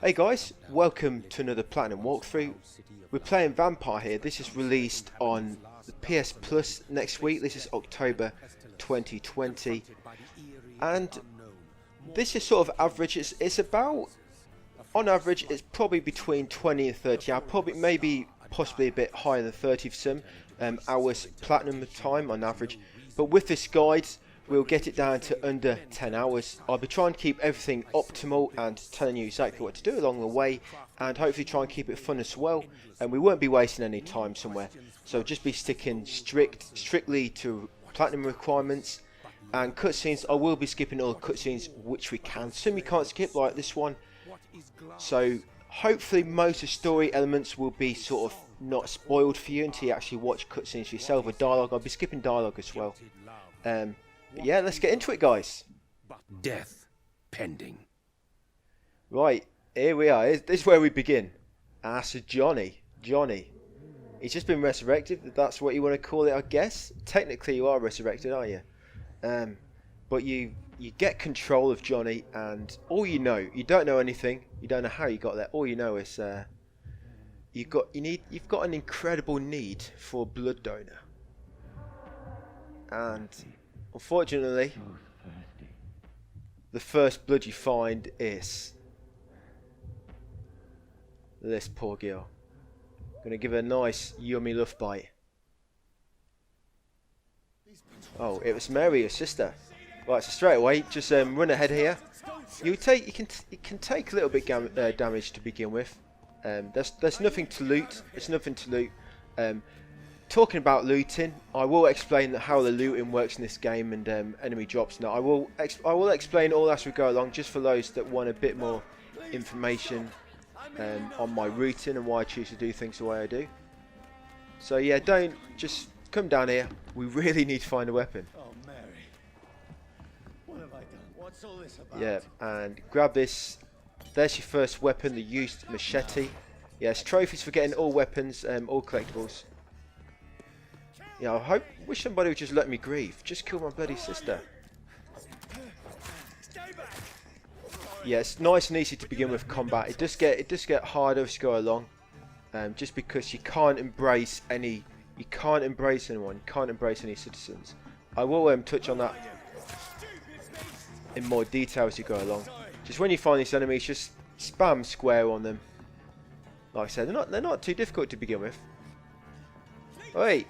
Hey guys, welcome to another Platinum walkthrough. We're playing Vampyr here. This is released on the PS Plus next week. This is October 2020. And this is sort of average. It's about, on average, it's probably between 20 and 30 hours. Probably, maybe, possibly a bit higher than 30 for some hours Platinum time on average. But with this guide, we'll get it down to under 10 hours. I'll be trying to keep everything optimal and telling you exactly what to do along the way, and hopefully try and keep it fun as well. And we won't be wasting any time somewhere. So just be sticking strictly to Platinum requirements. And cutscenes, I will be skipping all the cutscenes which we can. Some you can't skip, like this one. So hopefully most of the story elements will be sort of not spoiled for you until you actually watch cutscenes for yourself, or dialogue. I'll be skipping dialogue as well. But yeah, let's get into it, guys. Death pending. Right, here we are. This is where we begin. So Johnny. He's just been resurrected. That's what you want to call it, I guess. Technically, you are resurrected, aren't you? But you get control of Johnny, and all you know, you don't know anything. You don't know how you got there. All you know is you've got an incredible need for a blood donor, and unfortunately, the first blood you find is this poor girl. Gonna give her a nice, yummy love bite. Oh, it was Mary, your sister. Right, so straight away, just run ahead here. You can take a little bit damage to begin with. There's nothing to loot. It's nothing to loot. Talking about looting, I will explain how the looting works in this game and enemy drops. Now, I will explain all as we go along, just for those that want a bit more information on my routing and why I choose to do things the way I do. So yeah, don't just come down here. We really need to find a weapon. Oh, Mary, what have I done? What's all this about? Yeah, and grab this. There's your first weapon, the used machete. Yes, trophies for getting all weapons, all collectibles. Yeah, wish somebody would just let me grieve. Just kill my bloody sister. Yeah, it's nice and easy to begin with combat. It does get harder as you go along, just because you can't embrace anyone. You can't embrace any citizens. I will touch on that in more detail as you go along. Just when you find these enemies, just spam square on them. Like I said, they're not too difficult to begin with. Wait.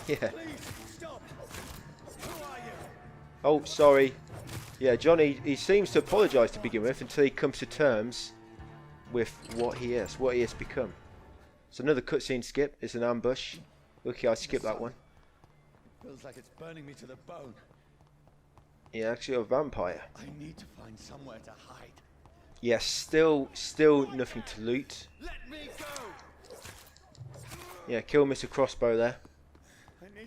Yeah. Oh, sorry. Yeah, Johnny, he seems to apologise to begin with until he comes to terms with what he has become. So another cutscene skip. It's an ambush. Lucky I skipped that one. Feels like it's burning me to the bone. Yeah, actually a vampire. I need to find somewhere to hide. Yes, still nothing to loot. Let me go. Yeah, kill Mr. Crossbow there.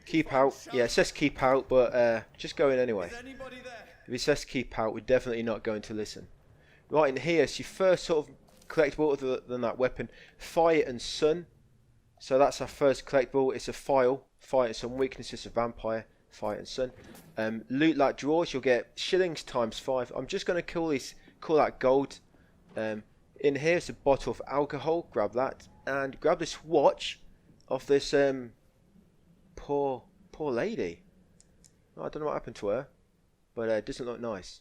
Keep out. Yeah, it says keep out, but just go in anyway. Is anybody there? If it says keep out, we're definitely not going to listen. Right in here, it's your first sort of collectible other than that weapon. Fire and Sun. So that's our first collectible. It's a file. Fire and Sun. Weaknesses of Vampire. Fire and Sun. Loot like drawers. You'll get shillings times 5. I'm just going to call that gold. In here is a bottle of alcohol. Grab that. And grab this watch of this poor lady. I don't know what happened to her, but it doesn't look nice.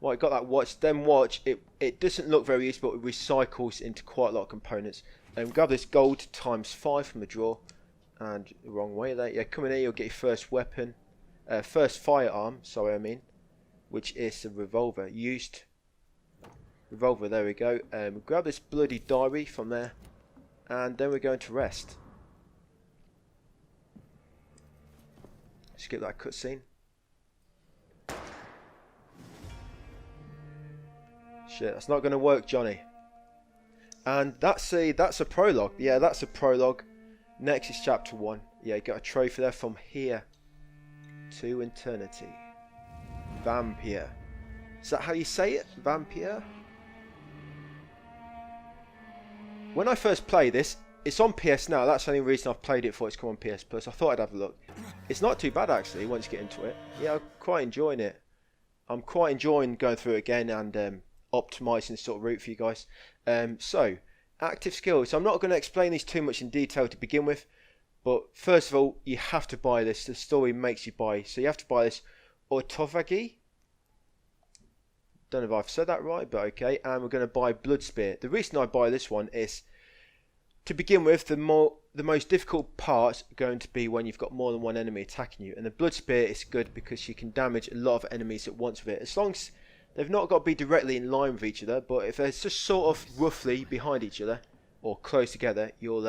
Right, got that watch. Then watch, it doesn't look very useful, but it recycles into quite a lot of components. Grab this gold times 5 from the drawer. And the wrong way there. Yeah, come in here, you'll get your first weapon. First firearm, sorry I mean. Which is a revolver. Used revolver, there we go. Grab this bloody diary from there. And then we're going to rest. Skip that cutscene. Shit, that's not going to work, Johnny. And that's a prologue. Yeah, that's a prologue. Next is chapter 1. Yeah, you got a trophy there. From here to eternity. Vampyr. Is that how you say it? Vampyr? When I first played this, it's on PS now. That's the only reason I've played it for. It's come on PS Plus. I thought I'd have a look. It's not too bad actually once you get into it. Yeah, I'm quite enjoying it. I'm quite enjoying going through it again and optimizing the sort of route for you guys. So active skills. I'm not going to explain these too much in detail to begin with, but first of all, you have to buy this. The story makes you buy, so you have to buy this Autovagi. Don't know if I've said that right, but okay. And we're going to buy Blood Spear. The reason I buy this one is, to begin with, the most difficult part going to be when you've got more than one enemy attacking you. And the Blood Spear is good because you can damage a lot of enemies at once with it. As long as they've not got to be directly in line with each other, but if they're just sort of roughly behind each other or close together, you'll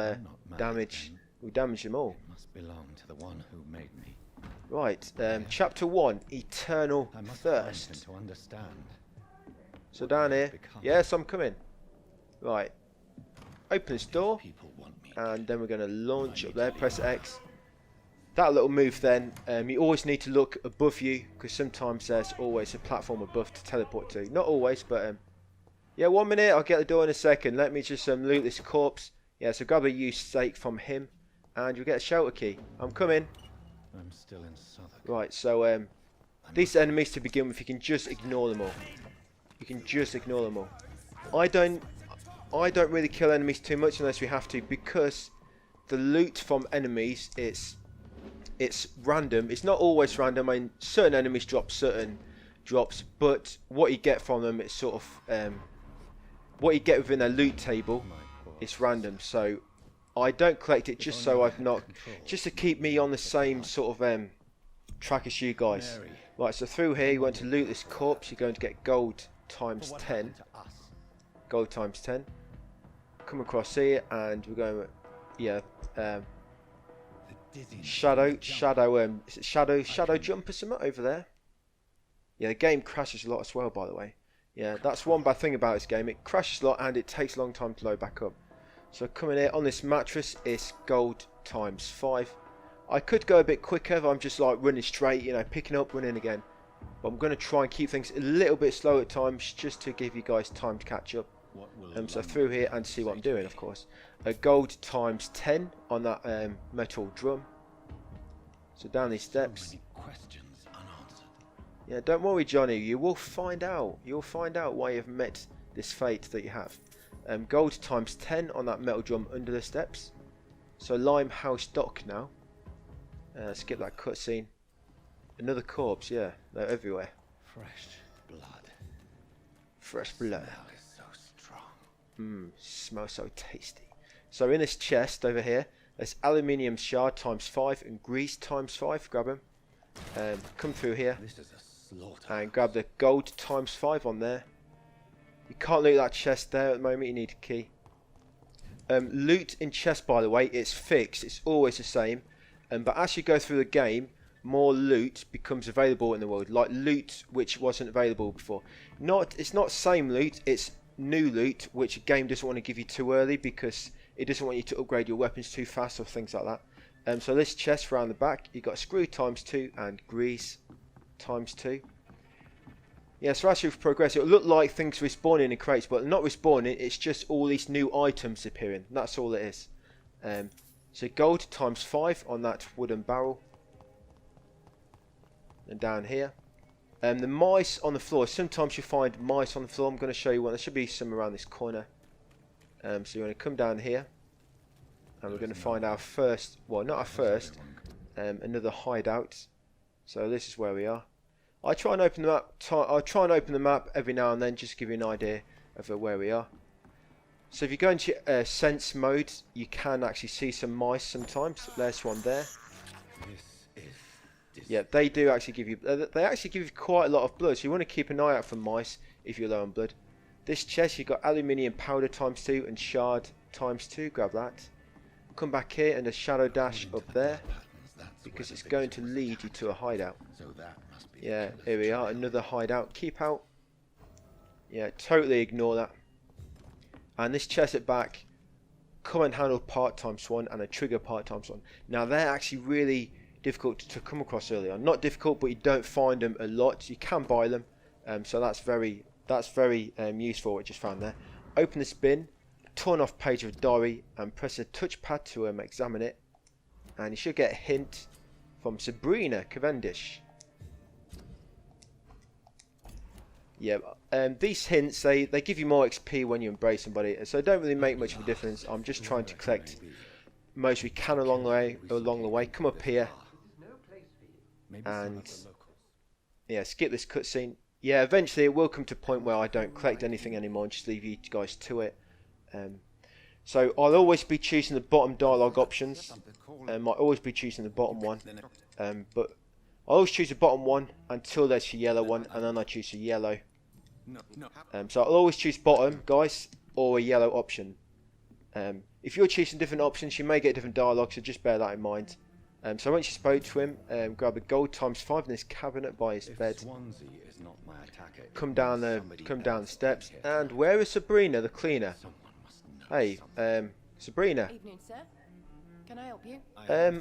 damage them all. It must belong to the one who made me. Right, chapter 1, Eternal I must Thirst. find him to understand. So down here, yes, I'm coming. Right, open this door, People want me. and then we're going to launch up there, press X. That little move then, you always need to look above you, because sometimes there's always a platform above to teleport to. Not always, but yeah, 1 minute, I'll get the door in a second. Let me just loot this corpse. Yeah, so grab a used stake from him, and you'll get a shelter key. I'm coming. I'm still in Southwark. Right, so these enemies to begin with, you can just ignore them all. You can just ignore them all. I don't really kill enemies too much unless we have to, because the loot from enemies, it's random. It's not always random. I mean, certain enemies drop certain drops, but what you get from them, it's sort of what you get within a loot table, it's random. So I don't collect it just so I've not, just to keep me on the same sort of track as you guys. Right, so through here you want to loot this corpse. You're going to get gold times 10. Gold times 10. Come across here, and we're going, yeah, shadow jump or something over there. Yeah, the game crashes a lot as well, by the way. Yeah, that's one bad thing about this game. It crashes a lot and it takes a long time to load back up. So coming here on this mattress is gold times 5. I could go a bit quicker if I'm just like running straight, you know, picking up, running again. But I'm going to try and keep things a little bit slow at times, just to give you guys time to catch up. So through here and see what I'm doing, of course. Gold times 10 on that metal drum. So down these steps. Yeah, don't worry, Johnny. You will find out. You'll find out why you've met this fate that you have. Gold times 10 on that metal drum under the steps. So Limehouse Dock now. Skip that cutscene. Another corpse, yeah. They're everywhere. Fresh blood. Fresh blood. Smell is so strong. Smells so tasty. So in this chest over here, there's aluminium shard times 5 and grease times 5. Grab them. Come through here This is a slaughter. and grab the gold times 5 on there. You can't loot that chest there at the moment. You need a key. Loot in chest, by the way, it's fixed. It's always the same. But as you go through the game, more loot becomes available in the world, like loot which wasn't available before. It's not same loot, it's new loot, which a game doesn't want to give you too early because it doesn't want you to upgrade your weapons too fast or things like that. So this chest around the back, you got screw times 2 and grease times 2. Yeah, so as you progress, it'll look like things respawning in crates, but they're not respawning. It's just all these new items appearing. That's all it is. So gold times 5 on that wooden barrel. And down here, the mice on the floor. Sometimes you find mice on the floor. I'm going to show you one. There should be some around this corner. So you want to come down here, and we're going to find our first. Well, not our first. Another hideout. So this is where we are. I try and open the map. I try and open the map every now and then, just to give you an idea of where we are. So if you go into sense mode, you can actually see some mice sometimes. There's one there. Yeah, they do actually give you. They actually give you quite a lot of blood. So you want to keep an eye out for mice if you're low on blood. This chest, you've got aluminium powder times 2 and shard times 2. Grab that. Come back here and a shadow dash up there, because it's going to lead you to a hideout. Yeah, here we are. Another hideout. Keep out. Yeah, totally ignore that. And this chest at back, command handle part times 1 and a trigger part times 1. Now they're actually really difficult to come across early on. Not difficult, but you don't find them a lot. You can buy them, so that's very useful. What I just found there. Open this bin, turn off page of diary, and press the touchpad to examine it, and you should get a hint from Sabrina Cavendish. Yeah, these hints, they give you more XP when you embrace somebody, so it don't really make much of a difference. I'm just trying to collect most we can along the way. Come up here, and yeah, skip this cutscene. Yeah, eventually it will come to a point where I don't collect anything anymore and just leave you guys to it. So I'll always be choosing the bottom dialogue options. I'll always be choosing the bottom one. But I always choose the bottom one until there's a yellow one, and then I choose a yellow. So I'll always choose bottom, guys, or a yellow option. If you're choosing different options, you may get different dialogue, so just bear that in mind. So once you spoke to him, grab a gold ×5 in this cabinet by his bed. Come down the steps, and where is Sabrina, the cleaner? Hey, Sabrina. Evening, sir. Can I help you?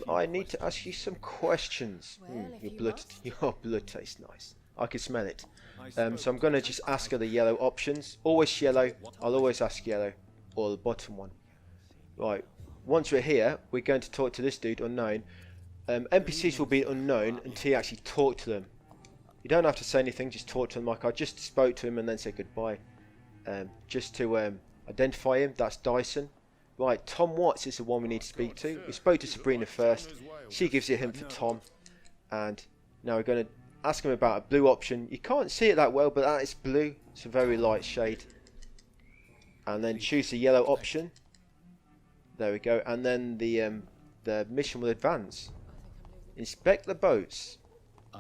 I need to ask you some questions. Well, if Your you blood tastes nice. I can smell it. So I'm gonna just ask her the yellow options. Always yellow. I'll always ask yellow, or the bottom one. Right. Once we're here, we're going to talk to this dude, unknown. NPCs will be unknown until you actually talk to them. You don't have to say anything, just talk to them. Like I just spoke to him and then said goodbye. Just to identify him, that's Dyson. Right, Tom Watts is the one we need to speak to. We spoke to Sabrina first. She gives you a hint for Tom. And now we're going to ask him about a blue option. You can't see it that well, but that is blue. It's a very light shade. And then choose the yellow option. There we go. And then the mission will advance. Inspect the boats.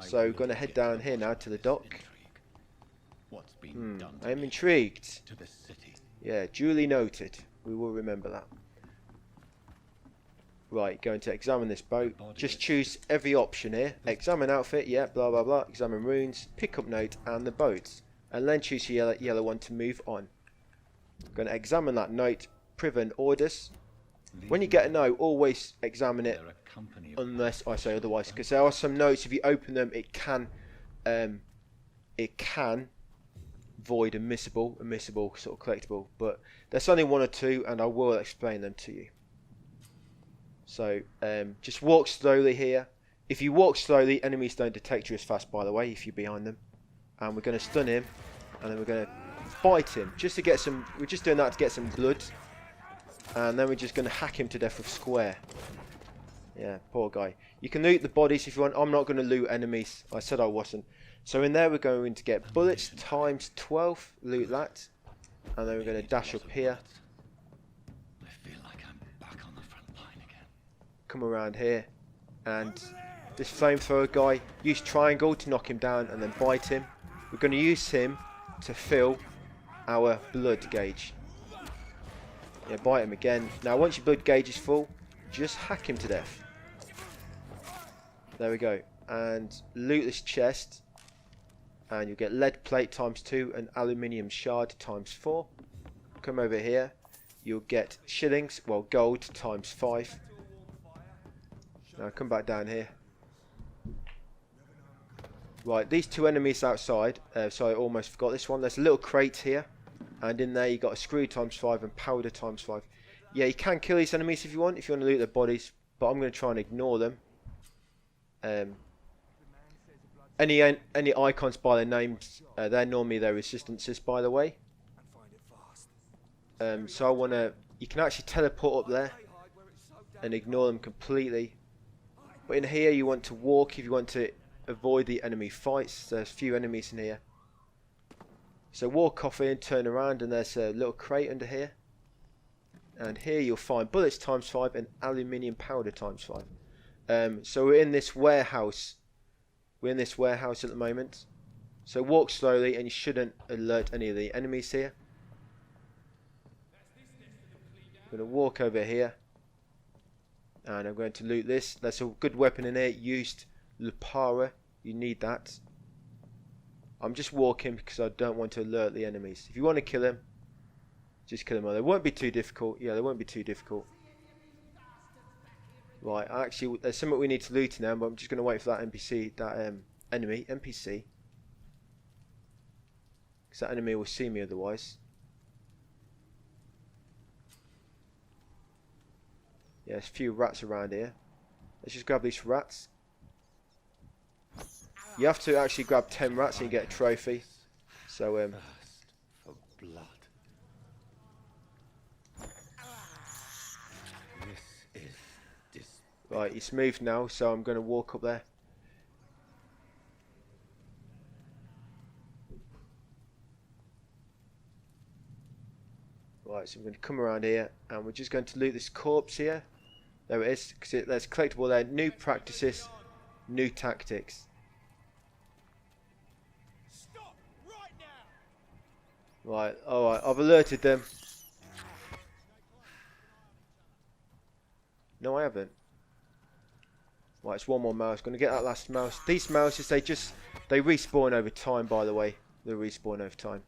So we're going to head down here now to the dock. I'm intrigued. Yeah, duly noted. We will remember that. Right, going to examine this boat. Just choose every option here. Examine outfit, yeah, blah blah blah. Examine runes, pick up note, and the boats. And then choose the yellow one to move on. Going to examine that note, prevent orders. When you get a note, always examine it unless I say otherwise. Because there are some notes, if you open them, it can void a missable sort of collectible, but there's only one or two, and I will explain them to you. So just walk slowly here. If you walk slowly, enemies don't detect you as fast, by the way, if you're behind them. And we're going to stun him, and then we're going to bite him just to get some. We're just doing that to get some blood, and then we're just going to hack him to death with square. Yeah, poor guy. You can loot the bodies if you want. I'm not going to loot enemies. I said I wasn't. So in there we're going to get bullets ×12, loot that, and then we're going to dash up here. I feel like I'm back on the front line again. Come around here, and this flamethrower guy, use triangle to knock him down and then bite him. We're going to use him to fill our blood gauge. Yeah, bite him again. Now once your blood gauge is full, just hack him to death. There we go. And loot this chest. And you'll get lead plate ×2 and aluminium shard ×4. Come over here. You'll get shillings, well gold ×5. Now come back down here. Right, these two enemies outside. So I almost forgot this one. There's a little crate here. And in there you got a screw ×5 and powder ×5. Yeah, you can kill these enemies if you want to loot their bodies. But I'm going to try and ignore them. Any icons by their names, they're normally their resistances, by the way. So I want to. You can actually teleport up there and ignore them completely. But in here, you want to walk if you want to avoid the enemy fights. There's a few enemies in here. So walk off in, turn around, and there's a little crate under here. And here you'll find bullets ×5 and aluminium powder ×5. So we're in this warehouse. We're in this warehouse at the moment. So walk slowly and you shouldn't alert any of the enemies here. I'm going to walk over here. And I'm going to loot this. There's a good weapon in here. Used Lupara. You need that. I'm just walking because I don't want to alert the enemies. If you want to kill them, just kill them. They won't be too difficult. Yeah, they won't be too difficult. Right, actually, there's something we need to loot now, but I'm just going to wait for that NPC, that NPC. Because that enemy will see me otherwise. Yeah, there's a few rats around here. Let's just grab these rats. You have to actually grab 10 rats and you get a trophy. So Thirst for blood. This is despicable. right, it's moved now, so I'm going to walk up there. Right, so I'm going to come around here, and we're just going to loot this corpse here. There it is, because there's collectible there. New practices, new tactics. Stop right now. Right, alright, I've alerted them. No, I haven't. Right, it's one more mouse. Going to get that last mouse. These mouses, they respawn over time, by the way. They respawn over time.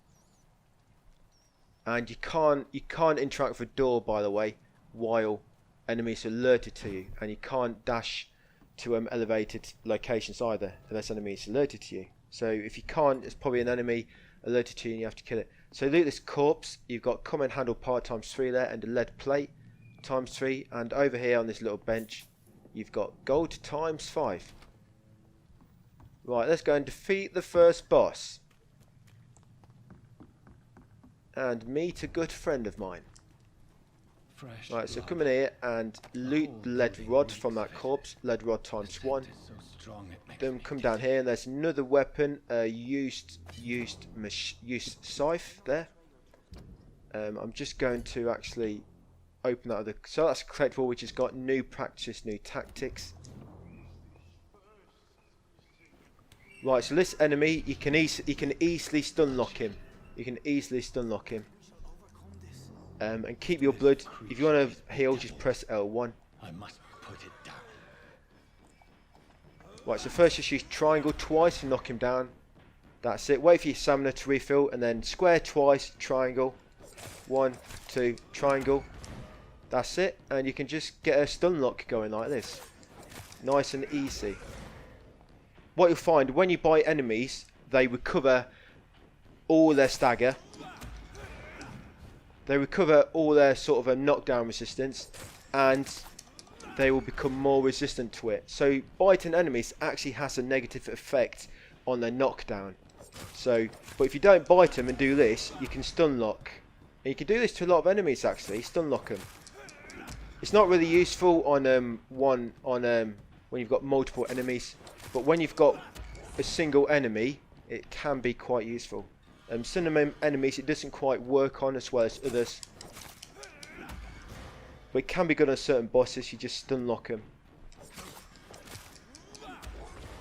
And you can't interact with a door, by the way, while enemies are alerted to you. And you can't dash to elevated locations either, unless enemies are alerted to you. So if you can't, it's probably an enemy alerted to you and you have to kill it. So loot this corpse. You've got common handle part ×3 there, and a lead plate ×3. And over here on this little bench, you've got gold ×5. Right, let's go and defeat the first boss. And meet a good friend of mine. Fresh Right, so blood. come in here and loot the lead rod from that corpse. Lead rod ×1. It's so strong it makes Then me come down here and there's another weapon, used scythe there. I'm just going to actually open that other. So that's a collectible which has got new practice, new tactics. Right, so this enemy, you can easily stun lock him. You can easily stun lock him. And keep your blood. If you want to heal, just press L1. I must put it down. Right, so first just use triangle twice to knock him down. That's it. Wait for your stamina to refill, and then square twice, triangle. 1, 2, triangle. That's it. And you can just get a stun lock going like this. Nice and easy. What you'll find, when you bite enemies, they recover all their stagger. They recover all their sort of knockdown resistance, and they will become more resistant to it. So biting enemies actually has a negative effect on their knockdown. So, but if you don't bite them and do this, you can stun lock. And you can do this to a lot of enemies actually. Stun lock them. It's not really useful on when you've got multiple enemies, but when you've got a single enemy, it can be quite useful. Some enemies it doesn't quite work on as well as others, but it can be good on certain bosses. You just stun lock them.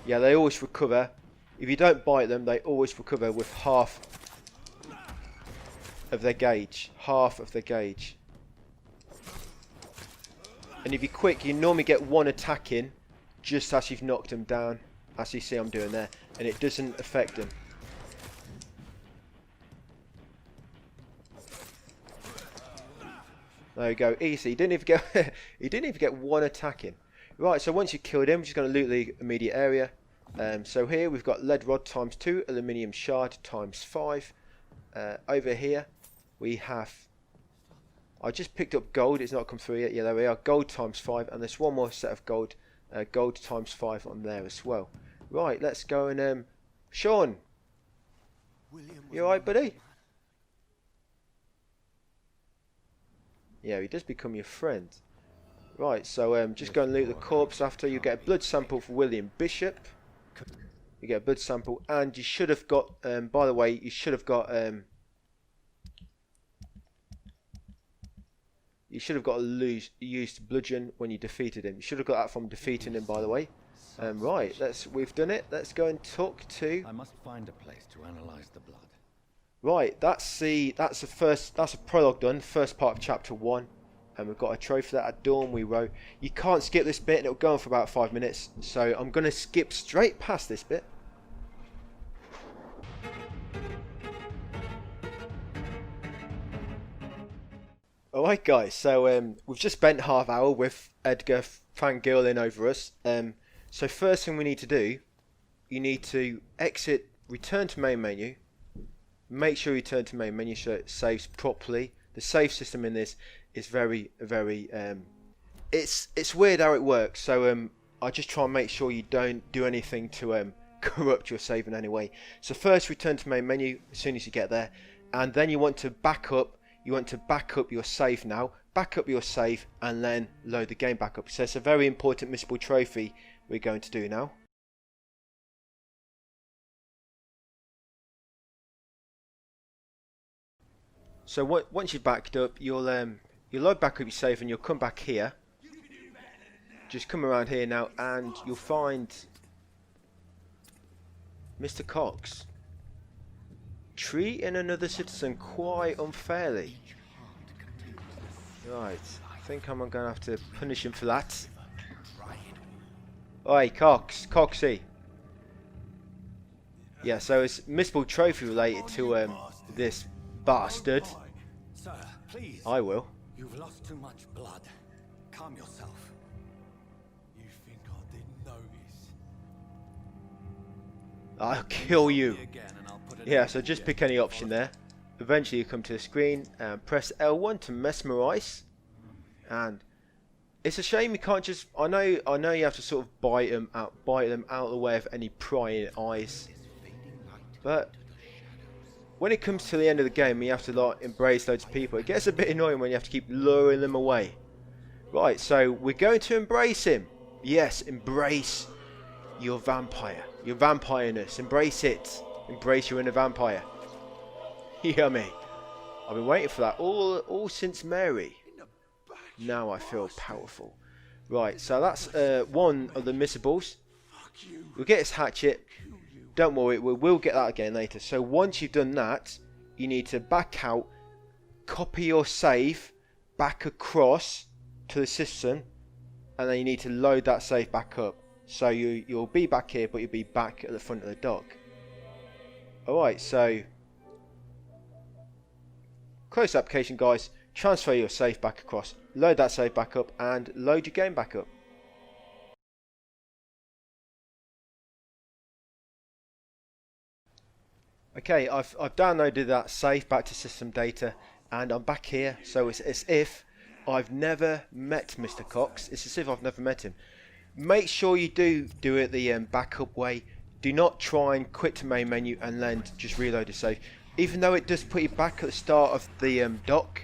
Yeah, they always recover. If you don't bite them, they always recover with half of their gauge. Half of their gauge. And if you're quick, you normally get one attack in just as you've knocked them down, as you see I'm doing there, and it doesn't affect them. There you go, easy. He didn't even get one attack in. Right, so once you killed him, we're just going to loot the immediate area. So here we've got lead rod ×2, aluminium shard ×5. Over here we have. I just picked up gold. It's not come through yet. Yeah, there we are. Gold ×5, and there's one more set of gold. Gold ×5 on there as well. Right, let's go and Sean. You alright, buddy? Yeah, he does become your friend. Right, so just go and loot the corpse after. You get a blood sample for William Bishop. You get a blood sample, and you should have got, by the way, you should have got a used bludgeon when you defeated him. You should have got that from defeating him, by the way. Right, we've done it. Let's go and talk to. I must find a place to analyze the blood. Right, that's a prologue done, first part of chapter 1, and we've got a trophy for that at dawn we row. You can't skip this bit, and it'll go on for about 5 minutes, so I'm going to skip straight past this bit. Alright guys, so we've just spent half hour with Edgar fangirling over us. So first thing we need to do, you need to exit, return to main menu. Make sure you turn to main menu so it saves properly. The save system in this is very it's weird how it works. So I just try and make sure you don't do anything to corrupt your save in any way. So first return to main menu as soon as you get there, and then you want to back up. You want to back up your save now. Back up your save and then load the game back up. So it's a very important missable trophy we're going to do now. So once you've backed up, you'll load back up your save and you'll come back here. Just come around here now and you'll find Mr. Cox treating another citizen quite unfairly. Right, I think I'm going to have to punish him for that. Oi, Coxy. Yeah, so it's missable trophy related to this bastard. Sir, please. I will. You've lost too much blood. Calm yourself. You think I didn't notice? I'll kill you. Yeah, so just pick any option there. Eventually you come to the screen and press L1 to mesmerize. And it's a shame you can't just... I know you have to sort of bite them out of the way of any prying eyes. But when it comes to the end of the game, you have to like embrace loads of people. It gets a bit annoying when you have to keep luring them away. Right, so we're going to embrace him. Yes, embrace your vampire. Your vampireness. Embrace it. Embrace your inner vampire. Yummy. I've been waiting for that all since Mary. Now I feel powerful. Right, so that's one of the missables. We'll get his hatchet. Don't worry, we will get that again later. So once you've done that, you need to back out, copy your save back across to the system, and then you need to load that save back up. So you'll be back here, but you'll be back at the front of the dock. Alright, so close the application, guys. Transfer your save back across, load that save back up, and load your game back up. Okay, I've downloaded that save back to system data, and I'm back here. So it's as if I've never met Mr. Cox. It's as if I've never met him. Make sure you do it the backup way. Do not try and quit to main menu and then just reload the save. Even though it does put you back at the start of the dock,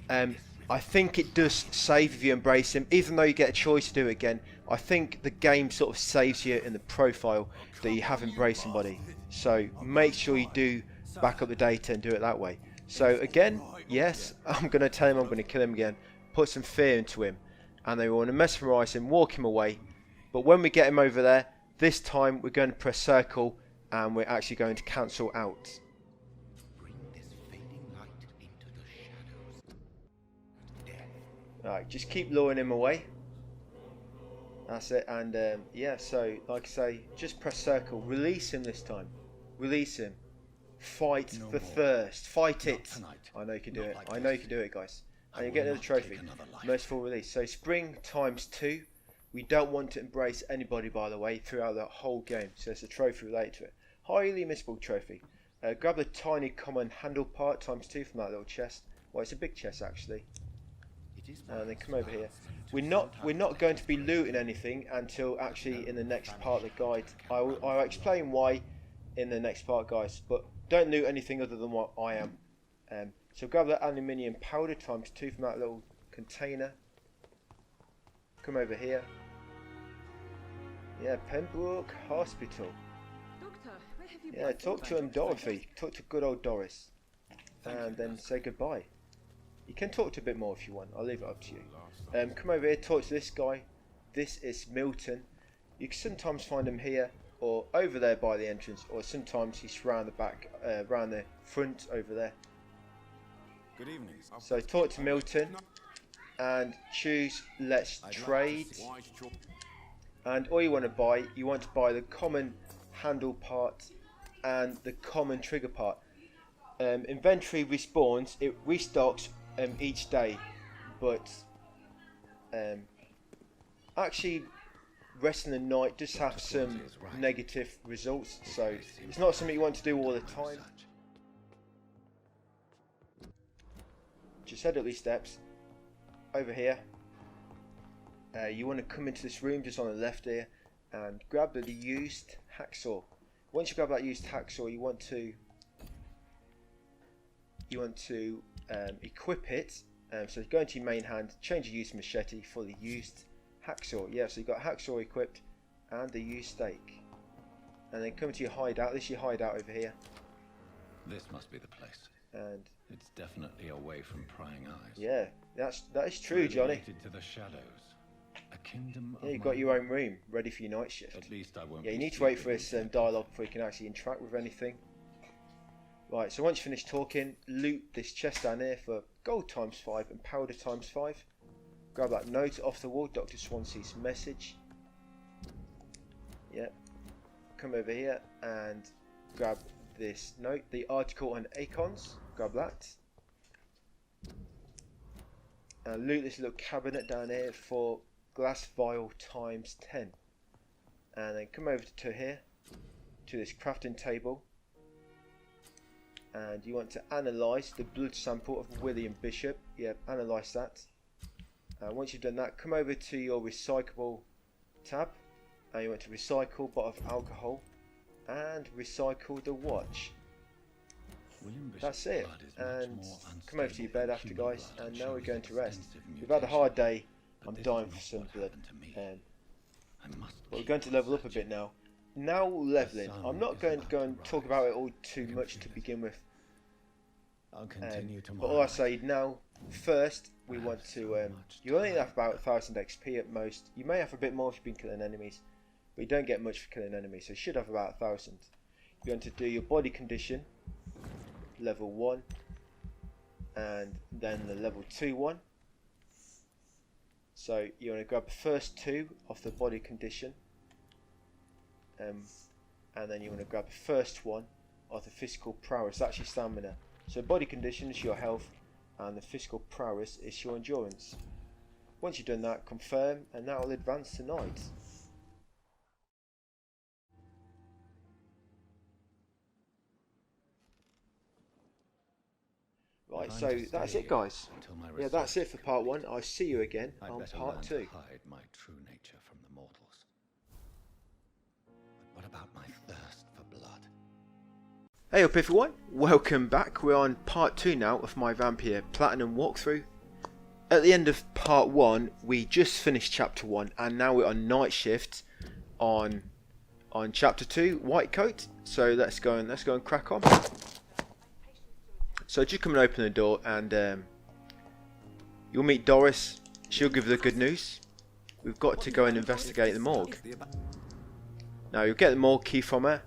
I think it does save if you embrace him. Even though you get a choice to do it again, I think the game sort of saves you in the profile that you have embraced somebody. So make sure you do back up the data and do it that way. So again, yes, I'm going to tell him I'm going to kill him again, put some fear into him, and then we want to mesmerize him, walk him away. But when we get him over there, this time we're going to press circle and we're actually going to cancel out. Alright, just keep luring him away. That's it, and yeah, so like I say, just press circle, release him this time. Release him. Fight for thirst. Fight it. I know you can do it. I know you can do it, guys. And you get another trophy. Merciful release. So spring ×2. We don't want to embrace anybody, by the way, throughout the whole game. So it's a trophy related to it. Highly missable trophy. Grab the tiny common handle part ×2 from that little chest. Well, it's a big chest actually. And then come over here. We're not going to be looting anything until actually in the next part of the guide. I'll explain why in the next part, guys. But don't loot anything other than what I am. So grab that aluminium powder ×2 from that little container. Come over here. Yeah, Pembroke Hospital. Doctor, where have you Yeah, talk to Dorothy. Talk to good old Doris. And then say goodbye. You can talk to a bit more if you want. I'll leave it up to you. Come over here, talk to this guy. This is Milton. You can sometimes find him here or over there by the entrance, or sometimes he's round the back, round the front over there. Good evening. So talk to Milton and choose Let's Trade. And all you want to buy the common handle part and the common trigger part. Inventory respawns, it restocks each day, but actually resting the night does have some negative results, so it's not something you want to do all the time. Just head up these steps over here. You want to come into this room just on the left here and grab the used hacksaw. Once you grab that used hacksaw, you want to equip it. So go into your main hand, change your used machete for the used hacksaw. Yeah, so you've got hacksaw equipped and the used stake. And then come to your hideout. This is your hideout over here. This must be the place. And It's definitely away from prying eyes. yeah, that is true, Johnny. Relegated to the shadows. A kingdom of Yeah, you've my got your own room ready for your night shift. At least I won't Yeah, you be need to wait for sleeping this dialogue before you can actually interact with anything. Right, so once you finish talking, loot this chest down here for gold ×5 and powder ×5. Grab that note off the wall, Dr. Swansea's message. Yep. Come over here and grab this note, the article on Acons. Grab that. And loot this little cabinet down here for glass vial ×10. And then come over to here, to this crafting table. And you want to analyse the blood sample of William Bishop. Yep, analyse that. Once you've done that, come over to your recyclable tab. And you want to recycle bottle of alcohol and recycle the watch. That's it. And come over to your bed after, guys. And now we're going to rest. We've had a hard day. I'm dying for some blood. But we're going to level up a bit now. Now leveling. I'm not going to go and talk about it all too much to begin with. But all I say now, first we want to. You only have about 1000 XP at most. You may have a bit more if you've been killing enemies, but you don't get much for killing enemies. So you should have about 1000. You're going to do your body condition, level 1, and then the level 2 one. So you want to grab the first 2 of the body condition. And then you want to grab the first one of the physical prowess. That's your stamina. So body condition is your health, and the physical prowess is your endurance. Once you've done that, confirm, and that will advance tonight. Right, so that's it, guys. Yeah, that's it for part 1. I'll see you again on part 2. Hide my true nature from the mortals. What about my thirst for blood? Hey up everyone, welcome back. We're on part 2 now of my Vampyr Platinum walkthrough. At the end of part 1, we just finished chapter 1, and now we're on night shift on chapter 2, White Coat. So let's go and crack on. So just come and open the door, and you'll meet Doris. She'll give you the good news. We've got to go and investigate the morgue. Now you'll get the morgue key from her.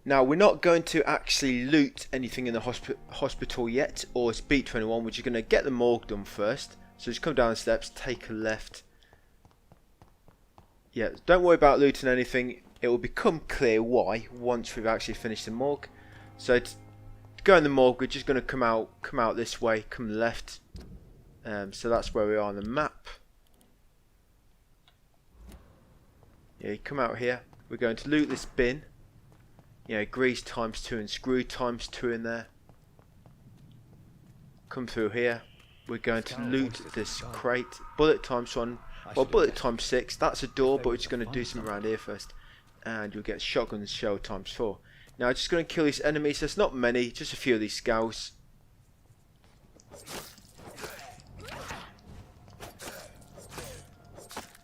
Now we're not going to actually loot anything in the hospital yet, or speak to anyone. We're just going to get the morgue done first. So just come down the steps, take a left. Yeah, don't worry about looting anything. It will become clear why once we've actually finished the morgue. So to go in the morgue, we're just going to come out this way, come left. So that's where we are on the map. Yeah, you come out here. We're going to loot this bin. You know, grease ×2 and screw ×2 in there. Come through here. We're going to loot this crate. Bullet ×1. Well, bullet ×6. That's a door, but we're just going to do something around here first. And you'll get shotgun shell ×4. Now, I'm just going to kill these enemies. There's not many, just a few of these scows.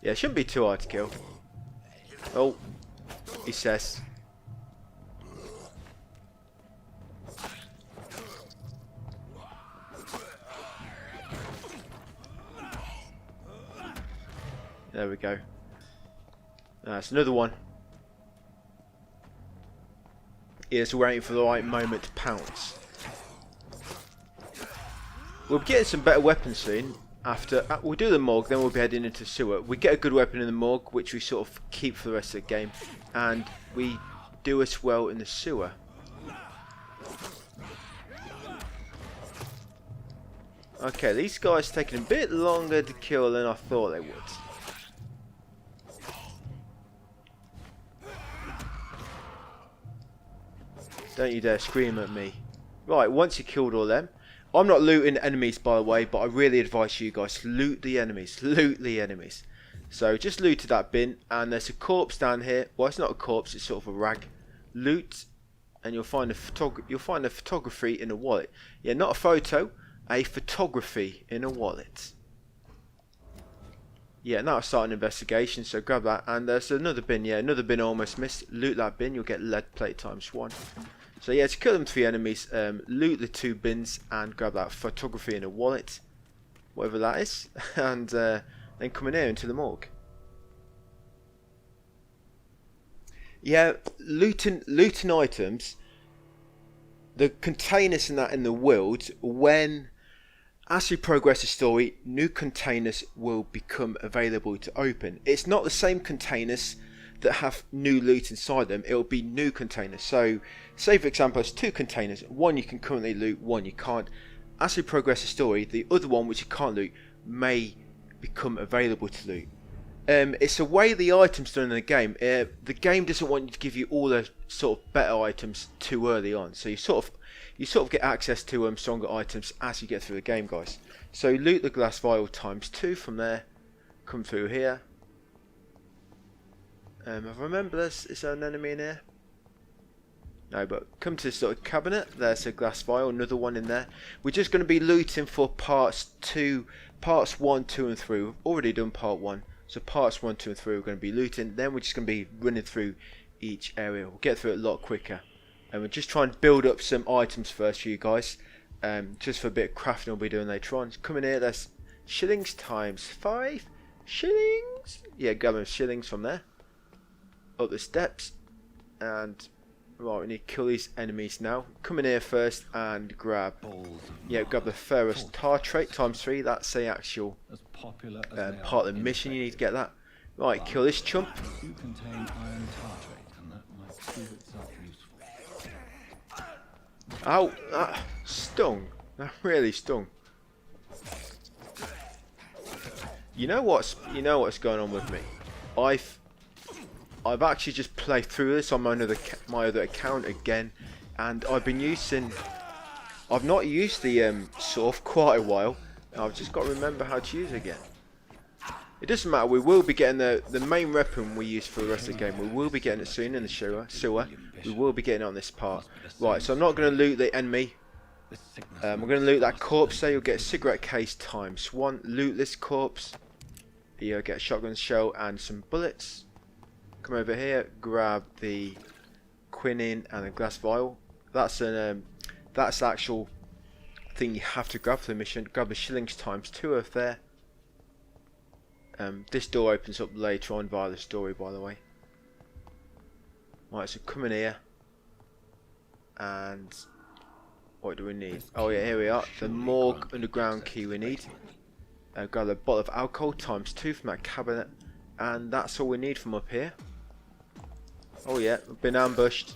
Yeah, it shouldn't be too hard to kill. Oh, he says. There we go. That's another one. Yeah, so we're waiting for the right moment to pounce. We'll be getting some better weapons soon. After we'll do the morgue, then we'll be heading into the sewer. We get a good weapon in the morgue, which we sort of keep for the rest of the game, and we do as well in the sewer. Okay, these guys taking a bit longer to kill than I thought they would. Don't you dare scream at me. Right, once you killed all them. I'm not looting enemies, by the way, but I really advise you guys to loot the enemies. Loot the enemies. So just looted that bin, and there's a corpse down here. Well, it's not a corpse, it's sort of a rag. Loot, and you'll find a photography in a wallet. Yeah, not a photo, a photography in a wallet. Yeah, and that'll start an investigation, so grab that. And there's another bin, yeah, another bin almost missed. Loot that bin, you'll get lead plate ×1. So yeah, to kill them 3 enemies, loot the 2 bins and grab that photography in a wallet, whatever that is, and then come in here into the morgue. Yeah, looting items, the containers and that in the world, as we progress the story, new containers will become available to open. It's not the same containers that have new loot inside them, it will be new containers. So say for example there's 2 containers, one you can currently loot, one you can't. As we progress the story, the other one which you can't loot may become available to loot. It's the way the items done in the game. The game doesn't want you to give you all the sort of better items too early on, so you sort of get access to stronger items as you get through the game, guys. So loot the glass vial ×2 from there, come through here. I remember is there an enemy in here? No, but come to this sort of cabinet, there's a glass vial, another one in there. We're just going to be looting for parts 1, 2 and 3. We've already done part 1, so parts 1, 2 and 3 we're going to be looting. Then we're just going to be running through each area. We'll get through it a lot quicker. And we're just trying to build up some items first for you guys, just for a bit of crafting we'll be doing later on. Come in here, there's shillings ×5. Shillings? Yeah, grab them shillings from there. Up the steps, and right, we need to kill these enemies now. Come in here first and grab the ferrous tartrate ×3. That's the actual part of the mission. You need to get that. Right, kill this chump. Ow, that stung. That really stung. You know what's going on with me? I've actually just played through this on my other account again, and I've not used the Surf quite a while. I've just got to remember how to use it again. It doesn't matter, we will be getting the main weapon we use for the rest of the game. We will be getting it soon in the sewer. We will be getting it on this part. Right, so I'm not going to loot the enemy. We're going to loot that corpse there. You'll get a cigarette case ×1. Loot this corpse. You'll get a shotgun shell and some bullets. Come over here, grab the quinine and a glass vial. That's the actual thing you have to grab for the mission. Grab the shillings ×2 over there. This door opens up later on via the story, by the way. Right, so come in here, and what do we need? Oh yeah, here we are. The morgue underground key we need. Grab a bottle of alcohol ×2 from that cabinet, and that's all we need from up here. Oh yeah, we've been ambushed.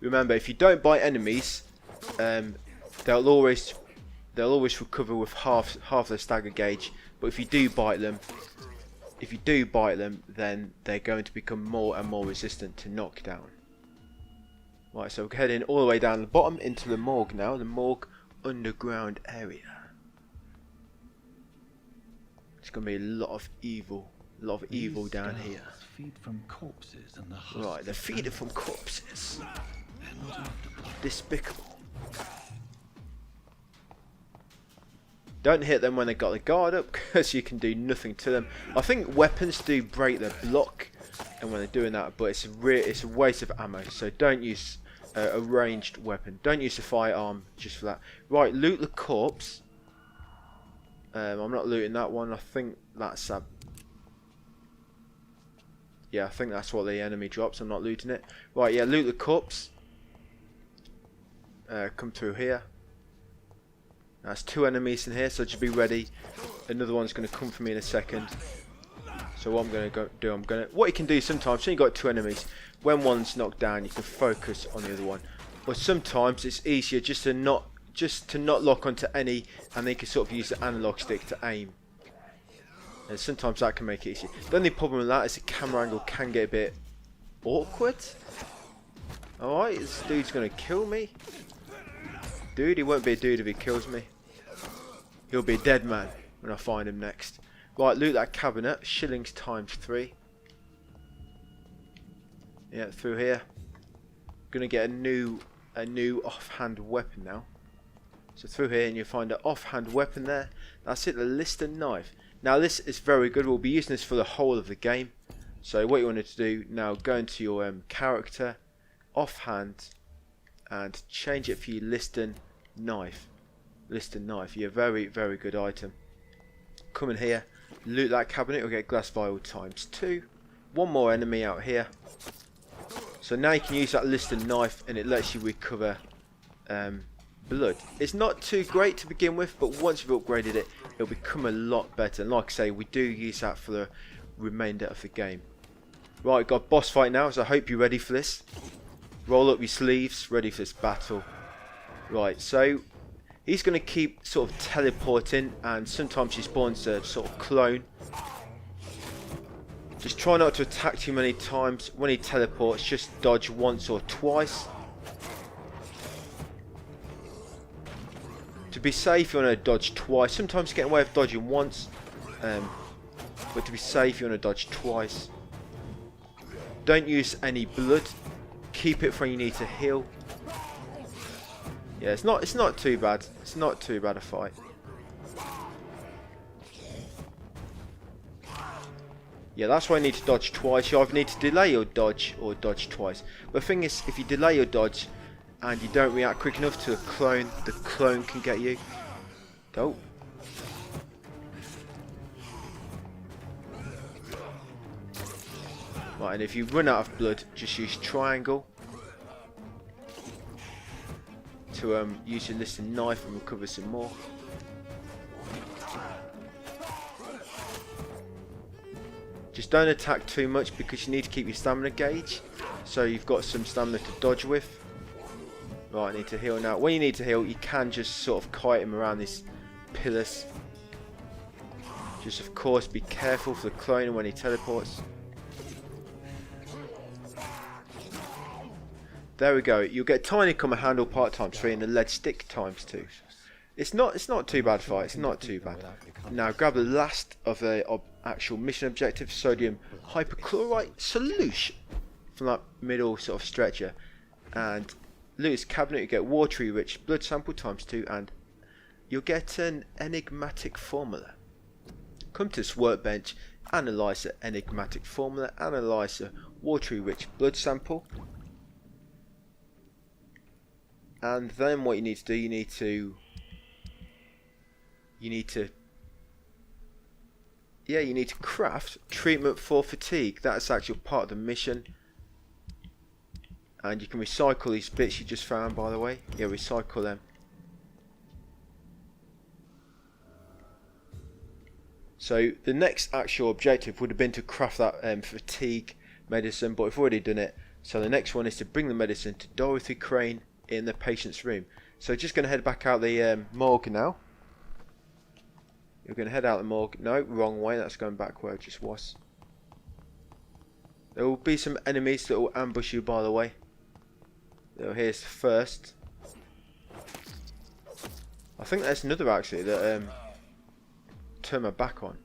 Remember, if you don't bite enemies, they'll always recover with half their stagger gauge. But if you do bite them, then they're going to become more and more resistant to knockdown. Right, so we're heading all the way down the bottom into the morgue now, the morgue underground area. It's going to be a lot of evil down here. Right, they're feeding from corpses. Despicable. Don't hit them when they got the guard up, because you can do nothing to them. I think weapons do break their block, and when they're doing that, but it's a waste of ammo. So don't use a ranged weapon. Don't use a firearm just for that. Right, loot the corpse. I'm not looting that one. I think that's yeah, I think that's what the enemy drops. I'm not looting it. Right, yeah, loot the corpse. Come through here. That's 2 enemies in here, so just be ready. Another one's going to come for me in a second. So what I'm going to do, what you can do sometimes, when you've got 2 enemies, when one's knocked down, you can focus on the other one. But sometimes it's easier just to not lock onto any, and then you can sort of use the analog stick to aim. And sometimes that can make it easier. The only problem with that is the camera angle can get a bit awkward. Alright, this dude's going to kill me. dude. He won't be a dude if he kills me. He'll be a dead man when I find him next. Right, loot that cabinet. Shillings times 3. Yeah, through here. Gonna get a new offhand weapon now. So through here, and you'll find an offhand weapon there. That's it, the Lister knife. Now this is very good. We'll be using this for the whole of the game. So what you wanted to do now, go into your character, offhand, and change it for your Lister knife. Lister knife, yeah, very, very good item. Come in here, loot that cabinet, you'll get glass vial times 2. One more enemy out here. So now you can use that Lister knife, and it lets you recover blood. It's not too great to begin with, but once you've upgraded it, it'll become a lot better. And like I say, we do use that for the remainder of the game. Right, got a boss fight now, so I hope you're ready for this. Roll up your sleeves, ready for this battle. Right, so he's going to keep sort of teleporting, and sometimes he spawns a sort of clone. Just try not to attack too many times. When he teleports, just dodge once or twice. To be safe, you want to dodge twice. Sometimes you get away with dodging once, but to be safe, you want to dodge twice. Don't use any blood. Keep it for when you need to heal. Yeah, it's not too bad. It's not too bad a fight. Yeah, that's why I need to dodge twice. You either need to delay your dodge or dodge twice. But the thing is, if you delay your dodge and you don't react quick enough to a clone, the clone can get you. Go. Right, and if you run out of blood, just use triangle to use your Lister knife and recover some more. Just don't attack too much because you need to keep your stamina gauge, so you've got some stamina to dodge with. Right, I need to heal now. When you need to heal, you can just sort of kite him around these pillars. Just of course be careful for the clone when he teleports. There we go. You'll get tiny common handle part times 3 and the lead stick times 2. It's not too bad fight. It's not too bad. Now grab the last of the actual mission objective, sodium hypochlorite solution, from that middle sort of stretcher, and loot his cabinet. You get watery rich blood sample times 2, and you'll get an enigmatic formula. Come to this workbench, analyse the enigmatic formula, analyse the watery rich blood sample, and then what you need to do, you need to craft treatment for fatigue. That's actually part of the mission. And you can recycle these bits you just found, by the way. Yeah, recycle them. So the next actual objective would have been to craft that fatigue medicine, but we've already done it. So the next one is to bring the medicine to Dorothy Crane in the patient's room. So just going to head back out the morgue now. You're going to head out the morgue. No, wrong way. That's going back where it just was. There will be some enemies that will ambush you, by the way. So here's the first. I think there's another actually that turn my back on.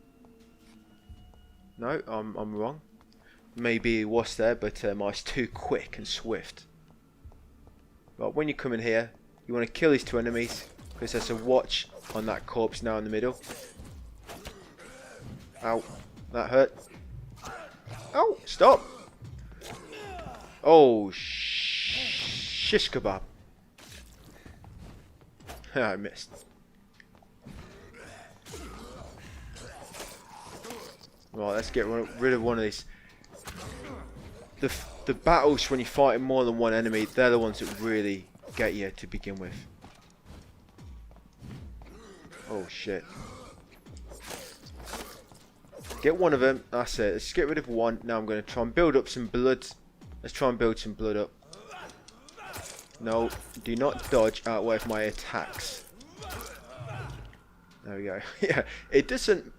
No, I'm wrong. Maybe he was there, but I was too quick and swift. Right, when you come in here, you want to kill these 2 enemies because there's a watch on that corpse now in the middle. Ow, that hurt. Oh, stop! Oh, shish kebab. I missed. Right, let's get rid of one of these. The battles when you're fighting more than one enemy, they're the ones that really get you to begin with. Oh shit. Get one of them, that's it. Let's get rid of one. Now I'm going to try and build up some blood. Let's try and build some blood up. No, do not dodge out of my attacks. There we go. Yeah, it doesn't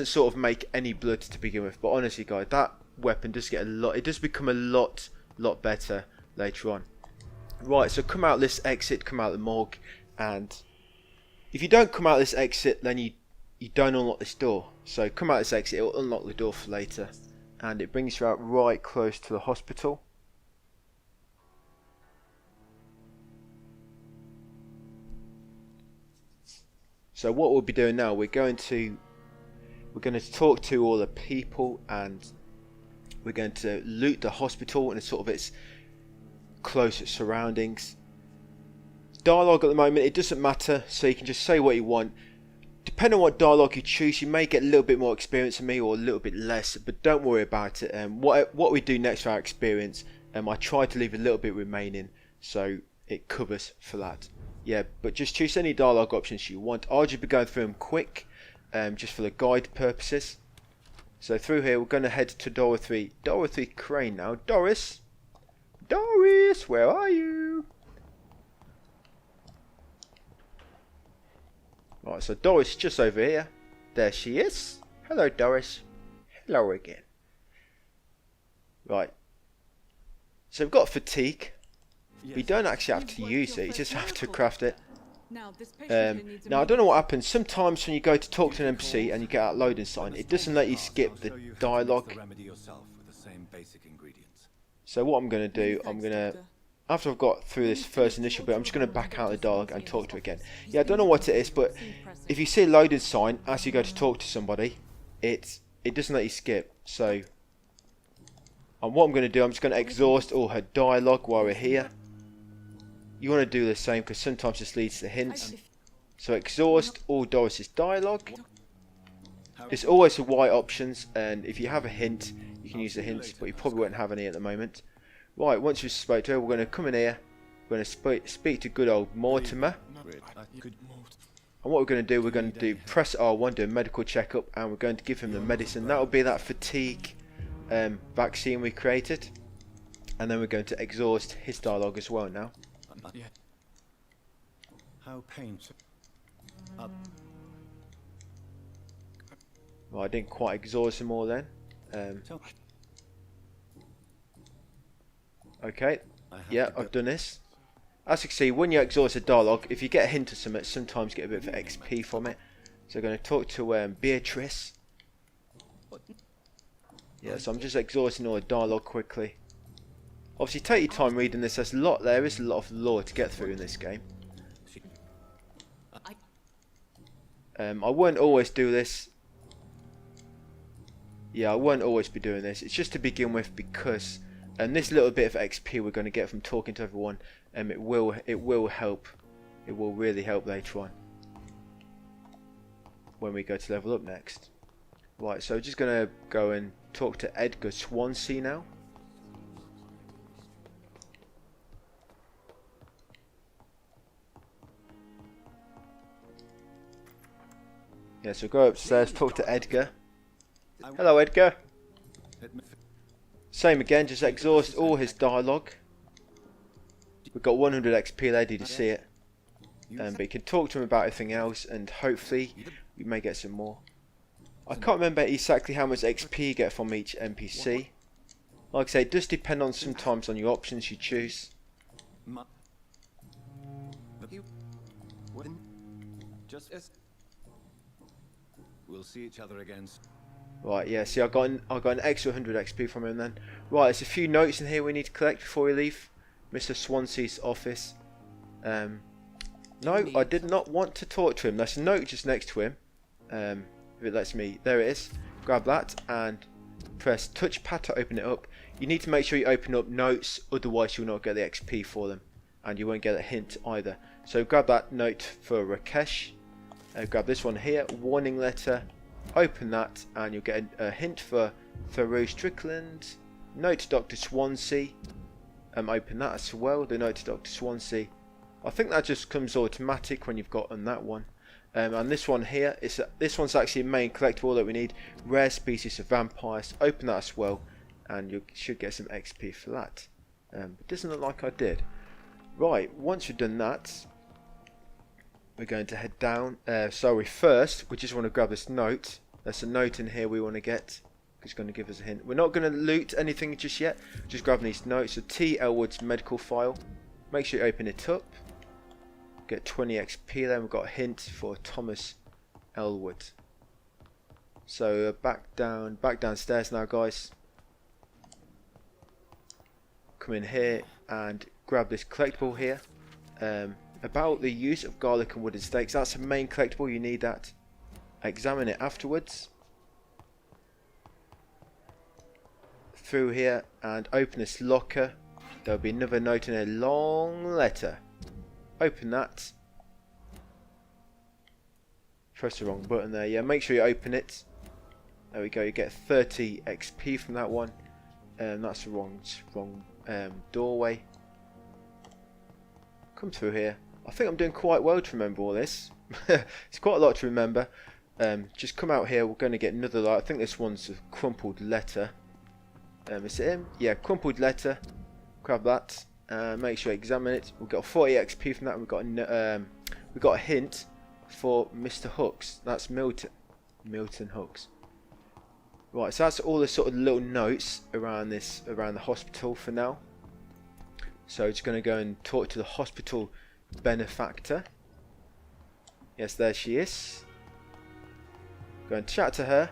sort of make any blood to begin with, but honestly guys, that weapon does get a lot, it does become a lot better later on. Right, so come out this exit, come out the morgue, and if you don't come out this exit, then you don't unlock this door. So come out this exit, it will unlock the door for later, and it brings you out right close to the hospital. So what we'll be doing now, we're going to talk to all the people, and we're going to loot the hospital and sort of its close surroundings. Dialogue at the moment, it doesn't matter, so you can just say what you want. Depending on what dialogue you choose, you may get a little bit more experience than me or a little bit less, but don't worry about it. What we do next for our experience, I try to leave a little bit remaining, so it covers for that. Yeah, but just choose any dialogue options you want. I'll just be going through them quick, just for the guide purposes. So through here, we're going to head to Dorothy Crane now. Doris, where are you? Right, so Doris is just over here. There she is. Hello, Doris. Hello again. Right. So we've got fatigue. We don't actually have to use it, you just have to craft it. Now I don't know what happens. Sometimes when you go to talk to an NPC and you get that loading sign, it doesn't let you skip the dialogue. So what I'm going to do, after I've got through this first initial bit, I'm just going to back out the dialogue and talk to her again. Yeah, I don't know what it is, but if you see a loading sign as you go to talk to somebody, it doesn't let you skip. So what I'm going to do, I'm just going to exhaust all her dialogue while we're here. You want to do the same because sometimes this leads to hints. So exhaust all Doris's dialogue. There's always the white options, and if you have a hint, you can use the hints, but you probably won't have any at the moment. Right, once we've spoke to her, we're going to come in here. We're going to speak to good old Mortimer. And what we're going to do, press R1, do a medical checkup, and we're going to give him the medicine. That will be that fatigue vaccine we created. And then we're going to exhaust his dialogue as well now. How painful. Well, I didn't quite exhaust them all then. Okay, yeah, I've done this. As you can see, when you exhaust a dialogue, if you get a hint of something, sometimes you get a bit of XP from it. So I'm going to talk to Beatrice. Yeah, so I'm just exhausting all the dialogue quickly. Obviously, take your time reading this. There is a lot of lore to get through in this game. I won't always do this. Yeah, I won't always be doing this. It's just to begin with because, and this little bit of XP we're going to get from talking to everyone, it will help. It will really help later on when we go to level up next. Right, so we're just going to go and talk to Edgar Swansea now. Yeah, so go upstairs, talk to Edgar. Hello, Edgar. Same again, just exhaust all his dialogue. We've got 100 XP there, did you see it? But you can talk to him about everything else, and hopefully we may get some more. I can't remember exactly how much XP you get from each NPC. Like I say, it does depend on sometimes on your options you choose. We'll see each other again. Right, yeah, see I got an extra 100 XP from him then. Right, there's a few notes in here we need to collect before we leave Mr. Swansea's office. No, I did not want to talk to him. There's a note just next to him. If it lets me, there it is. Grab that and press touchpad to open it up. You need to make sure you open up notes, otherwise you'll not get the XP for them. And you won't get a hint either. So grab that note for Rakesh. Grab this one here, warning letter. Open that and you'll get a hint for Thoreau Strickland. Note to Dr. Swansea. Open that as well, the note to Dr. Swansea. I think that just comes automatic when you've gotten that one. And this one here, this one's actually a main collectible that we need. Rare species of vampires. Open that as well and you should get some XP for that. It doesn't look like I did. Right, once you've done that, we're going to head down. First, we just want to grab this note. There's a note in here we want to get. It's going to give us a hint. We're not going to loot anything just yet. Just grabbing these notes. So T. Elwood's medical file. Make sure you open it up. Get 20 XP there. We've got a hint for Thomas Elwood. So back downstairs now, guys. Come in here and grab this collectible here. About the use of garlic and wooden stakes. That's the main collectible. You need that. Examine it afterwards. Through here and open this locker. There'll be another note in a long letter. Open that. Press the wrong button there. Yeah, make sure you open it. There we go. You get 30 XP from that one. That's the wrong doorway. Come through here. I think I'm doing quite well to remember all this. It's quite a lot to remember. Just come out here. We're going to get another light. I think this one's a crumpled letter. Is it him? Yeah, crumpled letter. Grab that. Make sure you examine it. We've got 40 XP from that. We've got a hint for Mr. Hooks. That's Milton Hooks. Right, so that's all the sort of little notes around the hospital for now. So just going to go and talk to the hospital benefactor. Yes, there she is. Go and chat to her.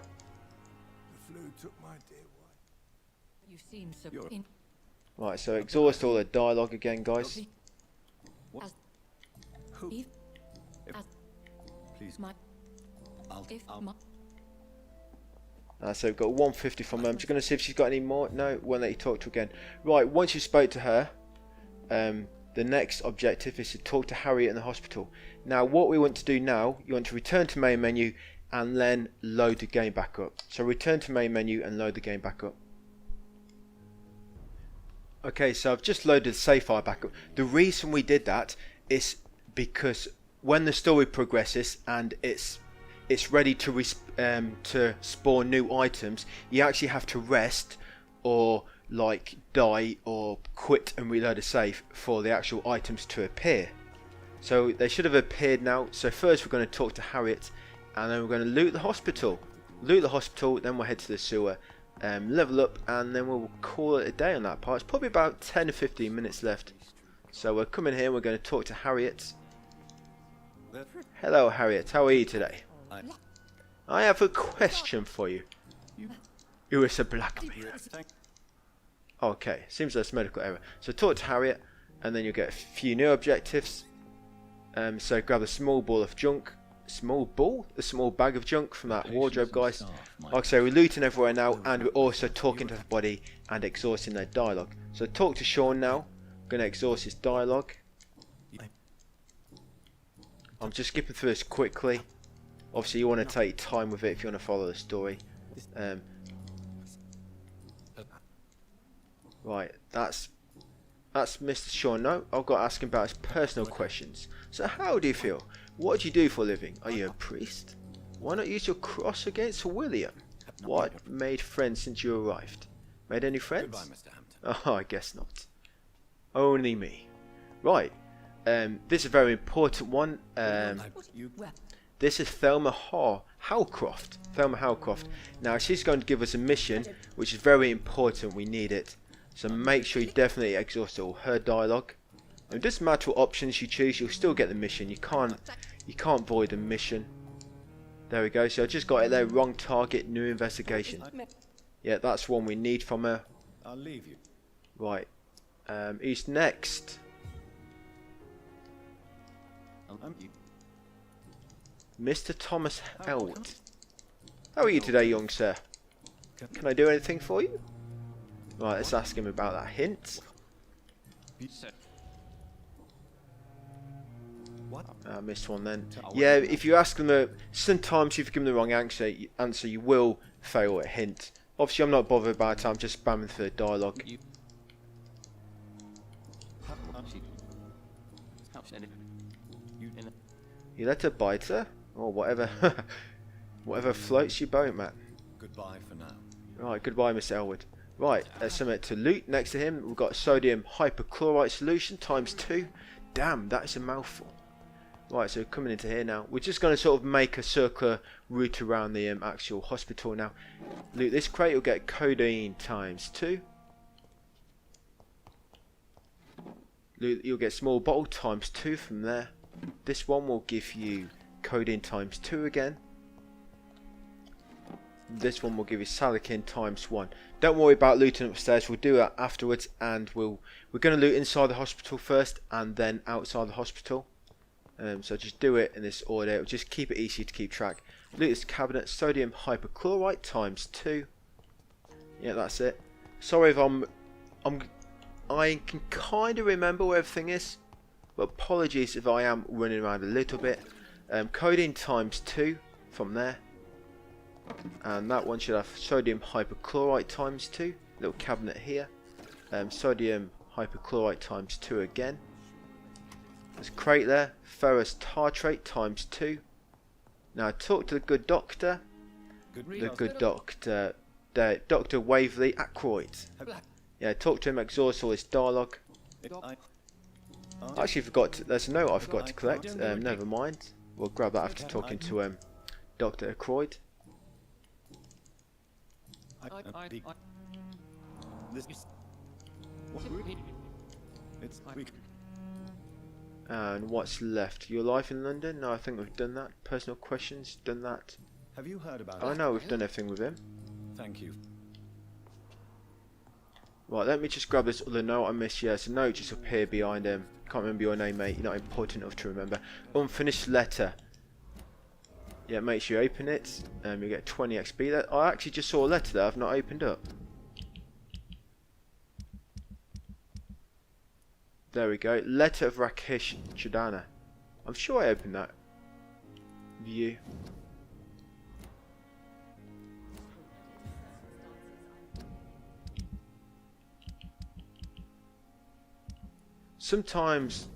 The flu took my dear wife. You seem so Right, so exhaust all the dialogue again, guys. What? Who? If- Please. So we've got 150 from her. I'm just going to see if she's got any more. No, won't let you talk to her again. Right, once you spoke to her, the next objective is to talk to Harriet in the hospital. Now, what we want to do now, you want to return to main menu and then load the game back up. So return to main menu and load the game back up. Okay, so I've just loaded the save file back up. The reason we did that is because when the story progresses and it's ready to spawn new items, you actually have to rest or like die or quit and reload a save for the actual items to appear. So they should have appeared now. So first we're going to talk to Harriet and then we're going to loot the hospital. Then we'll head to the sewer, level up, and then we'll call it a day on that part. It's probably about 10 or 15 minutes left. So we're coming here, we're going to talk to Harriet. Hello Harriet, how are you today? I have a question for you. You is a blackmailer. Okay, seems that's medical error. So talk to Harriet, and then you'll get a few new objectives. So grab a small ball of junk. A small bag of junk from that wardrobe, guys. Like I say, we're looting everywhere now, and we're also talking to everybody and exhausting their dialogue. So talk to Sean now. I'm going to exhaust his dialogue. I'm just skipping through this quickly. Obviously, you want to take time with it if you want to follow the story. Right, that's Mr. Sean. No, I've got to ask him about his personal questions. So, how do you feel? What do you do for a living? Are you a priest? Why not use your cross against William? What made friends since you arrived? Made any friends? Goodbye, Mr. Hampton. Oh, I guess not. Only me. Right. This is a very important one. This is Thelma Howcroft. Thelma Howcroft. Now, she's going to give us a mission, which is very important. We need it. So make sure you definitely exhaust all her dialogue. It doesn't matter what options you choose, you'll still get the mission. You can't void the mission. There we go. So I just got it there. Wrong target, new investigation. Yeah, that's one we need from her. I'll leave you. Right. Who's next? Mr. Thomas Elwood. How are you today, young sir? Can I do anything for you? Right, let's ask him about that hint. I missed one then. Yeah, if you ask them, sometimes if you give them the wrong answer, you will fail a hint. Obviously, I'm not bothered about it. I'm just spamming through the dialogue. You let her bite her, or whatever, whatever floats your boat, man. Goodbye for now. Right, goodbye, Mr. Elwood. Right, there's something to loot. Next to him, we've got sodium hypochlorite solution ×2. Damn, that is a mouthful. Right, so coming into here now. We're just going to sort of make a circular route around the actual hospital now. Loot this crate, you'll get codeine ×2. You'll get small bottle times 2 from there. This one will give you codeine times 2 again. This one will give you salicin times 1. Don't worry about looting upstairs, we'll do that afterwards, and we're going to loot inside the hospital first and then outside the hospital. So just do it in this order, it'll just keep it easy to keep track. Loot this cabinet, sodium hypochlorite times 2. Yeah, that's it. Sorry if I can kind of remember where everything is, but apologies if I am running around a little bit. Codeine times 2 from there. And that one should have sodium hypochlorite times 2. Little cabinet here. Sodium hypochlorite times 2 again. There's a crate there. Ferrous tartrate times 2. Now talk to the good doctor. The good doctor. Dr. Waverley Ackroyd. Yeah, talk to him, exhaust all his dialogue. I actually forgot to, there's a note I forgot to collect. Never mind. We'll grab that after talking to Dr. Ackroyd. And what's left? Your life in London? No, I think we've done that. Personal questions, done that. Have you heard about I know we've done everything with him. Thank you. Right, let me just grab this other note I missed. Yeah, it's a note just up here behind him. Can't remember your name, mate. You're not important enough to remember. Unfinished letter. Yeah, make sure you open it. You get 20 XP. I actually just saw a letter that I've not opened up. There we go. Letter of Rakesh Chudana. I'm sure I opened that. View. Sometimes,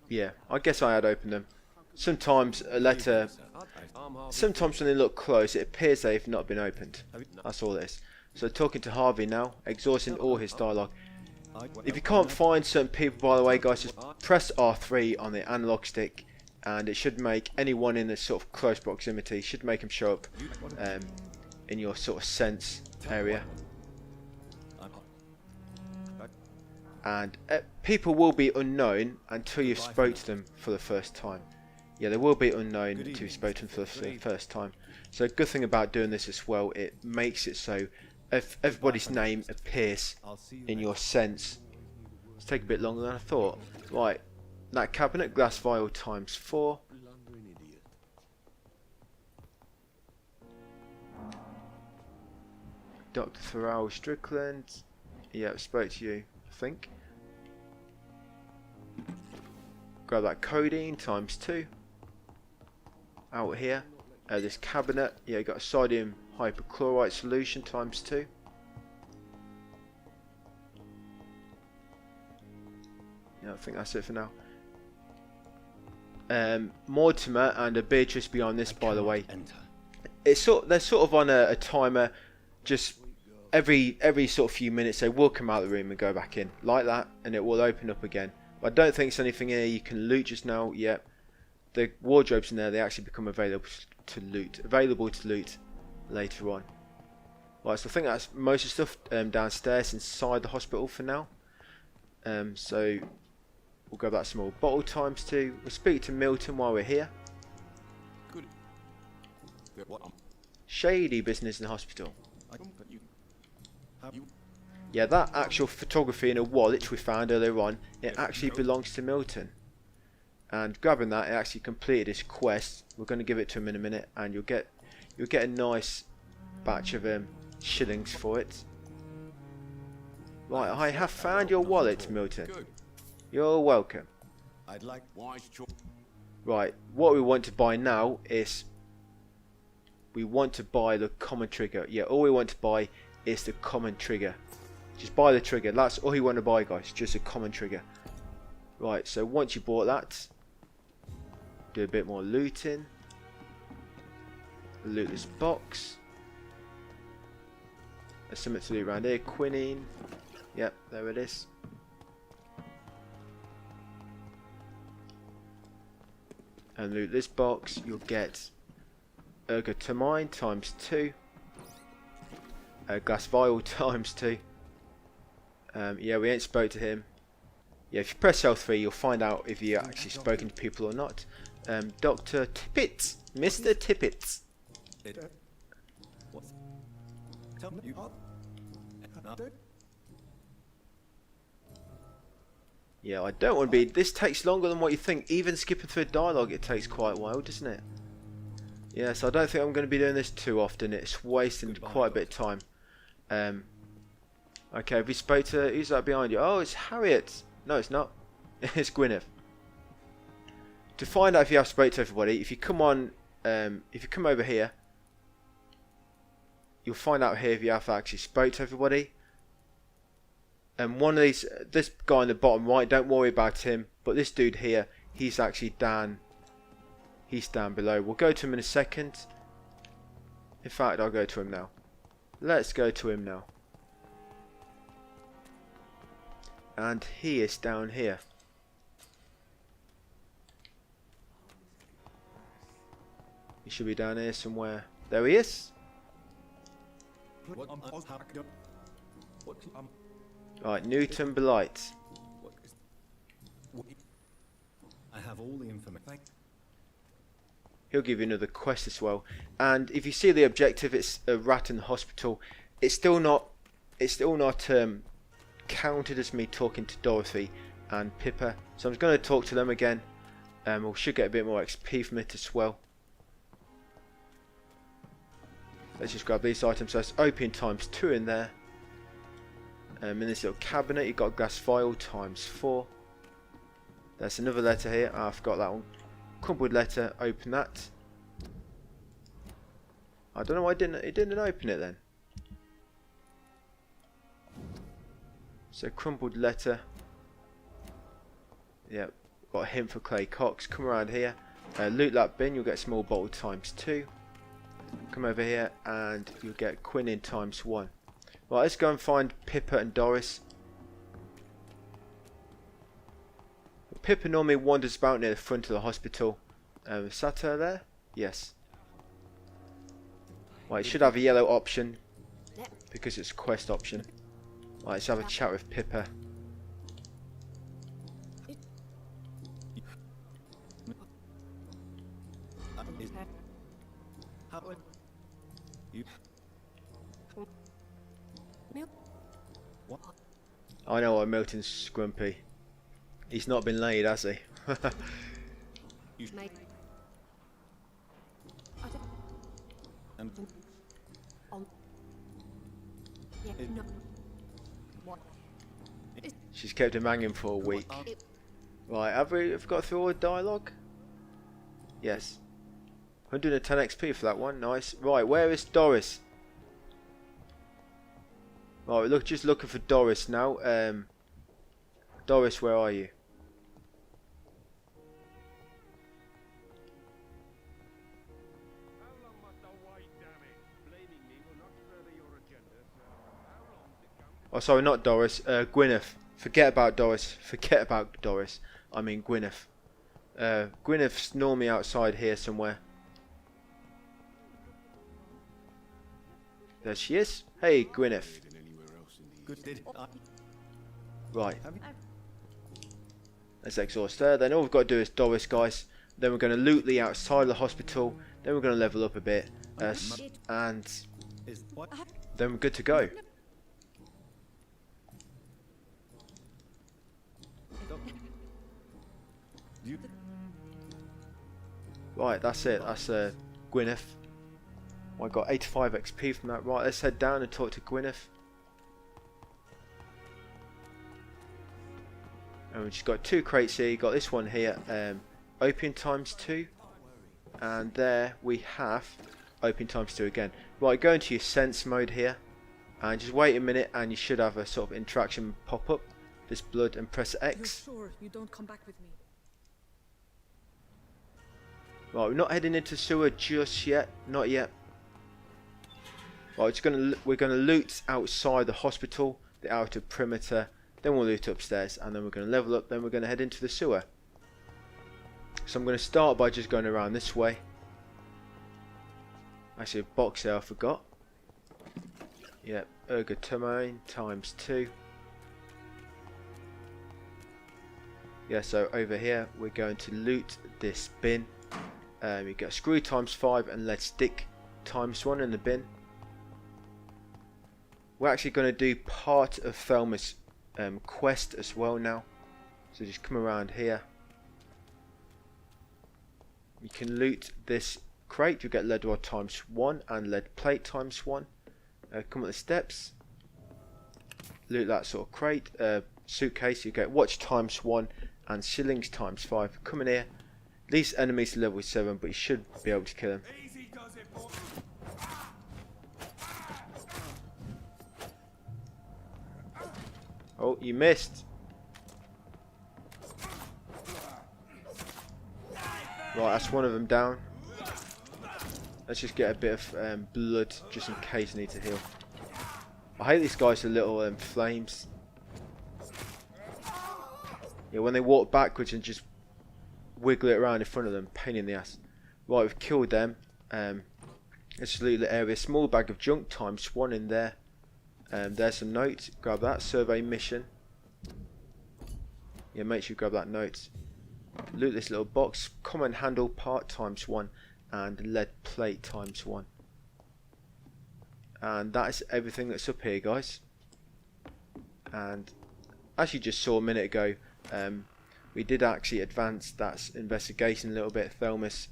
yeah, I guess I had opened them. Sometimes a letter, sometimes when they look close, it appears they've not been opened. That's all it is. So talking to Harvey now, exhausting all his dialogue. If you can't find certain people, by the way, guys, just press R3 on the analog stick, and it should make anyone in this sort of close proximity, should make them show up in your sort of sense area. And people will be unknown until you've spoke to them for the first time. Yeah, they will be unknown until you spoke to them for the first time. So a good thing about doing this as well, it makes it so if everybody's name appears in your sense. It's taking a bit longer than I thought. Right, that cabinet, glass vial times 4. Dr. Farrell Strickland. Yeah, I spoke to you, I think. Grab that codeine times 2. Out here. This cabinet. Yeah, you got a sodium hypochlorite solution times 2. Yeah, I think that's it for now. Mortimer and a Beatrice beyond this, by the way. It's they're sort of on a timer. Just every sort of few minutes they will come out of the room and go back in like that, and it will open up again. But I don't think there's anything here you can loot just now. Yep, the wardrobes in there, they actually become available to loot later on. Right, so I think that's most of the stuff downstairs inside the hospital for now. So we'll grab that small bottle times 2. We'll speak to Milton while we're here. Shady business in the hospital. Yeah, that actual photography in a wallet we found earlier on, it actually belongs to Milton. And grabbing that, it actually completed his quest. We're going to give it to him in a minute, and you'll get a nice batch of shillings for it. Right, I have found your wallet, Milton. You're welcome. Right, what we want to buy now is we want to buy the common trigger. Yeah, all we want to buy is the common trigger. Just buy the trigger. That's all you want to buy, guys. Just a common trigger. Right, so once you bought that, do a bit more looting. Loot this box. There's something to loot around here. Quinine. Yep, there it is. And loot this box. You'll get ergotamine times 2. Glass vial times 2. Yeah, we ain't spoke to him. Yeah, if you press L3, you'll find out if you're actually spoken to people or not. Dr. Tippett, Mr. Tippett. What's... Tell me. Yeah, I don't want to be. This takes longer than what you think. Even skipping through dialogue, it takes quite a while, doesn't it? Yeah, so I don't think I'm going to be doing this too often. It's wasting quite a bit of time. Okay, have you spoke to... Who's that behind you? Oh, it's Harriet. No, it's not. It's Gwyneth. To find out if you have spoke to everybody, if you come on... if you come over here, you'll find out here if you have actually spoke to everybody. And one of these... This guy in the bottom right, don't worry about him. But this dude here, he's actually down... He's down below. We'll go to him in a second. In fact, I'll go to him now. Let's go to him now. And he is down here. He should be down here somewhere. There he is. Right, Newton Blight. I have all the information. He'll give you another quest as well. And if you see the objective, it's a rat in the hospital. It's still not counted as me talking to Dorothy and Pippa. So I'm going to talk to them again. We should get a bit more XP from it as well. Let's just grab these items. So it's opium ×2 in there. In this little cabinet, you've got a glass vial ×4. There's another letter here. I forgot that one. Crumpled letter, open that. I don't know why it didn't open it then. So crumpled letter. Yep, got a hint for Clay Cox. Come around here, loot that bin, you'll get small bottle ×2. Come over here and you'll get quinine ×1. Right, let's go and find Pippa and Doris. Pippa normally wanders about near the front of the hospital. Is that her there? Yes. Right, it should have a yellow option because it's a quest option. Right, let's have a chat with Pippa. I know why Milton's scrumpy. He's not been laid, has he? She's kept him hanging for a week. Right, have we got through all the dialogue? Yes. 110 XP for that one, nice. Right, where is Doris? Right, just looking for Doris now. Doris, where are you? Oh, sorry, not Doris. Gwyneth. Forget about Doris. Forget about Doris. I mean Gwyneth. Gwyneth's normally outside here somewhere. There she is. Hey, Gwyneth. Right. Let's exhaust her. Then all we've got to do is Doris, guys. Then we're going to loot the outside of the hospital. Then we're going to level up a bit. And then we're good to go. Right, that's it. That's Gwyneth. I got 85 XP from that. Right, let's head down and talk to Gwyneth. And she's got 2 crates here. You got this one here, opium ×2, and there we have opium ×2 again. Right, go into your sense mode here, and just wait a minute, and you should have a sort of interaction pop up. This blood, and press X. You're sure you don't come back with me? Right, we're not heading into sewer just yet, not yet. Right, we're gonna loot outside the hospital, the outer perimeter. Then we'll loot upstairs, and then we're going to level up. Then we're going to head into the sewer. So I'm going to start by just going around this way. Actually, a box there I forgot. Yep, ergotamine ×2. Yeah, so over here we're going to loot this bin. You get screw ×5 and lead stick ×1 in the bin. We're actually going to do part of Thelma's quest as well now. So just come around here. You can loot this crate. You get lead rod ×1 and lead plate ×1. Come up the steps. Loot that sort of crate. Suitcase. You get watch ×1 and shillings ×5. Come in here. These enemies are level 7, but you should be able to kill them. Oh, you missed. Right, that's one of them down. Let's just get a bit of blood, just in case I need to heal. I hate these guys with little flames. Yeah, when they walk backwards and just wiggle it around in front of them, pain in the ass. Right, we've killed them. Let's loot the area. Small bag of junk ×1 in there. There's some notes. Grab that. Survey mission. Yeah, make sure you grab that note. Loot this little box. Common handle part ×1 and lead plate ×1. And that is everything that's up here, guys. And as you just saw a minute ago, we did actually advance that investigation a little bit. Thelma's.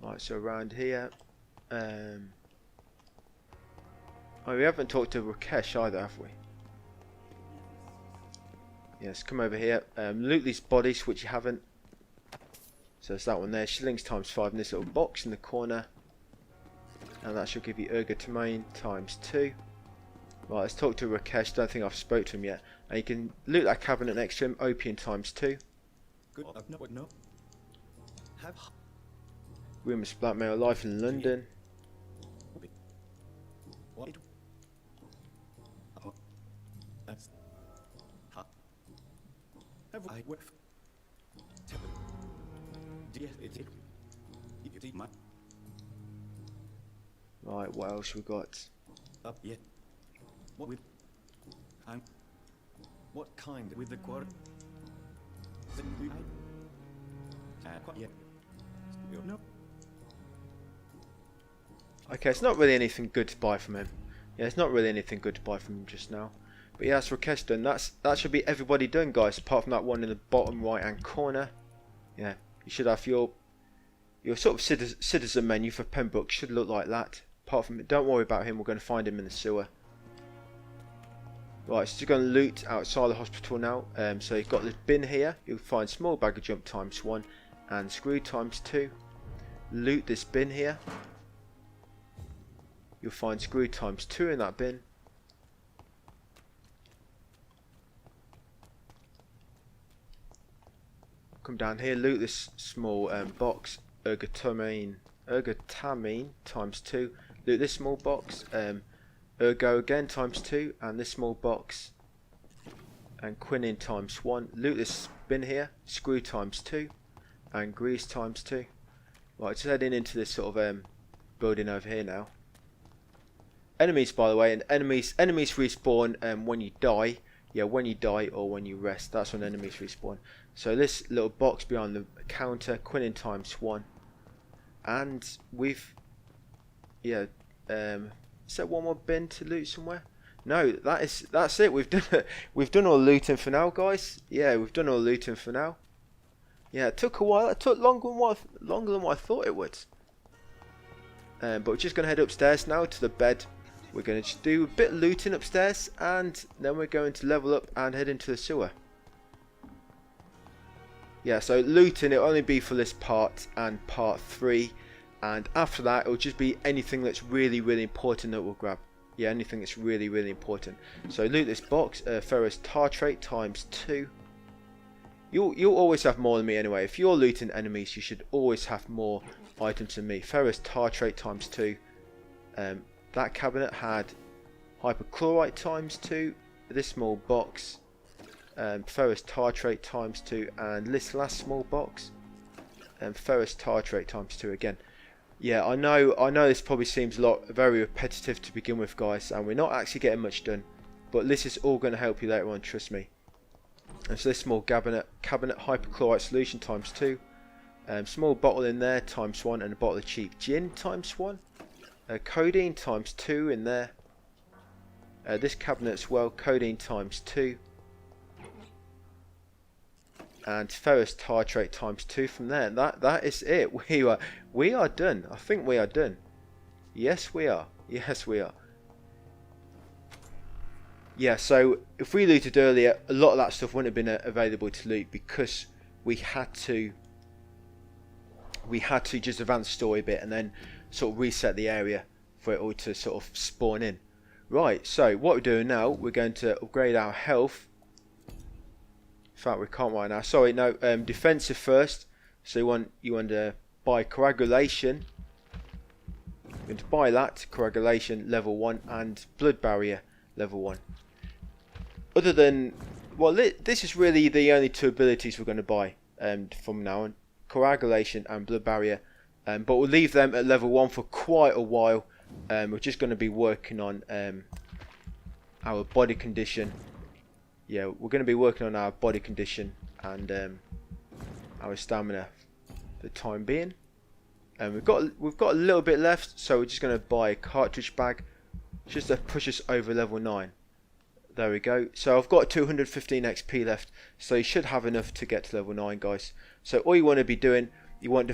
Right, so around here. Oh, we haven't talked to Rakesh either, have we? Yes, come over here. Loot these bodies, which you haven't. So it's that one there. Shillings ×5 in this little box in the corner. And that should give you ergotamine ×2. Right, let's talk to Rakesh. Don't think I've spoke to him yet. And you can loot that cabinet next to him. Opium ×2. Good. No. Have. Rumours blackmail life in London. What? Oh, that's. Have I worked? Yes, it. Right, what else we got? Up yet? What with? I'm. What kind with the quarter? Yeah. No. Okay, it's not really anything good to buy from him. Yeah, it's not really anything good to buy from him just now. But yeah, that's Rakesh done. That should be everybody done, guys, apart from that one in the bottom right hand corner. Yeah, you should have your sort of citizen menu for Pembroke should look like that. Apart from it, don't worry about him, we're going to find him in the sewer. Right, so you're going to loot outside the hospital now. So you've got this bin here. You'll find small bag of jump ×1 and screw ×2. Loot this bin here. You'll find screw ×2 in that bin. Come down here, loot this small box, ergotamine ×2. Loot this small box, ergo again ×2, and this small box, and quinine ×1. Loot this bin here, screw ×2, and grease ×2. Right, just heading into this sort of building over here now. Enemies, by the way, and enemies respawn when you die. Yeah, when you die or when you rest, that's when enemies respawn. So this little box behind the counter, quinine ×1, and we've, yeah, is there one more bin to loot somewhere? No, that's it. We've done all the looting for now, guys. Yeah, we've done all the looting for now. Yeah, it took a while. It took longer than what I thought it would. But we're just gonna head upstairs now to the bed. We're going to just do a bit of looting upstairs, and then we're going to level up and head into the sewer. Yeah, so looting, it'll only be for this part and part 3, and after that it'll just be anything that's really, really important that we'll grab. Yeah, anything that's really, really important. So loot this box, ferrous tartrate ×2. You'll always have more than me anyway. If you're looting enemies, you should always have more items than me. Ferrous tartrate ×2. That cabinet had hypochlorite ×2, this small box, ferrous tartrate ×2, and this last small box and ferrous tartrate times 2 again. Yeah, I know this probably seems very repetitive to begin with, guys, and we're not actually getting much done, but this is all going to help you later on, trust me. And so this small cabinet hypochlorite solution times 2, small bottle in there times 1, and a bottle of cheap gin times 1, codeine times 2 in there, this cabinet as well, codeine times 2, and ferrous tartrate times 2 from there. And that is it. We are done. I think we are done. Yes, we are. Yes, we are. Yeah, so if we looted earlier, a lot of that stuff wouldn't have been available to loot because we had to just advance the story a bit and then sort of reset the area for it all to sort of spawn in. Right, so what we're doing now, we're going to upgrade our health. In fact, we can't right now. Sorry, no, defensive first. So you want to buy coagulation. You're going to buy that, coagulation level 1 and blood barrier level 1. Other than, well, this is really the only 2 abilities we're going to buy from now on. Coagulation and blood barrier. But we'll leave them at level 1 for quite a while. We're just going to be working on our body condition. Yeah, we're going to be working on our body condition and our stamina for the time being. And we've got a little bit left, so we're just going to buy a cartridge bag just to push us over level 9. There we go. So I've got 215 XP left, so you should have enough to get to level 9, guys. So all you want to be doing, you want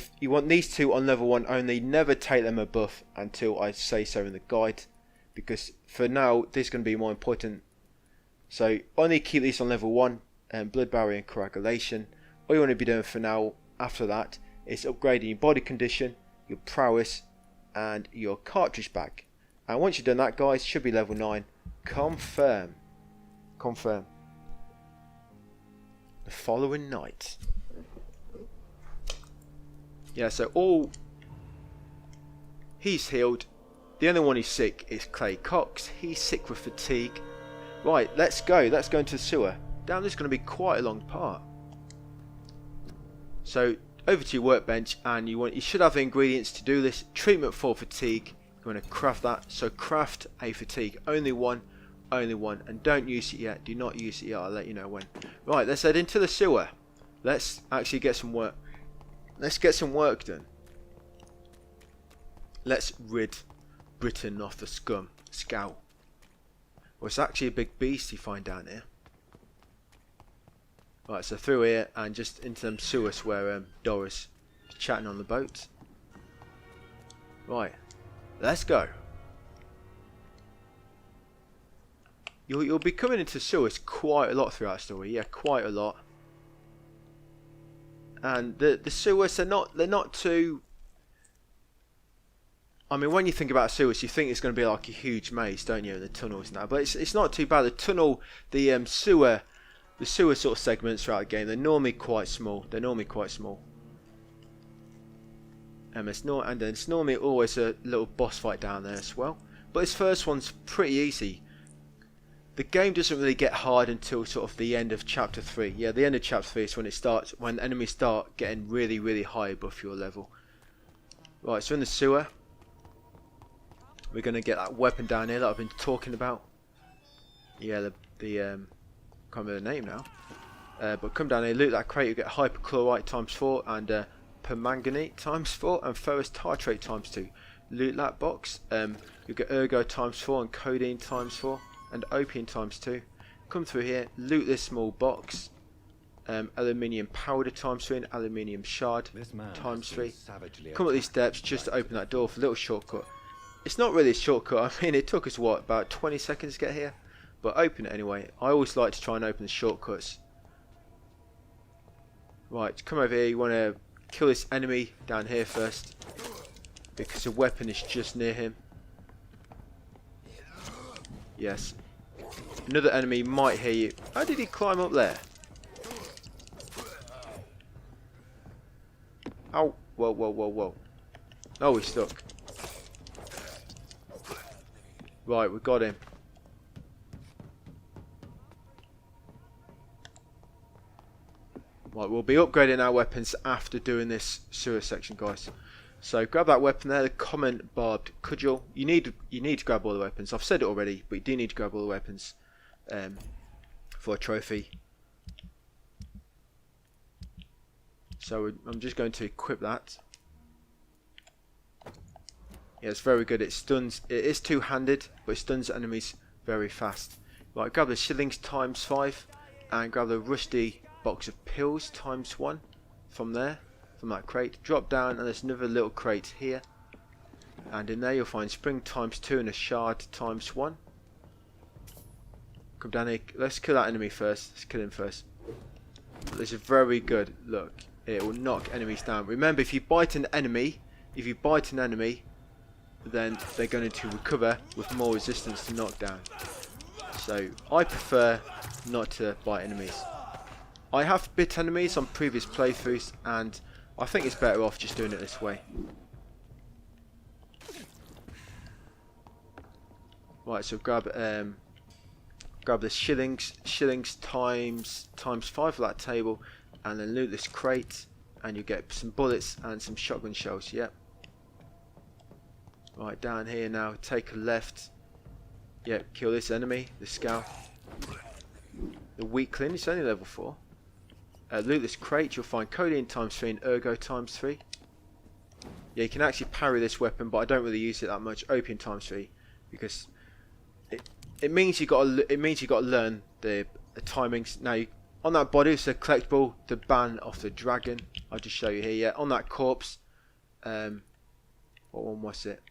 these 2 on level 1 only. Never take them a buff until I say so in the guide, because for now this is going to be more important. So only keep these on level 1, blood barrier and coagulation. All you want to be doing for now after that is upgrading your body condition, your prowess and your cartridge bag. And once you've done that, guys, should be level 9. Confirm. The following night. Yeah, so he's healed. The only one who's sick is Clay Cox. He's sick with fatigue. Right, let's go into the sewer. Damn, this is going to be quite a long part. So over to your workbench, and you should have the ingredients to do this. Treatment for fatigue. You're going to craft that. So craft a fatigue. Only one, and don't use it yet. Do not use it yet. I'll let you know when. Right, let's head into the sewer. Let's actually get some work. Let's get some work done. Let's rid Britain of the scowl. Well, it's actually a big beast you find down here. Right, so through here and just into them sewers where Doris is chatting on the boat. Right, let's go. You'll be coming into sewers quite a lot throughout the story. Yeah, quite a lot. And the sewers, they're not too. I mean, when you think about sewers, you think it's going to be like a huge maze, don't you? The tunnels now, but it's not too bad. The tunnel, the sewer sort of segments throughout the game, they're normally quite small. And it's normally always a little boss fight down there as well. But this first one's pretty easy. The game doesn't really get hard until sort of the end of chapter 3. Yeah, the end of chapter 3 is when enemies start getting really, really high above your level. Right, so in the sewer, we're going to get that weapon down here that I've been talking about. Yeah, the can't remember the name now. But come down here, loot that crate, you get hypochlorite times 4 and permanganate times 4 and ferrous tartrate times 2. Loot that box, you get ergo times 4 and codeine times 4 and opium times 2. Come through here, loot this small box. Aluminium powder times 3 and aluminium shard times 3. Come up these steps just to open that door for a little shortcut. It's not really a shortcut. I mean, it took us what, about 20 seconds to get here, but open it anyway. I always like to try and open the shortcuts. Right, come over here. You want to kill this enemy down here first because the weapon is just near him. Yes. Another enemy might hear you. How did he climb up there? Ow. Whoa, whoa, whoa, whoa. Oh, he's stuck. Right, we got him. Right, we'll be upgrading our weapons after doing this sewer section, guys. So grab that weapon there, the common barbed cudgel. You need to grab all the weapons. I've said it already, but you do need to grab all the weapons for a trophy. So I'm just going to equip that. Yeah, it's very good. It stuns. It is two-handed, but it stuns enemies very fast. Right, grab the shillings ×5 and grab the rusty box of pills ×1 from there. From that crate, drop down and there's another little crate here, and in there you'll find spring ×2 and a shard ×1. Come down here, let's kill that enemy first. Let's kill him first. This is very good. Look, it will knock enemies down. Remember, if you bite an enemy, then they're going to recover with more resistance to knockdown. So I prefer not to bite enemies. I have bit enemies on previous playthroughs, and I think it's better off just doing it this way. Right, so grab the shillings ×5 for that table, and then loot this crate, and you get some bullets and some shotgun shells. Yep. Right, down here now, take a left. Yep, kill this enemy, the scout. The weakling, it's only level 4. Loot this crate, you'll find codeine ×3 and ergo ×3. Yeah, you can actually parry this weapon, but I don't really use it that much. Opium ×3, because it means you got to learn the timings. Now, on that body, it's a collectible, the ban of the dragon. I'll just show you here. Yeah, on that corpse. What one was it?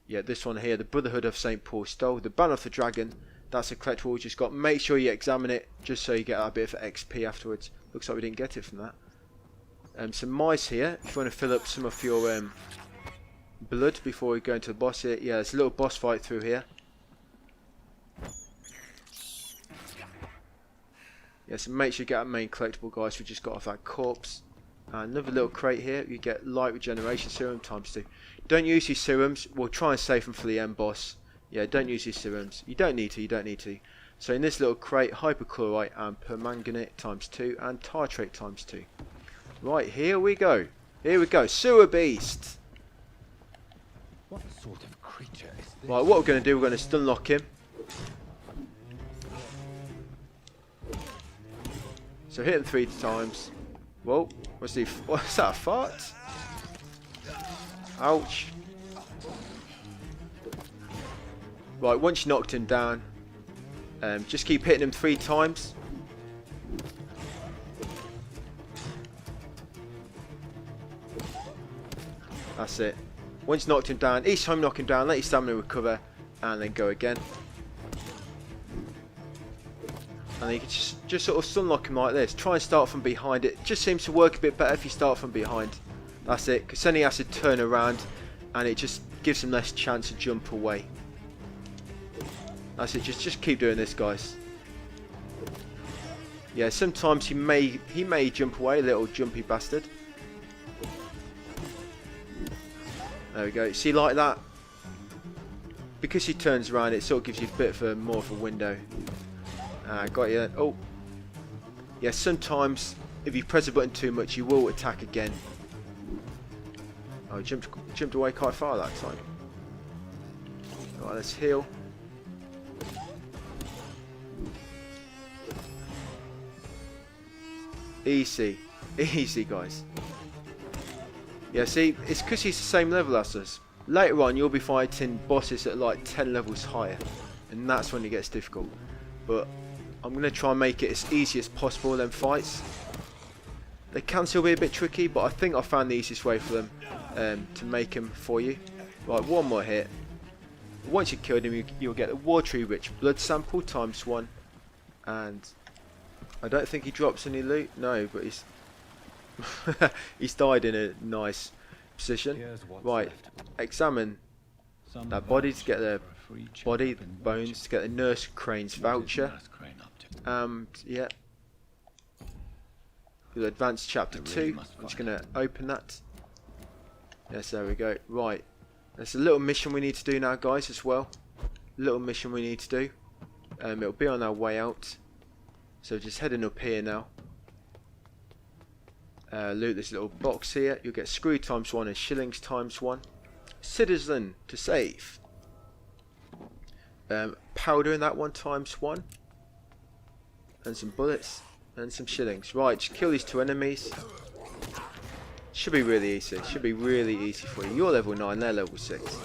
Yeah, this one here, the Brotherhood of St. Paul stole the ban of the dragon. That's a collectible. You just got make sure you examine it, just so you get a bit of XP afterwards. Looks like we didn't get it from that. Some mice here. If you want to fill up some of your blood before we go into the boss here. Yeah, there's a little boss fight through here. Yeah, so make sure you get that main collectible, guys. We just got off that corpse. And another little crate here. You get light regeneration serum ×2. Don't use these serums. We'll try and save them for the end boss. Yeah, don't use these serums. You don't need to. So in this little crate, hypochlorite and permanganate ×2 and tartrate ×2. Right, here we go. Sewer beast. What sort of creature is this? Right, what we're going to do, we're going to stun lock him. So hit him 3 times. Whoa, what's that, a fart? Ouch. Right, once you knocked him down, just keep hitting him 3 times. That's it. Once you knocked him down, each time you knock him down, let your stamina recover, and then go again. And then you can just sort of stun lock him like this. Try and start from behind. It just seems to work a bit better if you start from behind. That's it, because then he has to turn around, and it just gives him less chance to jump away. That's it. Just keep doing this, guys. Yeah, sometimes he may jump away, little jumpy bastard. There we go. See, like that, because he turns around, it sort of gives you a bit of more of a window. Got you. Oh, yeah. Sometimes if you press a button too much, you will attack again. Oh, jumped away quite far that time. Right, let's heal. Easy, guys. Yeah, see, it's because he's the same level as us. Later on, you'll be fighting bosses at like 10 levels higher, and that's when it gets difficult. But I'm going to try and make it as easy as possible, them fights. They can still be a bit tricky, but I think I found the easiest way for them to make them for you. Right, one more hit. Once you've killed him, you'll get a watery rich blood sample ×1. And I don't think he drops any loot. No, but he's he's died in a nice position. Right, examine that body to get the body, the bones, to get the Nurse Crane's voucher. Yeah. We'll advance chapter 2. I'm just going to open that. Yes, there we go. Right. There's a little mission we need to do now, guys, as well. Little mission we need to do. It'll be on our way out. So just heading up here now. Loot this little box here. You'll get screw ×1 and shillings ×1. Citizen to save. Powder in that one ×1. And some bullets. And some shillings. Right, just kill these 2 enemies. Should be really easy. Should be really easy for you. You're level 9, they're level 6.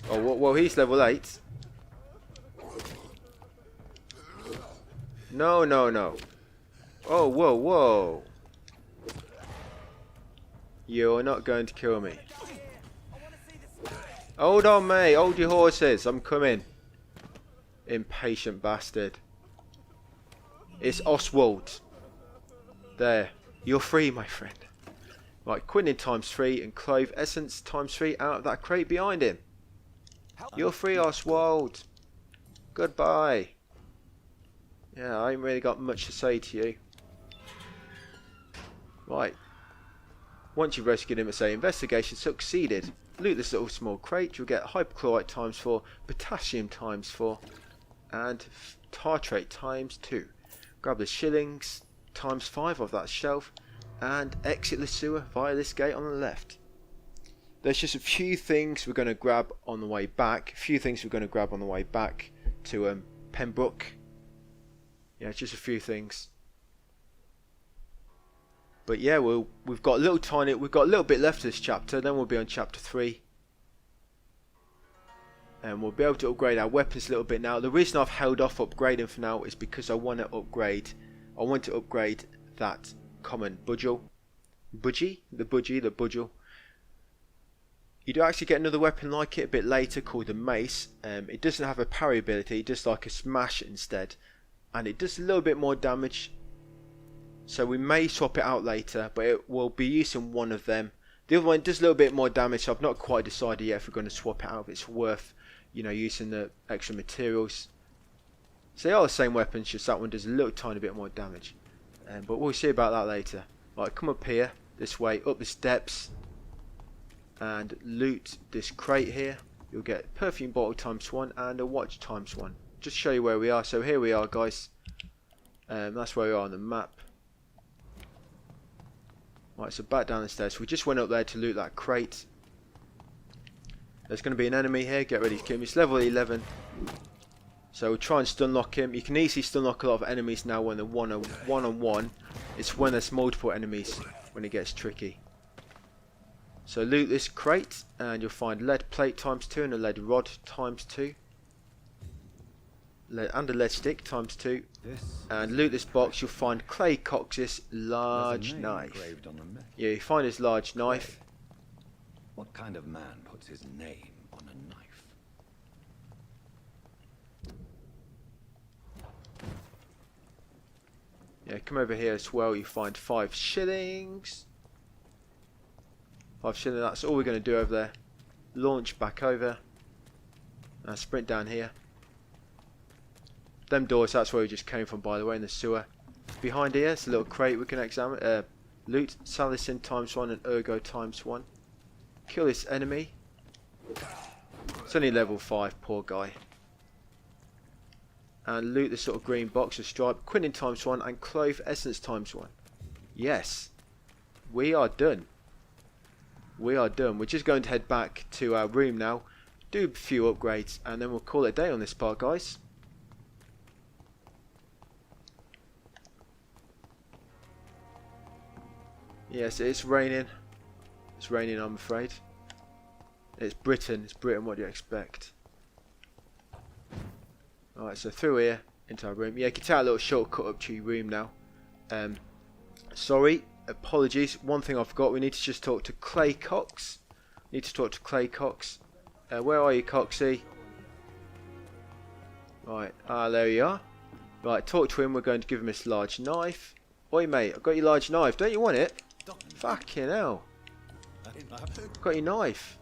Oh, well, he's level 8. No, no, no. Oh, whoa, whoa. You're not going to kill me. Hold on, mate. Hold your horses. I'm coming. Impatient bastard. It's Oswald. There. You're free, my friend. Right, quinine ×3 and clove essence ×3 out of that crate behind him. You're free, Oswald. Goodbye. Yeah, I ain't really got much to say to you. Right. Once you've rescued him, say investigation succeeded. Loot this little small crate. You'll get hypochlorite ×4, potassium ×4, and tartrate ×2. Grab the shillings ×5 off that shelf, and exit the sewer via this gate on the left. There's just a few things we're going to grab on the way back. To Pembroke. Yeah, just a few things. But yeah, we've got a little bit left of this chapter. Then we'll be on chapter 3, and we'll be able to upgrade our weapons a little bit now. The reason I've held off upgrading for now is because I want to upgrade that common budgel. The budgel. You do actually get another weapon like it a bit later called the mace. It doesn't have a parry ability, it does like a smash instead, and it does a little bit more damage. So we may swap it out later, but it will be using one of them. The other one does a little bit more damage, so I've not quite decided yet if we're going to swap it out, if it's worth, using the extra materials. So they are the same weapons, just that one does a little tiny bit more damage. But we'll see about that later. Right, come up here, this way, up the steps, and loot this crate here. You'll get perfume bottle ×1 and a watch ×1. Just show you where we are. So here we are, guys. That's where we are on the map. Right, so back down the stairs. We just went up there to loot that crate. There's going to be an enemy here. Get ready to kill him. It's level 11. So we'll try and stun lock him. You can easily stun lock a lot of enemies now when they're one-on-one. It's when there's multiple enemies when it gets tricky. So loot this crate and you'll find lead plate ×2 and a lead rod ×2. And a lead stick ×2. And loot this box. You'll find Clay Cox's large knife. Yeah, you find his large knife. What kind of man puts his name on a knife? Yeah, come over here as well. You find 5 shillings. 5 shillings. That's all we're going to do over there. Launch back over. And sprint down here. Them doors, that's where we just came from, by the way, in the sewer. Behind here, it's a little crate we can examine. Loot salicin ×1 and ergo ×1. Kill this enemy. It's only level 5, poor guy. And loot this little green box of stripe, quinine ×1 and clove essence ×1. Yes, we are done. We are done. We're just going to head back to our room now, do a few upgrades, and then we'll call it a day on this part, guys. Yes, it's raining. It's raining, I'm afraid. It's Britain. It's Britain. What do you expect? Alright, so through here into our room. Yeah, you can take a little shortcut up to your room now. Sorry, apologies. One thing I forgot. We need to just talk to Clay Cox. Where are you, Coxie? Right, there you are. Right, talk to him. We're going to give him this large knife. Oi, mate, I've got your large knife. Don't you want it? Fucking hell. Got your knife.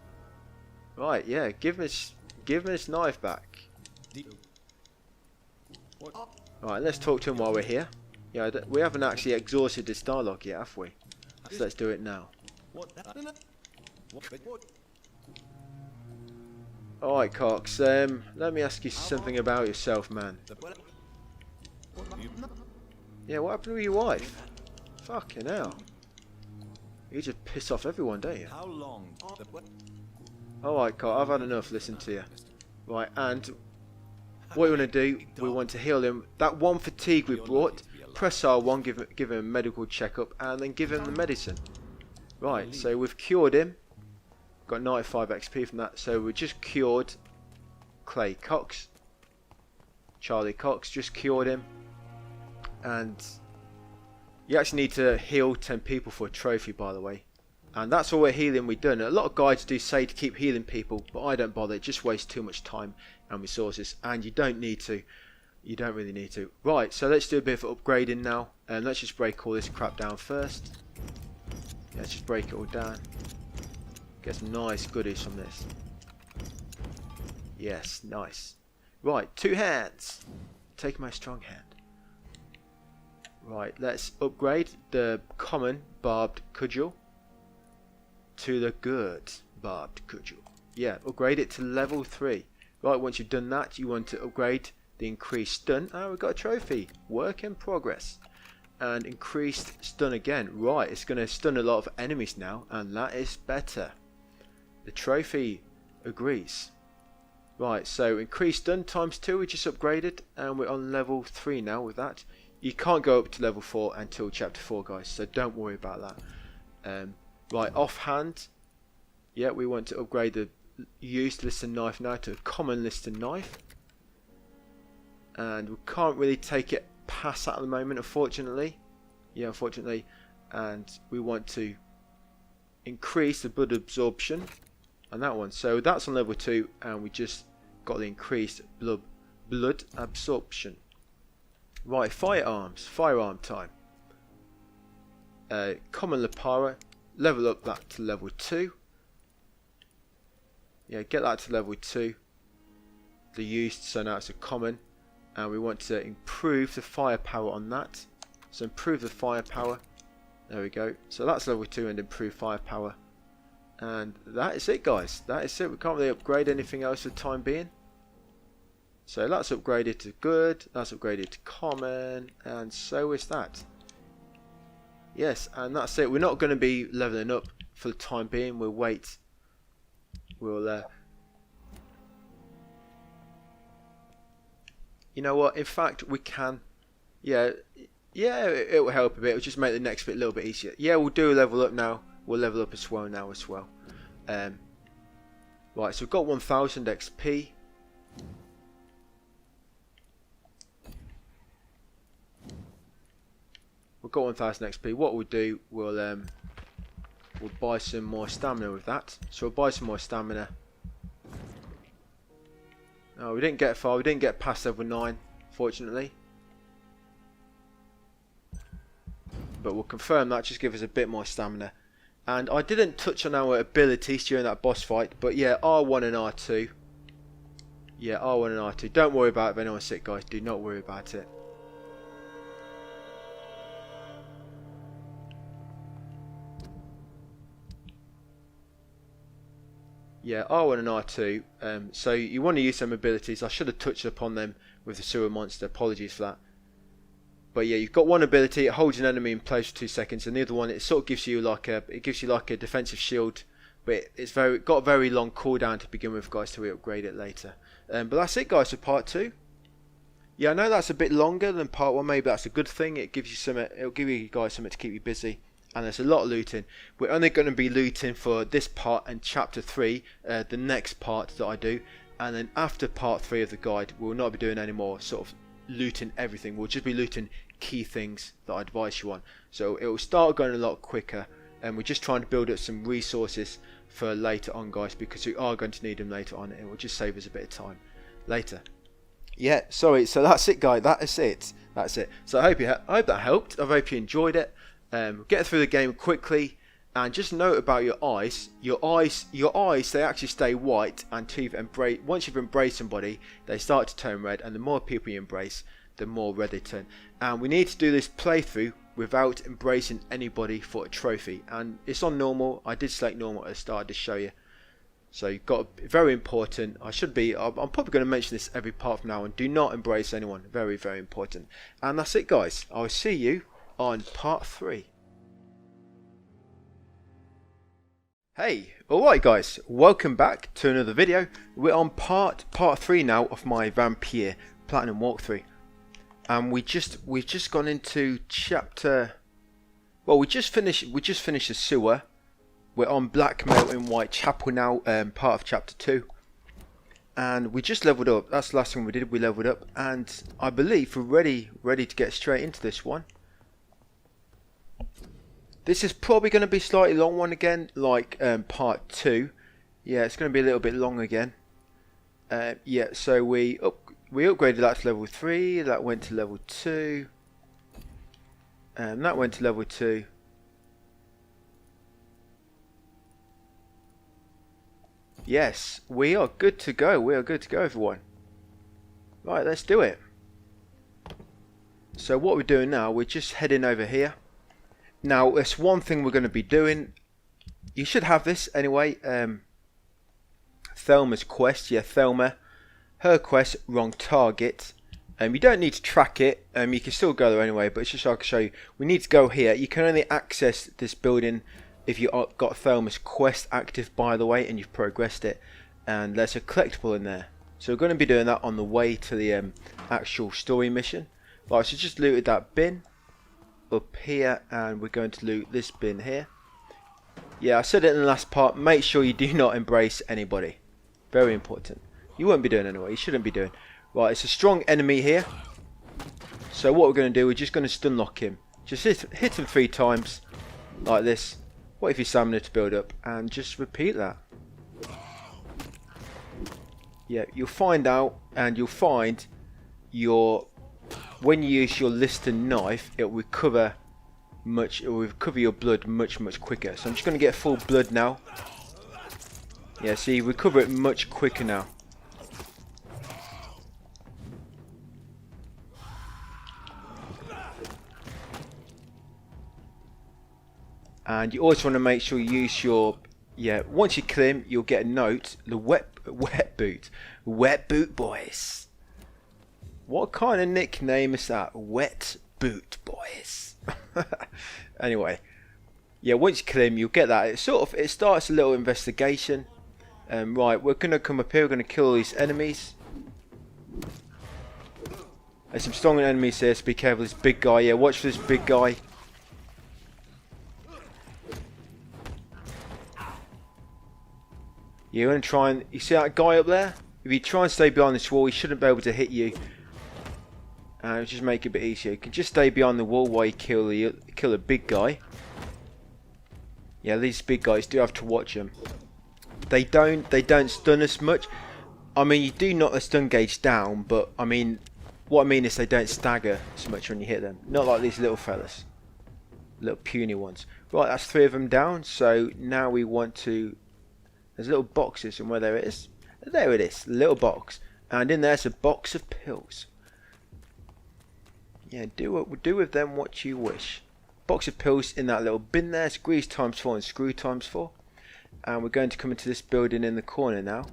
Right, yeah, give him his knife back. Right, let's talk to him while we're here. Yeah, we haven't actually exhausted this dialogue yet, have we? So let's do it now. Alright, Cox, let me ask you something about yourself, man. Yeah, what happened with your wife? Fucking hell. You just piss off everyone, don't you? How long? Alright, Carl, I've had enough. Listen to you. Right, and what you want to do, we want to heal him. That one fatigue we brought, press R1, give him a medical checkup, and then give him the medicine. Right, so we've cured him. Got 95 XP from that. So we just cured Clay Cox. Charlie Cox, just cured him. And you actually need to heal 10 people for a trophy, by the way. And that's all we're healing we've done. A lot of guides do say to keep healing people, but I don't bother. It just wastes too much time and resources, and you don't need to. You don't really need to. Right, so let's do a bit of upgrading now. And let's just break all this crap down first. Yeah, let's just break it all down. Get some nice goodies from this. Yes, nice. Right, 2 hands. Take my strong hand. Right, let's upgrade the common barbed cudgel to the good barbed cudgel. Yeah, upgrade it to level 3. Right, once you've done that, you want to upgrade the increased stun. Ah, we've got a trophy. Work in progress. And increased stun again. Right, it's going to stun a lot of enemies now, and that is better. The trophy agrees. Right, so increased stun times 2 we just upgraded, and we're on level 3 now with that. You can't go up to level 4 until chapter 4, guys, so don't worry about that. Right, offhand, yeah, we want to upgrade the used listed knife now to a common listed knife. And we can't really take it past that at the moment, unfortunately. Yeah, unfortunately. And we want to increase the blood absorption on that one. So that's on level 2, and we just got the increased blood absorption. Right, firearms. Firearm time. Common Lapara. Level up that to level 2. Yeah, get that to level 2. The used, so now it's a common. And we want to improve the firepower on that. So improve the firepower. There we go. So that's level 2 and improve firepower. And that is it, guys. That is it. We can't really upgrade anything else for the time being. So that's upgraded to good. That's upgraded to common. And so is that. Yes, and that's it. We're not going to be leveling up for the time being. We'll wait. We'll you know what, in fact we can, yeah, it will help a bit. It'll just make the next bit a little bit easier. Yeah, we'll do a level up now. We'll level up as well now as well. Right, so we've got 1000 XP. We've got 1000 XP. What we'll do, we'll buy some more stamina with that. So we'll buy some more stamina. Oh, we didn't get far. We didn't get past level 9, fortunately. But we'll confirm that. Just give us a bit more stamina. And I didn't touch on our abilities during that boss fight. But yeah, R1 and R2. Yeah, R1 and R2. Don't worry about it if anyone's sick, guys. Do not worry about it. Yeah, R1 and R2. So you want to use some abilities. I should have touched upon them with the sewer monster. Apologies for that. But yeah, you've got one ability. It holds an enemy in place for 2 seconds, and the other one, it sort of gives you like a defensive shield. But it's got a very long cooldown to begin with, guys, till we upgrade it later. But that's it, guys, for part 2. Yeah, I know that's a bit longer than part 1. Maybe that's a good thing. It gives you something. It'll give you guys something to keep you busy. And there's a lot of looting. We're only going to be looting for this part and chapter 3, the next part that I do. And then after part 3 of the guide, we'll not be doing any more sort of looting everything. We'll just be looting key things that I advise you on. So it will start going a lot quicker. And we're just trying to build up some resources for later on, guys, because we are going to need them later on. It will just save us a bit of time later. Yeah, sorry. So that's it, guys. That is it. That's it. So I hope that helped. I hope you enjoyed it. Get through the game quickly, and just note about your eyes. Your eyes, they actually stay white until you've embraced. Once you've embraced somebody, they start to turn red, and the more people you embrace, the more red they turn. And we need to do this playthrough without embracing anybody for a trophy. And it's on normal. I did select normal at the start to show you. So you've got very important. I'm probably going to mention this every part from now on. Do not embrace anyone. Very, very important. And that's it, guys. I'll see you on part 3. Hey, alright guys, welcome back to another video. We're on part 3 now of my Vampyr Platinum walkthrough. And we've just gone into chapter, well, we just finished the sewer. We're on Black Mountain White Chapel now, part of chapter 2. And we just leveled up. That's the last thing we did. We leveled up, and I believe we're ready to get straight into this one. This is probably going to be a slightly long one again, like part 2. Yeah, it's going to be a little bit long again. Yeah, so we upgraded that to level 3. That went to level 2. And that went to level 2. Yes, we are good to go. We are good to go, everyone. Right, let's do it. So what we're doing now, we're just heading over here. Now, there's one thing we're going to be doing. You should have this anyway. Thelma's quest. Yeah, Thelma. Her quest, wrong target. You don't need to track it. You can still go there anyway, but it's just so I can show you. We need to go here. You can only access this building if you've got Thelma's quest active, by the way, and you've progressed it. And there's a collectible in there. So we're going to be doing that on the way to the actual story mission. Right, so just looted that bin up here, and we're going to loot this bin here. Yeah, I said it in the last part. Make sure you do not embrace anybody. Very important. You won't be doing anyway. You shouldn't be doing. Right, it's a strong enemy here. So what we're going to do, we're just going to stun lock him. Just hit him 3 times, like this. What if your stamina to build up, and just repeat that. Yeah, you'll find out, and you'll find when you use your Liston knife, it'll recover your blood much quicker. So I'm just going to get full blood now. Yeah, see, you recover it much quicker now. And you also want to make sure you use your, once you kill him, you'll get a note. The wet boot boys. What kind of nickname is that? Wet boot boys. Anyway, yeah, once you kill him, you'll get that. It starts a little investigation. Right, we're gonna come up here. We're gonna kill all these enemies. There's some strong enemies here, so be careful. This big guy. Yeah, watch for this big guy. You're going to try and... You see that guy up there? If you try and stay behind this wall, he shouldn't be able to hit you. And just make it a bit easier. You can just stay behind the wall while you kill a big guy. Yeah, these big guys do have to watch them. They don't stun as much. I mean, you do knock the stun gauge down, but I mean, what I mean is they don't stagger as much when you hit them. Not like these little fellas. Little puny ones. Right, that's 3 of them down. So now we want to... There's little boxes, and where there it is. There it is, little box. And in there's a box of pills. Yeah, do with them what you wish. Box of pills in that little bin there. Squeeze ×4 and screw ×4. And we're going to come into this building in the corner now.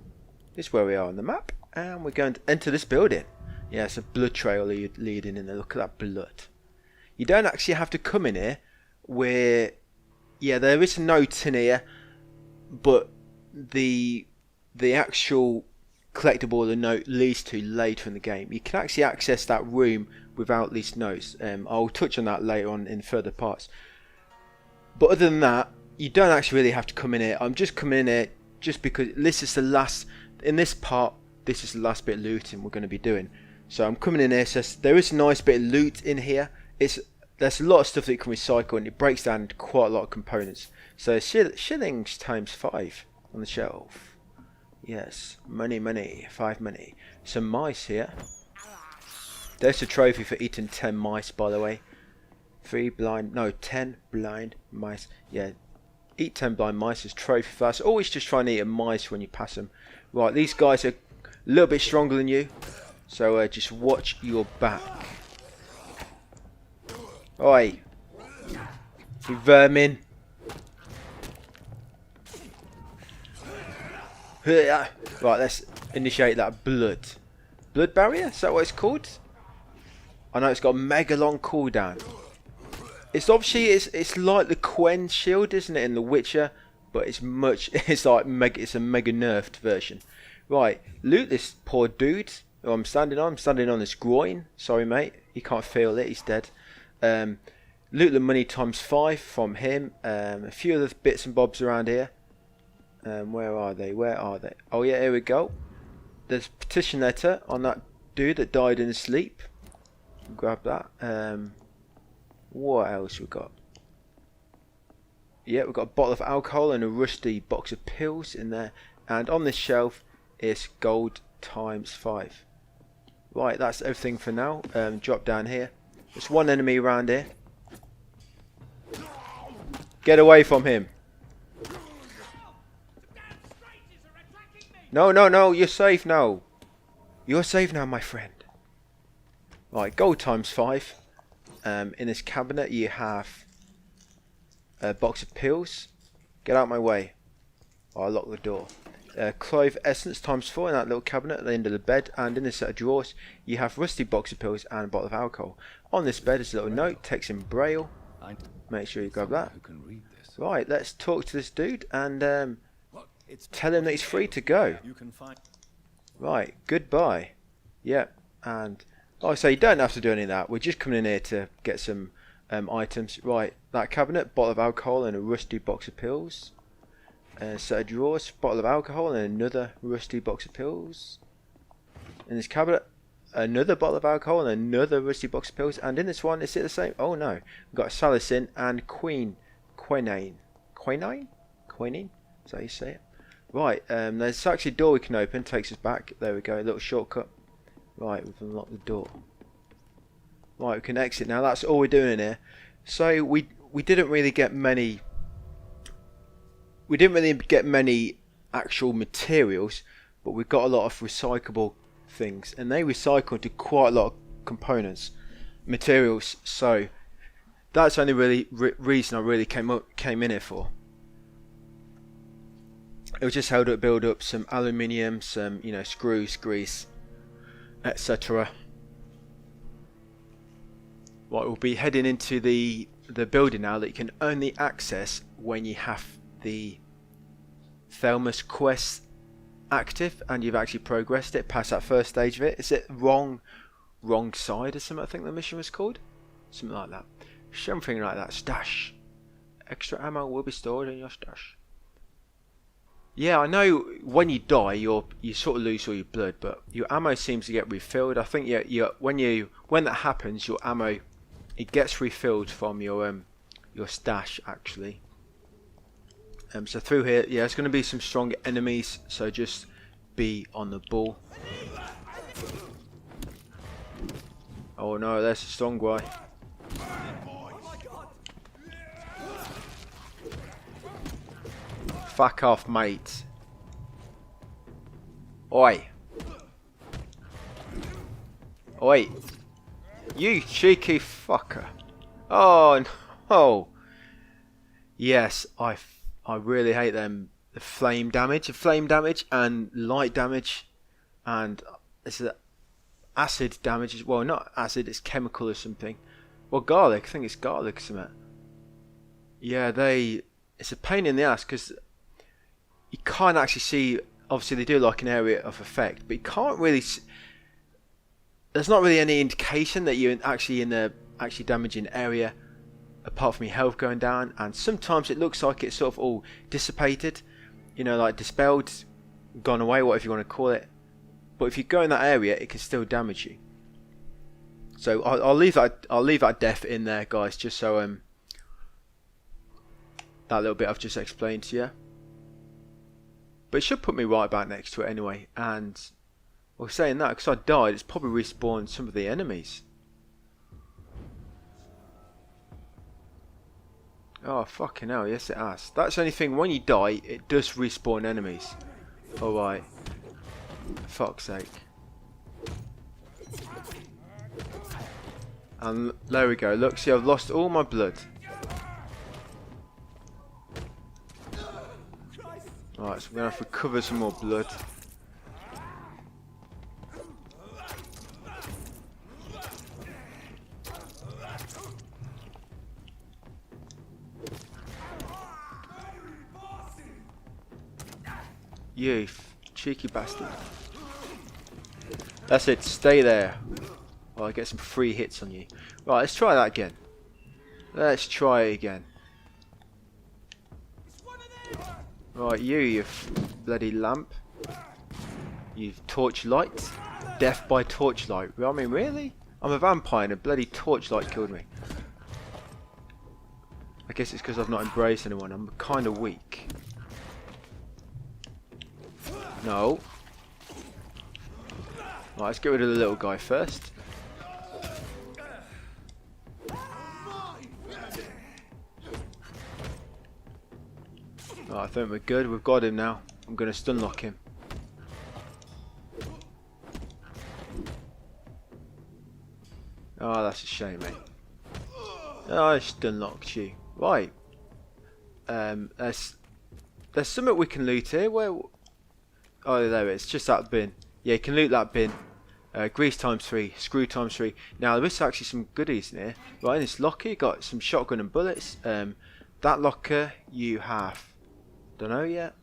This is where we are on the map. And we're going to enter this building. Yeah, it's a blood trail leading in there. Look at that blood. You don't actually have to come in here. Where, yeah, there is a note in here. But the actual collectible the note leads to later in the game. You can actually access that room without these notes. I'll touch on that later on in further parts. But other than that, you don't actually really have to come in here. I'm just coming in here just because this is the last, in this part, this is the last bit of looting we're going to be doing. So I'm coming in here, so there is a nice bit of loot in here. There's a lot of stuff that you can recycle, and it breaks down into quite a lot of components. So shillings ×5 on the shelf. Yes, money, 5 money. Some mice here. There's a trophy for eating 10 mice, by the way. 10 blind mice. Yeah, eat 10 blind mice as trophy for us. Always just try and eat a mice when you pass them. Right, these guys are a little bit stronger than you, so just watch your back. Oi, you vermin. Right, let's initiate that blood barrier. Is that what it's called? I know it's got a mega long cooldown. It's obviously it's like the Quen shield, isn't it, in The Witcher? But it's like it's a mega nerfed version. Right, loot this poor dude who I'm standing on. I'm standing on his groin. Sorry, mate. You can't feel it. He's dead. Loot the money ×5 from him. A few other bits and bobs around here. Where are they? Oh yeah, here we go. There's a petition letter on that dude that died in his sleep. Grab that. What else we got? Yeah, we've got a bottle of alcohol and a rusty box of pills in there. And on this shelf is gold ×5. Right, that's everything for now. Drop down here. There's one enemy around here. Get away from him. No, you're safe now. You're safe now, my friend. Right, gold ×5. In this cabinet you have a box of pills. Get out my way. I'll lock the door. Clove essence ×4 in that little cabinet at the end of the bed, and in this set of drawers you have rusty box of pills and a bottle of alcohol. On this bed is a little note, text in braille. Make sure you grab that. Right, let's talk to this dude and tell him that he's free to go. Right, goodbye. Yep, and like I say, you don't have to do any of that. We're just coming in here to get some items. Right, that cabinet, bottle of alcohol and a rusty box of pills. A set of drawers, bottle of alcohol and another rusty box of pills. In this cabinet, another bottle of alcohol and another rusty box of pills. And in this one, is it the same? Oh no, we've got salicin and quinine. Is that how you say it? Right, there's actually a door we can open, takes us back. There we go, a little shortcut. Right, we've unlocked the door. Right, we can exit now. That's all we're doing in here. So we didn't really get many. We didn't really get many actual materials, but we got a lot of recyclable things, and they recycle into quite a lot of components, materials. So that's the only really reason I really came in here for. It was just how to build up some aluminium, some screws, grease, etc. Right, we'll be heading into the building now that you can only access when you have the Thelmus quest active and you've actually progressed it past that first stage of it. Is it wrong side or something? I think the mission was called something like that. Something like that. Stash. Extra ammo will be stored in your stash. Yeah, I know when you die, you sort of lose all your blood, but your ammo seems to get refilled. I think when that happens, your ammo gets refilled from your stash actually. So through here, yeah, it's going to be some strong enemies, so just be on the ball. Oh no, there's a strong guy. Fuck off, mate. Oi. Oi. You cheeky fucker. Oh no. Yes, I really hate them. The flame damage and light damage, and it's acid damage. Well, not acid, it's chemical or something. Well, garlic. I think it's garlic or something. Yeah, it's a pain in the ass because you can't actually see. Obviously, they do like an area of effect, but you can't really. There's not really any indication that you're actually in the damaging area, apart from your health going down. And sometimes it looks like it's sort of all dissipated, like dispelled, gone away, whatever you want to call it. But if you go in that area, it can still damage you. So I'll leave that death in there, guys, just so that little bit I've just explained to you. But it should put me right back next to it anyway. And well, saying that, because I died, it's probably respawned some of the enemies. Oh, fucking hell, yes it has. That's the only thing, when you die, it does respawn enemies. Alright. Fuck's sake. And there we go, look, see I've lost all my blood. Right, Right, so we're going to have to recover some more blood. You cheeky bastard. That's it, stay there. Well, I get some free hits on you. Right, let's try that again. Let's try it again. Right, you bloody lamp. You torchlight. Death by torchlight. I mean, really? I'm a vampire and a bloody torchlight killed me. I guess it's because I've not embraced anyone. I'm kind of weak. No. Right, let's get rid of the little guy first. Right, I think we're good. We've got him now. I'm going to stun lock him. Oh, that's a shame, mate. Oh, I stun locked you. Right. There's something we can loot here. Where? Oh, there it is. Just that bin. Yeah, you can loot that bin. Grease times 3, screw times 3. Now there is actually some goodies in here. Right, in this locker you got some shotgun and bullets. That locker you have. Don't know yet.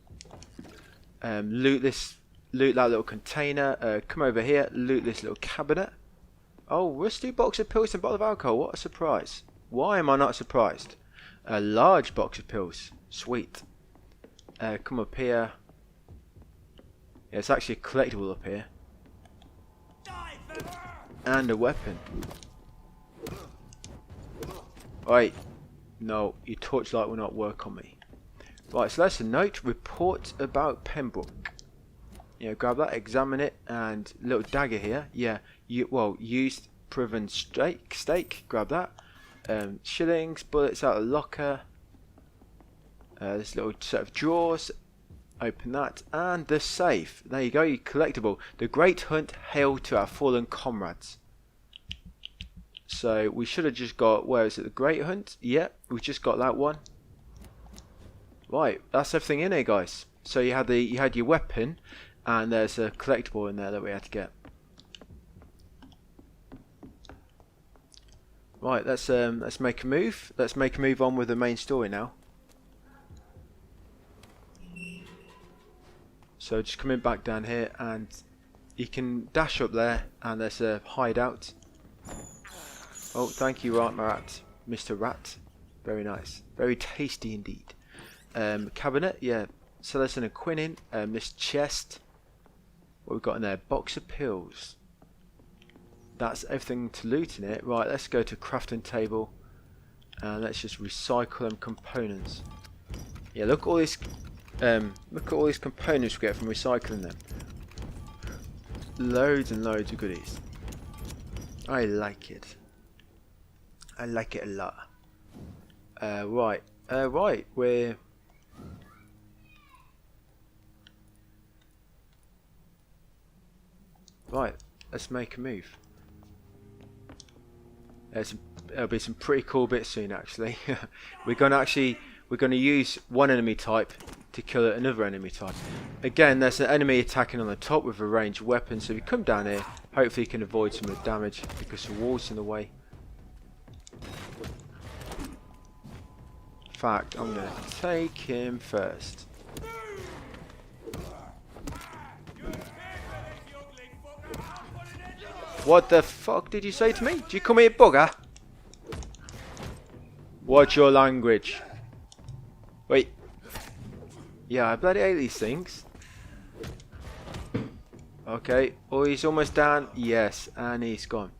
Loot that little container. Come over here. Loot this little cabinet. Oh, rusty box of pills and a bottle of alcohol. What a surprise! Why am I not surprised? A large box of pills. Sweet. Come up here. Yeah, it's actually a collectible up here. And a weapon. Right. No, your torchlight will not work on me. Right, so that's a note. Report about Pembroke. Yeah, grab that, examine it, and little dagger here. Yeah, used proven steak. Grab that. Shillings, bullets out of the locker. This little set of drawers. Open that, and the safe. There you go, you collectible. The Great Hunt, hail to our fallen comrades. So we should have just got, where is it, the Great Hunt? Yeah, we just got that one. Right, that's everything in here, guys. So you had your weapon, and there's a collectible in there that we had to get. Right, let's make a move. Let's make a move on with the main story now. So just coming back down here, and you can dash up there, and there's a hideout. Oh, thank you, Rat, Mr. Rat. Very nice, very tasty indeed. Cabinet, yeah. Celestine and quinine. This chest. What we've got in there? Box of pills. That's everything to loot in it. Right, let's go to crafting table, and let's just recycle them components. Yeah, look at all these components we get from recycling them. Loads and loads of goodies. I like it. I like it a lot. Right, we're right. Let's make a move. There'll be some pretty cool bits soon. Actually, we're gonna use one enemy type to kill another enemy type. Again, there's an enemy attacking on the top with a ranged weapon. So if you come down here, hopefully you can avoid some of the damage because the wall's in the way. In fact, I'm gonna take him first. What the fuck did you say to me? Did you call me a bugger? What's your language? Wait. Yeah, I bloody hate these things. Okay. Oh, he's almost down. Yes, and he's gone.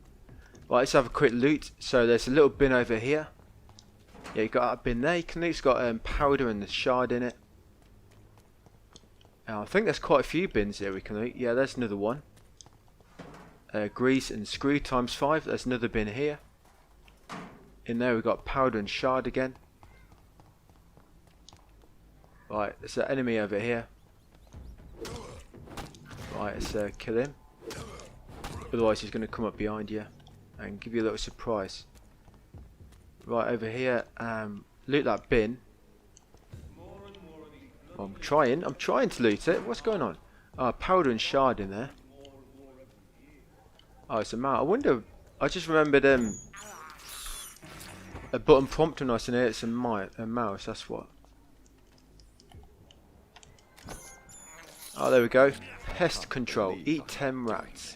Right, let's have a quick loot. So there's a little bin over here. Yeah, you got that bin there. You can loot. It's got powder and the shard in it. I think there's quite a few bins here we can loot. Yeah, there's another one. Grease and screw times 5. There's another bin here. In there we've got powder and shard again. Right, there's an enemy over here. Right, let's kill him. Otherwise he's going to come up behind you and give you a little surprise. Right, over here, loot that bin. I'm trying to loot it. What's going on? Oh, powder and shard in there. Oh, it's a mouse. I wonder, I just remembered a button prompt when I was in here. It's a mouse, that's what. Oh, there we go. Pest control. Eat 10 rats.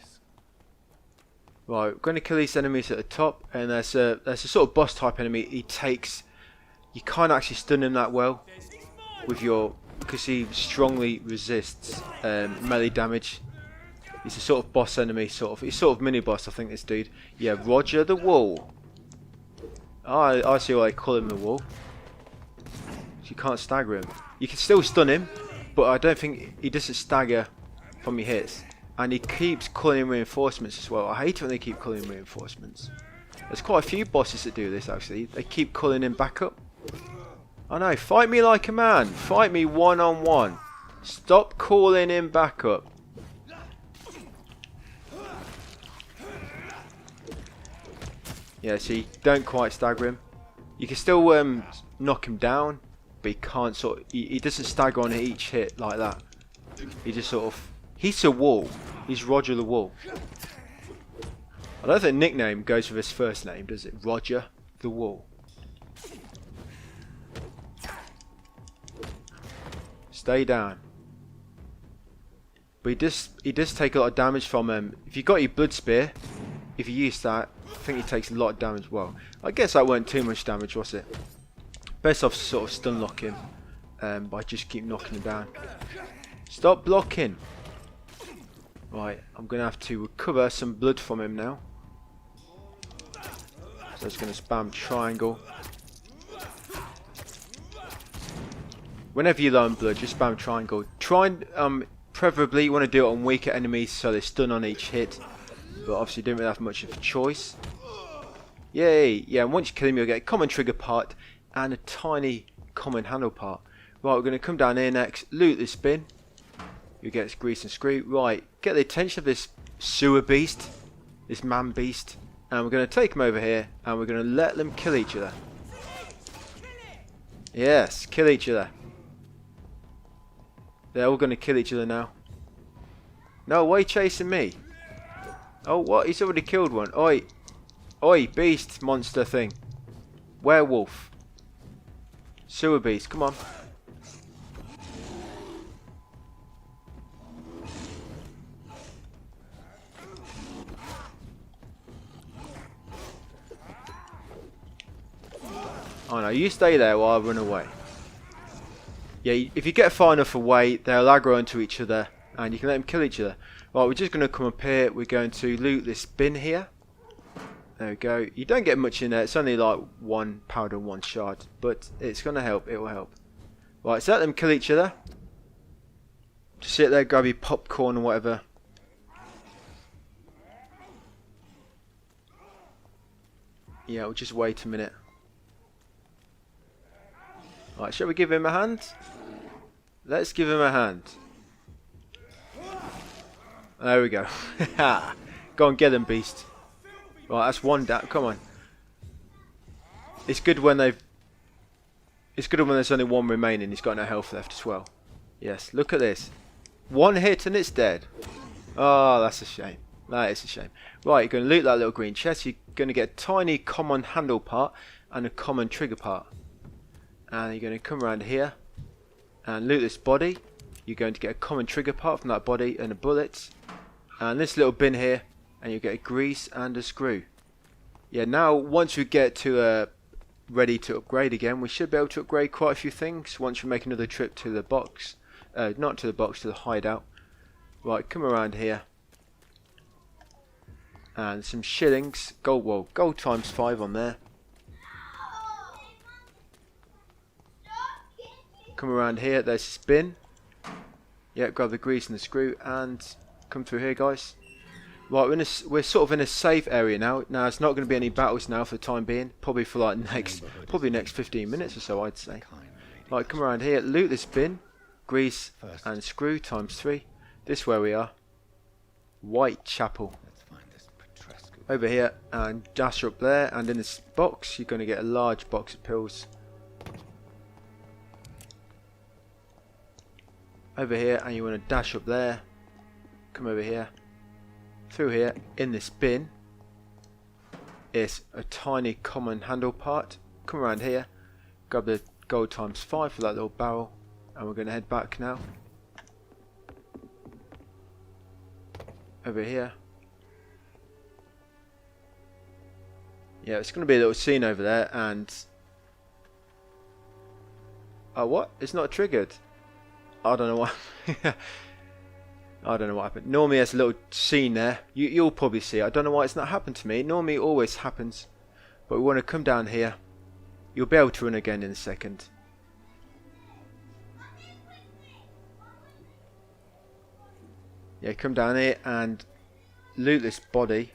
Right, we're going to kill these enemies at the top, and there's a sort of boss type enemy. He takes, you can't actually stun him that well with your, because he strongly resists melee damage. He's a sort of boss enemy, he's sort of mini boss, I think, this dude. Yeah, Roger the Wall. Oh, I see why they call him the Wall. You can't stagger him. You can still stun him, but I don't think he doesn't stagger from your hits. And he keeps calling in reinforcements as well. I hate it when they keep calling in reinforcements. There's quite a few bosses that do this, actually. They keep calling in backup. I know, fight me like a man. Fight me one-on-one. Stop calling in backup. Yeah, see, don't quite stagger him. You can still knock him down, but he can't he doesn't stagger on each hit like that. He just sort of, he's a Wall. He's Roger the Wall. I don't think nickname goes with his first name, does it? Roger the Wall. Stay down. But he does take a lot of damage from him. If you got your blood spear, if you use that, I think he takes a lot of damage. Well, I guess that weren't too much damage, was it? Best off sort of stun lock him by just keep knocking him down. Stop blocking. Right, I'm going to have to recover some blood from him now. So I'm just going to spam triangle. Whenever you're low on blood, just spam triangle. Try and, preferably you want to do it on weaker enemies so they stun on each hit. But obviously you don't really have much of a choice. Yay! Yeah, and once you kill him you'll get a common trigger part and a tiny common handle part. Right, we're going to come down here next, loot this bin. You get this grease and screw. Right, get the attention of this sewer beast, this man beast, and we're going to take him over here and we're going to let them kill each other. Yes, kill each other. They're all going to kill each other now. No, why are you chasing me? Oh, what? He's already killed one. Oi. Oi, beast monster thing. Werewolf. Sewer beast, come on. Oh no, you stay there while I run away. Yeah, if you get far enough away, they'll aggro onto each other and you can let them kill each other. Right, we're just going to come up here. We're going to loot this bin here. There we go. You don't get much in there. It's only like 1 powder and 1 shard. But it's going to help. It will help. Right, so let them kill each other. Just sit there, grab your popcorn or whatever. Yeah, we'll just wait a minute. Right, shall we give him a hand? Let's give him a hand. There we go. Go on, get him, beast. Right, that's one down. Come on. It's good when they've. It's good when there's only one remaining. He's got no health left as well. Yes, look at this. 1 hit and it's dead. Oh, that's a shame. That is a shame. Right, you're going to loot that little green chest. You're going to get a tiny common handle part and a common trigger part. And you're going to come around here and loot this body. You're going to get a common trigger part from that body and a bullet. And this little bin here, and you get a grease and a screw. Yeah, now once we get to ready to upgrade again, we should be able to upgrade quite a few things once we make another trip to the box. Not to the box, to the hideout. Right, come around here. And some shillings. Gold, well, gold times 5 on there. Come around here, there's this bin. Yeah, grab the grease and the screw and come through here, guys. Right, we're sort of in a safe area now. Now, it's not going to be any battles now for the time being. Probably for like next 15 minutes or so, I'd say. Right, come around here, loot this bin. Grease and screw times 3. This is where we are. Whitechapel. Over here and dash up there, and in this box you're going to get a large box of pills. over here, and you want to dash up there. Come over here. Through here, in this bin is a tiny common handle part. Come around here, grab the gold ×5 for that little barrel, and we're going to head back now. Over here. Yeah, it's going to be a little scene over there, and... Oh, what? It's not triggered. I don't know what... I don't know what happened. Normally there's a little scene there. You'll probably see it. I don't know why it's not happened to me. Normally it always happens. But we want to come down here. You'll be able to run again in a second. Yeah, come down here and loot this body.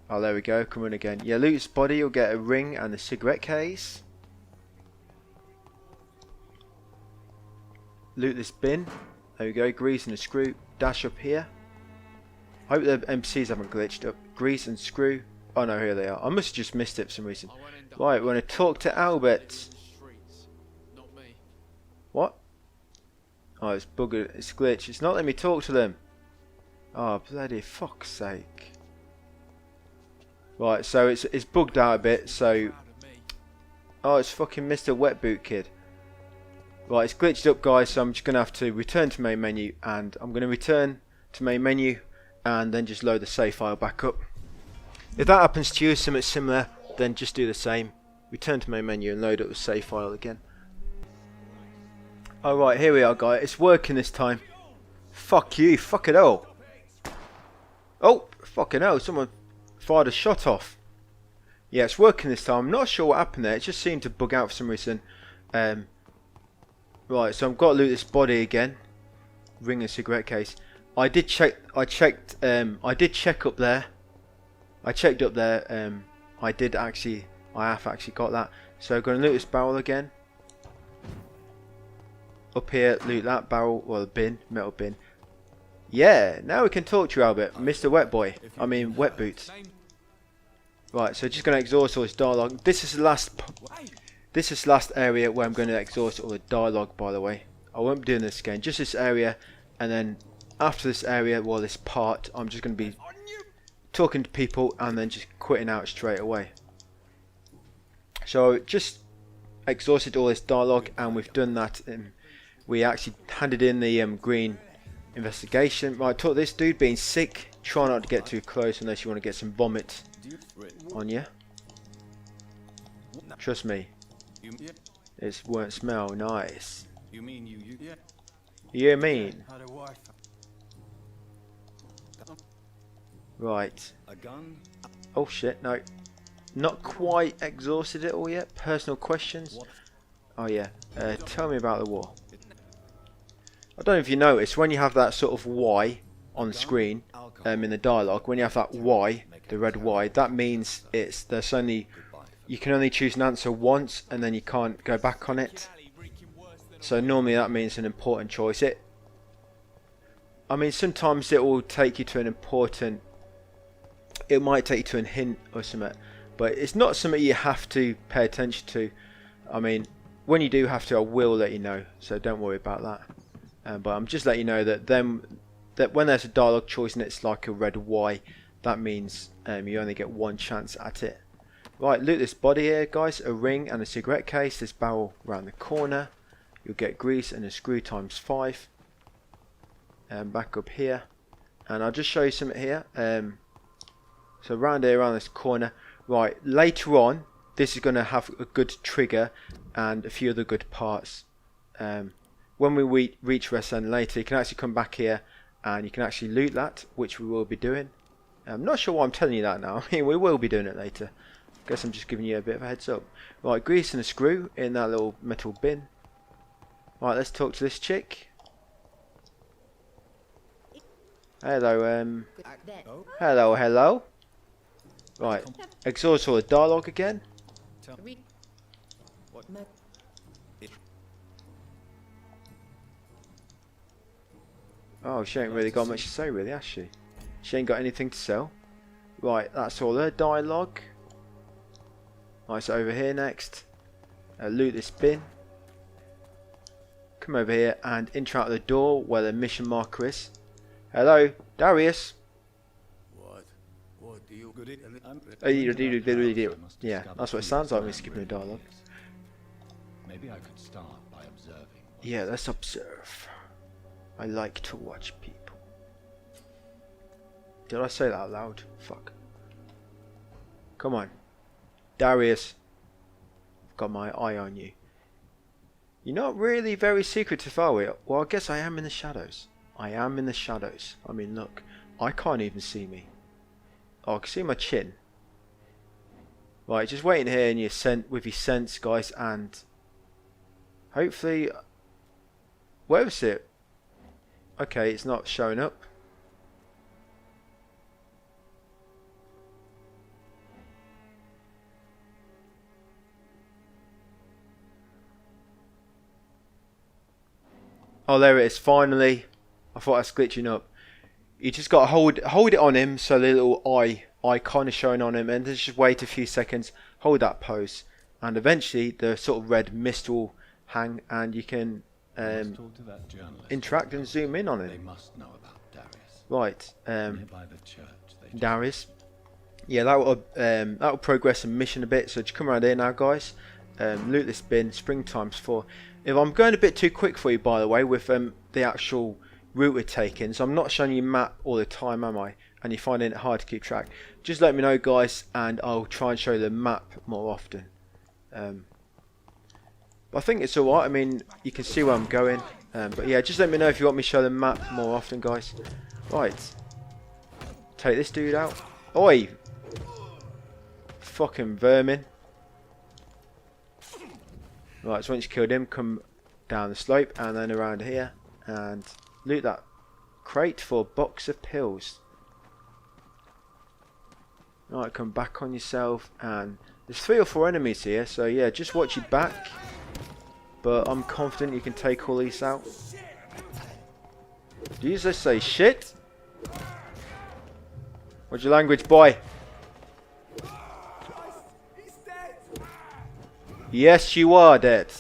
Oh, there we go. Come run again. Yeah, loot this body. You'll get a ring and a cigarette case. Loot this bin. There we go, grease and a screw. Dash up here. I hope the NPCs haven't glitched up. Grease and screw. Oh no, here they are. I must have just missed it for some reason. Right, we're going to talk to Albert. What? Oh, it's buggered. It's glitched. It's not letting me talk to them. Oh, bloody fuck's sake. Right, so it's bugged out a bit, so... Oh, it's fucking Mr. Wet Boot Kid. Right, it's glitched up, guys, so I'm just going to have to return to main menu, and I'm going to return to main menu and then just load the save file back up. If that happens to you, something similar, then just do the same. Return to main menu and load up the save file again. Alright, here we are, guys. It's working this time. Fuck you, fuck it all. Oh, fucking hell, someone fired a shot off. Yeah, it's working this time. I'm not sure what happened there. It just seemed to bug out for some reason. Right, so I've got to loot this body again. Ring and cigarette case. I did check up there. I checked up there. I have actually got that. So I'm going to loot this barrel again. Up here, loot that barrel, or the bin, metal bin. Yeah, now we can talk to you, Albert, Mr. Wet Boy. I mean, Wet Boots. Right, so just going to exhaust all this dialogue. This is the last area where I'm going to exhaust all the dialogue, by the way. I won't be doing this again, just this area, and then after this area, well, this part, I'm just going to be talking to people and then just quitting out straight away. So just exhausted all this dialogue, and we've done that. We actually handed in the green investigation. Right, talk to this dude being sick. Try not to get too close unless you want to get some vomit on you. Trust me. It won't smell nice. You mean you? You mean? Right. A gun? Oh shit, no. Not quite exhausted it all yet. Personal questions. Oh yeah. Tell me about the war. I don't know if you notice, when you have that sort of Y on the screen, in the dialogue, when you have that Y, the red Y, that means you can only choose an answer once and then you can't go back on it. So normally that means an important choice. I mean, sometimes it will take you to an important... It might take you to a hint or something, but it's not something you have to pay attention to. I mean, when you do have to, I will let you know, so don't worry about that. But I'm just letting you know that when there's a dialogue choice and it's like a red Y, that means you only get one chance at it. Right, loot this body here, guys. A ring and a cigarette case. This barrel around the corner. You'll get grease and a screw ×5. Back up here, and I'll just show you something here. So around here, around this corner. Right, later on, this is going to have a good trigger and a few other good parts. When we reach Rest End later, you can actually come back here and you can actually loot that, which we will be doing. I'm not sure why I'm telling you that now. I mean, we will be doing it later. Guess I'm just giving you a bit of a heads up. Right, grease and a screw in that little metal bin. Right, let's talk to this chick. Hello, hello. Right, exhaust all the dialogue again. Oh, she ain't really got much to say, really, has she? She ain't got anything to sell. Right, that's all her dialogue. Right, so over here next. Loot this bin. come over here and interact with the door where the mission marker is. Hello, Darius. What do you good at? Yeah, that's what it sounds like when you're skipping the dialogue. Maybe I could start by observing. Yeah, let's observe. I like to watch people. Did I say that out loud? Fuck. Come on. Darius. I've got my eye on you. You're not really very secretive, are we? Well, I guess I am in the shadows. I am in the shadows. I mean, look. I can't even see me. Oh, I can see my chin. Right, just waiting here in your with your sense, guys, and hopefully, where is it? Okay, it's not showing up. Oh, there it is. Finally, I thought I was glitching up. You just got to hold it on him, so the little eye kind of showing on him, and then just wait a few seconds. Hold that pose, and eventually the sort of red mist will hang, and you can interact and zoom in on They him. must know about Darius. Right, Nearby the church. They Darius. Yeah, that will progress the mission a bit. So just come around here now, guys. Loot this bin. Springtime's 4. If I'm going a bit too quick for you, by the way, with the actual route we're taking, so I'm not showing you map all the time, am I? And you're finding it hard to keep track. Just let me know, guys, and I'll try and show you the map more often. But I think it's alright. I mean, you can see where I'm going. But yeah, just let me know if you want me to show the map more often, guys. Right. Take this dude out. Oi! Fucking vermin. Right, so once you killed him, come down the slope and then around here and loot that crate for a box of pills. Right, come back on yourself, and there's 3 or 4 enemies here, so yeah, just watch your back. But I'm confident you can take all these out. Do you just say shit? What's your language, boy? Yes, you are dead.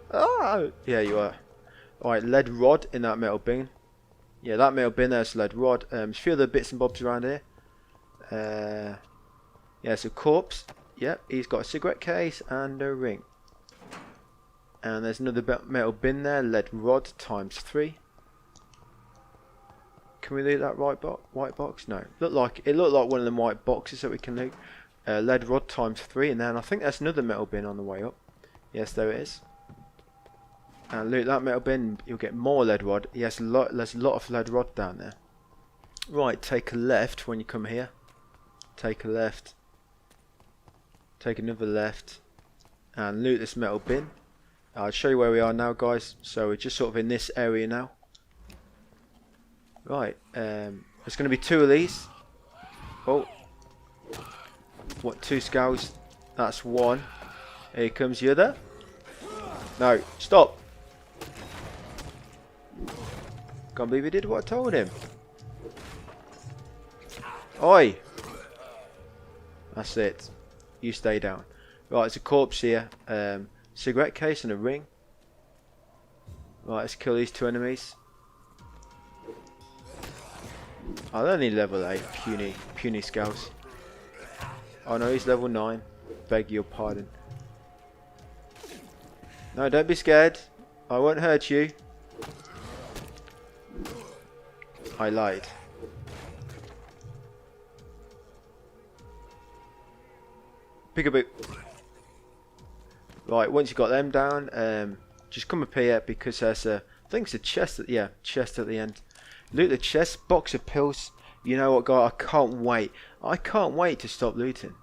Oh, yeah, you are. Alright, lead rod in that metal bin. Yeah, that metal bin, there's lead rod. Just a few other bits and bobs around here. Yeah, it's a corpse. Yep, he's got a cigarette case and a ring. And there's another metal bin there, lead rod times 3. Can we loot that white box? No. It looked like one of them white boxes that we can loot. Lead rod times 3, and then I think there's another metal bin on the way up. Yes, there it is. And loot that metal bin, you'll get more lead rod. Yes, there's a lot of lead rod down there. Right, take a left when you come here. Take a left. Take another left. And loot this metal bin. I'll show you where we are now, guys. So we're just sort of in this area now. Right, there's going to be 2 of these. Oh. What, 2 skulls? That's 1. Here comes the other. No, stop. Can't believe he did what I told him. Oi. That's it. You stay down. Right, there's a corpse here. Cigarette case and a ring. Right, let's kill these 2 enemies. Oh, they're only level 8. Puny skulls. Oh no, he's level 9. Beg your pardon. No, don't be scared. I won't hurt you. I lied. Peekaboo. Right, once you got them down, just come up here because there's a, I think it's a chest at, yeah, chest at the end. Loot the chest, box of pills. You know what, guy? I can't wait. I can't wait to stop looting.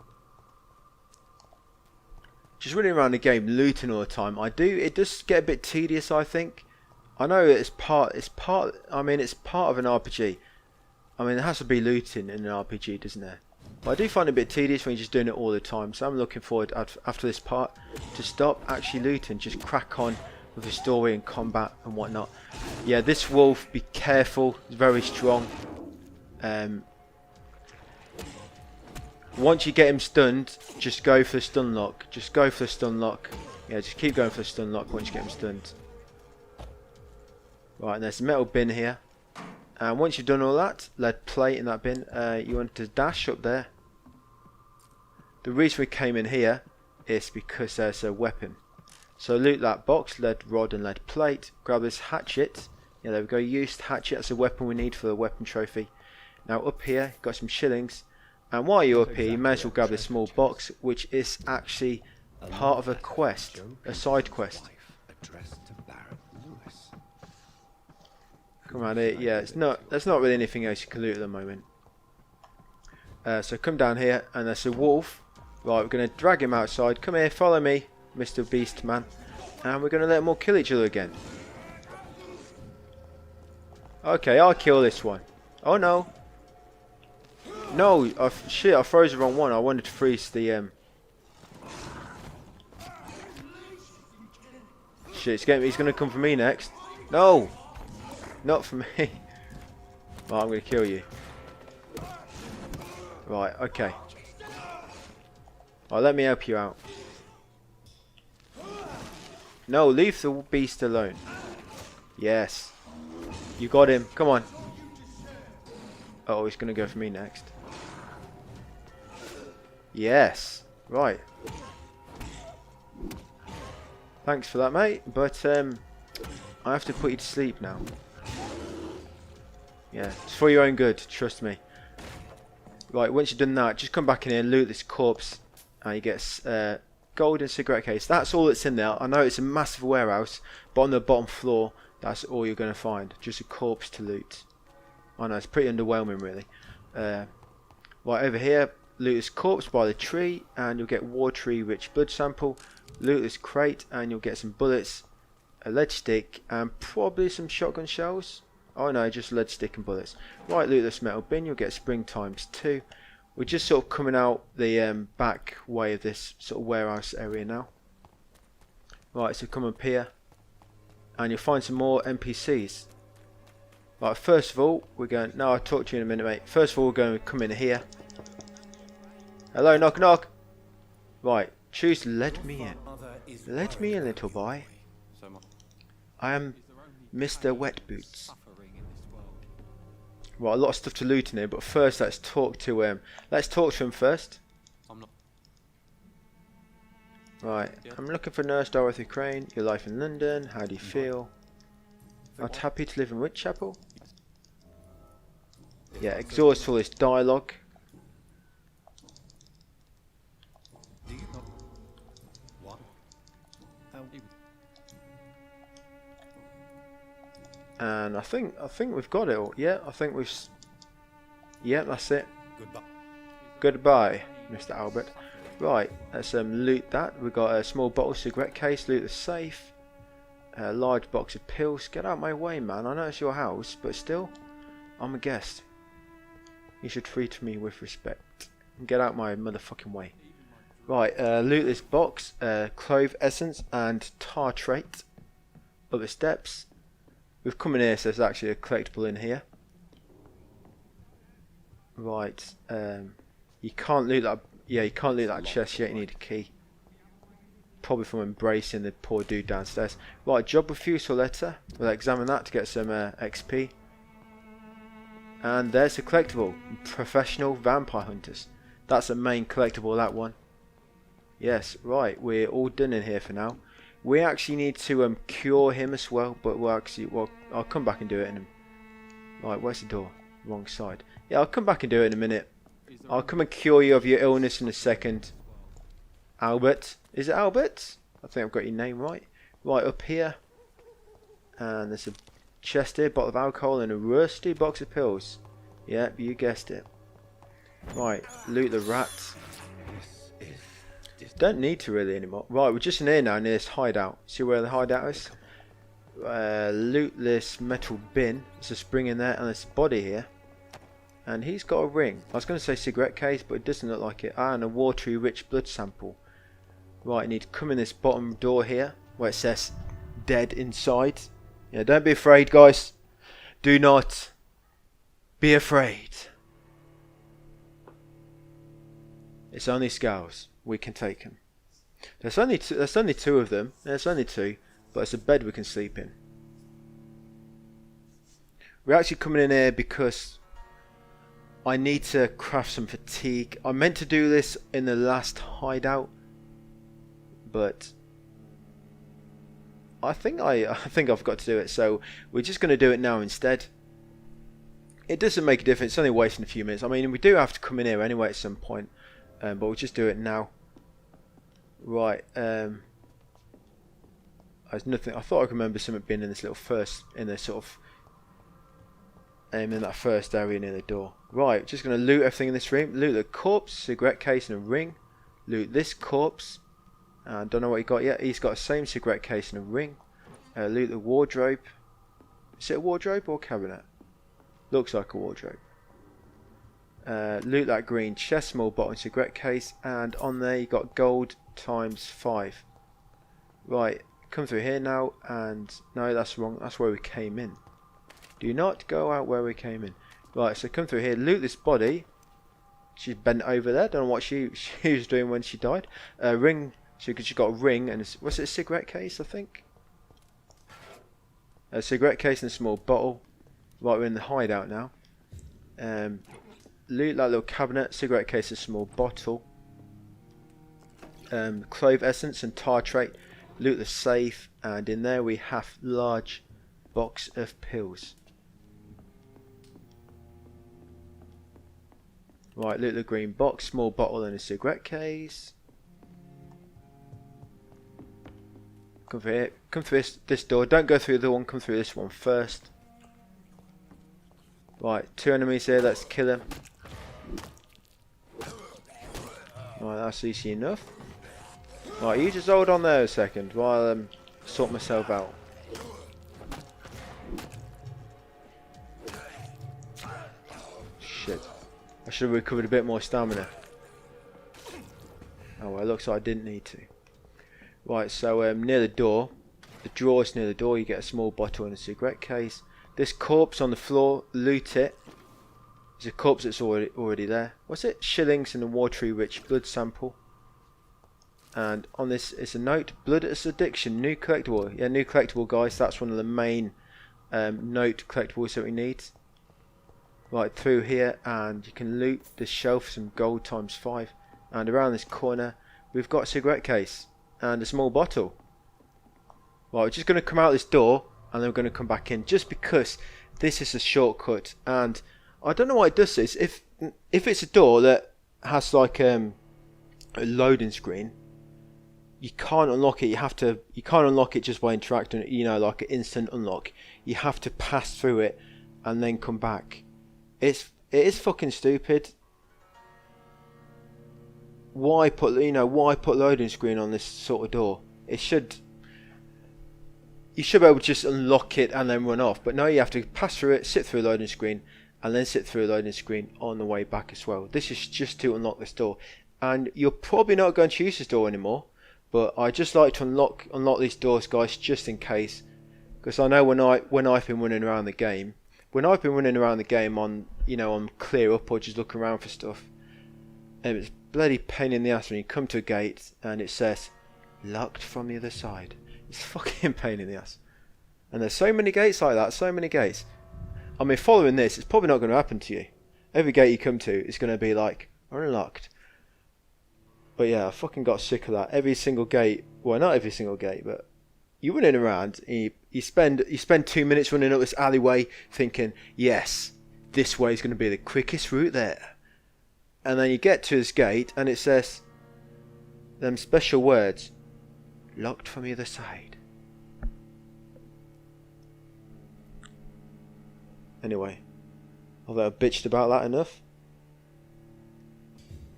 Just running around the game looting all the time. It does get a bit tedious, I think. I know it's part I mean, it's part of an RPG. I mean, there has to be looting in an RPG, doesn't there? But I do find it a bit tedious when you're just doing it all the time. So I'm looking forward after this part to stop actually looting, just crack on with the story and combat and whatnot. Yeah, this wolf, be careful, it's very strong. Once you get him stunned, just go for the stun lock. Just go for the stun lock. Yeah, just keep going for the stun lock once you get him stunned. Right, and there's a metal bin here. And once you've done all that, lead plate in that bin, you want to dash up there. The reason we came in here is because there's a weapon. So loot that box, lead rod and lead plate. Grab this hatchet. Yeah, there we go. Used hatchet. That's a weapon we need for the weapon trophy. Now up here, got some shillings. And while you're up here, you may as well grab this small box, which is actually part of a quest, a side quest. Come around here. Yeah, there's not really anything else you can loot at the moment. So come down here, and there's a wolf. Right, we're going to drag him outside. Come here, follow me, Mr. Beast Man. And we're going to let them all kill each other again. Okay, I'll kill this one. Oh no. No, shit, I froze the wrong one. I wanted to freeze the shit, he's going to come for me next. No. Not for me. Right, I'm going to kill you. Right, okay. Right, let me help you out. No, leave the beast alone. Yes. You got him. Come on. Oh, he's going to go for me next. Yes. Right. Thanks for that, mate. But I have to put you to sleep now. Yeah, it's for your own good. Trust me. Right, once you've done that, just come back in here and loot this corpse. And you get a golden cigarette case. That's all that's in there. I know it's a massive warehouse, but on the bottom floor, that's all you're going to find. Just a corpse to loot. I know, it's pretty underwhelming, really. Right, over here, loot this corpse by the tree, and you'll get war tree rich blood sample. Loot this crate, and you'll get some bullets, a lead stick, and probably some shotgun shells. Oh no, just lead stick and bullets. Right, loot this metal bin, you'll get spring times 2. We're just sort of coming out the back way of this sort of warehouse area now. Right, so come up here, and you'll find some more NPCs. Right, first of all, we're going... No, I'll talk to you in a minute, mate. First of all, we're going to come in here. Hello, knock, knock. Right, choose let me in. Let me in, little boy. I am Mr. Wet Boots. Right, a lot of stuff to loot in here, but first let's talk to him. Let's talk to him first. Right, I'm looking for Nurse Dorothy Crane. Your life in London. How do you feel? Not happy to live in Whitechapel? Yeah, exhaust all this dialogue. And I think we've got it all. Yeah, I think we've... Yeah, that's it. Goodbye, Mr. Albert. Right, let's loot that. We've got a small bottle cigarette case. Loot the safe. A large box of pills. Get out of my way, man. I know it's your house, but still, I'm a guest. You should treat me with respect. Get out my motherfucking way. Right, loot this box. Clove essence and tartrate. Other steps. We've come in here, so there's actually a collectible in here. Right, you can't loot that. Yeah, you can't loot that chest yet. You need a key. Probably from embracing the poor dude downstairs. Right, job refusal letter. We'll examine that to get some XP. And there's a collectible. Professional vampire hunters. That's a main collectible, that one. Yes, right. We're all done in here for now. We actually need to cure him as well, but I'll come back and do it in a... Right, where's the door? Wrong side. Yeah, I'll come back and do it in a minute. I'll come and cure you of your illness in a second. Albert. Is it Albert? I think I've got your name right. Right, up here. And there's a chest here, bottle of alcohol, and a rusty box of pills. Yep, you guessed it. Right, loot the rats. Don't need to really anymore. Right, we're just in here now near this hideout. See where the hideout is? Loot this metal bin. There's a spring in there and there's a body here. And he's got a ring. I was going to say cigarette case, but it doesn't look like it. Ah, and a watery rich blood sample. Right, you need to come in this bottom door here where it says dead inside. Yeah, don't be afraid, guys. Do not be afraid. It's only Scows. We can take him. There's only two of them. There's only two, but it's a bed we can sleep in. We're actually coming in here because I need to craft some fatigue. I meant to do this in the last hideout, but I think I've got to do it. So we're just going to do it now instead. It doesn't make a difference. It's only wasting a few minutes. I mean, we do have to come in here anyway at some point, but we'll just do it now. Right. There's nothing. I thought I could remember something being in this little in the sort of in that first area near the door. Right. Just going to loot everything in this room. Loot the corpse, cigarette case, and a ring. Loot this corpse. I don't know what he got yet. He's got the same cigarette case and a ring. Loot the wardrobe. Is it a wardrobe or a cabinet? Looks like a wardrobe. Loot that green chest, small bottle and cigarette case, and on there you got gold ×5. Right, come through here now, and no, that's wrong. That's where we came in. Do not go out where we came in. Right, so come through here, loot this body. She's bent over there. Don't know what she was doing when she died. Ring. She got a ring and what's it? A cigarette case, I think. A cigarette case and a small bottle. Right, we're in the hideout now. Loot that little cabinet, cigarette case, a small bottle. Clove essence and tartrate. Loot the safe, and in there we have large box of pills. Right, loot the green box, small bottle and a cigarette case. Come through here. Come through this door. Don't go through the one. Come through this one first. Right, 2 enemies here. Let's kill them. Right, that's easy enough. Right, you just hold on there a second while I sort myself out. Shit. I should have recovered a bit more stamina. Oh well, it looks like I didn't need to. Right, so near the door, the drawers near the door, you get a small bottle and a cigarette case. This corpse on the floor, loot it. There's a corpse that's already there. What's it? Shillings and a watery rich blood sample. And on this is a note, blood as addiction, new collectible. Yeah, new collectible, guys. That's one of the main note collectibles that we need. Right, through here, and you can loot this shelf, some gold ×5. And around this corner, we've got a cigarette case and a small bottle. Right, we're just going to come out this door, and then we're going to come back in, just because this is a shortcut. And I don't know why it does this. If it's a door that has like a loading screen, you can't unlock it. You can't unlock it just by interacting. You know, like an instant unlock. You have to pass through it and then come back. It is fucking stupid. Why put loading screen on this sort of door? You should be able to just unlock it and then run off. But no, you have to pass through it, sit through a loading screen, and then sit through a loading screen on the way back as well. This is just to unlock this door. And you're probably not going to use this door anymore. But I just like to unlock these doors, guys, just in case. Because I know when I've been running around the game, on clear up or just looking around for stuff, and it's bloody pain in the ass when you come to a gate and it says locked from the other side. It's fucking pain in the ass. And there's so many gates like that, so many gates. I mean, following this, it's probably not going to happen to you. Every gate you come to is going to be like unlocked. But yeah, I fucking got sick of that. Every single gate, well, not every single gate, but you're running around and you spend 2 minutes running up this alleyway thinking, yes, this way is going to be the quickest route there. And then you get to this gate and it says them special words, locked from the other side. Anyway, I think I've bitched about that enough.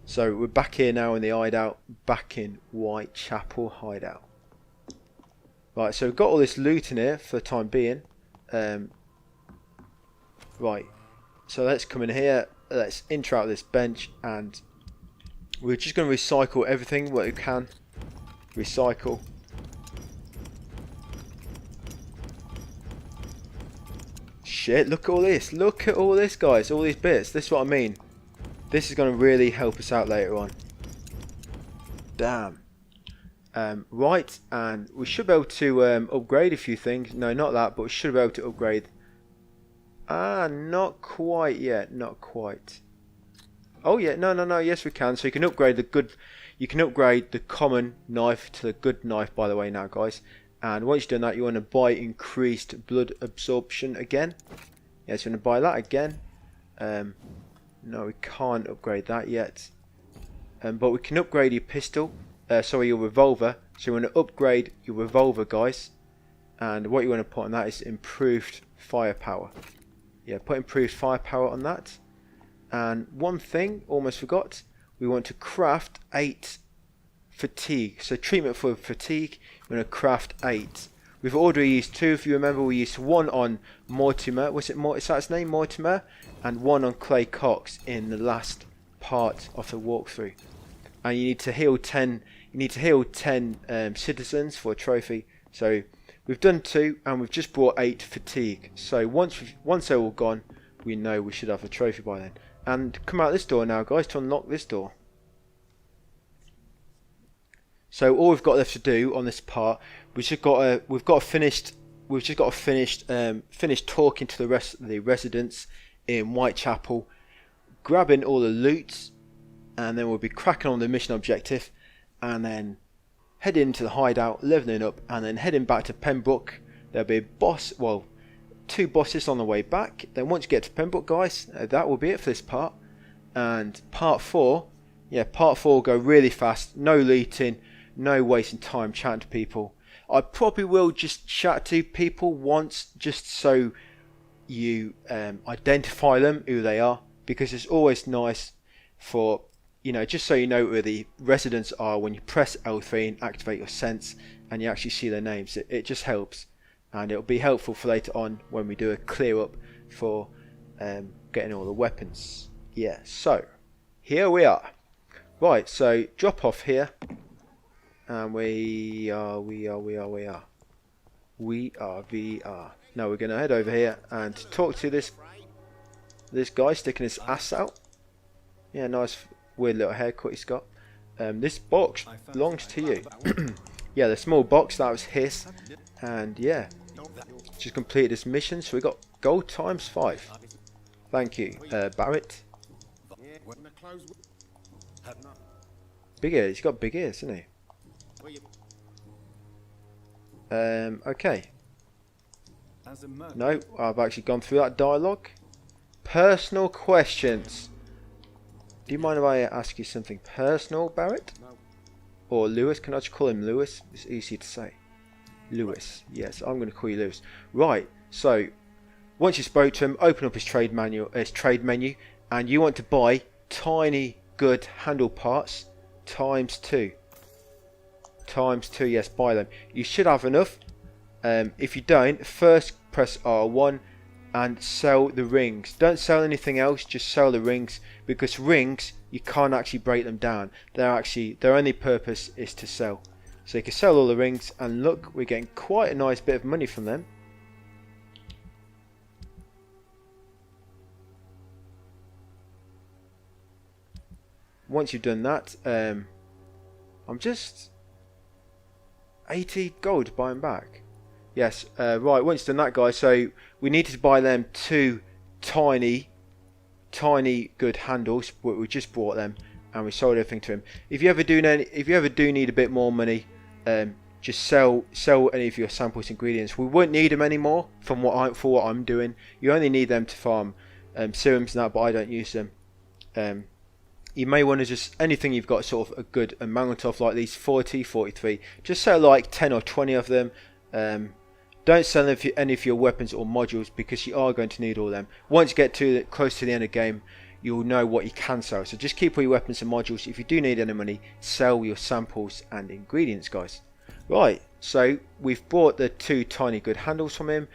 So we're back here now in the hideout, back in Whitechapel hideout. Right, so we've got all this loot in here for the time being. Right, so let's come in here, let's enter out this bench, and we're just going to recycle everything what we can. Recycle. Shit, look at all this. Look at all this, guys. All these bits. This is what I mean. This is going to really help us out later on. Damn. Right, and we should be able to upgrade a few things. No, not that, but we should be able to upgrade. Not quite yet, not quite. Oh yeah, no, yes we can. So you can upgrade the good, you can upgrade the common knife to the good knife, by the way, now guys. And once you've done that, you want to buy increased blood absorption again. Yes, you want to buy that again. No, we can't upgrade that yet. But we can upgrade your pistol. Sorry, your revolver. So you want to upgrade your revolver, guys. And what you want to put on that is improved firepower. Yeah, put improved firepower on that. And one thing, almost forgot. We want to craft 8 fatigue. So treatment for fatigue, we're going to craft 8. We've already used 2. If you remember, we used 1 on Mortimer. Was it is that his name, Mortimer? And 1 on Clay Cox in the last part of the walkthrough. And you need to heal 10. You need to heal 10 citizens for a trophy. So we've done 2, and we've just brought 8 fatigue. So once they're all gone, we know we should have a trophy by then. And come out this door now, guys, to unlock this door. So all we've got left to do on this part, we've just got to finish talking to the rest of the residents in Whitechapel, grabbing all the loot, and then we'll be cracking on the mission objective, and then heading into the hideout, leveling up, and then heading back to Pembroke. There'll be a boss, well, 2 bosses on the way back. Then once you get to Pembroke, guys, that will be it for this part. And part 4, yeah, part 4 will go really fast. No looting, no wasting time chatting to people. I probably will just chat to people once, just so you identify them, who they are, because it's always nice for, you know, just so you know where the residents are when you press L3 and activate your sense and you actually see their names. It just helps, and it'll be helpful for later on when we do a clear up for getting all the weapons. Yeah, so here we are. Right, so drop off here, and we are. Now we're gonna head over here and talk to this guy sticking his ass out. Yeah, nice weird little haircut he's got. This box belongs to you. Yeah, the small box, that was his. And yeah, just completed this mission, so we got gold times 5. Thank you, Barrett. Big ears, he's got big ears, isn't he? Okay. No, I've actually gone through that dialogue. Personal questions. Do you mind if I ask you something personal, Barrett? Or Lewis? Can I just call him Lewis? It's easy to say. Lewis. Yes, I'm going to call you Lewis. Right. So, once you spoke to him, open up his trade menu, and you want to buy tiny good handle parts times 2. Times 2. Yes, buy them. You should have enough. If you don't, first press R1 and sell the rings. Don't sell anything else, just sell the rings, because rings, you can't actually break them down. Their only purpose is to sell. So you can sell all the rings, and look, we're getting quite a nice bit of money from them. Once you've done that, I'm just 80 gold to buy them back. Yes, right, once you've done that, guys, so we needed to buy them 2 tiny good handles, but we just bought them and we sold everything to him. If you ever do need a bit more money, just sell any of your samples ingredients. We won't need them anymore for what I'm doing. You only need them to farm serums and that, but I don't use them. You may want to just, anything you've got sort of a good amount of, like these 40, 43, just sell like 10 or 20 of them. Don't sell any of your weapons or modules, because you are going to need all them. Once you get close to the end of the game, you'll know what you can sell. So just keep all your weapons and modules. If you do need any money, sell your samples and ingredients, guys. Right, so we've bought the 2 tiny good handles from him.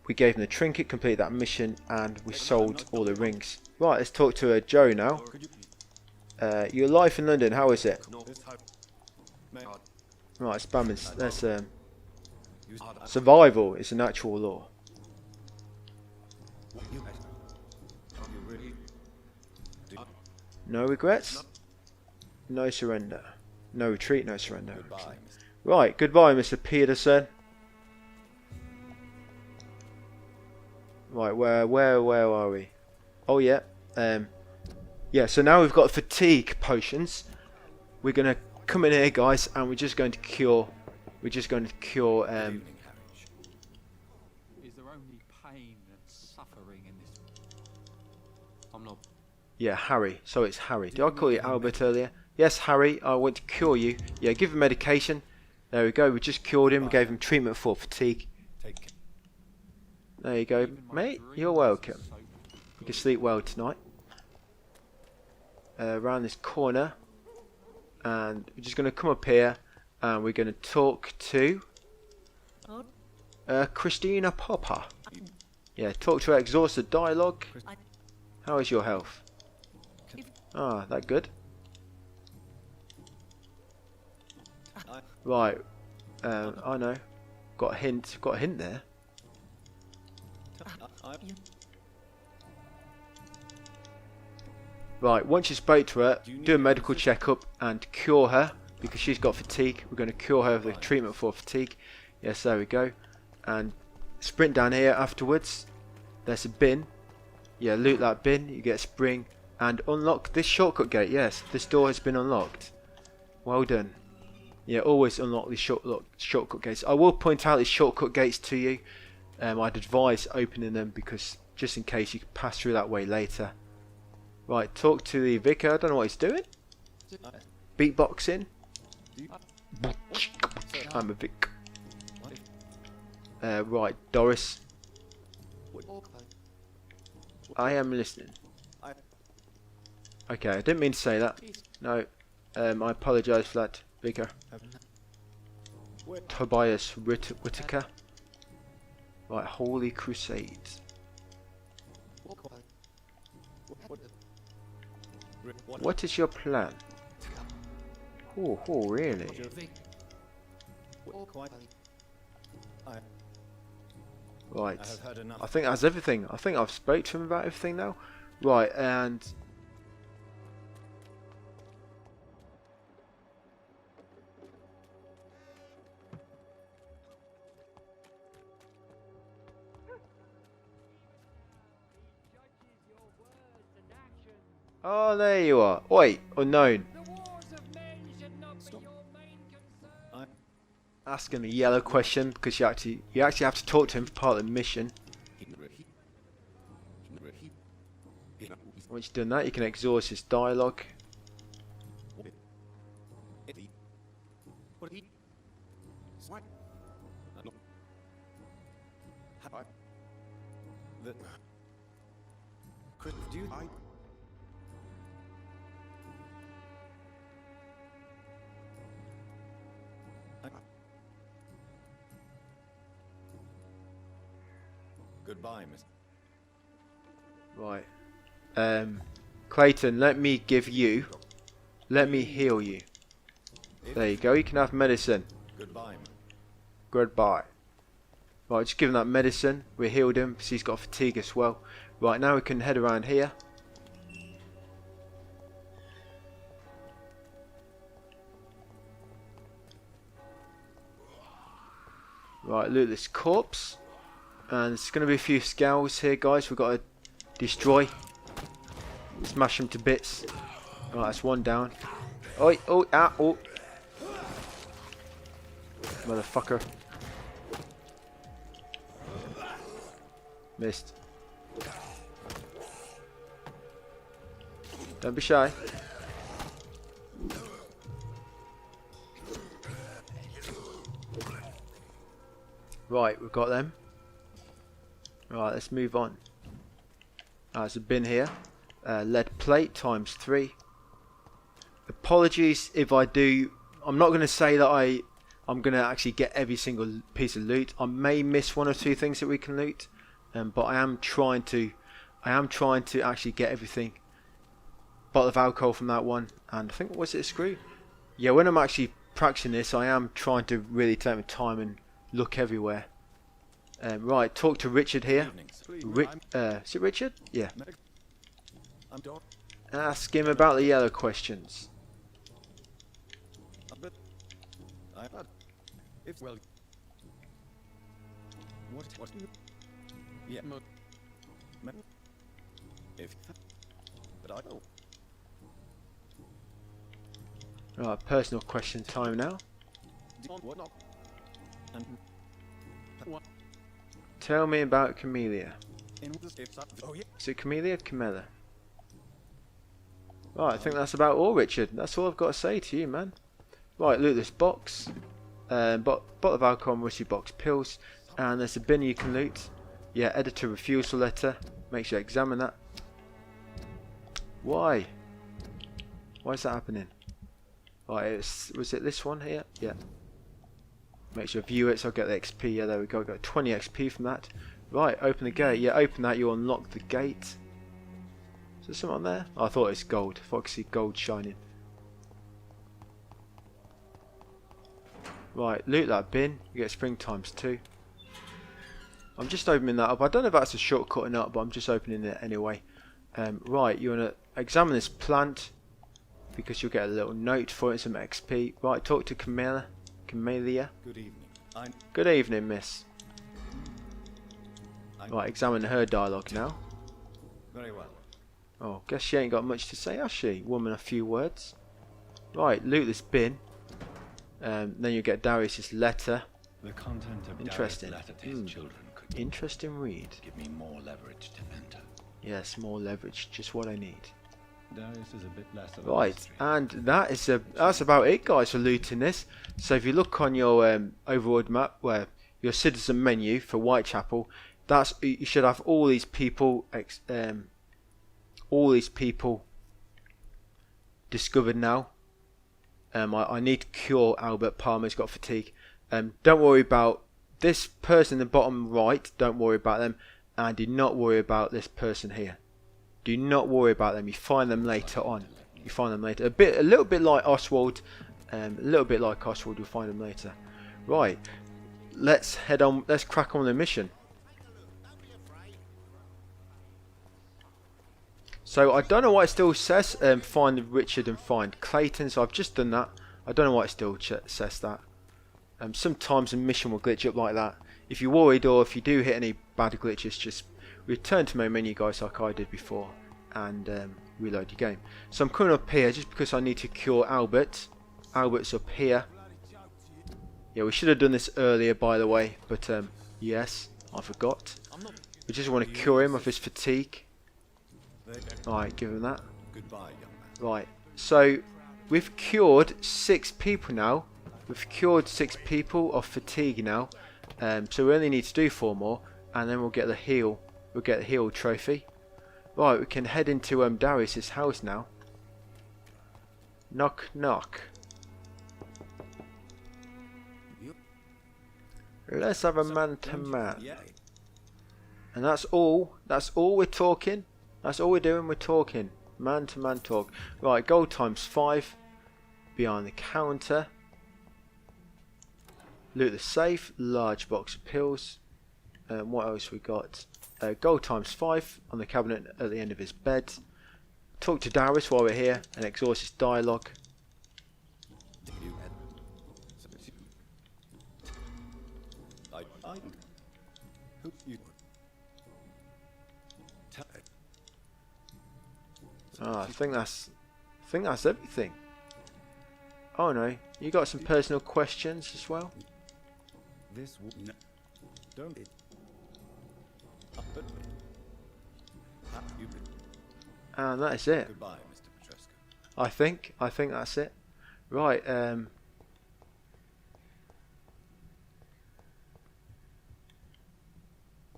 We gave him the trinket, completed that mission, and we sold all the rings. Right, let's talk to Joe now. Your life in London, how is it? Right, spamming. That's survival is a natural law. No regrets, no surrender. No retreat, no surrender. Goodbye, Mr. Right, goodbye, Mr. Peterson. Right, where are we? Oh yeah, yeah. So now we've got fatigue potions. We're gonna come in here, guys, and we're just going to cure. We're just going to cure. Good evening, Harry. Is there only pain and suffering in this? I'm not. Yeah, Harry. So it's Harry. Did I call you Albert earlier? Yes, Harry. I want to cure you. Yeah, give him medication. There we go. We just cured him. Gave him treatment for fatigue. Take care. There you go, mate. You're welcome. You can sleep well tonight. Around this corner, and we're just going to come up here, and we're going to talk to Christina Popper. Yeah, talk to her. Exhaust the dialogue. How is your health? Ah, that good. Right. I know. Got a hint. Got a hint there. Right, once you spoke to her, do a medical checkup and cure her because she's got fatigue. We're going to cure her with the treatment for fatigue. Yes, there we go. And sprint down here afterwards. There's a bin. Yeah, loot that bin. You get a spring and unlock this shortcut gate. Yes, this door has been unlocked. Well done. Yeah, always unlock these shortcut gates. I will point out these shortcut gates to you. I'd advise opening them because just in case you can pass through that way later. Right, talk to the vicar. I don't know what he's doing. Beatboxing. I'm a vic. Right, Doris. I am listening. Okay, I didn't mean to say that. No, I apologise for that, vicar. Tobias Whittaker. Right, Holy Crusades. What is your plan? Oh, really? Right. I think that's everything. I think I've spoke to him about everything now. Right, and oh, there you are. Wait, unknown. Asking a yellow question because you actually have to talk to him for part of the mission. Once you've done that, you can exhaust his dialogue. Goodbye, Miss. Right. Clayton, let me heal you. There you go, you can have medicine. Goodbye. Goodbye. Right, just give him that medicine. We healed him because he's got fatigue as well. Right, now we can head around here. Right, loot this corpse. And there's going to be a few skulls here, guys. We've got to destroy. Smash them to bits. Right, that's one down. Oi, oh, ah, oh. Motherfucker. Missed. Don't be shy. Right, we've got them. Right, let's move on. There's a bin here. Lead plate ×3. Apologies if I do. I'm not going to say that I'm going to actually get every single piece of loot. I may miss one or two things that we can loot, but I am trying to actually get everything. Bottle of alcohol from that one, and I think, was it a screw? Yeah, when I'm actually practicing this, I am trying to really take my time and look everywhere. Right, talk to Richard here. Is it Richard? Yeah. Ask him about the yellow questions. If well, what do you? Yeah, if but I don't. Right, personal question time now. What not? And what? Tell me about Camellia. In the steps up. Oh yeah. Is it Camellia or Camilla? Right, I think that's about all, Richard. That's all I've got to say to you, man. Right, loot this box. Bottle of alcohol, rusty box pills. And there's a bin you can loot. Yeah, editor refusal letter. Make sure you examine that. Why? Why is that happening? Right, was it this one here? Yeah. Make sure view it so I get the XP. Yeah, there we go. Got 20 XP from that. Right, open the gate. Yeah, open that. You unlock the gate. Is there something on there? Oh, I thought it was gold. I thought I could see gold shining. Right, loot that bin. You get spring times 2. I'm just opening that up. I don't know if that's a shortcut or not, but I'm just opening it anyway. Right, you want to examine this plant because you'll get a little note for it, some XP. Right, talk to Camellia. Good evening. Good evening, miss. Right, examine her dialogue now. Very well. Oh, guess she ain't got much to say, has she? Woman, a few words. Right, loot this bin. Then you get Darius's letter. The content of Interesting. Darius' letter to his children could Interesting read. give me more leverage to enter. Yes, more leverage, just what I need. Darius is a bit less of a Right, mystery. and that's about it, guys, for looting this. So if you look on your overworld map, where your citizen menu for Whitechapel, you should have all these people discovered now. I need to cure Albert Palmer's got fatigue. Don't worry about this person in the bottom right. Don't worry about them, and do not worry about this person here. Do not worry about them. You find them later on. You find them later. A little bit like Oswald. You'll find them later. Right. Let's head on. Let's crack on the mission. So I don't know why it still says find Richard and find Clayton. So I've just done that. I don't know why it still says that. Sometimes a mission will glitch up like that. If you're worried or if you do hit any bad glitches, just return to main menu, guys, like I did before, and reload your game. So I'm coming up here just because I need to cure Albert. Albert's up here. Yeah, we should have done this earlier, by the way, but yes, I forgot. We just want to cure him of his fatigue. Alright, give him that. Goodbye, young man. Right, so we've cured 6 people now. We've cured 6 people of fatigue now. So we only need to do 4 more, and then we'll get the heal. We'll get the heal trophy. Right, we can head into Darius's house now. Knock, knock. Let's have a man-to-man. Yeah. And that's all. That's all we're talking. That's all we're doing. We're talking. Man-to-man talk. Right, gold times 5. Behind the counter. Loot the safe. Large box of pills. What else we got? Gold times 5 on the cabinet at the end of his bed. Talk to Darius while we're here and exhaust his dialogue. Who you? I think that's everything. Oh no, you got some personal questions as well. This no. Don't it. But you. And that is it. Goodbye, Mr. Petrescu. I think that's it. Right,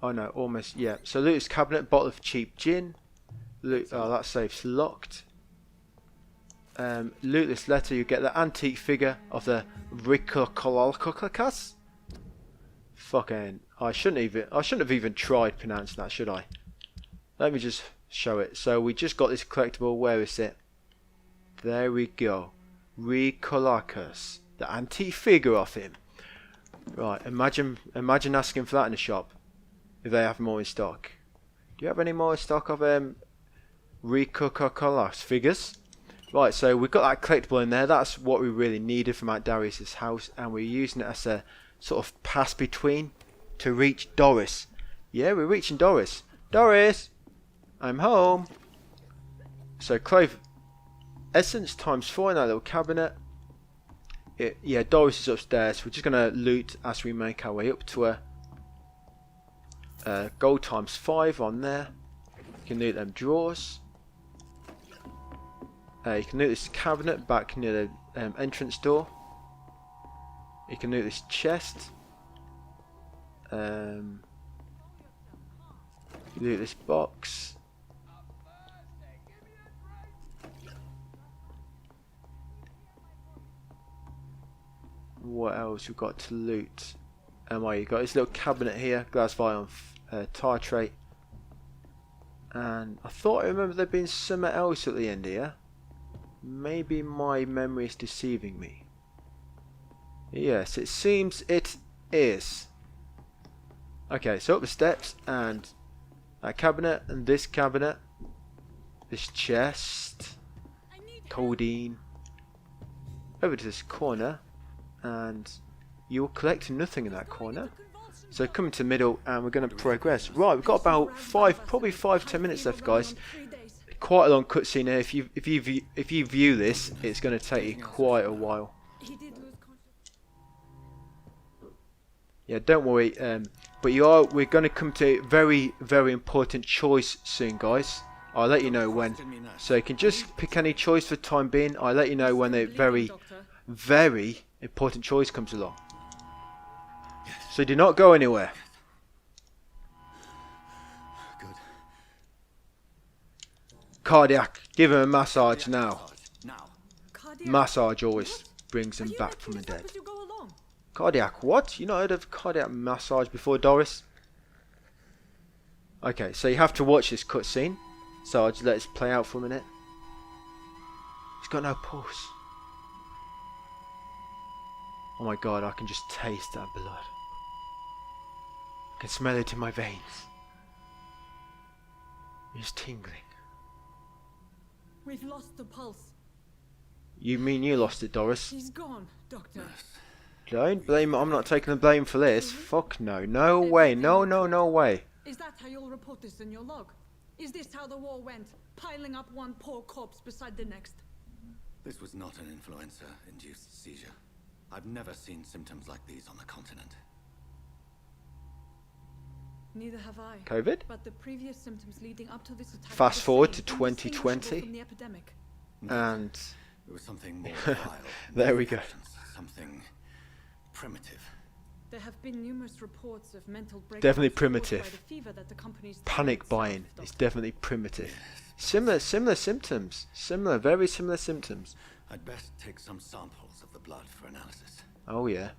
oh no, almost, yeah. So loot his cabinet, bottle of cheap gin. Loot, oh, that safe's locked. Loot this letter, you get the antique figure of the Ricocolakas. Fucking, I shouldn't have even tried pronouncing that, should I? Let me just show it. So we just got this collectible. Where is it? There we go. Ricocolakas, the antique figure of him. Right, imagine asking for that in a shop if they have more in stock. Do you have any more in stock of Ricocolakas figures? Right, so we've got that collectible in there. That's what we really needed from Aunt Darius's house, and we're using it as a sort of pass between to reach Doris. Yeah, we're reaching Doris. Doris, I'm home. So Clove Essence ×4 in that little cabinet. Yeah, Doris is upstairs. We're just gonna loot as we make our way up to her. Gold ×5 on there. You can loot them drawers. You can loot this cabinet back near the entrance door. You can loot this chest. Loot this box. What else we've got to loot? You got this little cabinet here, glass vial and tartrate. And I thought I remember there being something else at the end here. Maybe my memory is deceiving me. Yes, it seems it is. Okay, so up the steps and that cabinet and this cabinet. This chest. Codeine. Over to this corner. And you're collecting nothing in that corner. So coming to the middle and we're going to progress. Right, we've got about probably 5-10 minutes left, guys. Quite a long cutscene here. If you view this, it's going to take you quite a while. Yeah, don't worry. But we're going to come to a very, very important choice soon, guys. I'll let you know when. So you can just pick any choice for the time being. I'll let you know when a very, very important choice comes along. So do not go anywhere. Good. Cardiac, give him a massage now. Now. Massage always brings him back from the dead. Cardiac, what? You not heard of cardiac massage before, Doris? Okay, so you have to watch this cutscene. So I'll just let this play out for a minute. He's got no pulse. Oh my god, I can just taste that blood. I can smell it in my veins. It's tingling. We've lost the pulse. You mean you lost it, Doris? He's gone, Doctor. Don't blame me. I'm not taking the blame for this. Fuck no. No way. No, no, no way. Is that how you'll report this in your log? Is this how the war went? Piling up one poor corpse beside the next? This was not an influenza-induced seizure. I've never seen symptoms like these on the continent. Neither have I. COVID? But the previous symptoms leading up to this attack. Fast forward to indistinguishable 2020. from the epidemic. And It was something more vile. there we go. Something primitive. There have been numerous reports of mental breakdowns Definitely caused primitive. by the fever that the company's Panic itself, buying is Doctor. definitely primitive. Similar symptoms. Very similar symptoms. I'd best take some samples of the blood for analysis. Oh yeah.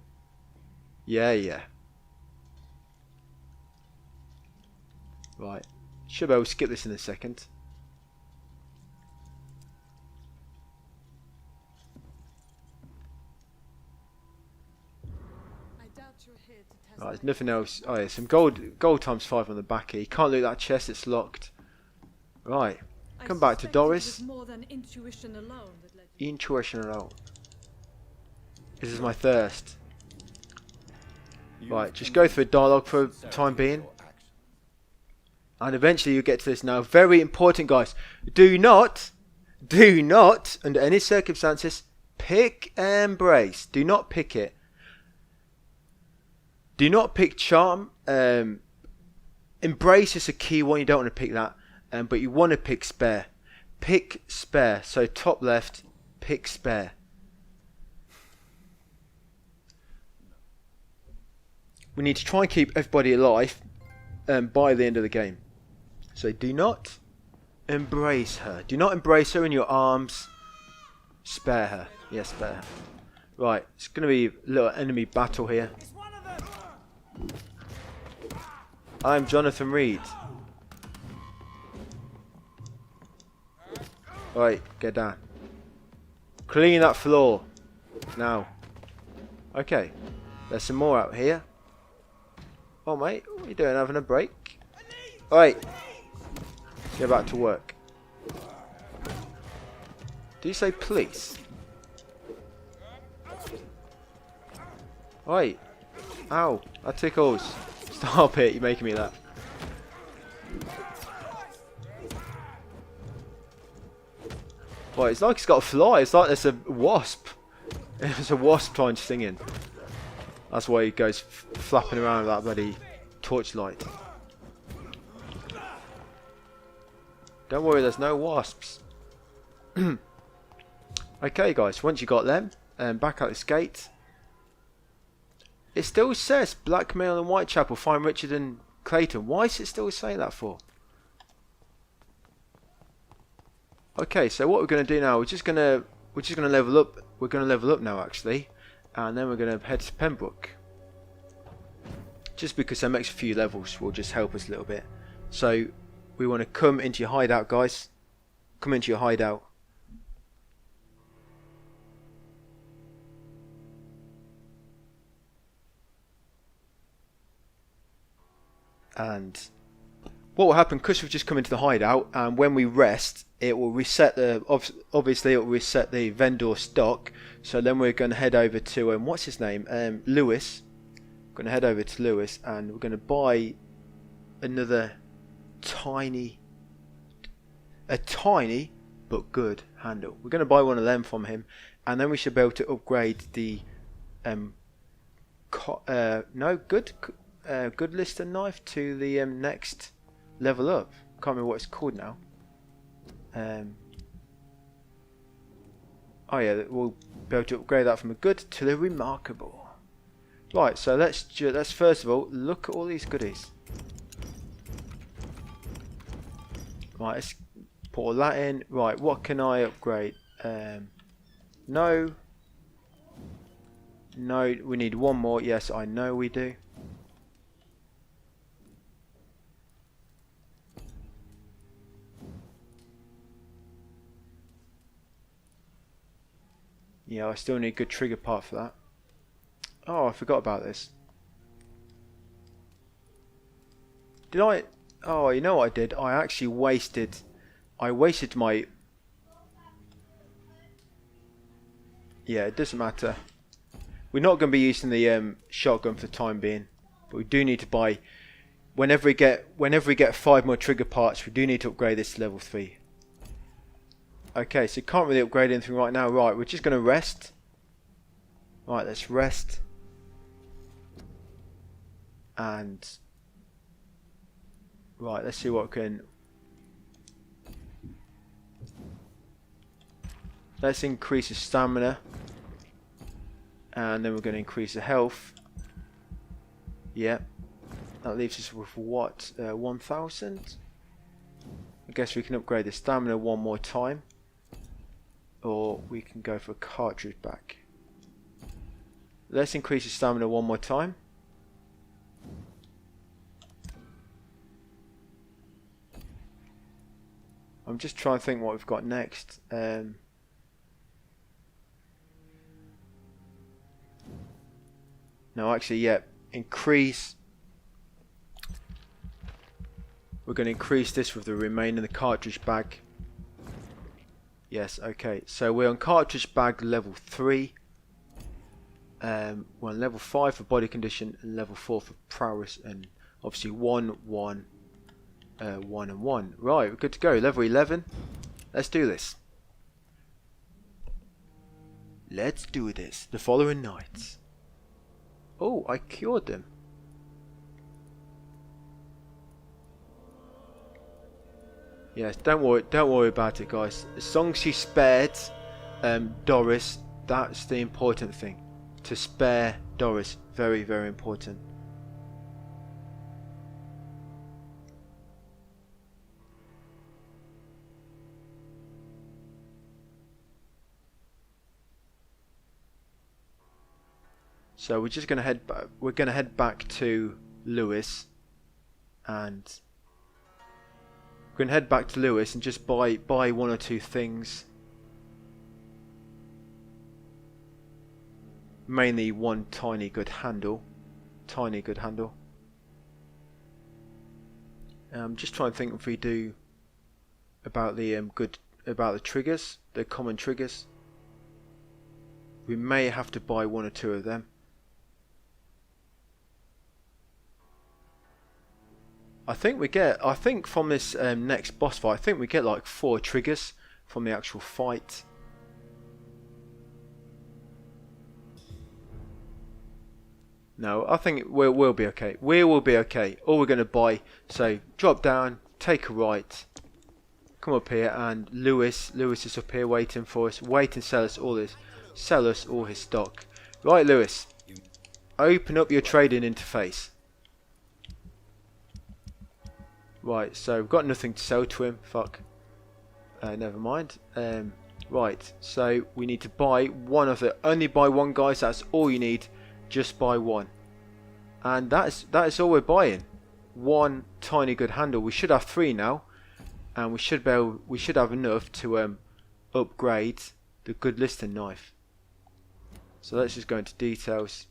Yeah. Right. Should be able to skip this in a second. I doubt you're here to test Right, there's my nothing else. Oh yeah, some gold ×5 on the back here. You can't loot that chest, it's locked. Right. I Come back to suspect Doris. It was more than intuition alone that led you. Intuition alone. This is my thirst. Right, just go through dialogue for the time being. And eventually you get to this now. Very important, guys. Do not, under any circumstances, pick Embrace. Do not pick it. Do not pick Charm. Embrace is a key one. You don't want to pick that. But you want to pick Spare. Pick Spare. So top left, pick Spare. We need to try and keep everybody alive by the end of the game. So do not embrace her. Do not embrace her in your arms. Spare her. Yes, spare her. Right, it's going to be a little enemy battle here. I'm Jonathan Reed. Right, get down. Clean that floor. Now. Okay. There's some more out here. Oh mate, what are you doing? Having a break? Alright. Get back to work. Did you say police? Wait. Ow. That tickles. Stop it. You're making me laugh. Well, it's like it's got a fly. It's like there's a wasp. There's a wasp trying to sing in. That's why he goes flapping around with that bloody torchlight. Don't worry, there's no wasps. Okay, guys. Once you got them, back out this gate. It still says blackmail in Whitechapel. Find Richard and Clayton. Why does it still say that for? Okay, so what we're going to do now, we're just going to level up. We're going to level up now, actually, and then we're going to head to Pembroke. Just because them extra few levels will just help us a little bit. So we want to come into your hideout, guys. Come into your hideout. And what will happen, because we've just come into the hideout, and when we rest, it will reset the, obviously it will reset the vendor stock. So then we're going to head over to, what's his name, Lewis. We're going to head over to Lewis, and we're going to buy another tiny but good handle. We're going to buy one of them from him, and then we should be able to upgrade the good lister knife to the next level up. Can't remember what it's called now. Oh yeah, we'll be able to upgrade that from a good to the remarkable. Right, so let's first of all look at all these goodies. Right, let's put all that in. Right, what can I upgrade? No, we need one more. Yes, I know we do. Yeah, I still need a good trigger part for that. Oh, I forgot about this. Did I? Oh, you know what I did? I actually wasted my... Yeah, it doesn't matter. We're not going to be using the shotgun for the time being. But we do need to buy... Whenever we get 5 more trigger parts, we do need to upgrade this to level 3. Okay, so can't really upgrade anything right now. Right, we're just going to rest. Right, let's rest. And... Right, let's see what we can... Let's increase the stamina. And then we're going to increase the health. Yep. That leaves us with what? 1,000? I guess we can upgrade the stamina one more time. Or we can go for a cartridge back. Let's increase the stamina one more time. I'm just trying to think what we've got next. No, actually, yeah. Increase. We're going to increase this with the remaining of the cartridge bag. Yes, okay. So we're on cartridge bag level 3. We're on level 5 for body condition and level 4 for prowess, and obviously 1, 1, 1 and 1. Right, we're good to go. Level 11. Let's do this. Let's do this. The following night. Oh, I cured them. Yes, don't worry about it, guys. As long as you spared Doris, that's the important thing. To spare Doris, very, very important. So we're just going to head back. We're going to head back to Lewis, and we're going to head back to Lewis and just buy 1 or 2 things. Mainly one tiny good handle. I'm just trying to think if we do about the good about the triggers, the common triggers. We may have to buy 1 or 2 of them. I think from this next boss fight, I think we get like 4 triggers from the actual fight. No, I think we'll be okay. We will be okay. All we're going to buy, so drop down, take a right, come up here, and Lewis is up here waiting for us. Wait and sell us all his stock. Right, Lewis, open up your trading interface. Right, so we've got nothing to sell to him. Fuck. Never mind. Right, so we need to buy one of the. Only buy one, guys. That's all you need. Just buy one, and that is all we're buying. One tiny good handle. We should have 3 now, and we should have enough to upgrade the good listing knife. So let's just go into details.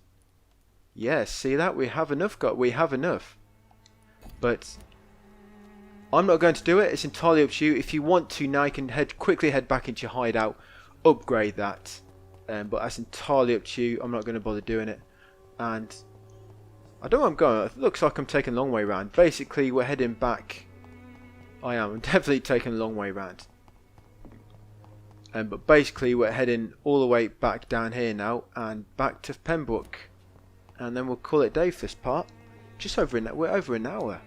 Yes, see that we have enough. We have enough, but I'm not going to do it. It's entirely up to you. If you want to now, you can quickly head back into your hideout, upgrade that. But that's entirely up to you. I'm not going to bother doing it. And I don't know where I'm going. It looks like I'm taking a long way round. Basically, we're heading back. I'm definitely taking a long way round. But basically, we're heading all the way back down here now, and back to Pembroke, and then we'll call it day for this part. We're over an hour.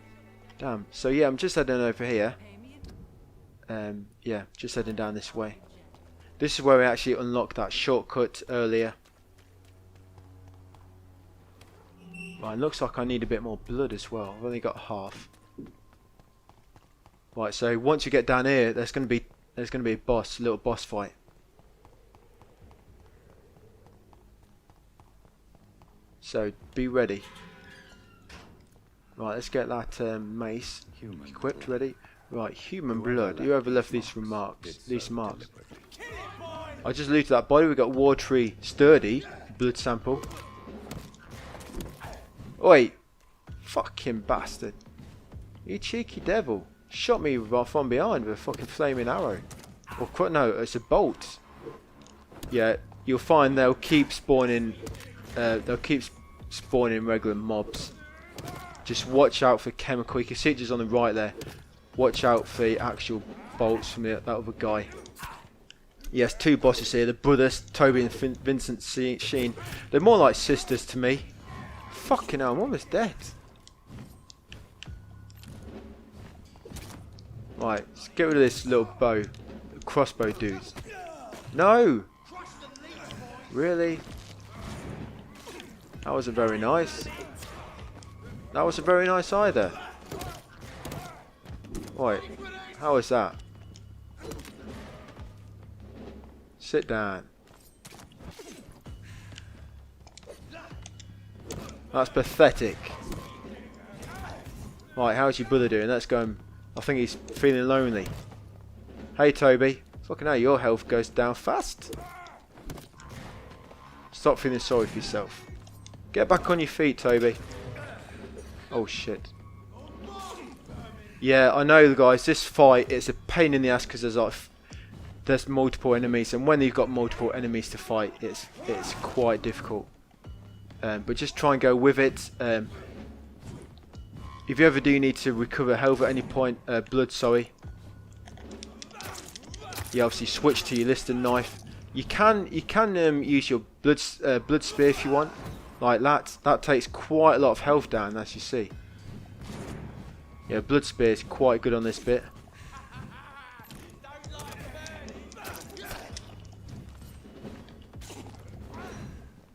Damn. So yeah, I'm just heading over here. Yeah, just heading down this way. This is where we actually unlocked that shortcut earlier. Right, looks like I need a bit more blood as well. I've only got half. Right, so once you get down here, there's going to be a little boss fight. So be ready. Right, let's get that mace equipped, ready. Right, human blood. Whoever left these marks? I just looted that body. We got watery, sturdy blood sample. Oi, fucking bastard! You cheeky devil! Shot me from behind with a fucking flaming arrow. Or no, it's a bolt. Yeah, you'll find they'll keep spawning. Regular mobs. Just watch out for chemical. You can see it just on the right there. Watch out for the actual bolts from that other guy. Yes, 2 bosses here. The brothers, Toby and Vincent Sheen. They're more like sisters to me. Fucking hell, I'm almost dead. Right, let's get rid of this little crossbow dudes. No! Really? That wasn't very nice. That wasn't very nice either. Right, how was that? Sit down. That's pathetic. Right, how's your brother doing? Let's go. I think he's feeling lonely. Hey, Toby. Fucking hell, your health goes down fast. Stop feeling sorry for yourself. Get back on your feet, Toby. Oh, shit. Yeah, I know, guys. This fight, it's a pain in the ass because there's multiple enemies, and when you've got multiple enemies to fight, it's quite difficult. But just try and go with it. If you ever do need to recover health at any point, blood, sorry. You obviously switch to your listing knife. You can use your blood spear if you want, like that. That takes quite a lot of health down, as you see. Yeah, blood spear is quite good on this bit.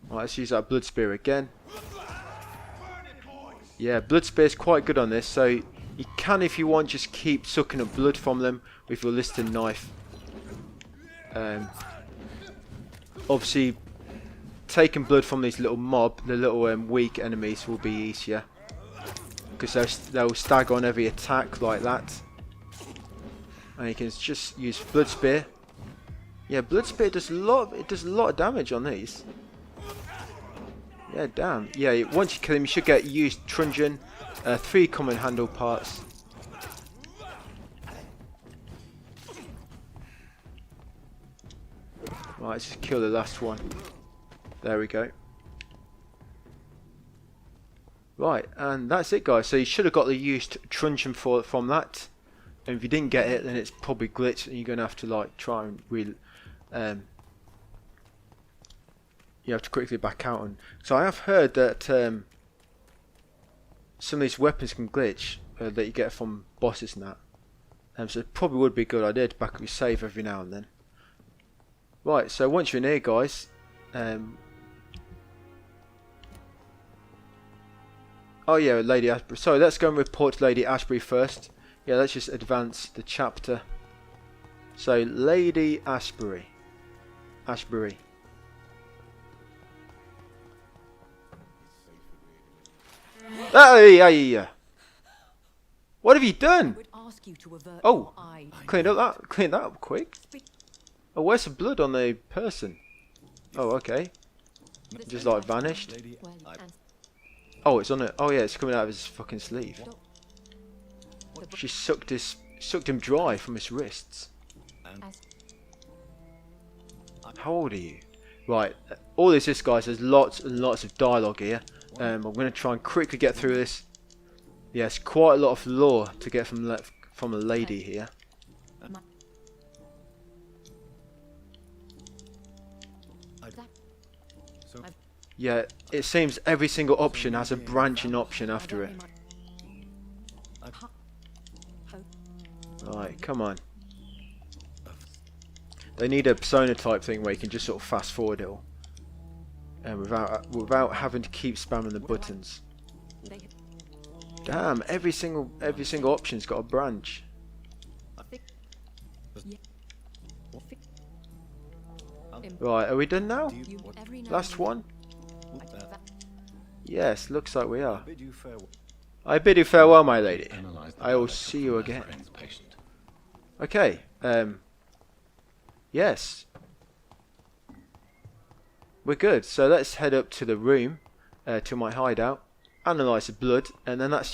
Right, let's use that blood spear again. Yeah, blood spear is quite good on this, so you can, if you want, just keep sucking up blood from them with your listing knife. Obviously, taking blood from these little the little weak enemies will be easier, because they'll stagger on every attack like that. And you can just use blood spear. Yeah, blood spear does a lot of damage on these. Yeah, damn. Yeah, once you kill him, you should get used truncheon, 3 common handle parts. Right, let's just kill the last one. There we go. Right, and that's it, guys. So you should have got the used truncheon from that. And if you didn't get it, then it's probably glitched, and you're going to have to like try and you have to quickly back out. And so I have heard that some of these weapons can glitch that you get from bosses and that. So it probably would be a good idea to back up your save every now and then. Right, so once you're in here, guys. Oh yeah, Lady Ashbury. Sorry, let's go and report to Lady Ashbury first. Yeah, let's just advance the chapter. So, Lady Ashbury. Ashbury. Hey! What have you done? Oh, clean that up quick. Oh, where's the blood on the person? Oh, okay. Just like vanished. Oh, it's on it. Oh yeah, it's coming out of his fucking sleeve. She sucked him dry from his wrists. How old are you? Right, all this guys, there's lots and lots of dialogue here. I'm going to try and quickly get through this. Yes, quite a lot of lore to get from a lady here. Yeah, it seems every single option has a branching option after it. Right, come on. They need a persona type thing where you can just sort of fast forward it all, and without having to keep spamming the buttons. Damn, every single option's got a branch. Right, are we done now? Last one? Yes, looks like we are. I bid you farewell, my lady. I will see you again. Okay, yes. We're good, so let's head up to the room, to my hideout, analyse the blood, and then that's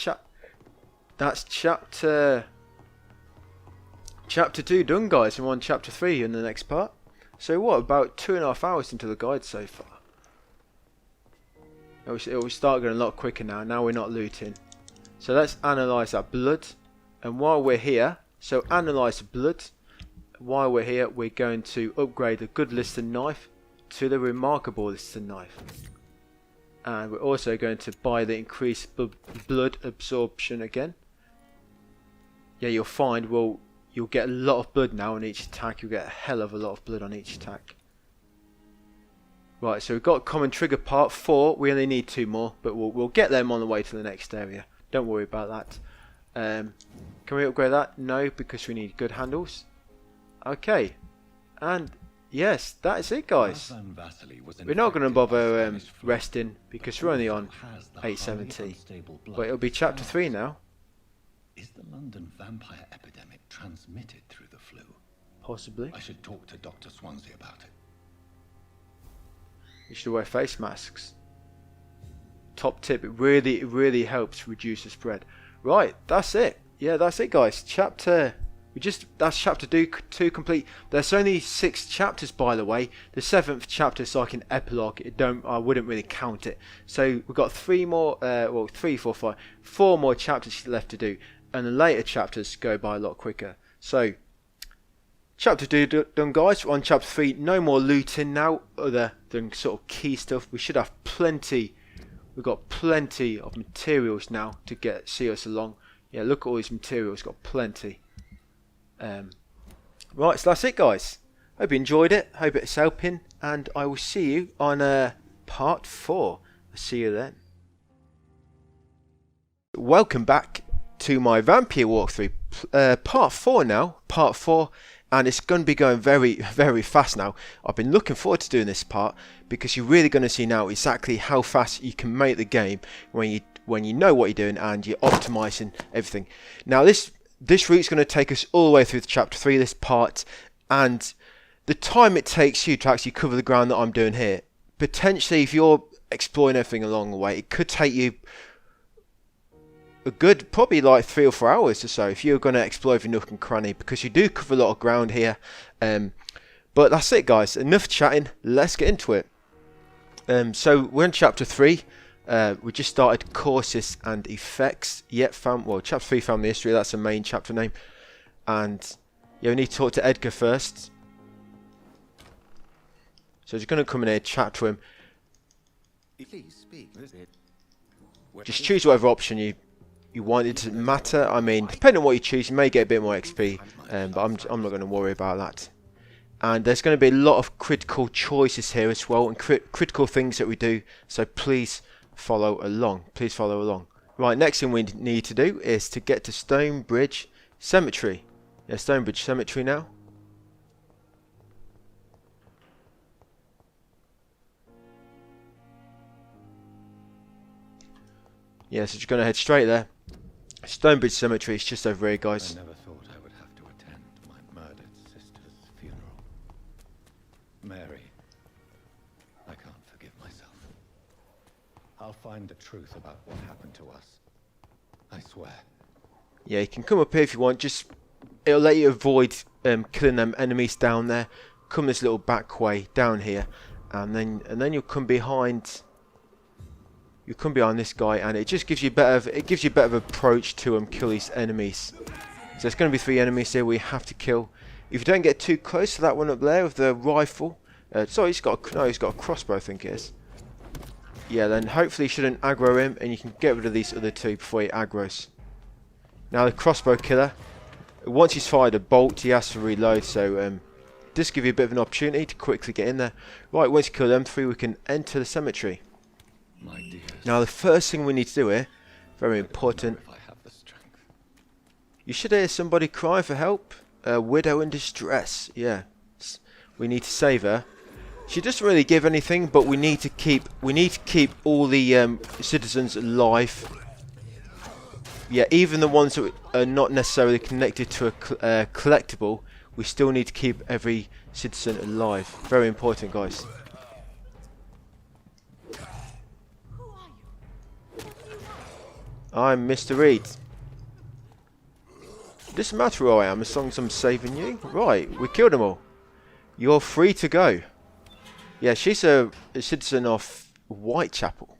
chapter 2 done, guys, and we're on chapter 3 in the next part. So what, about 2.5 hours into the guide so far. It will start going a lot quicker now. Now we're not looting. So let's analyse that blood. And while we're here, so analyse the blood. While we're here, we're going to upgrade the good Liston knife to the remarkable Liston knife. And we're also going to buy the increased blood absorption again. Yeah, you'll find, well, you'll get a lot of blood now on each attack. You'll get a hell of a lot of blood on each attack. Right, so we've got common trigger part 4. We only need 2 more, but we'll get them on the way to the next area. Don't worry about that. Can we upgrade that? No, because we need good handles. Okay, and yes, that's it, guys. We're not going to bother resting because we're only on 870. But it'll be chapter 3 now. Is the London vampire epidemic transmitted through the flu? Possibly. I should talk to Dr. Swansea about it. You should wear face masks. Top tip, it really helps reduce the spread. Right, that's it. Yeah, that's it, guys. That's chapter 2 complete. There's only 6 chapters, by the way. The 7th chapter is like an epilogue. I wouldn't really count it. So we've got 3 more, 3, 4, 5, 4 more chapters left to do, and the later chapters go by a lot quicker. So chapter 2 done, guys. We're on chapter 3. No more looting now, other than sort of key stuff. We should have plenty. We've got plenty of materials now to see us along. Yeah, look at all these materials. Got plenty. Right, so that's it, guys. Hope you enjoyed it. Hope it's helping, and I will see you on part 4. I'll see you then. Welcome back to my Vampyr walkthrough. Part 4 now. Part 4. And it's going to be going very, very fast now. I've been looking forward to doing this part because you're really going to see now exactly how fast you can make the game when you know what you're doing and you're optimizing everything. Now this route's going to take us all the way through to chapter 3, this part, and the time it takes you to actually cover the ground that I'm doing here, potentially if you're exploring everything along the way, it could take you a good, probably like 3 or 4 hours or so if you're going to explore every nook and cranny, because you do cover a lot of ground here. But that's it, guys. Enough chatting. Let's get into it. So we're in chapter 3. We just started courses and effects. Yet chapter 3, family history. That's the main chapter name. And yeah, we need to talk to Edgar first. So he's going to come in here, chat to him. Please speak. Just choose whatever option you want. It doesn't matter. I mean, depending on what you choose, you may get a bit more XP. But I'm not going to worry about that. And there's going to be a lot of critical choices here as well, and critical things that we do. So please follow along. Please follow along. Right, next thing we need to do is to get to Stonebridge Cemetery. Yeah, Stonebridge Cemetery now. Yeah, so just going to head straight there. Stonebridge Cemetery is just over here, guys. I never thought I would have to attend my murdered sister's funeral. Mary, I can't forgive myself. I'll find the truth about what happened to us. I swear. Yeah, you can come up here if you want. Just it'll let you avoid killing them enemies down there. Come this little back way down here, and then you'll come behind. You come behind this guy, and it just gives you better. It gives you a better approach to kill these enemies. So there's going to be 3 enemies here we have to kill. If you don't get too close to that one up there with the rifle, sorry, he's got a crossbow, I think it is. Yeah, then hopefully you shouldn't aggro him, and you can get rid of these other 2 before he aggros. Now the crossbow killer, once he's fired a bolt, he has to reload. So just give you a bit of an opportunity to quickly get in there. Right, once you kill them 3, we can enter the cemetery. My dears, Now the first thing we need to do here, very important. if I have the strength. You should hear somebody crying for help. A widow in distress. Yeah, we need to save her. She doesn't really give anything, but we need to keep all the citizens alive. Yeah, even the ones that are not necessarily connected to a collectible, we still need to keep every citizen alive. Very important, guys. I'm Mr. Reed. It doesn't matter who I am as long as I'm saving you. Right, we killed them all. You're free to go. Yeah, she's a citizen of Whitechapel.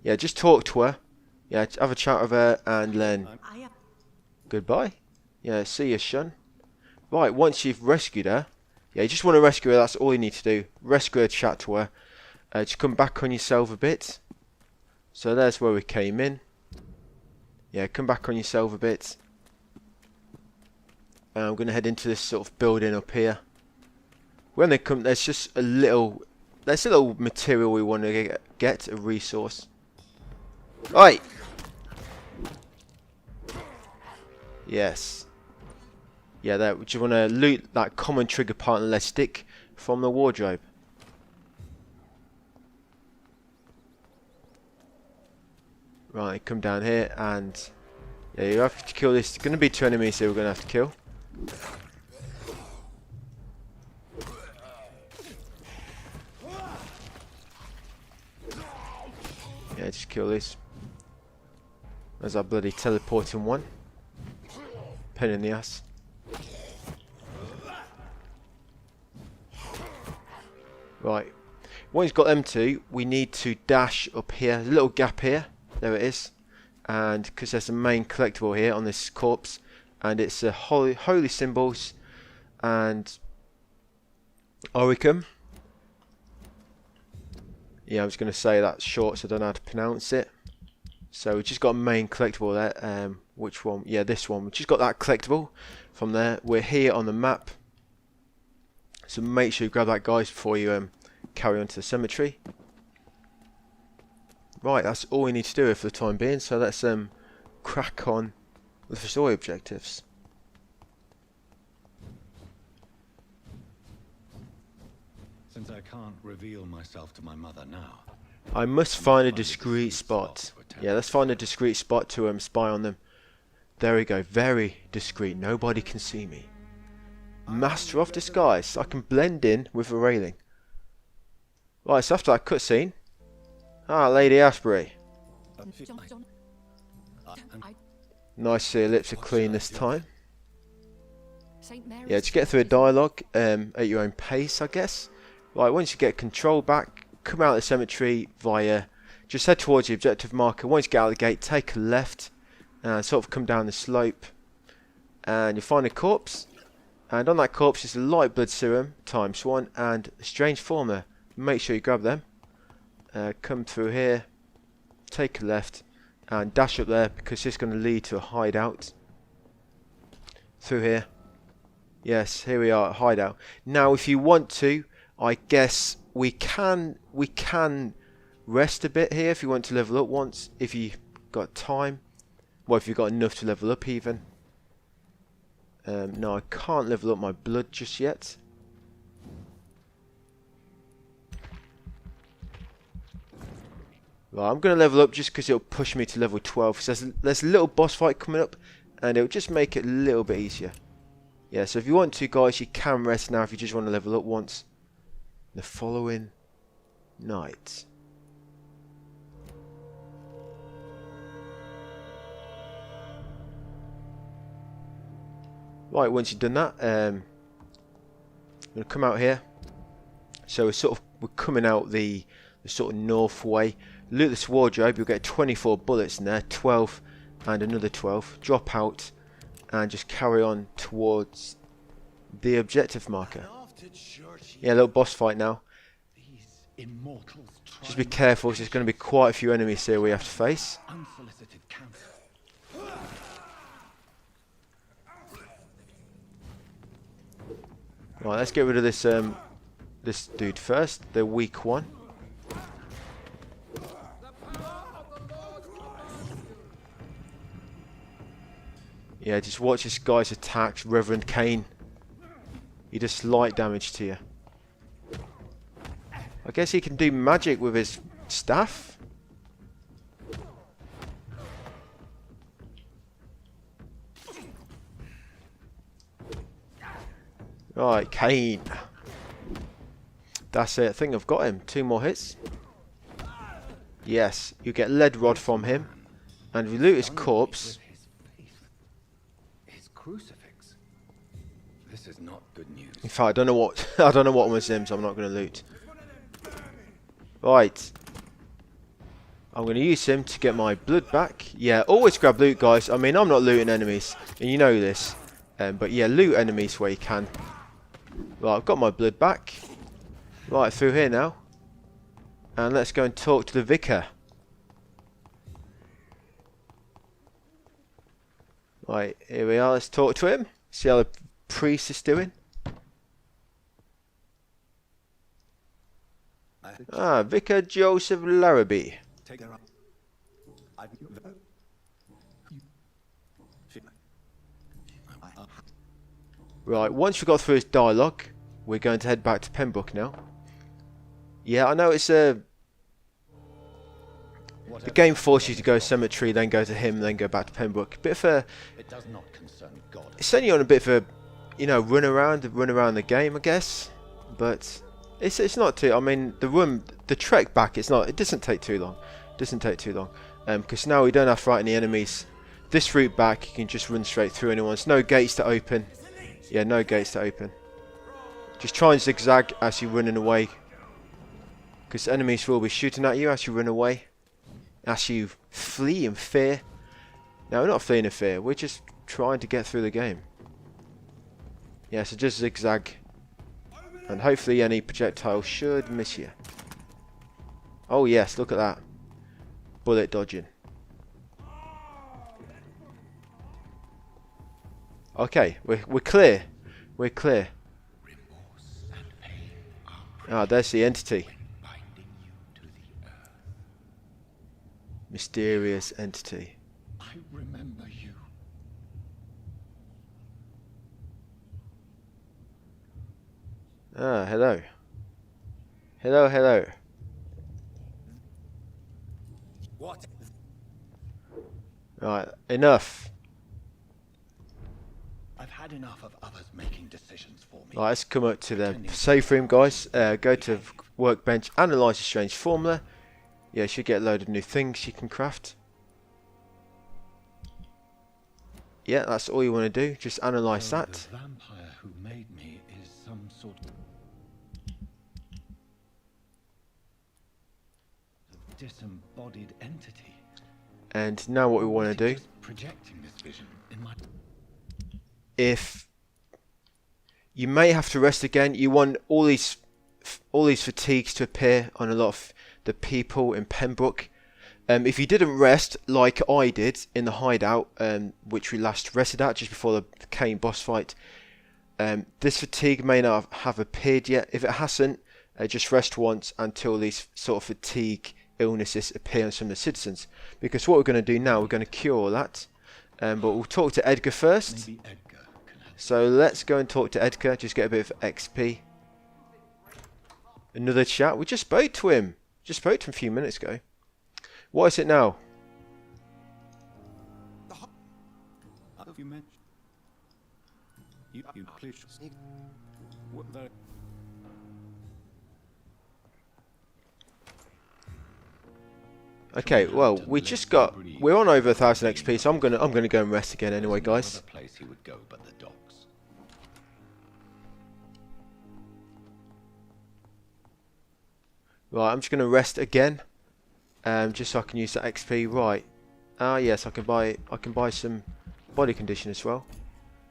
Yeah, just talk to her. Yeah, have a chat with her and then goodbye. Yeah, see you, son. Right, once you've rescued her, yeah, you just want to rescue her, that's all you need to do. Rescue her, chat to her. Just come back on yourself a bit. So there's where we came in. Yeah, come back on yourself a bit. And I'm going to head into this sort of building up here. When they come, there's just a little material we want to get a resource. Right. Yes. Yeah, that. Would you want to loot that common trigger partner stick from the wardrobe? Right, come down here and yeah, you have to kill this. It's going to be 2 enemies here we're going to have to kill. Yeah, just kill this. There's our bloody teleporting one. Pain in the ass. Right. Once you've got them 2, we need to dash up here. There's a little gap here. There it is. And because there's a main collectible here on this corpse. And it's a holy symbols and Oricum. Yeah, I was going to say that's short, so I don't know how to pronounce it. So we just got a main collectible there. Which one? Yeah, this one. We just got that collectible from there. We're here on the map. So make sure you grab that, guys, before you carry on to the cemetery. Right, that's all we need to do here for the time being. So let's crack on with the story objectives. Since I can't reveal myself to my mother now, I must find a discreet spot. Yeah, let's find a discreet spot to spy on them. There we go, very discreet. Nobody can see me. Master of disguise. I can blend in with the railing. Right, so after that cutscene. Ah, Lady Asbury. Nice, her lips are clean this time. St. Mary's Yeah, just get through a dialogue at your own pace, I guess. Right, once you get control back, come out of the cemetery via, just head towards the objective marker. Once you get out of the gate, take a left and sort of come down the slope, and you'll find a corpse, and on that corpse is a light blood serum ×1 and a strange formula. Make sure you grab them. Come through here, take a left and dash up there, because it's going to lead to a hideout through here. Yes, here we are at hideout. Now if you want to, I guess we can rest a bit here if you want to level up once, if you got time. Well, if you've got enough to level up even. No, I can't level up my blood just yet. Right, I'm going to level up just because it'll push me to level 12. So there's a little boss fight coming up, and it'll just make it a little bit easier. Yeah, so if you want to, guys, you can rest now if you just want to level up once. The following night. Right, once you've done that, I'm going to come out here. So we're coming out the sort of north way. Loot this wardrobe, you'll get 24 bullets in there, 12 and another 12. Drop out and just carry on towards the objective marker. Yeah, a little boss fight now. Just be careful, there's going to be quite a few enemies here we have to face. Right, let's get rid of this this dude first, the weak one. Yeah, just watch this guy's attacks, Reverend Cain. He does slight damage to you. I guess he can do magic with his staff. Right, Cain. That's it. I think I've got him. 2 more hits. Yes, you get lead rod from him, and if you loot his corpse. His crucifix. This is not good news. In fact, I don't know what was him, so I'm not going to loot. Right. I'm going to use him to get my blood back. Yeah, always grab loot, guys. I mean, I'm not looting enemies, and you know this. But yeah, loot enemies where you can. Right, I've got my blood back. Right, through here now. And let's go and talk to the vicar. Right, here we are. Let's talk to him. See how the priest is doing. Ah, Vicar Joseph Larrabee. Right, once we got through his dialogue, we're going to head back to Pembroke now. Yeah, I know it's the game forces you to go cemetery, then go to him, then go back to Pembroke. Bit of a, It does not concern God. it's sending you on a bit of a, you know, run around the game, I guess. But it's not too. I mean, the trek back, it doesn't take too long. Because now we don't have to fight any enemies. This route back, you can just run straight through anyone. There's no gates to open. Yeah, no gates to open. Just try and zigzag as you're running away, because enemies will be shooting at you as you run away, as you flee in fear. No, we're not fleeing in fear. We're just trying to get through the game. Yeah, so just zigzag, and hopefully any projectile should miss you. Oh yes, look at that. Bullet dodging. Okay, we're clear. We're clear. Ah, there's the entity. Mysterious entity. I remember you. Ah, hello. Hello. What? Right, enough. I've had enough of others making decisions for me. Right, let's come up to the safe room, guys. Go to workbench, analyse a strange formula. Yeah, you should get a load of new things you can craft. Yeah, that's all you want to do. Just analyse So that. the vampire who made me is some sort of disembodied entity. And now what we Or want was to it do, just projecting this vision in my... if you may have to rest again, you want all these fatigues to appear on a lot of the people in Pembroke. If you didn't rest like I did in the hideout, which we last rested at just before the Kane boss fight, this fatigue may not have appeared yet. If it hasn't, just rest once until these sort of fatigue illnesses appear on some of the citizens. Because what we're going to do now, we're going to cure all that. But we'll talk to Edgar first. Maybe Edgar can help. So let's go and talk to Edgar, just get a bit of XP. Another chat. We just spoke to him. Just spoke to him a few minutes ago. What is it now? Have you mentioned? You please. What the? Okay, well, we're on over 1,000 XP, so I'm gonna go and rest again anyway, guys. There's no other place he would go but the docks. Right, I'm just gonna rest again, just so I can use that XP. Right. Ah, yes, I can buy some body condition as well.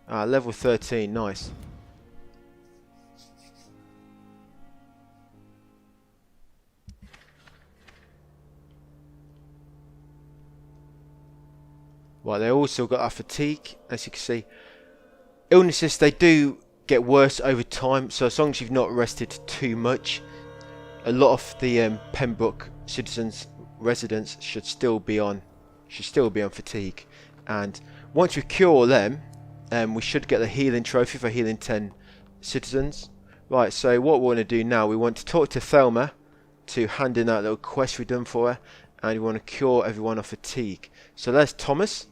Level 13, nice. Right, they also got our fatigue, as you can see. Illnesses, they do get worse over time, so as long as you've not rested too much, a lot of the Pembroke citizens, residents should still be on fatigue. And once we cure all them, we should get the healing trophy for healing 10 citizens. Right, so what we want to do now, we want to talk to Thelma to hand in that little quest we've done for her, and we want to cure everyone of fatigue. So there's Thomas.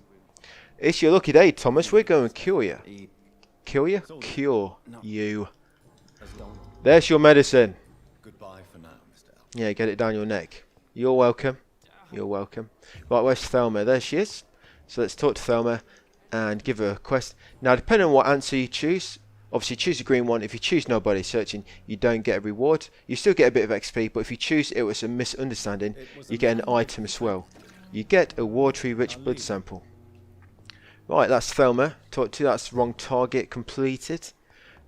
It's your lucky day, Thomas. We're going to cure you. Kill you? Cure you. There's your medicine. Goodbye for now, Mr. L. Yeah, get it down your neck. You're welcome. You're welcome. Right, where's Thelma? There she is. So let's talk to Thelma and give her a quest. Now, depending on what answer you choose, obviously choose the green one. If you choose nobody searching, you don't get a reward. You still get a bit of XP, but if you choose it was a misunderstanding, you get an item as well. You get a watery-rich blood sample. Right, that's Thelma. Talk to you. That's wrong target completed.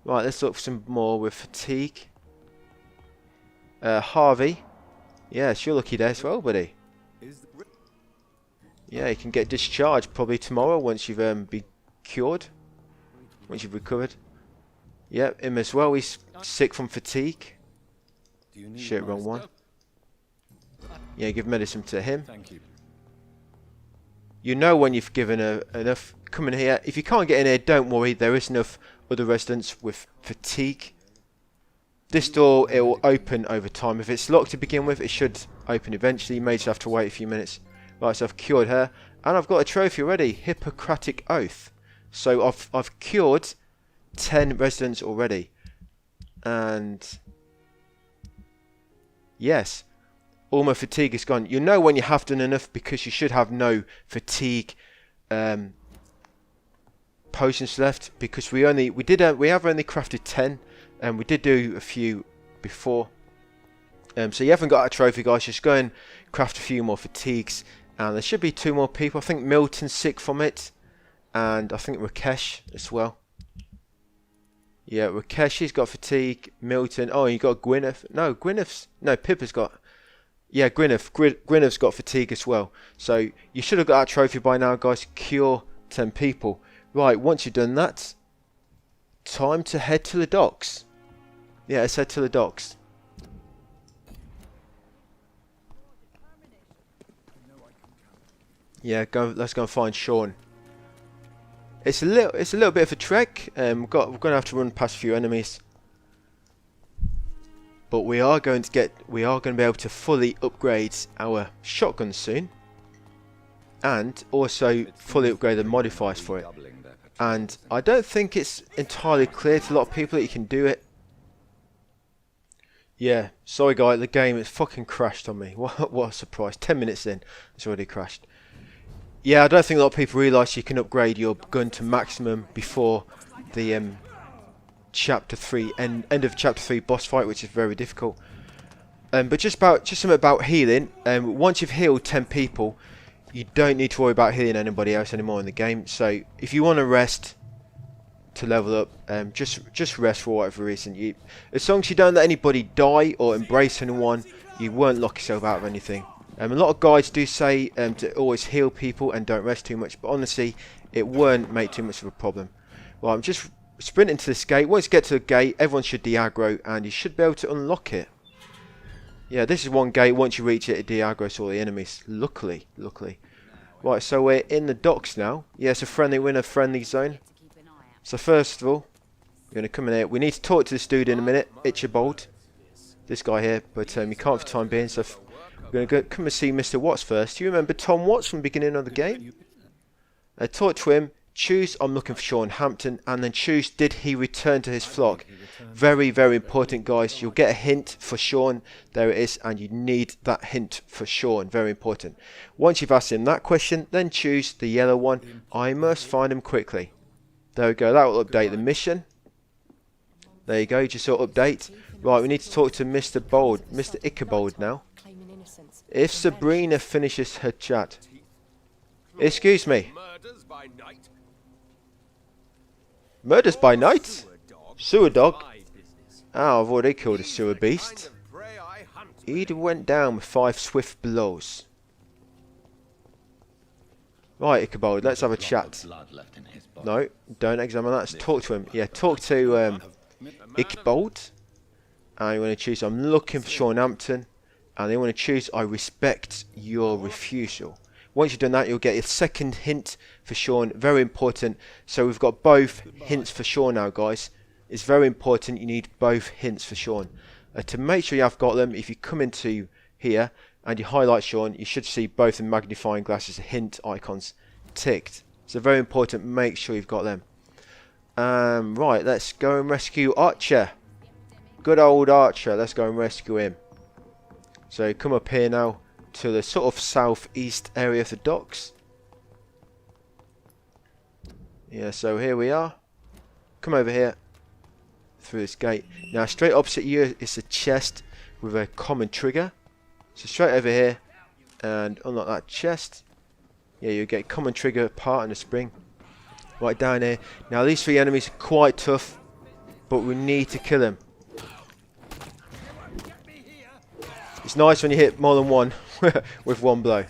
Right, let's look for some more with fatigue. Harvey. Yeah, it's your lucky day as well, buddy. Yeah, you can get discharged probably tomorrow once you've been cured. Once you've recovered. Yep, him as well. He's sick from fatigue. Shit, wrong one. Yeah, give medicine to him. Thank you. You know when you've given enough. Come in here. If you can't get in here, don't worry. There is enough other residents with fatigue. This door, it will open over time. If it's locked to begin with, it should open eventually. You may just have to wait a few minutes. Right, so I've cured her. And I've got a trophy already. Hippocratic Oath. So I've cured 10 residents already. And yes, all my fatigue is gone. You know when you have done enough because you should have no fatigue potions left, because we have only crafted 10 and we did do a few before. So you haven't got a trophy, guys. Just go and craft a few more fatigues, and there should be 2 more people. I think Milton's sick from it, and I think Rakesh as well. Yeah, Rakesh, he's got fatigue. Milton, oh, you got Gwyneth. No, Pippa's got. Yeah, Gwyneth's got fatigue as well. So you should have got that trophy by now, guys. Cure 10 people. Right, once you've done that, time to head to the docks. Yeah, let's head to the docks. Yeah, let's go and find Sean. It's a little bit of a trek. We're going to have to run past a few enemies. But we are going to be able to fully upgrade our shotgun soon, and also fully upgrade the modifiers for it. And I don't think it's entirely clear to a lot of people that you can do it. Yeah, sorry guys, the game has fucking crashed on me. What a surprise. 10 minutes in, it's already crashed. Yeah, I don't think a lot of people realise you can upgrade your gun to maximum before the chapter 3 end of chapter 3 boss fight, which is very difficult. But just something about healing. Once you've healed 10 people, you don't need to worry about healing anybody else anymore in the game. So if you want to rest to level up, just rest for whatever reason. As long as you don't let anybody die or embrace anyone, you won't lock yourself out of anything. A lot of guides do say to always heal people and don't rest too much, but honestly, it won't make too much of a problem. Well, I'm just sprinting to this gate. Once you get to the gate, everyone should de-aggro, and you should be able to unlock it. Yeah, this is one gate. Once you reach it, it de-aggros all the enemies. Luckily. Right, so we're in the docks now. Yeah, it's a friendly win, a friendly zone. So first of all, we're going to come in here. We need to talk to this dude in a minute, Ichabod. This guy here, but you can't for the time being, so we're going to come and see Mr. Watts first. Do you remember Tom Watts from the beginning of the game? Talk to him, choose I'm looking for Sean Hampton, and then choose did he return to his flock. Very, very important, guys. You'll get a hint for Sean. There it is, and you need that hint for Sean. Very important. Once you've asked him that question, then choose the yellow one. I must find him quickly. There we go. That will update the mission. There you go. Just saw update. Right, we need to talk to Mr. Ichabod now. If Sabrina finishes her chat. Excuse me. Murders by night? Sewer dog? Oh, I've already killed a sewer beast. He went down with 5 swift blows. Right, Ichabod, let's have a chat. No, don't examine that. Let's talk to him. Yeah, talk to Ichabod. And you want to choose I'm looking for Sean Hampton. And they want to choose I respect your refusal. Once you've done that, you'll get your second hint for Sean. Very important. So we've got both hints for Sean now, guys. It's very important. You need both hints for Sean. To make sure you have got them, if you come into here and you highlight Sean, you should see both the magnifying glasses hint icons ticked. So very important. Make sure you've got them. Right, let's go and rescue Archer. Good old Archer. Let's go and rescue him. So come up here now to the sort of southeast area of the docks. Yeah, so here we are. Come over here through this gate. Now straight opposite you is a chest with a common trigger. So straight over here and unlock that chest. Yeah, you get common trigger part and a spring. Right down here. Now these 3 enemies are quite tough, but we need to kill them. It's nice when you hit more than one with one blow.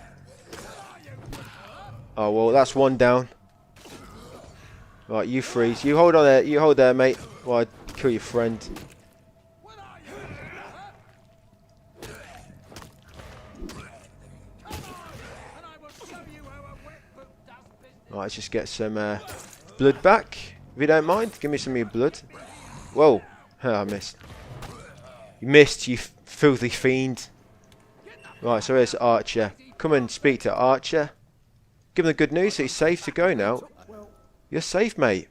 Oh well, that's one down. Right, you freeze. You hold on there. You hold there, mate. While I kill your friend. Right, let's just get some blood back. If you don't mind, give me some of your blood. Whoa. I missed. You missed, you filthy fiend. Right, so here's Archer. Come and speak to Archer. Give him the good news that he's safe to go now. You're safe, mate.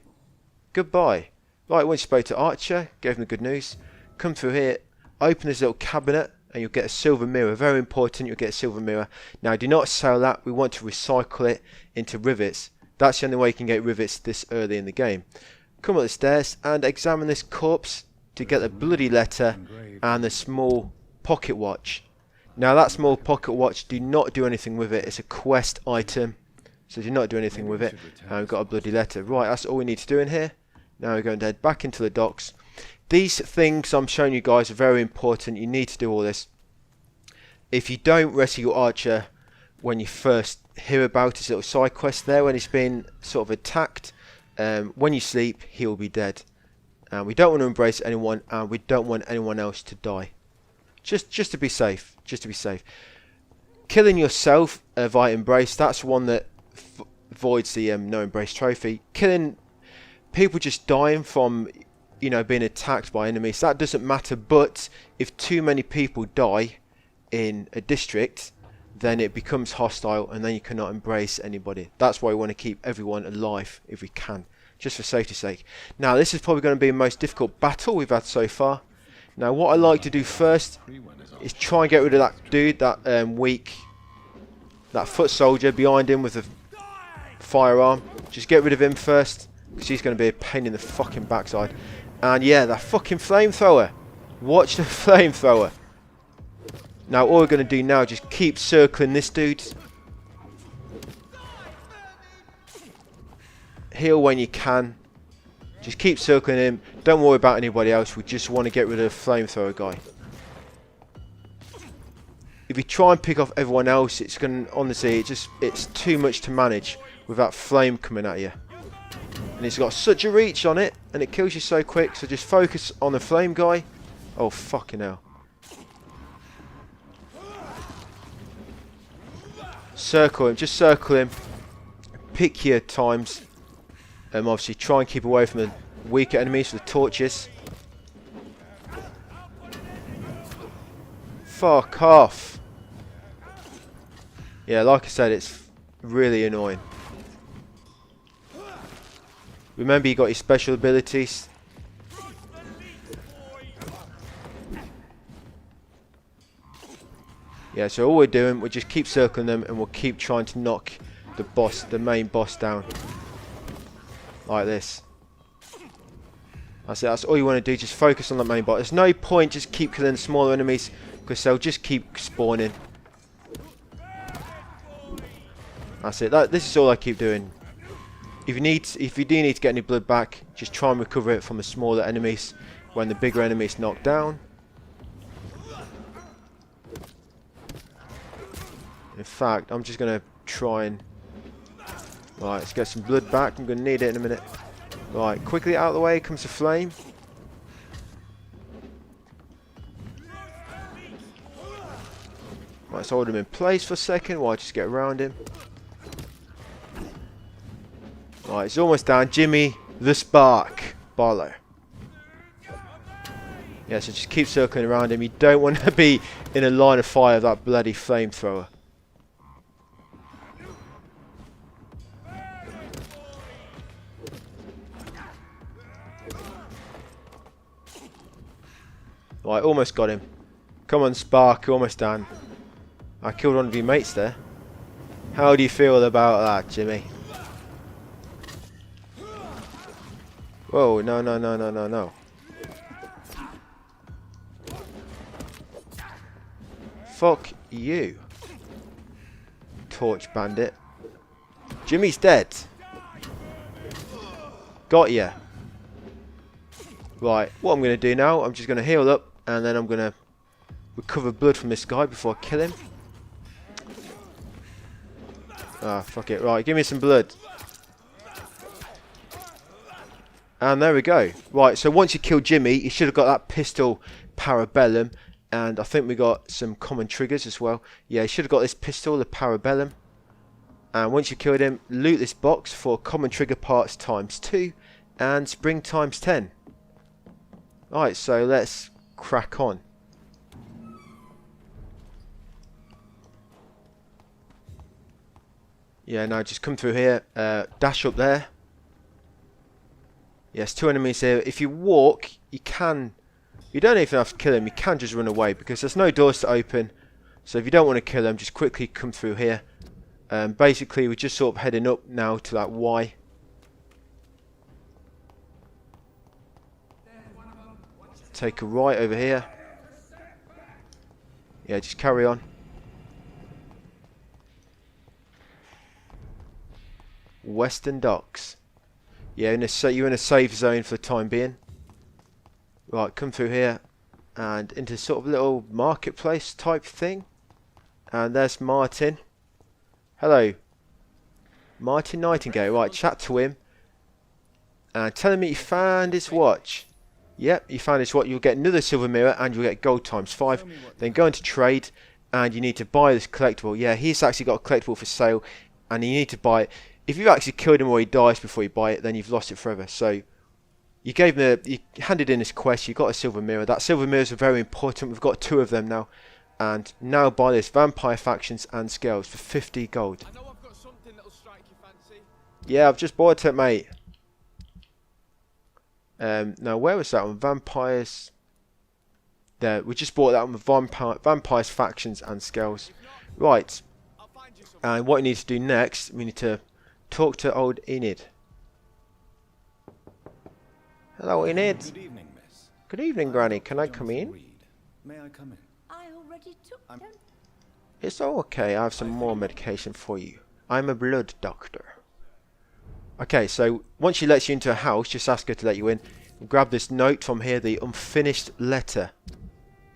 Goodbye. Right, once you spoke to Archer, gave him the good news. Come through here, open this little cabinet, and you'll get a silver mirror. Very important, you'll get a silver mirror. Now, do not sell that. We want to recycle it into rivets. That's the only way you can get rivets this early in the game. Come up the stairs and examine this corpse to get the bloody letter and the small pocket watch. Now that small pocket watch, do not do anything with it. It's a quest item, so do not do anything with it. And we've got a bloody letter. Right, that's all we need to do in here. Now we're going to head back into the docks. These things I'm showing you guys are very important. You need to do all this. If you don't rescue Archer when you first hear about his little side quest there, when he's been sort of attacked, when you sleep, he'll be dead. And we don't want to embrace anyone, and we don't want anyone else to die. Just to be safe. Just to be safe. Killing yourself via embrace, that's one that voids the no embrace trophy. Killing people just dying from, you know, being attacked by enemies, that doesn't matter. But if too many people die in a district, then it becomes hostile, and then you cannot embrace anybody. That's why we want to keep everyone alive if we can, just for safety's sake. Now this is probably going to be the most difficult battle we've had so far. Now what I like to do first is try and get rid of that dude, that weak, that foot soldier behind him with firearm. Just get rid of him first, because he's going to be a pain in the fucking backside. And yeah, that fucking flamethrower. Watch the flamethrower. Now all we're going to do now is just keep circling this dude. Heal when you can. Just keep circling him. Don't worry about anybody else. We just want to get rid of the flamethrower guy. If you try and pick off everyone else, it's going to, honestly, it's too much to manage with that flame coming at you. And it's got such a reach on it, and it kills you so quick. So just focus on the flame guy. Oh fucking hell! Circle him. Just circle him. Pick your times. Obviously, try and keep away from the weaker enemies with the torches. Fuck off. Yeah, like I said, it's really annoying. Remember, you got your special abilities. Yeah, so all we're doing, we'll just keep circling them, and we'll keep trying to knock the main boss down. Like this. That's it, that's all you want to do, just focus on the main boss. There's no point just keep killing smaller enemies, because they'll just keep spawning. That's it, this is all I keep doing. If you do need to get any blood back, just try and recover it from the smaller enemies when the bigger enemies knock down. In fact, I'm just going to try and... Right, let's get some blood back. I'm going to need it in a minute. Right, quickly out of the way comes the flame. Right, let's hold him in place for a second while I just get around him. Right, it's almost down. Jimmy the Spark Barlow. Yeah, so just keep circling around him. You don't want to be in a line of fire of that bloody flamethrower. Right, almost got him. Come on, Spark, almost done. I killed one of your mates there. How do you feel about that, Jimmy? Whoa, no, no, no, no, no, no. Fuck you. Torch bandit. Jimmy's dead. Got ya. Right, what I'm going to do now, I'm just going to heal up, and then I'm going to recover blood from this guy before I kill him. Ah, fuck it. Right, give me some blood. And there we go. Right, so once you kill Jimmy, you should have got that pistol Parabellum. And I think we got some common triggers as well. Yeah, you should have got this pistol, the Parabellum. And once you killed him, loot this box for common trigger parts ×2 and spring ×10. Alright, so let's crack on. Yeah, now just come through here, dash up there. Yes, 2 enemies here. If you walk, you don't even have to kill them, you can just run away because there's no doors to open. So if you don't want to kill them, just quickly come through here. Basically, we're just sort of heading up now to that Y. Take a right over here. Yeah, just carry on. Western Docks. Yeah, you're in a safe zone for the time being. Right, come through here and into sort of little marketplace type thing. And there's Martin. Hello. Martin Nightingale. Right, chat to him. And tell him that you found his watch. Yep, you found his watch. You'll get another silver mirror and you'll get gold ×5. Then go into trade and you need to buy this collectible. Yeah, he's actually got a collectible for sale and you need to buy it. If you've actually killed him or he dies before you buy it, then you've lost it forever. So you handed in this quest, you got a silver mirror. That silver mirrors are very important. We've got 2 of them now. And now buy this Vampire Factions and Scales for 50 gold. I know I've got something that'll strike your fancy. Yeah, I've just bought it, mate. Now where was that one? Vampires. There, we just bought that one with Vampires Factions and Scales. Right. And what you need to do next, we need to talk to old Enid. Hello, Enid. Good evening, miss. Good evening, Granny. Can I come in? Reed. May I come in? I already took them. It's okay. I have some more medication for you. I'm a blood doctor. Okay, so once she lets you into a house, just ask her to let you in. Grab this note from here, the unfinished letter.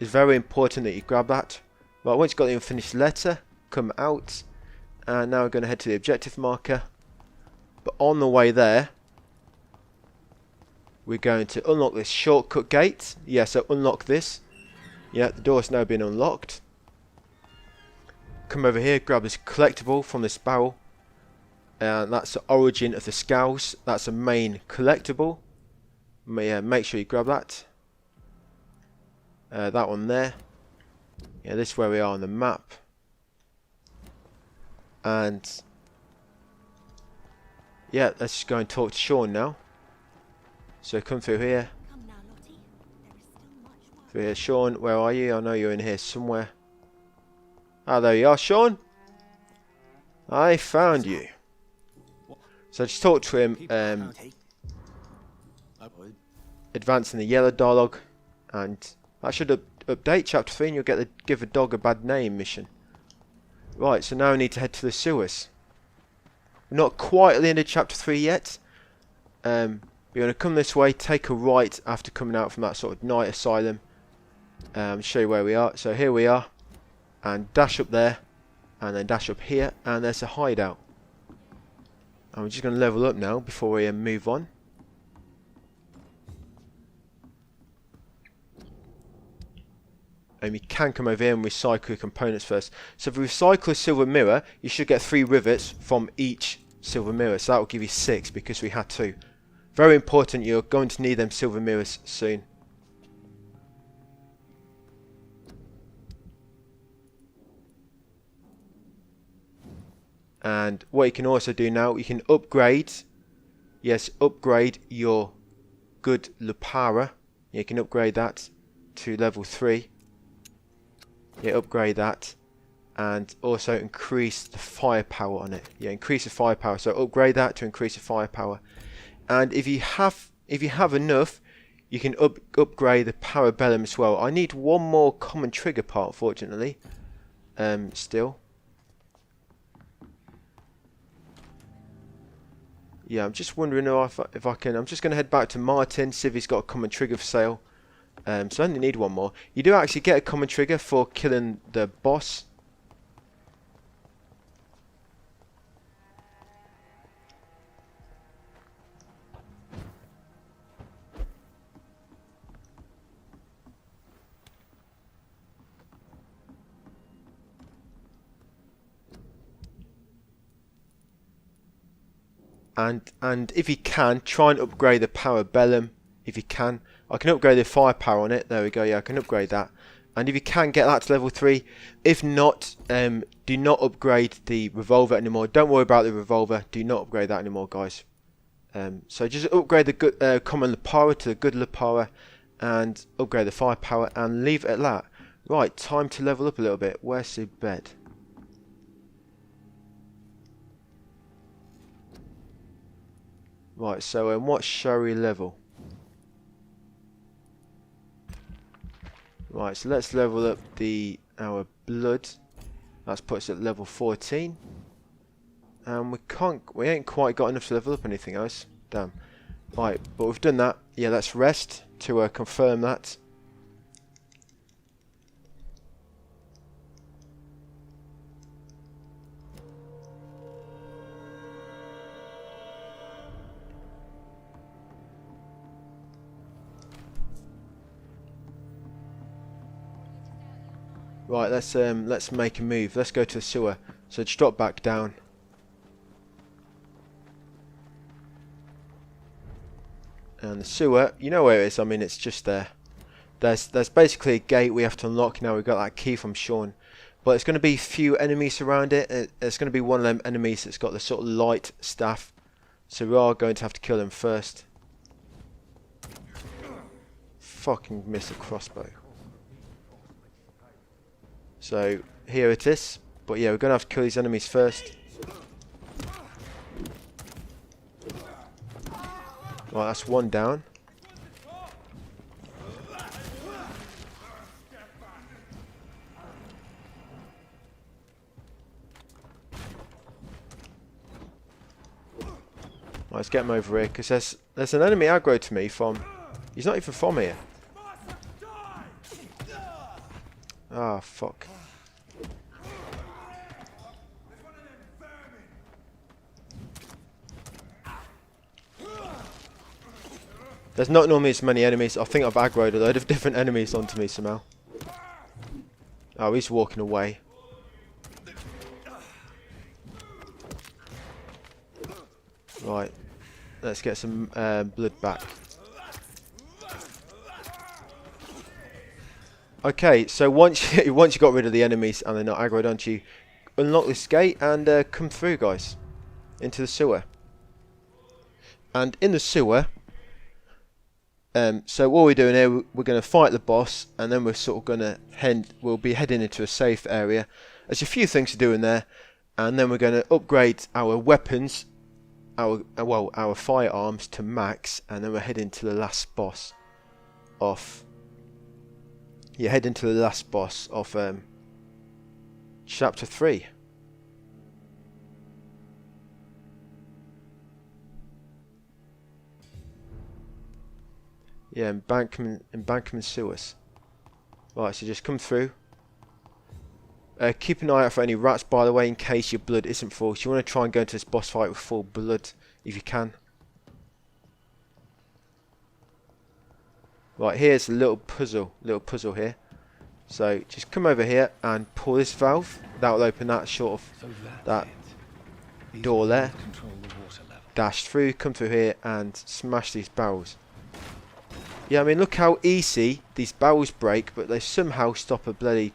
It's very important that you grab that. Right, once you've got the unfinished letter, come out. And now we're going to head to the objective marker. But on the way there, we're going to unlock this shortcut gate. Yeah, so unlock this. Yeah, the door's now been unlocked. Come over here, grab this collectible from this barrel. And that's the origin of the skulls. That's a main collectible. Make sure you grab that. That one there. Yeah, this is where we are on the map. And yeah, let's just go and talk to Sean now. So come through here. Come now, Lottie. There is still much work. Through here, Sean. Where are you? I know you're in here somewhere. Ah, there you are, Sean. I found you. So just talk to him. Advancing the yellow dialogue, and that should update chapter 3, and you'll get the give a dog a bad name mission. Right, so now we need to head to the sewers. We're not quite at the end of chapter 3 yet. We're going to come this way, take a right after coming out from that sort of night asylum. Show you where we are. So here we are, and dash up there, and then dash up here, and there's a hideout. And we're just going to level up now before we move on. You can come over here and recycle your components first. So if you recycle a silver mirror, you should get 3 rivets from each silver mirror. So that will give you 6 because we had 2. Very important, you're going to need them silver mirrors soon. And what you can also do now, you can upgrade. Yes, upgrade your good Lupara. You can upgrade that to level 3. Yeah, upgrade that, and also increase the firepower on it. Yeah, increase the firepower. So upgrade that to increase the firepower. And if you have enough, you can upgrade the parabellum as well. I need one more common trigger part, fortunately. Still. Yeah, I'm just wondering if I can. I'm just going to head back to Martin, see if he's got a common trigger for sale. So I only need one more. You do actually get a common trigger for killing the boss. And if you can, try and upgrade the parabellum. If you can. I can upgrade the firepower on it. There we go. Yeah, I can upgrade that. And if you can get that to level 3. If not, do not upgrade the revolver anymore. Don't worry about the revolver. Do not upgrade that anymore, guys. So just upgrade the good, common Lupara to the good Lupara. And upgrade the firepower. And leave it at that. Right, time to level up a little bit. Where's the bed? Right, so what Sherry level? Right, so let's level up our blood. That puts us at level 14. And we ain't quite got enough to level up anything else. Damn. Right, but we've done that. Yeah, let's rest to confirm that. Right, let's make a move. Let's go to the sewer. So just drop back down. And the sewer, you know where it is. I mean, it's just there. There's basically a gate we have to unlock now. We've got that key from Sean, but it's going to be few enemies around it. It's going to be one of them enemies that's got the sort of light staff. So we are going to have to kill him first. Fucking miss a crossbow. So here it is. But yeah, we're going to have to kill these enemies first. Right, that's one down. Right, let's get him over here, because there's an enemy aggro to me from... He's not even from here. Ah, fuck. There's not normally as many enemies. I think I've aggroed a load of different enemies onto me somehow. Oh, he's walking away. Right. Let's get some blood back. Okay, so once you got rid of the enemies and they're not aggroed onto you, unlock this gate and come through, guys, into the sewer. And in the sewer, so what we're doing here, we're going to fight the boss, and then we're sort of going to we'll be heading into a safe area. There's a few things to do in there, and then we're going to upgrade our weapons, our firearms to max, and then we're heading to the last boss of. Yeah, head into the last boss of chapter 3. Yeah, embankment sewers. Right, so just come through. Keep an eye out for any rats, by the way, in case your blood isn't full. So you want to try and go into this boss fight with full blood, if you can. Right, here's a little puzzle here. So just come over here and pull this valve. That will open that that door there. Dash through, come through here and smash these barrels. Yeah, I mean, look how easy these barrels break, but they somehow stop a bloody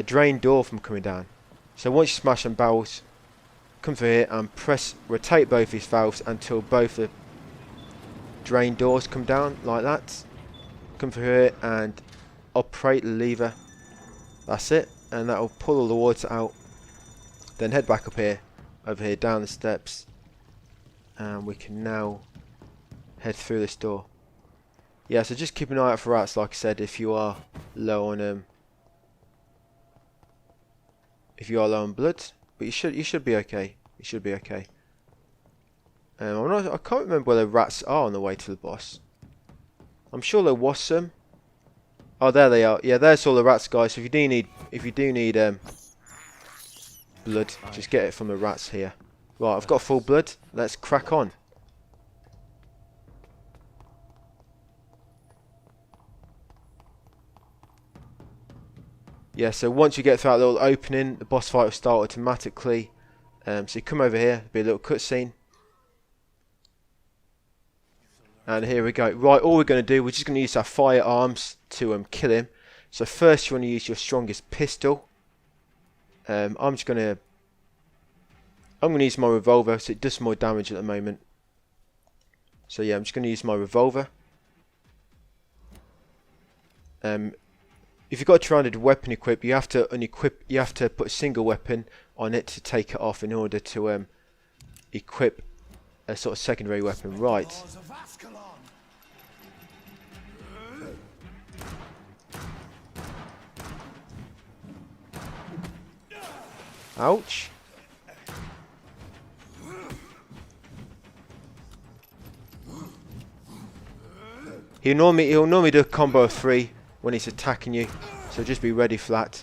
drain door from coming down. So once you smash them barrels, come through here and rotate both these valves until both the drain doors come down like that. Come through here and operate the lever. That's it, and that will pull all the water out. Then head back up here, over here, down the steps, and we can now head through this door. Yeah, so just keep an eye out for rats, like I said, if you are low on blood, but you should be okay. You should be okay. I can't remember where the rats are on the way to the boss. I'm sure there was some. Oh, there they are. Yeah, there's all the rats, guys. So if you do need blood, just get it from the rats here. Right, I've got full blood. Let's crack on. Yeah, so once you get through that little opening, the boss fight will start automatically. So you come over here, there'll be a little cutscene. And here we go. Right, all we're going to do, we're just going to use our firearms to kill him. So first you want to use your strongest pistol. I'm going to use my revolver, so it does more damage at the moment. So yeah, I'm just going to use my revolver. If you've got a truncated weapon equipped, you have to put a single weapon on it to take it off in order to equip a sort of secondary weapon. Right. Ouch. He'll normally do a combo of 3 when he's attacking you, so just be ready for that.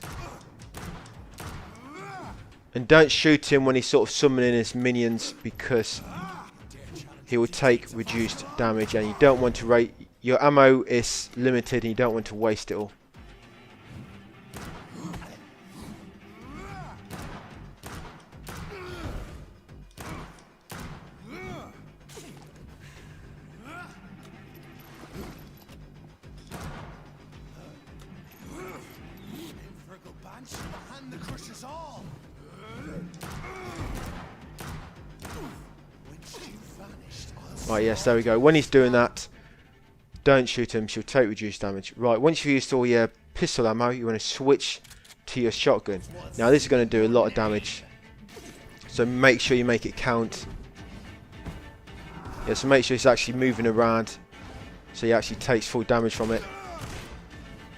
And don't shoot him when he's sort of summoning his minions, because he will take reduced damage, and you don't want to your ammo is limited and you don't want to waste it all. Right, yes, there we go. When he's doing that, don't shoot him, she'll take reduced damage. Right, once you've used all your pistol ammo, you want to switch to your shotgun. Now this is going to do a lot of damage, so make sure you make it count. Yeah, so make sure it's actually moving around so he actually takes full damage from it.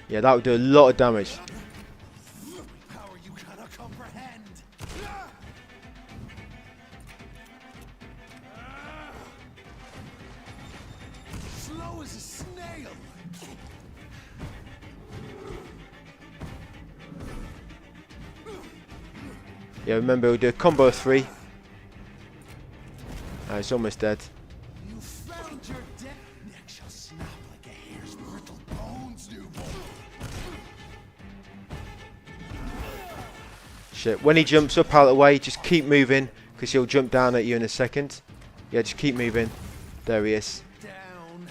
Yeah, that would do a lot of damage. Power you cannot comprehend. Slow as a snail. Yeah, remember we'll do a combo of 3. He's almost dead. You found your death. Neck shall snap like a hare's brittle bones, newborn. Shit, when he jumps up out of the way, just keep moving, because he'll jump down at you in a second. Yeah, just keep moving. There he is. Down.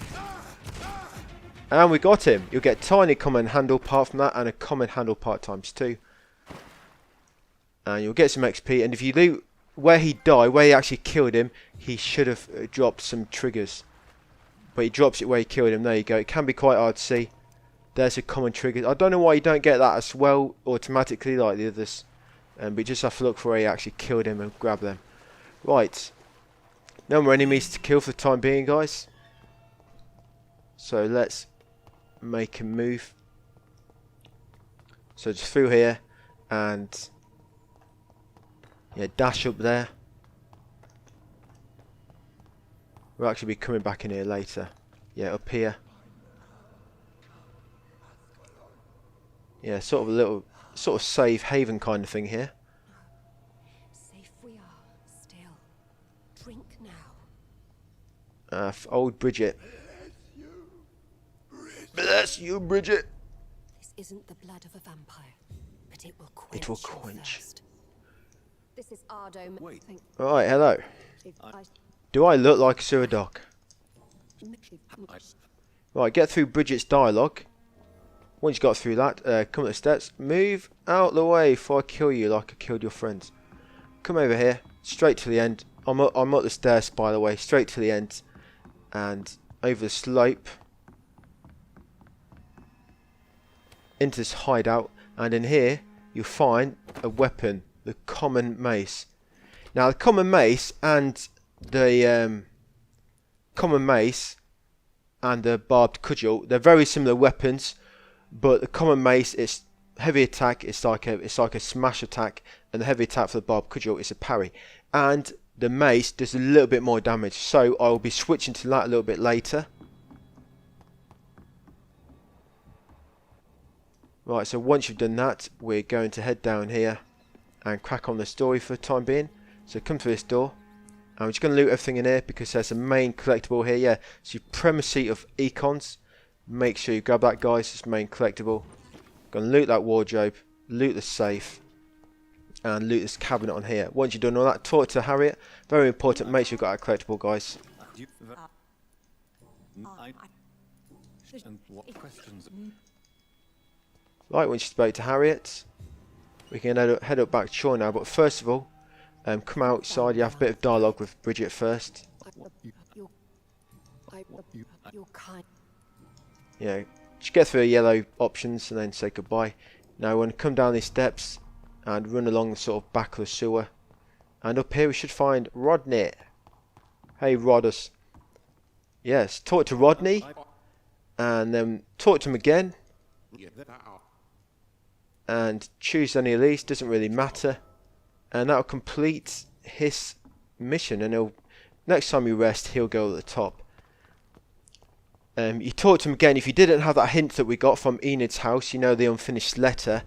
And we got him. You'll get tiny common handle part from that, and a common handle part ×2. And you'll get some XP, and if you loot where he died, where he actually killed him, he should have dropped some triggers. But he drops it where he killed him. There you go. It can be quite hard to see. There's a common trigger. I don't know why you don't get that as well automatically like the others. But you just have to look for where he actually killed him and grab them. Right. No more enemies to kill for the time being, guys. So let's make a move. So just through here and yeah, dash up there. We'll actually be coming back in here later. Yeah, up here. Yeah, sort of a little sort of safe haven kind of thing here. Safe we are, still. Drink now. Old Bridget. Bless you, Bridget. This isn't the blood of a vampire, but it will quench. It will your quench. thirst. This is Ardo. Wait. Right, hello. If I Do I look like a sewer doc? I, Right, get through Bridget's dialogue. Once you got through that, come up the steps. Move out the way before I kill you like I killed your friends. Come over here, straight to the end. I'm up the stairs, by the way, straight to the end. And over the slope. Into this hideout. And in here, you'll find a weapon. The common mace. Now, the common mace and the barbed cudgel, they're very similar weapons, but the common mace is heavy attack. It's like a smash attack, and the heavy attack for the barbed cudgel is a parry. And the mace does a little bit more damage, so I will be switching to that a little bit later. Right, so once you've done that, we're going to head down here and crack on the story for the time being. So come through this door, and we're just going to loot everything in here because there's a main collectible here. Yeah, Supremacy of Econs. Make sure you grab that, guys. It's main collectible. Going to loot that wardrobe, loot the safe, and loot this cabinet on here. Once you've done all that, talk to Harriet. Very important. Make sure you've got a collectible, guys. and what questions? Right, once you spoke to Harriet, we can head up back to shore now. But first of all, come outside. You have a bit of dialogue with Bridget first. You're kind. Yeah, just get through the yellow options and then say goodbye. Now we want to come down these steps and run along the sort of back of the sewer. And up here we should find Rodney. Hey Roddus. Yes, talk to Rodney. And then talk to him again. And choose any of these, doesn't really matter. And that'll complete his mission, and next time you rest he'll go at the top. You talk to him again. If you didn't have that hint that we got from Enid's house, you know, the unfinished letter,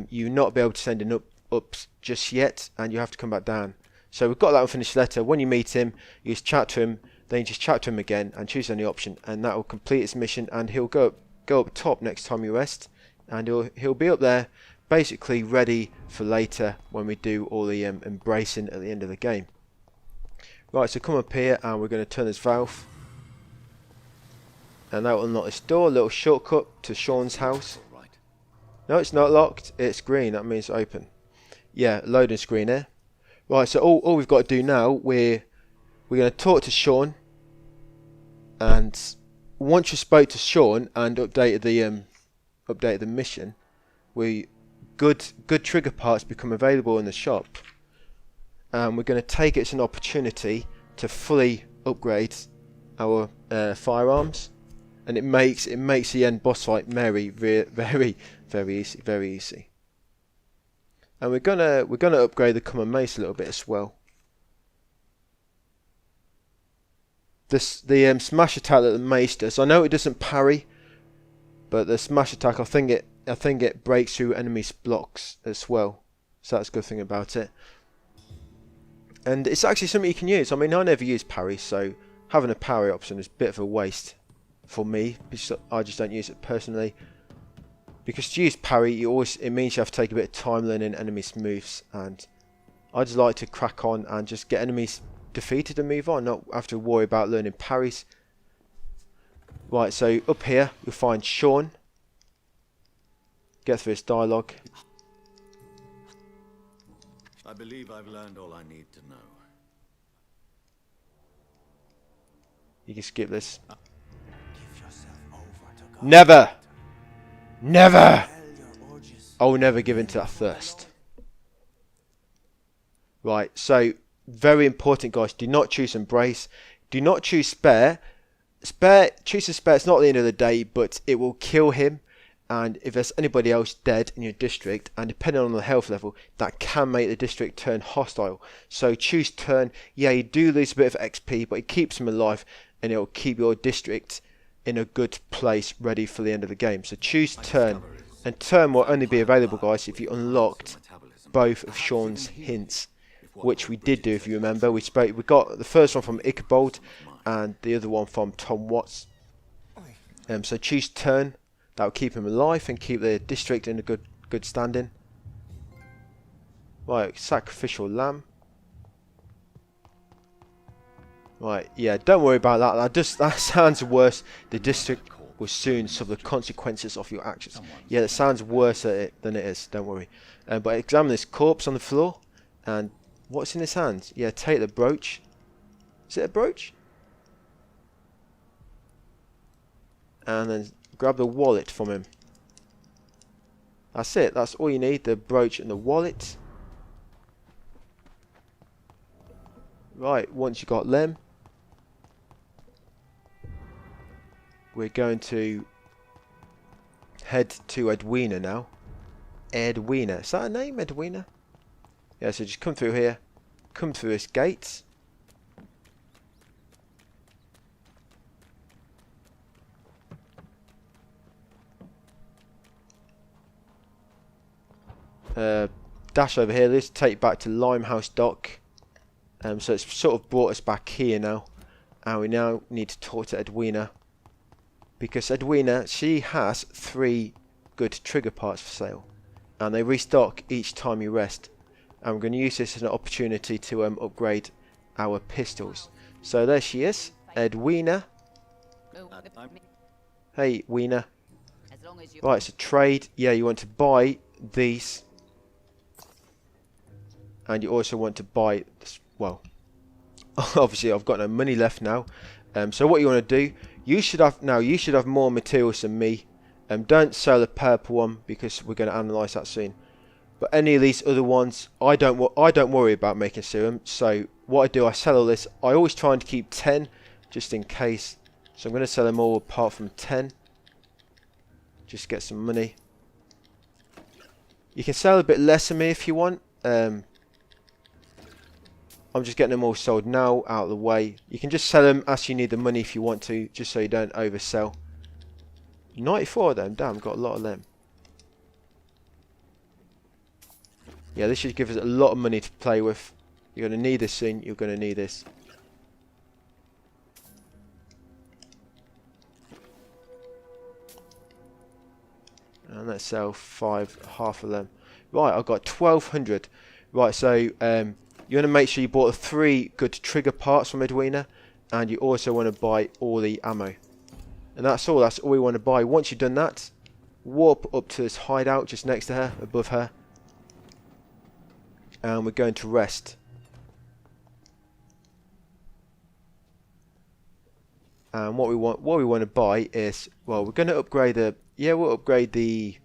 you not be able to send an up just yet, and you have to come back down. So we've got that unfinished letter. When you meet him, you just chat to him, then you just chat to him again and choose any option, and that will complete his mission, and he'll go up top next time you rest, and he'll be up there basically ready for later when we do all the embracing at the end of the game. Right, so come up here and we're going to turn this valve, and that will unlock this door. A little shortcut to Sean's house. No, it's not locked, it's green, that means open. Yeah, loading screen here. Right, so all we've got to do now, we're going to talk to Sean, and once you spoke to Sean and updated the mission, good trigger parts become available in the shop, and we're going to take it as an opportunity to fully upgrade our firearms, and it makes the end boss fight very easy. And we're gonna upgrade the common mace a little bit as well. The smash attack that the mace does, I know it doesn't parry, but the smash attack, I think it breaks through enemies' blocks as well. So that's a good thing about it. And it's actually something you can use. I mean, I never use parry, so having a parry option is a bit of a waste for me, because I just don't use it personally. Because to use parry, it means you have to take a bit of time learning enemies' moves, and I just like to crack on and just get enemies defeated and move on, not have to worry about learning parries. Right, so up here you'll find Sean. Get through his dialogue. I believe I've learned all I need to know. You can skip this. Give yourself over to God. Never! Never! Tell your orgies. I will never give in to that thirst. Right, so very important, guys. Do not choose Embrace. Do not choose Spare. Choosing Spare, it's not the end of the day, but it will kill him. And if there's anybody else dead in your district, and depending on the health level, that can make the district turn hostile. So choose Turn. Yeah, you do lose a bit of XP, but it keeps him alive, and it will keep your district in a good place, ready for the end of the game. So choose Turn. And Turn will only be available, guys, if you unlocked both of Sean's hints, which we did do, if you remember. We got the first one from Ichabod and the other one from Tom Watts. So choose Turn. That will keep him alive and keep the district in a good standing. Right, sacrificial lamb. Right, yeah, don't worry about that. That sounds worse. The district will soon suffer the consequences of your actions. Yeah, that sounds worse than it is. Don't worry. But examine this corpse on the floor, and what's in his hands? Yeah, take the brooch. Is it a brooch? And then grab the wallet from him. That's it. That's all you need. The brooch and the wallet. Right, once you got them, we're going to head to Edwina now. Edwina. Is that her name? Edwina? Yeah, so just come through here. Come through this gate. Dash over here. Let's take back to Limehouse Dock. So it's sort of brought us back here now, and we now need to talk to Edwina, because Edwina, she has 3 good trigger parts for sale, and they restock each time you rest. And we're going to use this as an opportunity to upgrade our pistols. So there she is, Edwina. Hey, Weena. Right, so trade. Yeah, you want to buy these. And you also want to buy this. Well, obviously I've got no money left now. So what you want to do, you should have more materials than me. Don't sell the purple one, because we're going to analyse that soon. But any of these other ones, I don't worry about making serum. So what I do, I sell all this. I always try and keep 10 just in case. So I'm going to sell them all apart from 10. Just get some money. You can sell a bit less than me if you want. I'm just getting them all sold now, out of the way. You can just sell them as you need the money if you want to, just so you don't oversell. 94 of them, damn, got a lot of them. Yeah, this should give us a lot of money to play with. You're going to need this soon, you're going to need this. And let's sell half of them. Right, I've got 1200. Right, so you want to make sure you bought the 3 good trigger parts from Edwina, and you also want to buy all the ammo. And that's all we want to buy. Once you've done that, warp up to this hideout just next to her, above her, and we're going to rest. And what we want to buy is, well, we're going to upgrade the, yeah, we'll upgrade the,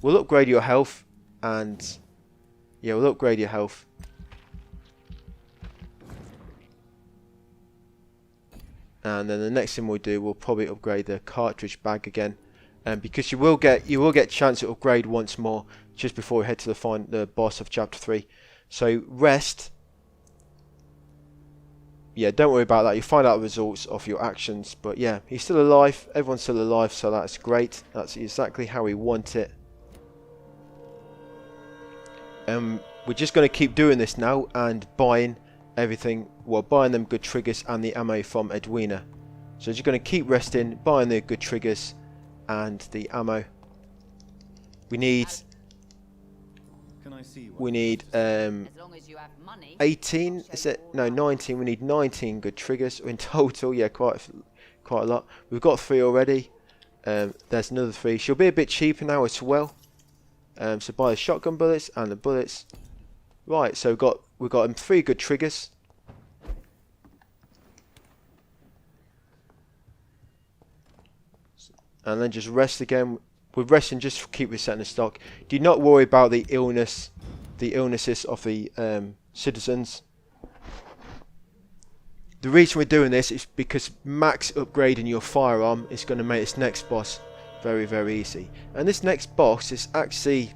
we'll upgrade your health, and yeah, we'll upgrade your health. And then the next thing we'll do, we'll probably upgrade the cartridge bag again, because you will get a chance to upgrade once more just before we head to the boss of chapter 3. So rest. Yeah, don't worry about that. You find out the results of your actions. But yeah, he's still alive. Everyone's still alive, so that's great. That's exactly how we want it. We're just going to keep doing this now and buying everything. Well, buying them good triggers and the ammo from Edwina. So just going to keep resting, buying the good triggers and the ammo. We need. We need 18. Is it? No, 19. We need 19 good triggers in total. Yeah, quite a lot. We've got 3 already. There's another 3. She'll be a bit cheaper now as well. So buy the shotgun bullets and the bullets. Right. So we've got 3 good triggers. And then just rest again. We're resting just to keep resetting the stock. Do not worry about the illnesses of the citizens. The reason we're doing this is because max upgrading your firearm is going to make this next boss very, very easy. And this next boss is actually,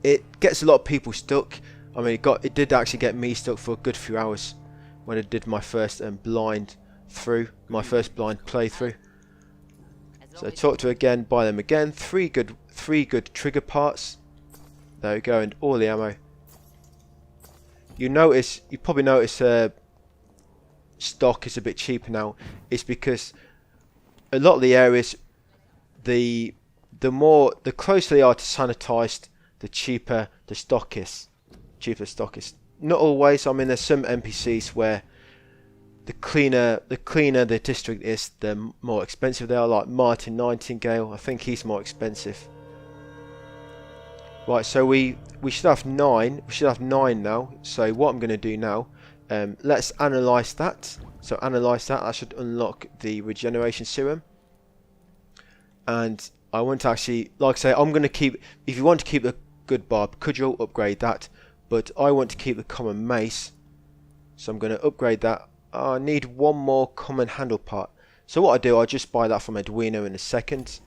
it gets a lot of people stuck. I mean, it did actually get me stuck for a good few hours when I did my first blind playthrough. So talk to her again, buy them again. 3 good trigger parts. There we go, and all the ammo. You probably notice stock is a bit cheaper now. It's because a lot of the areas, the closer they are to sanitized, the cheaper the stock is. Not always. I mean, there's some NPCs where the cleaner the district is, the more expensive they are. Like Martin Nightingale, I think he's more expensive. Right, so we should have 9. We should have 9 now. So what I'm going to do now, let's analyze that. So analyze that. That should unlock the regeneration serum. And I want to actually, like I say, I'm going to keep. If you want to keep the good barb cudgel, upgrade that. But I want to keep the common mace, so I'm going to upgrade that. I need 1 more common handle part. So what I do, I just buy that from Edwina in a second.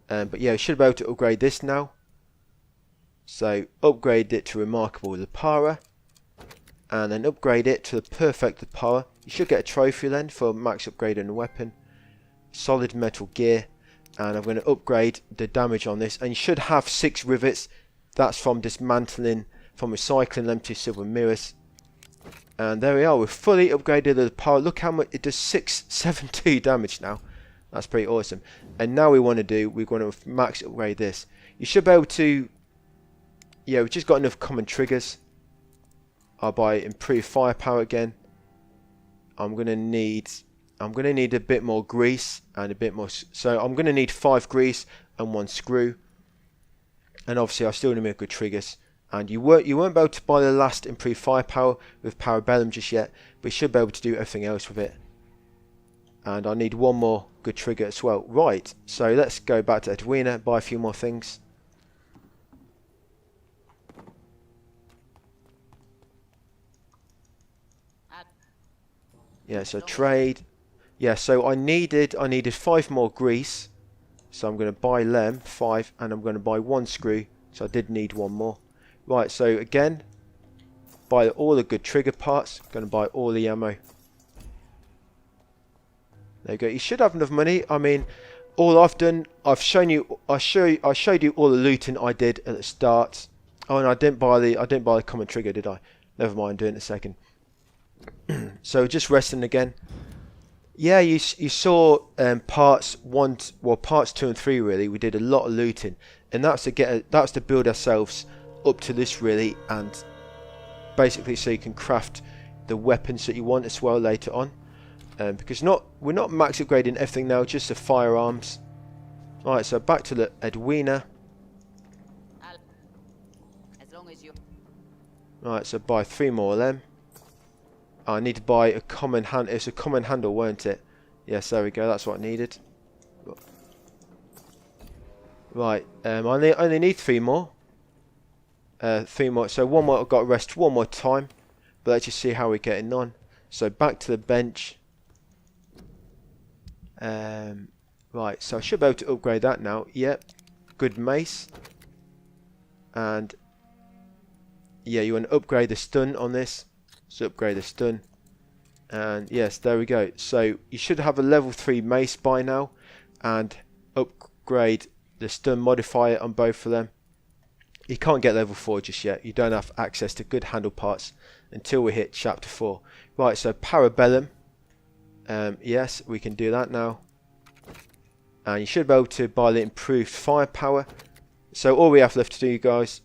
But yeah, I should be able to upgrade this now. So upgrade it to Remarkable Lepara, and then upgrade it to the Perfect Lepara. You should get a trophy then for max upgrade on a weapon. Solid metal gear, and I'm going to upgrade the damage on this. And you should have 6 rivets. That's from dismantling, from recycling them to silver mirrors. And there we are. We've fully upgraded the power. Look how much it does. 672 damage now. That's pretty awesome. And now we're going to max upgrade this. You should be able to. Yeah, we've just got enough common triggers. I'll buy improved firepower again. I'm gonna need a bit more grease and a bit more. So I'm gonna need 5 grease and 1 screw. And obviously I still need good triggers. And you won't be able to buy the last improved firepower with Parabellum just yet, but you should be able to do everything else with it. And I need 1 more good trigger as well. Right, so let's go back to Edwina, buy a few more things. Yeah, so trade. Yeah, so I needed 5 more grease. So I'm going to buy them 5, and I'm going to buy 1 screw. So I did need 1 more. Right, so again, buy all the good trigger parts. Going to buy all the ammo. There you go. You should have enough money. I mean, all I've done, I showed you all the looting I did at the start. Oh, and I didn't buy the common trigger, did I? Never mind, do it in a second. So just resting again. Yeah, you saw parts 2 and 3 really. We did a lot of looting, and that's to build ourselves up to this really, and basically so you can craft the weapons that you want as well later on. Because we're not max upgrading everything now, just the firearms. Alright, so back to the Edwina. Alright, so buy 3 more of them. I need to buy a common hand. It's a common handle, weren't it? Yes, there we go. That's what I needed. Right, I only need 3 more. 3 more. So one more. I've got to rest one more time. But let's just see how we're getting on. So back to the bench. Right, so I should be able to upgrade that now. Yep, good mace. And yeah, you want to upgrade the stun on this. So upgrade the stun. And yes, there we go. So you should have a level 3 mace by now. And upgrade the stun modifier on both of them. You can't get level 4 just yet. You don't have access to good handle parts until we hit chapter 4. Right, so Parabellum. Yes, we can do that now. And you should be able to buy the improved firepower. So all we have left to do, guys.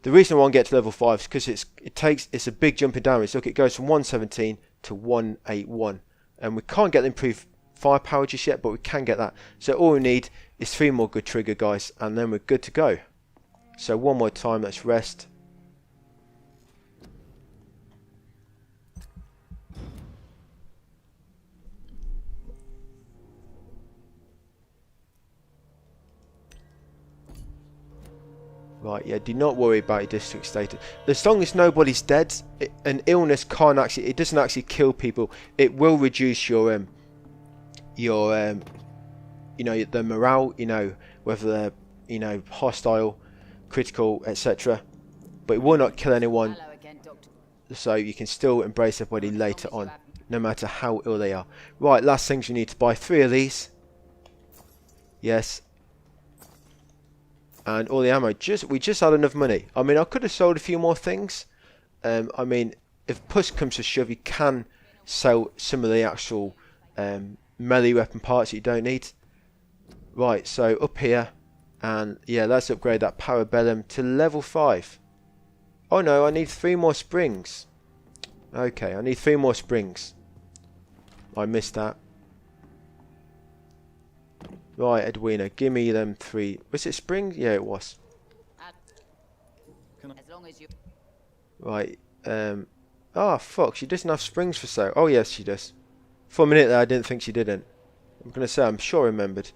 The reason I want to get to level 5 is because it's a big jump in damage. Look, it goes from 117 to 181. And we can't get the improved firepower just yet, but we can get that. So all we need is 3 more good trigger, guys, and then we're good to go. So one more time, let's rest. Right, yeah, do not worry about your district status. As long as nobody's dead, an illness can't actually, it doesn't actually kill people. It will reduce your you know, the morale, you know, whether they're, you know, hostile, critical, etc. But it will not kill anyone. So you can still embrace everybody later on, no matter how ill they are. Right, last things you need to buy 3 of these. Yes. And all the ammo. We just had enough money. I mean, I could have sold a few more things. I mean, if push comes to shove, you can sell some of the actual melee weapon parts that you don't need. Right, so up here, and yeah, let's upgrade that Parabellum to level 5. Oh no, I need 3 more springs. Okay, I need 3 more springs. I missed that. Right, Edwina, give me them 3. Was it springs? Yeah, it was. As long as you... Right, oh fuck, she doesn't have springs for sale. Oh yes, she does. For a minute there, I didn't think she didn't. I'm going to say, I'm sure I remembered.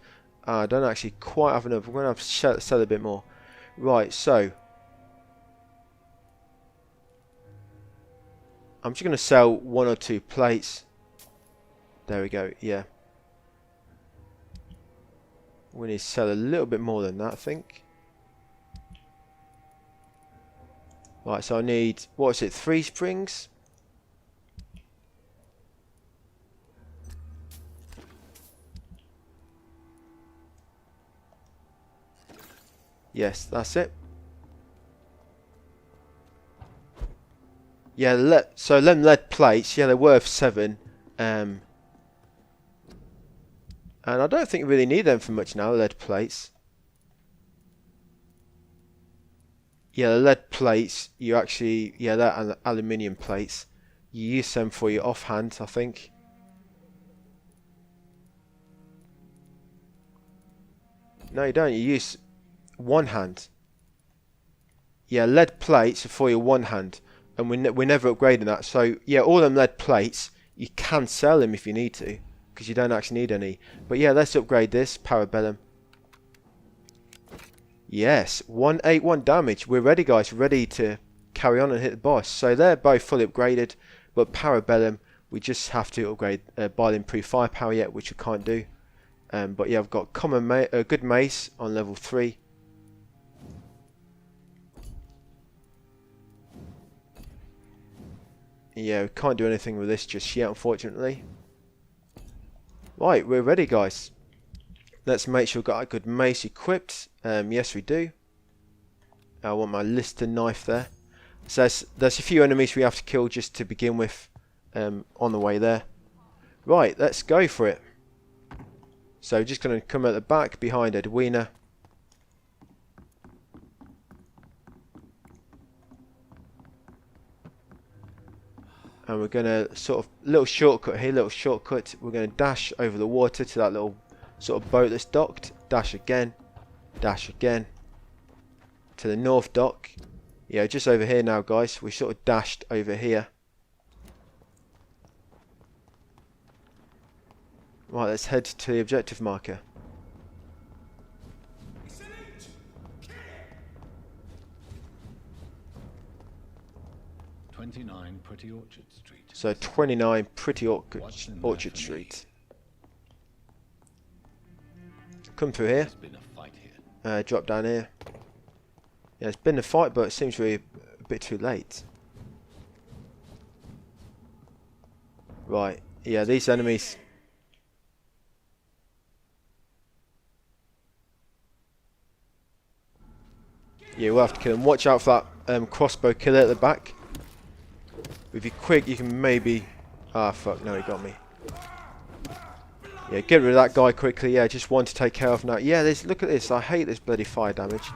I don't actually quite have enough. I'm going to have to sell a bit more. Right, so I'm just going to sell 1 or 2 plates. There we go, yeah. We need to sell a little bit more than that, I think. Right, so I need, what is it, 3 springs? Yes, that's it. Yeah, so them lead plates, yeah, they're worth 7. And I don't think you really need them for much now, lead plates. Yeah, the lead plates, you actually, yeah, they're aluminium plates. You use them for your offhand, I think. No, you don't, you use one hand. Yeah, lead plates are for your one hand. And we're never upgrading that. So, yeah, all them lead plates, you can sell them if you need to. Because you don't actually need any. But yeah, let's upgrade this. Parabellum. Yes, 181 damage. We're ready, guys. Ready to carry on and hit the boss. So they're both fully upgraded. But Parabellum, we just have to upgrade buy the improved firepower yet, which we can't do. But yeah, I've got good mace on level 3. Yeah, we can't do anything with this just yet, unfortunately. Right, we're ready, guys. Let's make sure we've got a good mace equipped. Yes, we do. I want my Lister knife there. So there's a few enemies we have to kill just to begin with on the way there. Right, let's go for it. So just going to come at the back behind Edwina. And we're going to sort of, little shortcut here, little shortcut. We're going to dash over the water to that little sort of boat that's docked. Dash again. Dash again. To the north dock. Yeah, just over here now, guys. We sort of dashed over here. Right, let's head to the objective marker. Pretty Orchard Street. So 29 Pretty What's in there Orchard for me? Street. Come through here. There's been a fight here. Drop down here. Yeah, it's been a fight, but it seems really a bit too late. Right. Yeah, these enemies. Yeah, we'll have to kill him. Watch out for that crossbow killer at the back. If you're quick, you can maybe... Ah, fuck. No, he got me. Yeah, get rid of that guy quickly. Yeah, just one to take care of now. Yeah, look at this. I hate this bloody fire damage.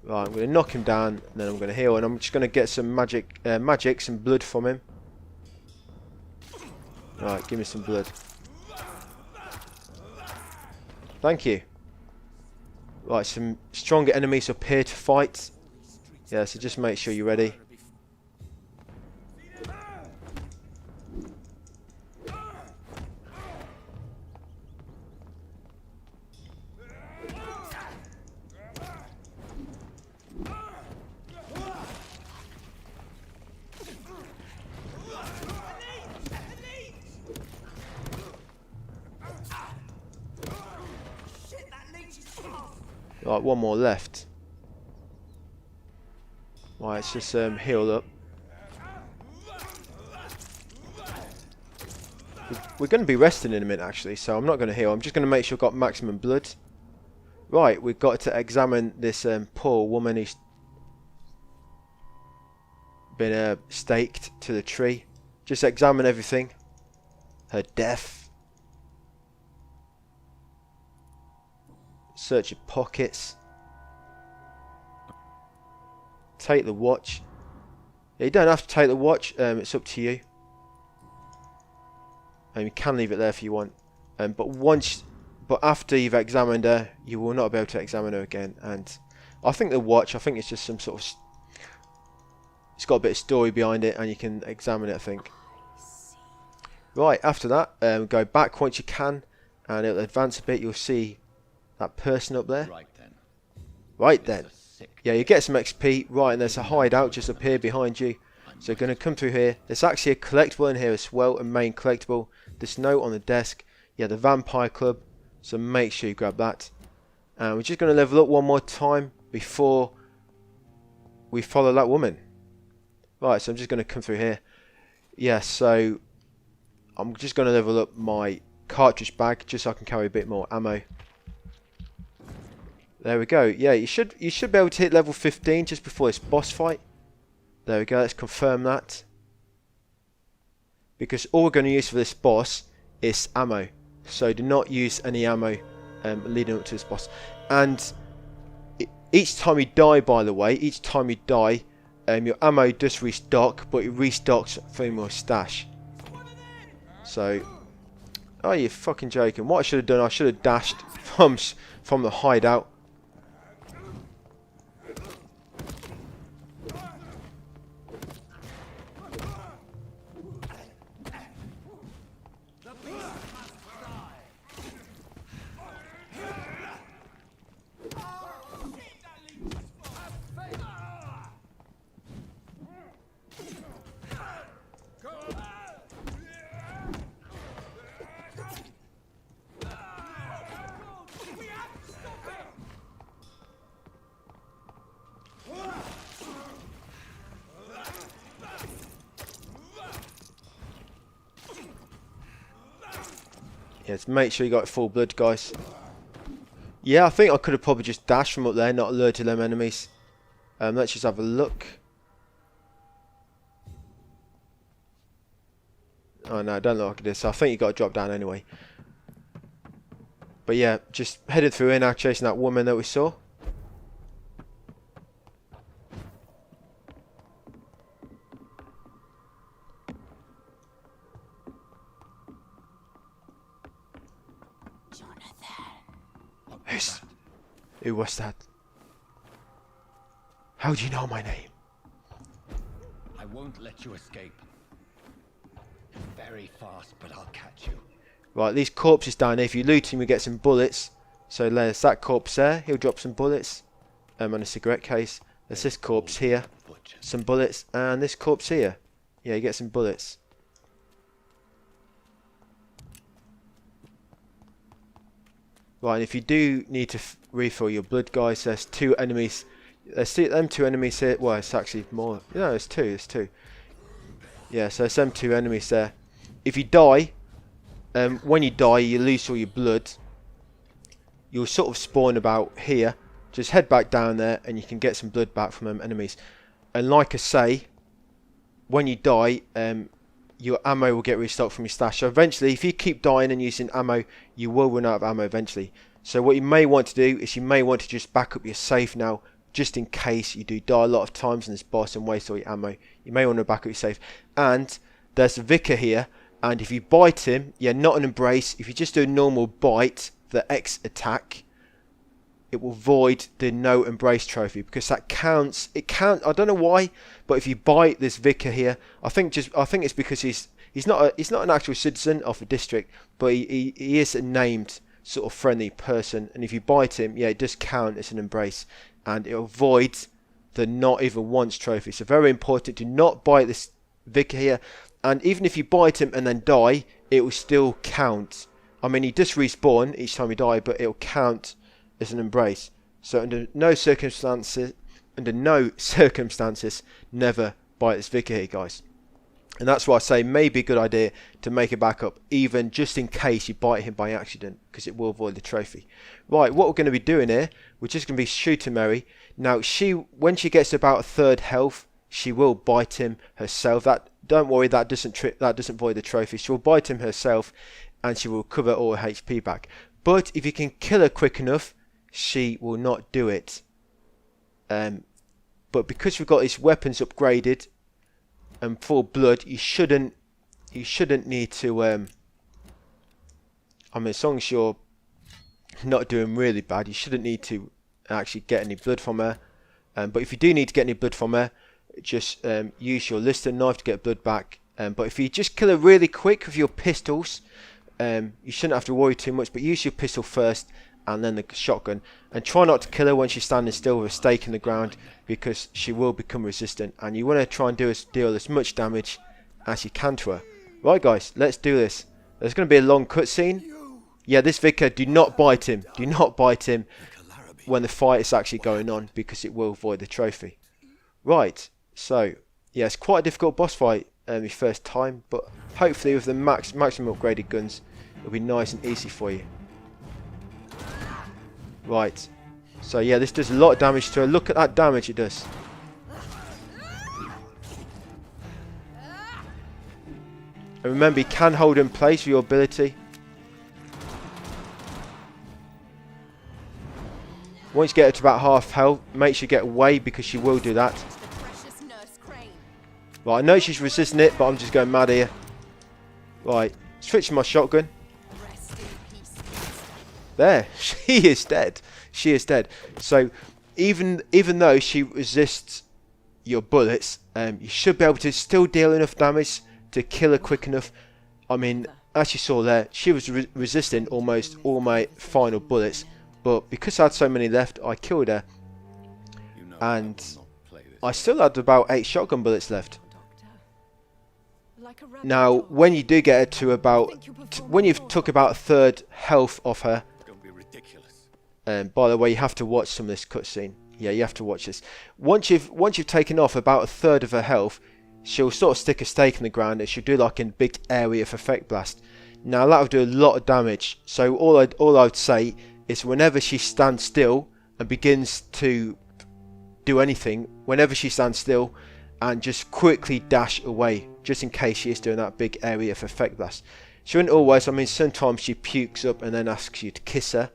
Right, I'm going to knock him down, and then I'm going to heal, and I'm just going to get some magic, some blood from him. Right, give me some blood. Thank you. Right, some stronger enemies up here to fight. Yeah, so just make sure you're ready. Right, one more left. Right, let's just heal up. We're going to be resting in a minute, actually, so I'm not going to heal. I'm just going to make sure I've got maximum blood. Right, we've got to examine this poor woman who's been staked to the tree. Just examine everything. Her death. Search your pockets. Take the watch. Yeah, you don't have to take the watch. It's up to you. You can leave it there if you want. But after you've examined her, you will not be able to examine her again. And I think the watch, I think it's just some sort of... It's got a bit of story behind it, and you can examine it, I think. Right, after that, go back once you can, and it'll advance a bit. You'll see that person up there. Right then. Right then. Yeah, you get some XP. Right, and there's a hideout just up here behind you. So you're going to come through here. There's actually a collectible in here as well, a main collectible. This note on the desk. Yeah, the Vampire Club. So make sure you grab that. And we're just going to level up one more time before we follow that woman. Right, so I'm just going to come through here. Yeah, so I'm just going to level up my cartridge bag just so I can carry a bit more ammo. There we go. Yeah, you should be able to hit level 15 just before this boss fight. There we go. Let's confirm that. Because all we're going to use for this boss is ammo. So do not use any ammo leading up to this boss. And each time you die, by the way, your ammo does restock, but it restocks from your stash. So, oh, you're fucking joking. What I should have done, I should have dashed from the hideout. Yes, make sure you got full blood, guys. Yeah, I think I could have probably just dashed from up there, not alerted them enemies. Let's just have a look. Oh no, don't look like this. I think you got to drop down anyway. But yeah, just headed through here now, chasing that woman that we saw. Who was that? How do you know my name? I won't let you escape. Very fast, but I'll catch you. Right, these corpses down here. If you loot him, you get some bullets. So there's that corpse there. He'll drop some bullets. And a cigarette case. There's this corpse here. Some bullets. And this corpse here. Yeah, you get some bullets. Right, and if you do need to refill your blood, guys, there's 2 enemies. There's them 2 enemies here. Well, it's actually more. No, there's 2. There's 2. Yeah, so there's them 2 enemies there. If you die, when you die, you lose all your blood. You'll sort of spawn about here. Just head back down there, and you can get some blood back from them enemies. And like I say, when you die, your ammo will get restocked from your stash. So eventually, if you keep dying and using ammo, you will run out of ammo eventually. So what you may want to do is you may want to just back up your safe now, just in case you do die a lot of times in this boss and waste all your ammo. You may want to back up your safe. And there's a vicar here, and if you bite him, yeah, not an embrace. If you just do a normal bite, the X attack, it will void the no embrace trophy, because that counts. It counts. I don't know why, but if you bite this vicar here, I think it's because he's not an actual citizen of a district, but he is a named sort of friendly person, and if you bite him, yeah, it does count as an embrace, and it'll void the not even once trophy. So very important, do not bite this vicar here, and even if you bite him and then die, it will still count. I mean, he does respawn each time you die, but it'll count as an embrace. So under no circumstances, never bite this vicar here, guys. And that's why I say maybe a good idea to make a backup, even just in case you bite him by accident, because it will void the trophy. Right, what we're going to be doing here, we're just going to be shooting Mary. Now, when she gets to about 1/3 health, she will bite him herself. Don't worry, that doesn't void the trophy. She will bite him herself, and she will recover all her HP back. But if you can kill her quick enough, she will not do it. But because we've got these weapons upgraded and full blood, you shouldn't need to. I mean, as long as you're not doing really bad, you shouldn't need to actually get any blood from her. But if you do need to get any blood from her, just use your Lister knife to get blood back. But if you just kill her really quick with your pistols, you shouldn't have to worry too much. But use your pistol first, and then the shotgun, and try not to kill her when she's standing still with a stake in the ground, because she will become resistant, and you want to try and deal as much damage as you can to her. Right, guys, let's do this. There's going to be a long cutscene. Yeah, this vicar, do not bite him. Do not bite him when the fight is actually going on, because it will void the trophy. Right, so yeah, it's quite a difficult boss fight your first time, but hopefully with the maximum upgraded guns, it'll be nice and easy for you. Right, so yeah, this does a lot of damage to her. Look at that damage it does. And remember, you can hold in place with your ability. Once you get her to about half health, make sure you get away, because she will do that. Right, I know she's resisting it, but I'm just going mad here. Right, switching my shotgun. There, she is dead. She is dead. So even though she resists your bullets, you should be able to still deal enough damage to kill her quick enough. I mean, as you saw there, she was resisting almost all my final bullets, but because I had so many left, I killed her, and I still had about 8 shotgun bullets left. Now, when you do get her to about, when you've took about 1/3 health off her, by the way, you have to watch some of this cutscene. Yeah, you have to watch this. Once you've taken off about 1/3 of her health, she'll sort of stick a stake in the ground, and she'll do like a big area of effect blast. Now that'll do a lot of damage. So all I would say is, whenever she stands still and begins to do anything, whenever she stands still, and just quickly dash away, just in case she is doing that big area of effect blast. She wouldn't always. I mean, sometimes she pukes up and then asks you to kiss her,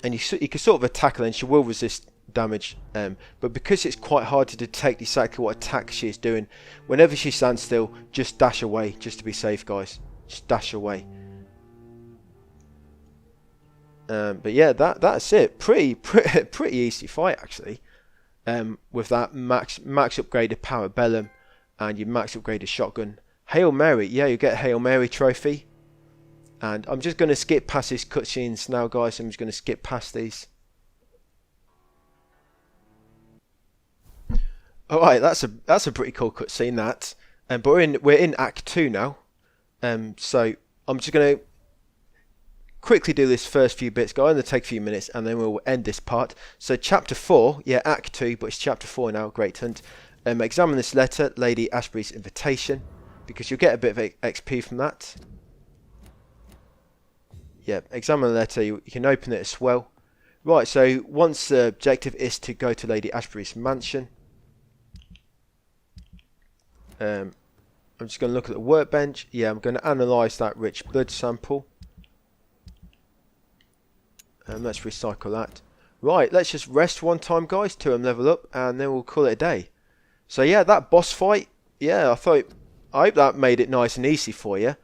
and you can sort of attack her and she will resist damage, but because it's quite hard to detect exactly what attack she is doing, whenever she stands still, just dash away, just to be safe, guys. Just dash away. But yeah, that's it. Pretty easy fight, actually, with that max upgraded parabellum and your max upgraded shotgun. Hail Mary, yeah, you get a Hail Mary trophy. And I'm just going to skip past these cutscenes now, guys. I'm just going to skip past these. All right, that's a pretty cool cutscene that. But we're in Act 2 now. So I'm just gonna quickly do this first few bits, guys. It'll take a few minutes, and then we'll end this part. So Chapter 4, yeah, Act 2, but it's Chapter 4 now. Great Hunt. Examine this letter, Lady Ashbury's invitation, because you'll get a bit of XP from that. Yeah, examine the letter. You can open it as well. Right. So once the objective is to go to Lady Ashbury's mansion. I'm just going to look at the workbench. Yeah, I'm going to analyse that rich blood sample. Let's recycle that. Right, let's just rest one time, guys, to level up, and then we'll call it a day. So yeah, that boss fight, yeah, I hope that made it nice and easy for you.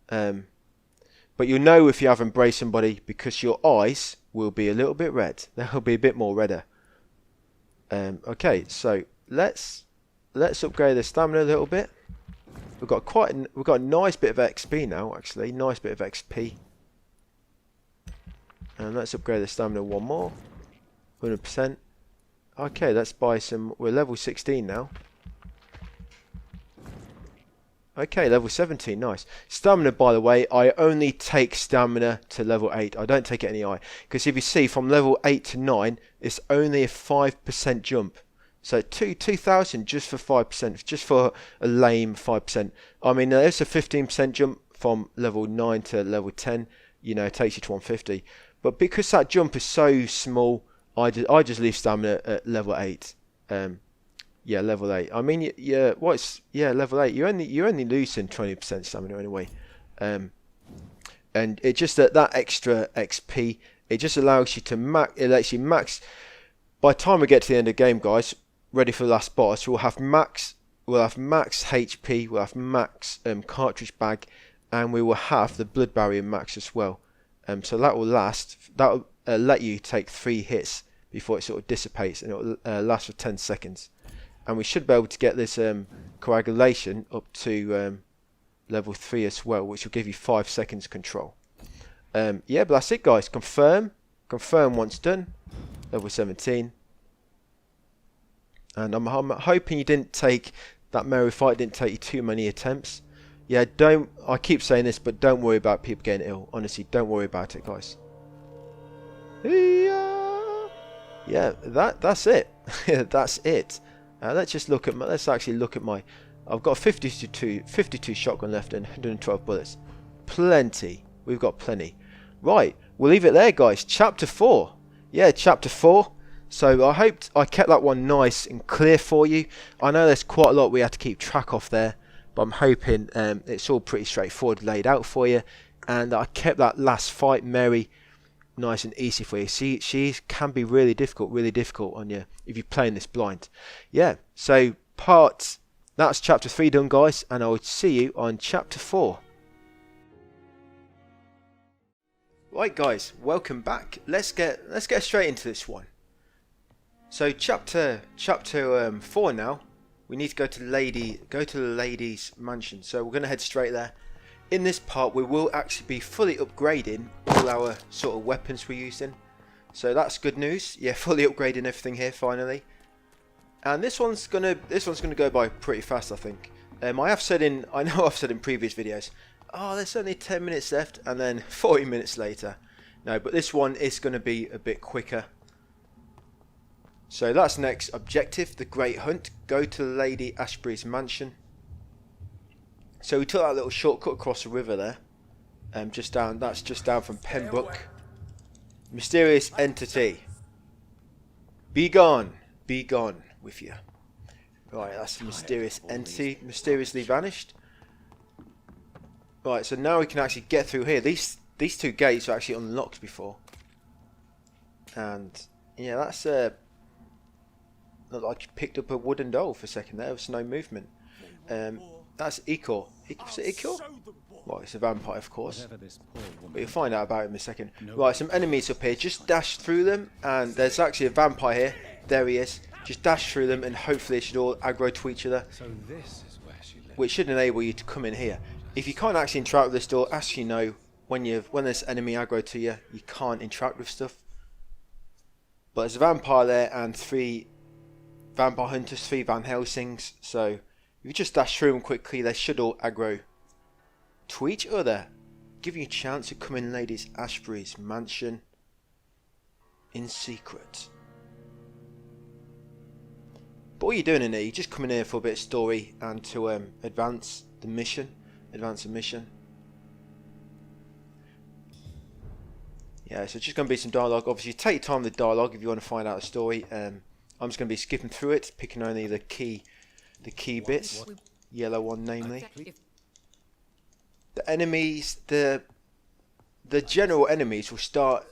But you'll know if you have embraced somebody because your eyes will be a little bit red. They'll be a bit more redder. Okay, so let's upgrade the stamina a little bit. We've got a nice bit of XP now, actually, nice bit of XP. And let's upgrade the stamina one more, 100%. Okay, let's buy some. We're level 16 now. Okay, level 17, nice. Stamina, by the way, I only take stamina to level 8. I don't take it any higher. Because if you see, from level 8 to 9, it's only a 5% jump. So 2,000 just for 5%, just for a lame 5%. I mean, there's a 15% jump from level 9 to level 10. You know, it takes you to 150. But because that jump is so small, I just leave stamina at level 8. Yeah, level 8. I mean, level 8. You're only losing 20% stamina anyway. And it just that extra XP, it just allows you to max. It lets you max. By the time we get to the end of the game, guys, ready for the last boss, we'll have max HP, we'll have max cartridge bag, and we will have the blood barrier max as well. So that will last. That will let you take 3 hits before it sort of dissipates, and it will last for 10 seconds. And we should be able to get this coagulation up to level 3 as well, which will give you 5 seconds control. Yeah, but that's it, guys. Confirm once done. Level 17. And I'm hoping you didn't take that merry fight. Didn't take you too many attempts. Yeah, I keep saying this, but don't worry about people getting ill. Honestly, don't worry about it, guys. Yeah, that's it. That's it. Let's just look at let's actually look at my. I've got 52 shotgun left and 112 bullets. Plenty. We've got plenty. Right, we'll leave it there, guys. Chapter 4. Yeah, Chapter 4. So I hoped I kept that one nice and clear for you. I know there's quite a lot we had to keep track of there, but I'm hoping it's all pretty straightforward laid out for you, and I kept that last fight, Mary, nice and easy for you. See, she can be really difficult on you if you're playing this blind. Yeah, so that's Chapter 3 done, guys, and I will see you on Chapter 4. Right, guys, welcome back. Let's get straight into this one. So chapter 4 now. We need to go to the lady's mansion. So we're going to head straight there. In this part, we will actually be fully upgrading all our sort of weapons we're using. So that's good news. Yeah, fully upgrading everything here finally. And this one's gonna go by pretty fast, I think. I know I've said in previous videos, oh, there's only 10 minutes left, and then 40 minutes later. No, but this one is going to be a bit quicker. So that's next objective, the Great Hunt. Go to Lady Ashbury's mansion. So we took that little shortcut across the river there. That's just down from Pembroke. Mysterious entity. Be gone with you. Right, that's the mysterious entity, mysteriously vanished. Right, so now we can actually get through here. These 2 gates were actually unlocked before. And yeah, that's looked like you picked up a wooden doll for a second there. There was no movement. That's Ikor. Is it Ikor? Well, it's a vampire, of course. But you'll find out about him in a second. Right, some enemies up here. Just dash through them, and there's actually a vampire here. There he is. Just dash through them, and hopefully they should all aggro to each other. Which should enable you to come in here. If you can't actually interact with this door, as you know, when there's enemy aggro to you, you can't interact with stuff. But there's a vampire there and 3 vampire hunters, 3 Van Helsings. So if you just dash through them quickly, they should all aggro to each other, giving you a chance to come in Lady Ashbury's mansion in secret. But what you're doing in here, you're just coming here for a bit of story and to advance the mission. Yeah, so just going to be some dialogue. Obviously, take your time with the dialogue if you want to find out a story. I'm just going to be skipping through it, picking only the key bits. Yellow one, namely. The enemies, the general enemies will start.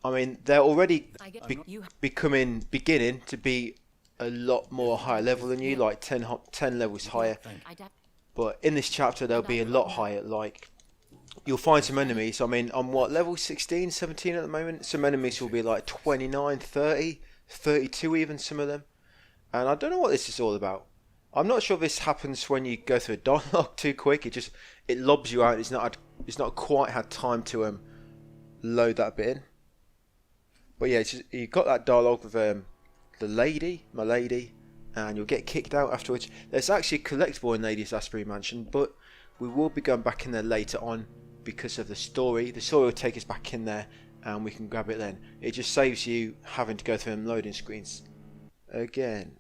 I mean, they're already beginning to be a lot more higher level than you, like 10 levels higher. But in this chapter, they'll be a lot higher. Like, you'll find some enemies. I mean, I'm what, level 16, 17 at the moment? Some enemies will be like 29, 30, 32 even, some of them. And I don't know what this is all about. I'm not sure if this happens when you go through a dialogue too quick. It lobs you out. It's not quite had time to load that bit in. But yeah, you've got that dialogue with my lady, and you'll get kicked out afterwards. There's actually a collectible in Lady Ashbury Mansion, but we will be going back in there later on because of the story. The story will take us back in there, and we can grab it then. It just saves you having to go through them loading screens again.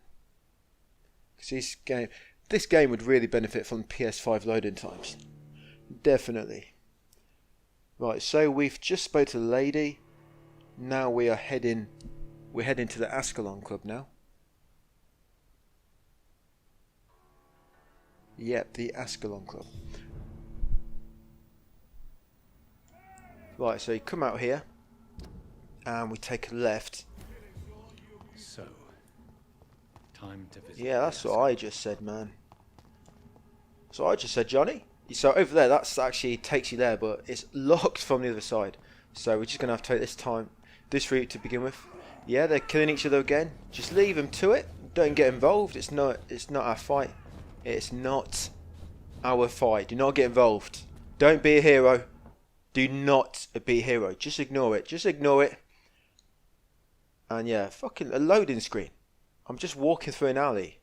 Because this game would really benefit from PS5 loading times. Definitely. Right, so we've just spoke to the lady. Now we're heading to the Ascalon Club now. Yep, the Ascalon Club. Right, so you come out here and we take a left. So, time to visit. Yeah, that's what I just said, man. That's what I just said, Johnny. So over there, that's actually takes you there, but it's locked from the other side. So we're just gonna have to take this route to begin with. Yeah, they're killing each other again. Just leave them to it. Don't get involved. It's not our fight. It's not our fight. Do not get involved. Don't be a hero. Do not be a hero. Just ignore it. Just ignore it. And yeah, fucking a loading screen. I'm just walking through an alley.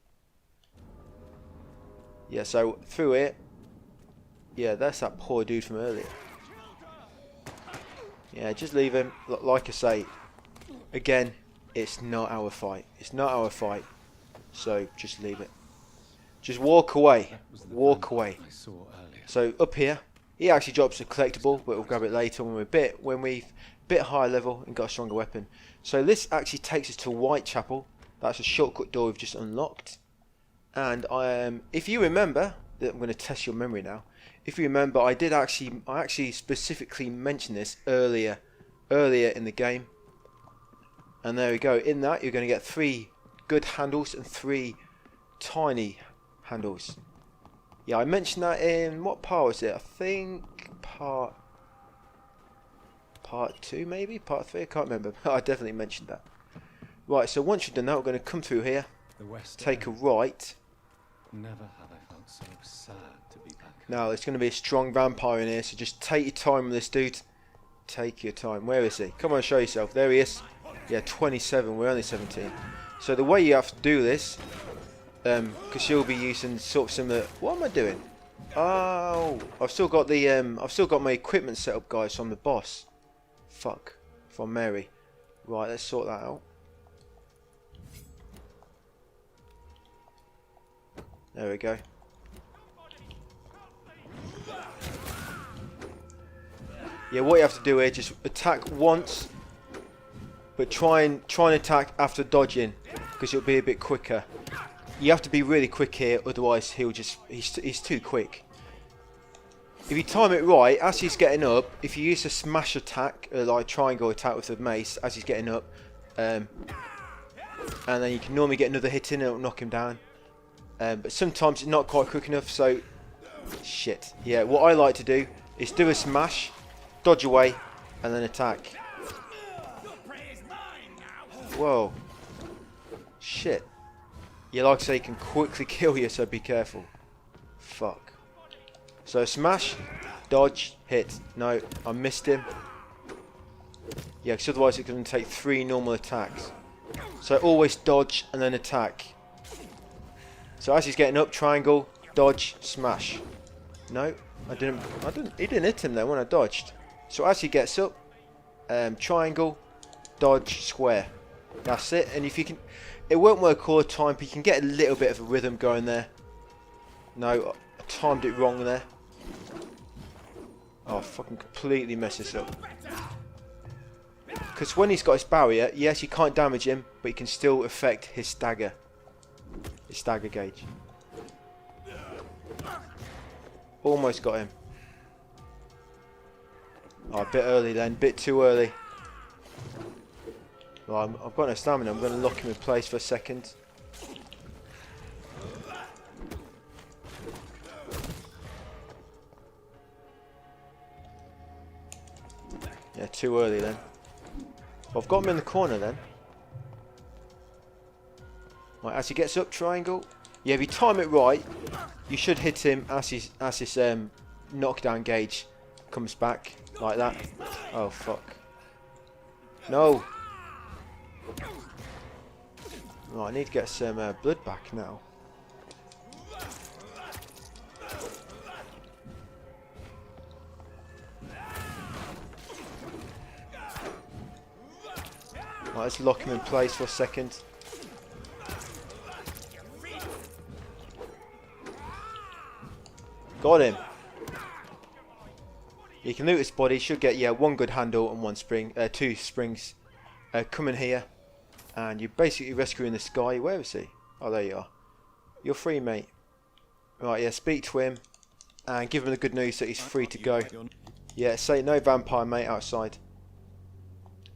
Yeah, so through it. Yeah, that's that poor dude from earlier. Yeah, just leave him. Like I say, again, it's not our fight. It's not our fight. So just leave it. Just walk away. Walk away. So up here, he actually drops a collectible, but we'll grab it later when we're a bit higher level and got a stronger weapon. So this actually takes us to Whitechapel. That's a shortcut door we've just unlocked. And if you remember, I'm going to test your memory now. If you remember, I actually specifically mentioned this earlier in the game. And there we go. In that, you're going to get 3 good handles and 3 tiny handles. Yeah, I mentioned that in what part was it? I think part 2 maybe? Part 3? I can't remember. I definitely mentioned that. Right, so once you've done that, we're going to come through here. Take a right. Never have I felt so sad to be back. Now, there's going to be a strong vampire in here, so just take your time with this dude. Take your time. Where is he? Come on, show yourself. There he is. Yeah, 27. We're only 17. So the way you have to do this, because you'll be using sort of similar. What am I doing? Oh, I've still got my equipment set up, guys, from the boss. Fuck, from Mary. Right, let's sort that out. There we go. Yeah, what you have to do here, just attack once, but try and attack after dodging, because it'll be a bit quicker. You have to be really quick here, otherwise he's too quick. If you time it right, as he's getting up, if you use a smash attack, like triangle attack with the mace, as he's getting up, and then you can normally get another hit in and it'll knock him down. But sometimes it's not quite quick enough, so shit. Yeah, what I like to do is do a smash, dodge away, and then attack. Whoa. Shit. Yeah, like I say, you can quickly kill you, so be careful. Fuck. So smash, dodge, hit. No, I missed him. Yeah, because otherwise it's going to take 3 normal attacks. So always dodge and then attack. So as he's getting up, triangle, dodge, smash. No, I didn't. He didn't hit him then when I dodged. So as he gets up, triangle, dodge, square. That's it. And if you can, it won't work all the time, but you can get a little bit of a rhythm going there. No, I timed it wrong there. Oh, fucking completely mess this up. Because when he's got his barrier, yes, you can't damage him, but you can still affect his stagger. His stagger gauge. Almost got him. Oh, a bit early then, bit too early. Well, I've got no stamina, I'm going to lock him in place for a second. Yeah, too early then. Well, I've got him in the corner then. Right, as he gets up, triangle. Yeah, if you time it right, you should hit him as his knockdown gauge comes back like that. Oh fuck! No. Right, I need to get some blood back now. Right, let's lock him in place for a second. Got him. You can loot his body. Should get one good handle and one spring, two springs. Come in here, and you're basically rescuing this guy. Where is he? Oh, there you are. You're free, mate. Right, yeah. Speak to him, and give him the good news that he's free to go. Yeah, say no vampire, mate, outside.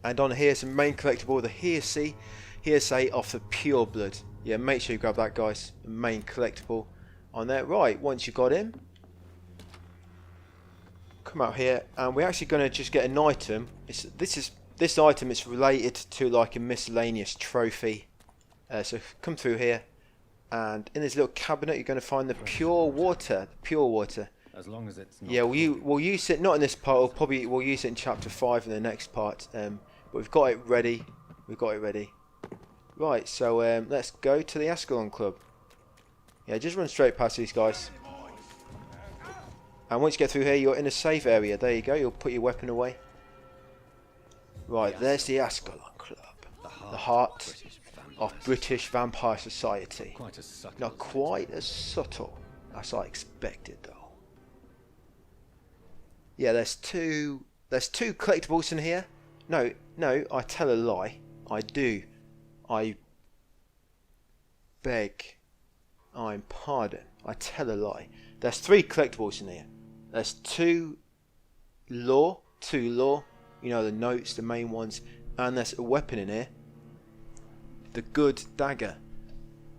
And on here, some main collectible, the hearsay of the pure blood. Yeah, make sure you grab that, guys. The main collectible on there. Right, once you got him, come out here, and we're actually going to just get an item. This item is related to like a miscellaneous trophy. So come through here, and in this little cabinet, you're going to find the pure water. Pure water. As long as it's not. Yeah, we'll use it not in this part. We'll use it in chapter 5 in the next part. But we've got it ready. We've got it ready. Right, so let's go to the Ascalon Club. Yeah, just run straight past these guys. And once you get through here, you're in a safe area. There you go. You'll put your weapon away. Right, there's the Ascalon Club. The heart of British Vampire Society. Not quite as subtle as I expected, though. Yeah, there's two collectibles in here. No, I tell a lie. I do. I beg. I'm pardon. I tell a lie. There's 3 collectibles in here. There's two lore. You know, the notes, the main ones, and there's a weapon in here. The good dagger.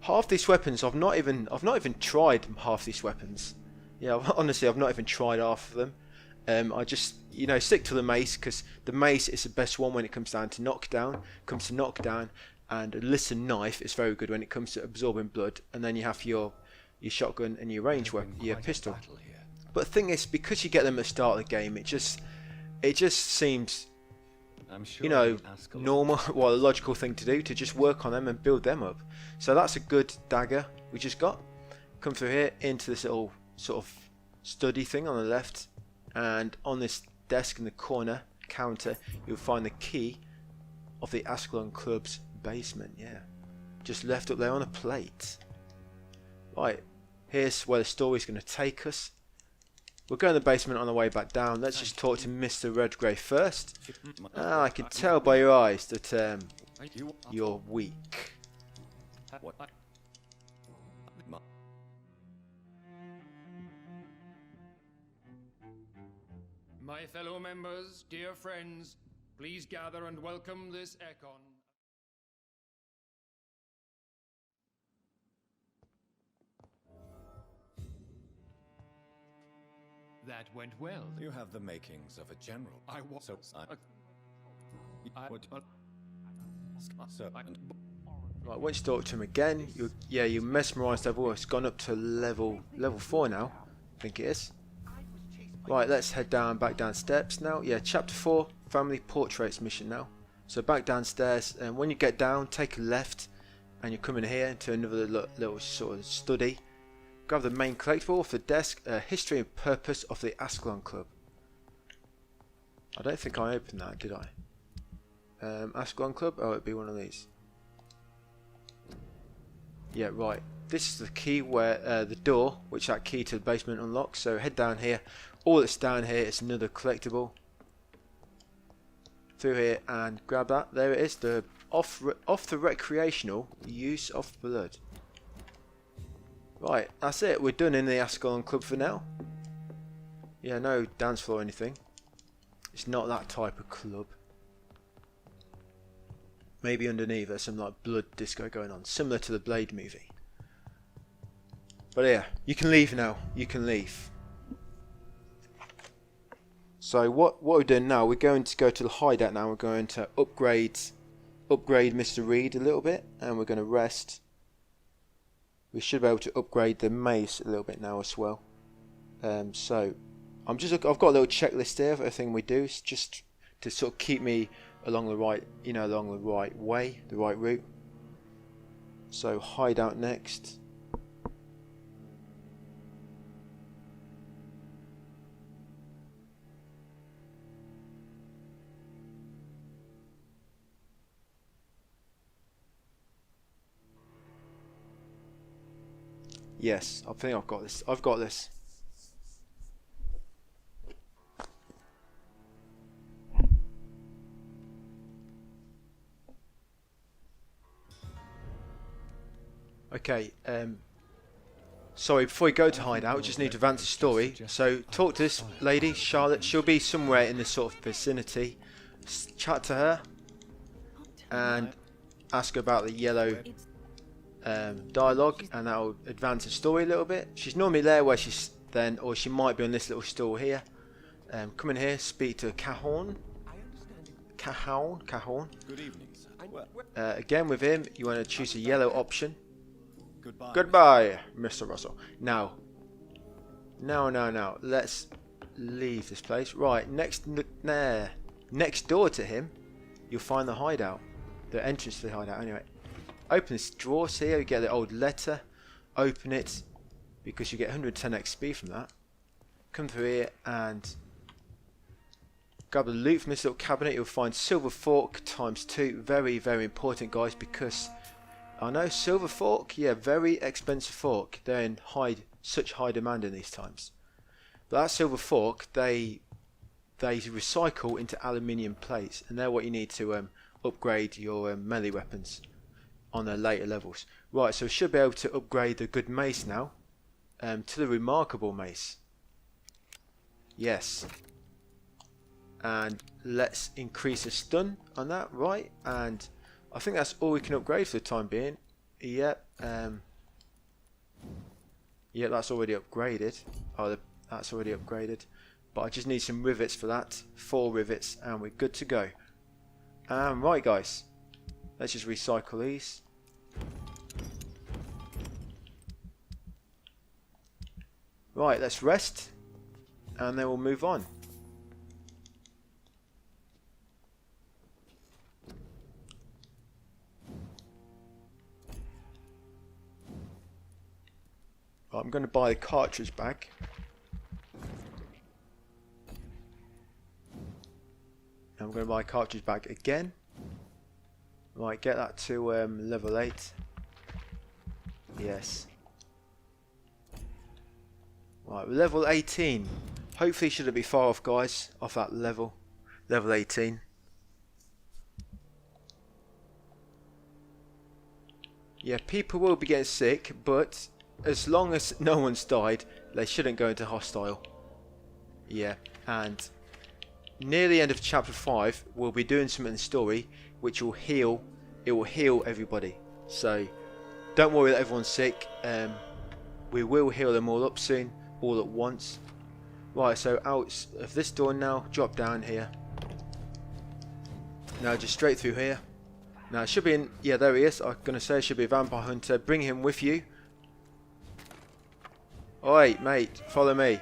Half these weapons, I've not even tried half these weapons. Yeah, honestly, I've not even tried half of them. I just, stick to the mace, because the mace is the best one when it comes down to knockdown. And a listen knife is very good when it comes to absorbing blood. And then you have your shotgun and your range weapon, your pistol. But the thing is, because you get them at the start of the game, it just seems, normal, well, a logical thing to do, to just work on them and build them up. So that's a good dagger we just got. Come through here into this little sort of study thing on the left. And on this desk in the corner, counter, you'll find the key of the Ascalon Club's basement. Yeah, just left up there on a plate. Right, here's where the story's going to take us. We'll go in the basement on the way back down. Let's just talk to Mr. Redgrave first. I can tell by your eyes that you're weak. My fellow members, dear friends, please gather and welcome this Econ. That went well. You have the makings of a general. I was. So, Right, once you talk to him again, your mesmerised level has gone up to level 4 now. I think it is. Right, let's head back down steps now. Yeah, chapter 4, family portraits mission now. So back downstairs, and when you get down, take a left, and you're coming here to another little sort of study. Grab the main collectible off the desk, History and Purpose of the Ascalon Club. I don't think I opened that, did I? Ascalon Club? Oh, it'd be one of these. Yeah, right. This is the key where the door, which that key to the basement unlocks. So head down here. All that's down here is another collectible. Through here and grab that. There it is. The off the recreational use of blood. Right, that's it. We're done in the Ascalon Club for now. Yeah, no dance floor or anything. It's not that type of club. Maybe underneath there's some like blood disco going on, similar to the Blade movie. But yeah, you can leave now. You can leave. So what we're doing now, we're going to go to the hideout now. We're going to upgrade Mr. Reed a little bit, and we're going to rest. We should be able to upgrade the mace a little bit now as well. So I've got a little checklist here of everything we do. It's just to sort of keep me along the right, along the right way, the right route. So hideout next. Yes, I think I've got this. I've got this. Okay, sorry, before we go to hideout, we just need to advance the story. So talk to this lady, Charlotte. She'll be somewhere in this sort of vicinity. Chat to her and ask her about the yellow dialogue, and that'll advance the story a little bit. She's normally there where she's then, or she might be on this little stool here. Come in here, speak to Cajon. Good evening, sir. Again with him, you want to choose a yellow option. Goodbye, Mr. Russell. Now, let's leave this place. Right, next door to him, you'll find the hideout, the entrance to the hideout. Anyway, open this drawers here. You get the old letter. Open it because you get 110 XP from that. Come through here and grab the loot from this little cabinet. You'll find silver fork ×2. Very, very important, guys, because I know silver fork, yeah, very expensive fork. They're in such high demand in these times. But that silver fork, they recycle into aluminium plates, and they're what you need to upgrade your melee weapons on the later levels. Right, so we should be able to upgrade the good mace now to the remarkable mace. Yes. And let's increase the stun on that, right? And I think that's all we can upgrade for the time being. Yep. Yeah, that's already upgraded. Oh, that's already upgraded. But I just need some rivets for that. 4 rivets, and we're good to go. Right, guys. Let's just recycle these. Right, let's rest, and then we'll move on. I'm going to buy the cartridge back. And I'm going to buy a cartridge back again. Right, get that to level 8. Yes. Right, we're level 18. Hopefully shouldn't be far off, guys, off that level. Level 18. Yeah, people will be getting sick, but as long as no one's died, they shouldn't go into hostile. Yeah, and near the end of chapter 5, we'll be doing something in the story which will heal. It will heal everybody. So don't worry that everyone's sick. We will heal them all up soon, all at once. Right, so out of this door now, drop down here. Now just straight through here. Now it should be in, yeah, there he is. I'm going to say it should be a vampire hunter. Bring him with you. Oi, mate, follow me.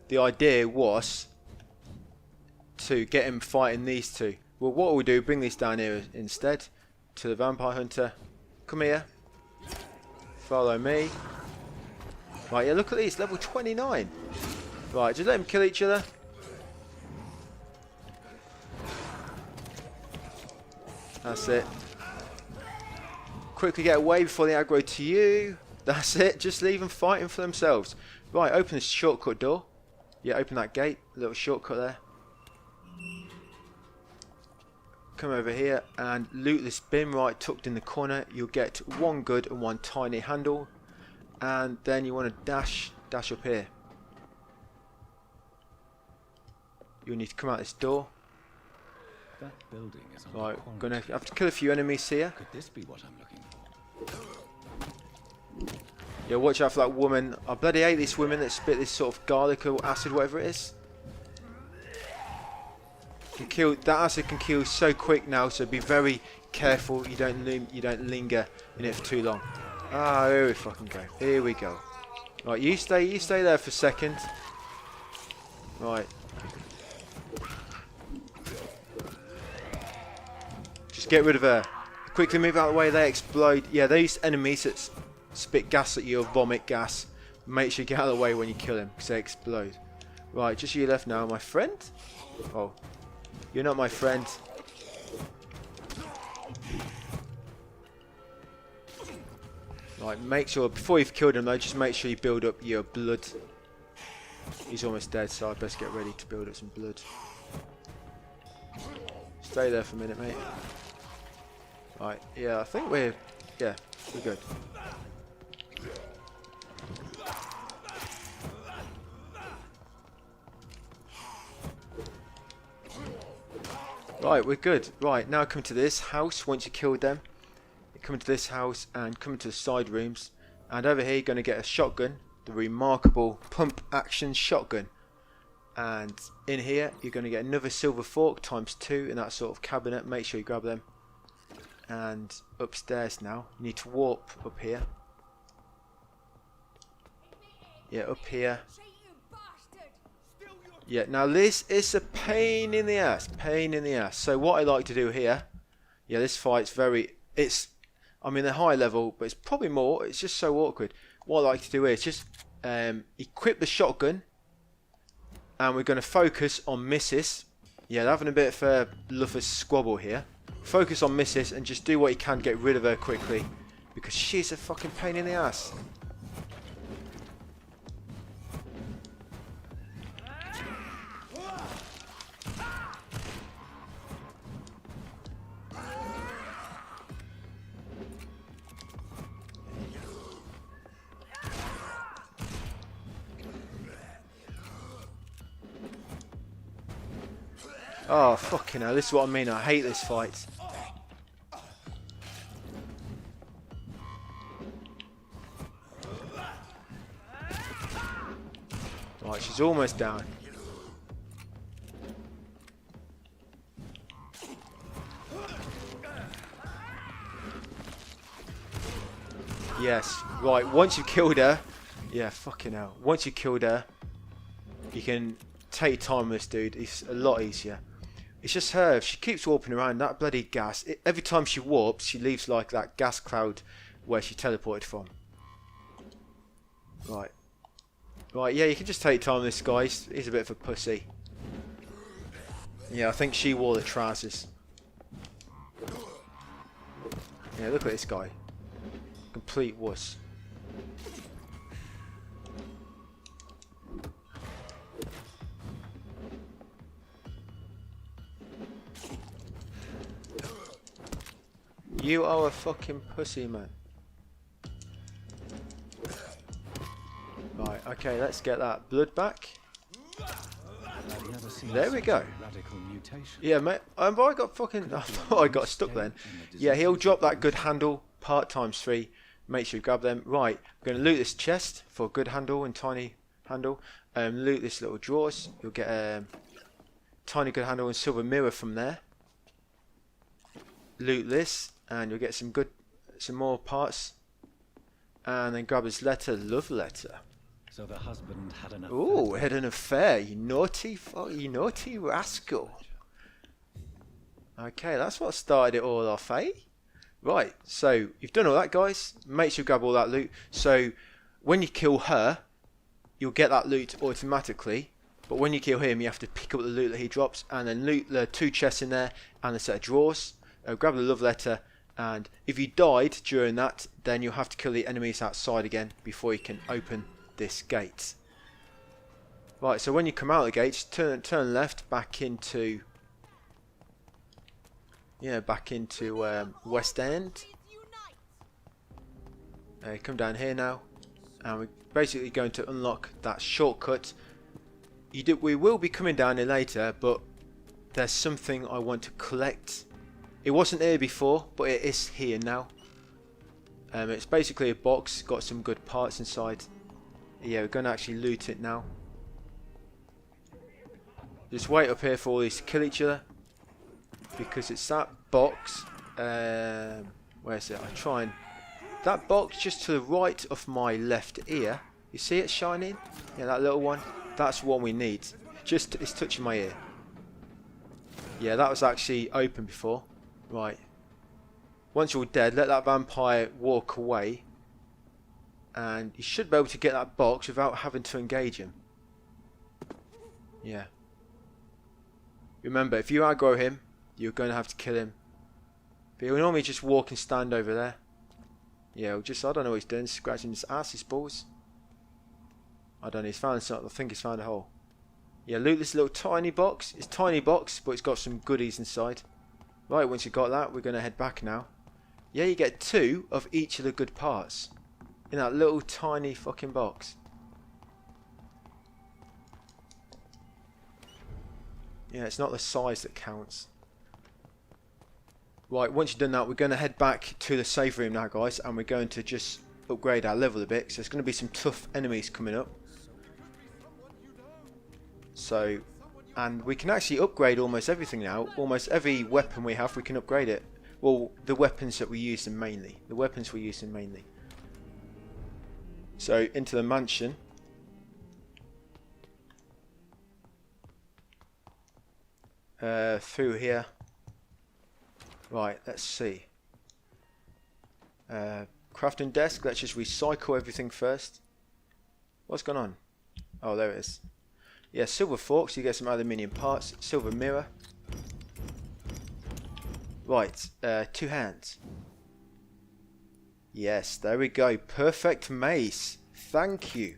The idea was to get him fighting these two. Well, what we'll do, bring these down here instead to the Vampire Hunter. Come here. Follow me. Right, yeah, look at these, level 29. Right, just let them kill each other. That's it. Quickly get away before they aggro to you. That's it, just leave them fighting for themselves. Right, open this shortcut door. Yeah, open that gate, little shortcut there. Come over here and loot this bin right tucked in the corner. You'll get one good and one tiny handle. And then you want to dash up here. You'll need to come out this door. That building is on Right, the corner. gonna have to kill a few enemies here. Could this be what I'm looking for? Yeah, watch out for that woman. I bloody hate this woman that spit this sort of garlic or acid, whatever it is. Can kill, that acid can kill so quick now, so be very careful. You don't linger in it for too long. Ah, here we fucking go. Here we go. Right, you stay there for a second. Right. Just get rid of her. Quickly move out of the way, they explode. Yeah, these enemies that spit gas at you or vomit gas, make sure you get out of the way when you kill them, because they explode. Right, just you left now, my friend. Oh, you're not my friend. Right, make sure, before you've killed him though, just make sure you build up your blood. He's almost dead, so I'd best get ready to build up some blood. Stay there for a minute, mate. Right, yeah, I think we're good. Right, we're good. Right, now come to this house once you killed them. You come to this house and come to the side rooms. And over here you're going to get a shotgun. The remarkable pump action shotgun. And in here you're going to get another silver fork ×2 in that sort of cabinet. Make sure you grab them. And upstairs now. You need to warp up here. Yeah, up here. Yeah, now this is a pain in the ass. Pain in the ass. So what I like to do here, yeah, this fight's I mean, they're high level, but it's probably more. It's just so awkward. What I like to do is just equip the shotgun, and we're going to focus on misses. Yeah, they're having a bit of a lover's squabble here. Focus on misses and just do what you can, get rid of her quickly, because she's a fucking pain in the ass. Oh, fucking hell, this is what I mean. I hate this fight. Right, she's almost down. Yes, right, once you've killed her, yeah, fucking hell. Once you've killed her, you can take time with this dude. It's a lot easier. It's just her. If she keeps warping around, that bloody gas, every time she warps, she leaves like that gas cloud where she teleported from. Right. Right, yeah, you can just take time with this guy. He's a bit of a pussy. Yeah, I think she wore the trousers. Yeah, look at this guy. Complete wuss. You are a fucking pussy, man. Right, okay, let's get that blood back. There we go. Yeah, mate. I got fucking. I thought I got stuck then. Yeah, he'll drop that good handle. Part ×3. Make sure you grab them. Right, we're going to loot this chest for a good handle and tiny handle. Loot this little drawers. You'll get a tiny good handle and silver mirror from there. Loot this, and you'll get some more parts. And then grab this letter, love letter. So the husband had an affair. Ooh, had an affair. You naughty rascal. Okay, that's what started it all off, eh? Right, so you've done all that, guys. Make sure you grab all that loot. So when you kill her, you'll get that loot automatically. But when you kill him, you have to pick up the loot that he drops and then loot the 2 chests in there and a set of drawers. Grab the love letter, and if you died during that, then you'll have to kill the enemies outside again before you can open this gate. Right, so when you come out of the gates, turn left back into West End. Come down here now, and we're basically going to unlock that shortcut. We will be coming down here later, but there's something I want to collect. It wasn't here before, but it is here now. It's basically a box, got some good parts inside. Yeah, we're going to actually loot it now. Just wait up here for all these to kill each other, because it's that box. Where is it? I try and that box just to the right of my left ear. You see it shining? Yeah, that little one. That's what we need. Just it's touching my ear. Yeah, that was actually open before. Right. Once you're dead, let that vampire walk away, and you should be able to get that box without having to engage him. Yeah. Remember, if you aggro him, you're going to have to kill him. But he'll normally just walk and stand over there. Yeah, I don't know what he's doing, scratching his ass, his balls. I don't know, he's found something. I think he's found a hole. Yeah, loot this little tiny box. It's a tiny box, but it's got some goodies inside. Right, once you've got that, we're going to head back now. Yeah, you get 2 of each of the good parts in that little tiny fucking box. Yeah, it's not the size that counts. Right, once you've done that, we're going to head back to the save room now, guys, and we're going to just upgrade our level a bit. So there's going to be some tough enemies coming up. So, and we can actually upgrade almost everything now. Almost every weapon we have, we can upgrade it. Well, the weapons that we use them mainly. The weapons we use them mainly. So, into the mansion. Through here. Right, let's see. Crafting desk, let's just recycle everything first. What's going on? Oh, there it is. Yeah, silver forks, you get some aluminium parts. Silver mirror. Right, 2 hands. Yes, there we go. Perfect mace. Thank you.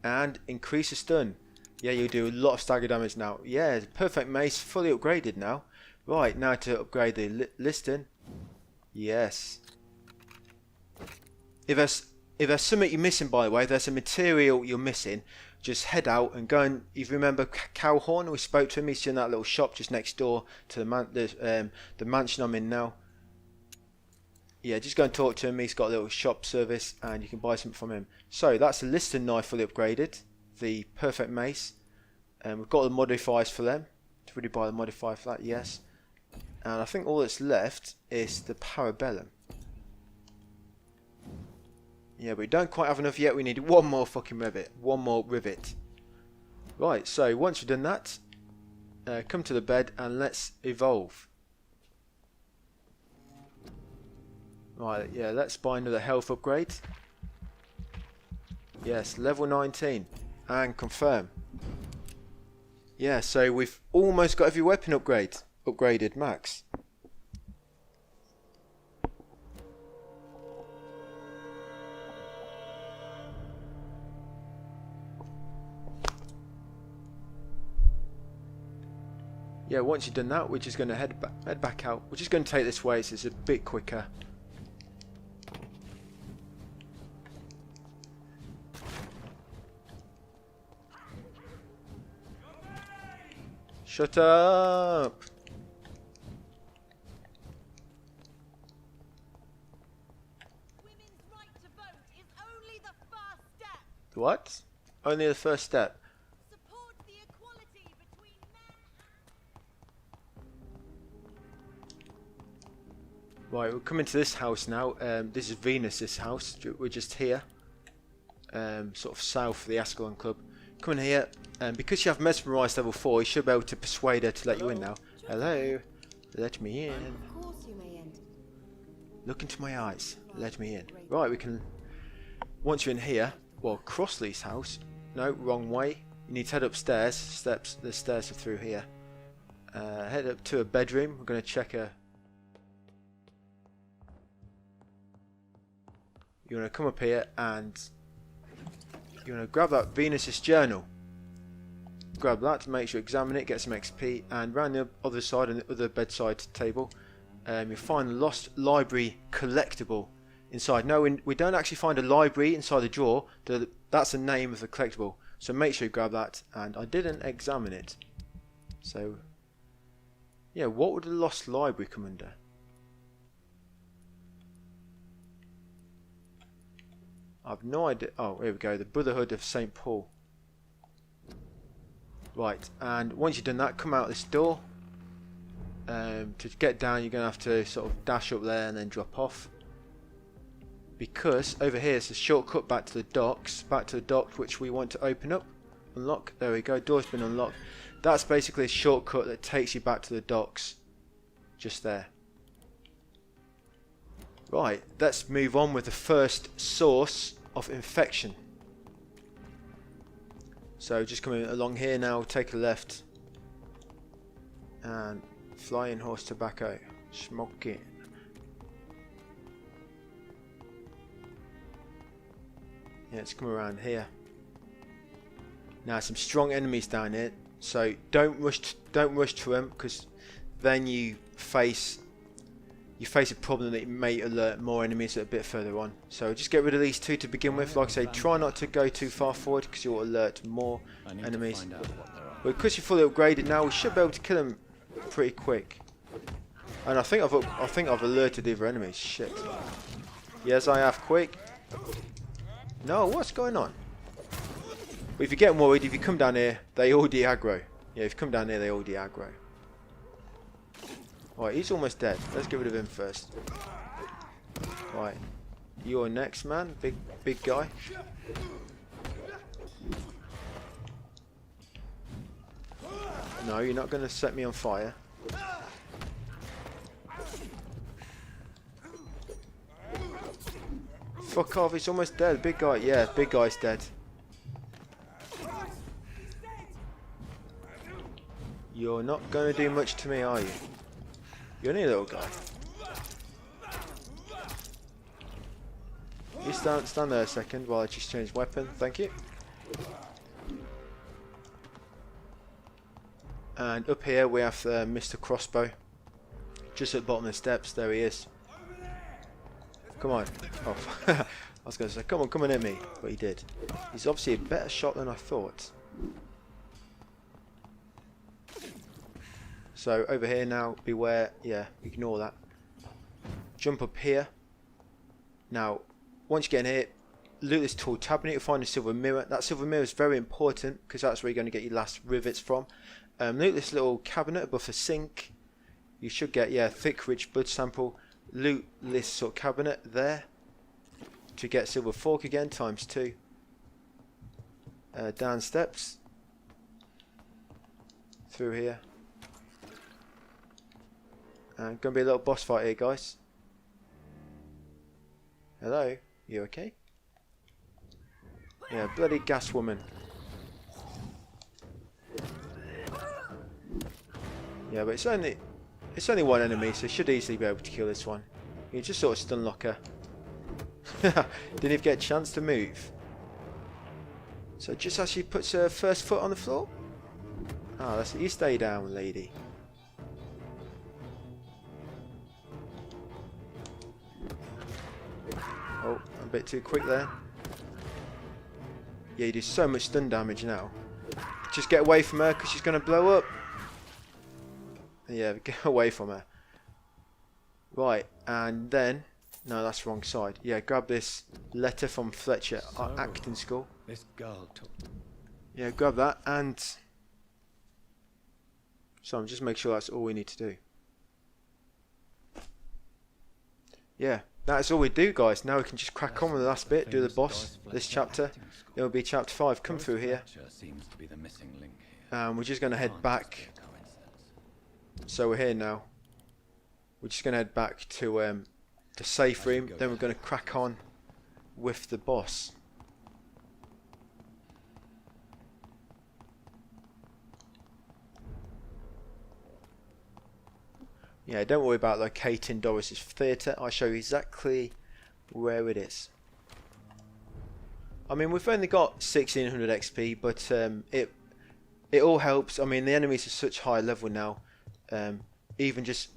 And increase the stun. Yeah, you do a lot of stagger damage now. Yeah, perfect mace, fully upgraded now. Right, now to upgrade the listing. Yes. If there's something you're missing, by the way, there's a material you're missing, just head out and go and, if you remember Cowhorn, we spoke to him, he's in that little shop just next door to the mansion I'm in now. Yeah, just go and talk to him, he's got a little shop service and you can buy something from him. So, that's the listing knife fully upgraded, the perfect mace, and we've got the modifiers for them. To really buy the modifier for that, yes. And I think all that's left is the parabellum. Yeah, but we don't quite have enough yet. We need one more fucking rivet. One more rivet. Right, so once we've done that, come to the bed and let's evolve. Right, yeah, let's buy another health upgrade. Yes, level 19. And confirm. Yeah, so we've almost got every weapon upgraded max. Yeah, once you've done that, we're just going to head back out. We're just going to take this way, so it's a bit quicker. Shut up! Women's right to vote is only the first step. What? Only the first step. Support the equality between men and... Right, we're coming to this house now. This is Venus's house. We're just here. sort of south of the Ascalon Club. Come in here, and because you have mesmerised level 4, you should be able to persuade her to let you in now. Hello, let me in. Of course you may enter. Look into my eyes, let me in. Right, we can, once you're in here, well, Crossley's house. No, wrong way. You need to head upstairs. The stairs are through here. Head up to a bedroom. We're going to check a... You want to come up here and you want to grab that Venus's journal. Grab that to make sure you examine it, get some XP, and round the other side on the other bedside table, you'll find the Lost Library collectible inside. No, we don't actually find a library inside the drawer. That's the name of the collectible. So make sure you grab that. And I didn't examine it. So, yeah, what would the Lost Library come under? I've no idea. Oh, here we go. The Brotherhood of St. Paul. Right, and once you've done that, come out this door. To get down, you're going to have to sort of dash up there and then drop off. Because over here is a shortcut back to the docks. Back to the dock, which we want to open up. Unlock. There we go. Door's been unlocked. That's basically a shortcut that takes you back to the docks. Just there. Right, let's move on with the first source of infection. So just coming along here now, take a left. And flying horse tobacco. Smoking. Yeah, let's come around here. Now some strong enemies down here. So don't rush to them, because then you face a problem that may alert more enemies a bit further on. So just get rid of these two to begin with. Like I say, try not to go too far forward because you'll alert more enemies. But because you're fully upgraded now, we should be able to kill them pretty quick. And I think I've alerted the other enemies. Shit. Yes, I have. Quick. No, what's going on? But if you're getting worried, if you come down here, they all de-aggro. Yeah, if you come down here, they all de-aggro. Right, he's almost dead. Let's get rid of him first. Right, you're next, man. Big guy. No, you're not going to set me on fire. Fuck off, he's almost dead. Big guy, yeah, big guy's dead. You're not going to do much to me, are you? You're only a little guy. You stand there a second while I just change weapon. Thank you. And up here we have Mr. Crossbow. Just at the bottom of the steps. There he is. Come on. Oh, I was going to say, come on, come and hit me. But he did. He's obviously a better shot than I thought. So over here now, beware, yeah, ignore that. Jump up here. Now, once you get in here, loot this tall cabinet, you'll find a silver mirror. That silver mirror is very important because that's where you're going to get your last rivets from. Loot this little cabinet above the sink. You should get, yeah, thick, rich blood sample. Loot this sort of cabinet there to get silver fork again, ×2. Down steps. Through here. And gonna be a little boss fight here, guys. Hello, you okay? Yeah, bloody gas woman. Yeah, but it's only one enemy, so should easily be able to kill this one. You just sort of stun lock her. Didn't even get a chance to move. So just as she puts her first foot on the floor. Ah, that's it. You stay down, lady. Oh, a bit too quick there. Yeah, you do so much stun damage now. Just get away from her because she's going to blow up. Yeah, get away from her. Right, and then... No, that's the wrong side. Yeah, grab this letter from Fletcher acting school. This girl took... Yeah, grab that and... So I'm just make sure that's all we need to do. Yeah, that's all we do, guys. Now we can just crack on with the last bit, do the boss this chapter. It will be chapter 5. Come through here. Seems to be the missing link here. We're just going to head back. So we're here now. We're just going to head back to the safe room. Then we're going to crack on with the boss. Yeah, don't worry about locating Doris's theatre. I'll show you exactly where it is. I mean, we've only got 1600 XP, but it all helps. I mean, the enemies are such high level now. Even just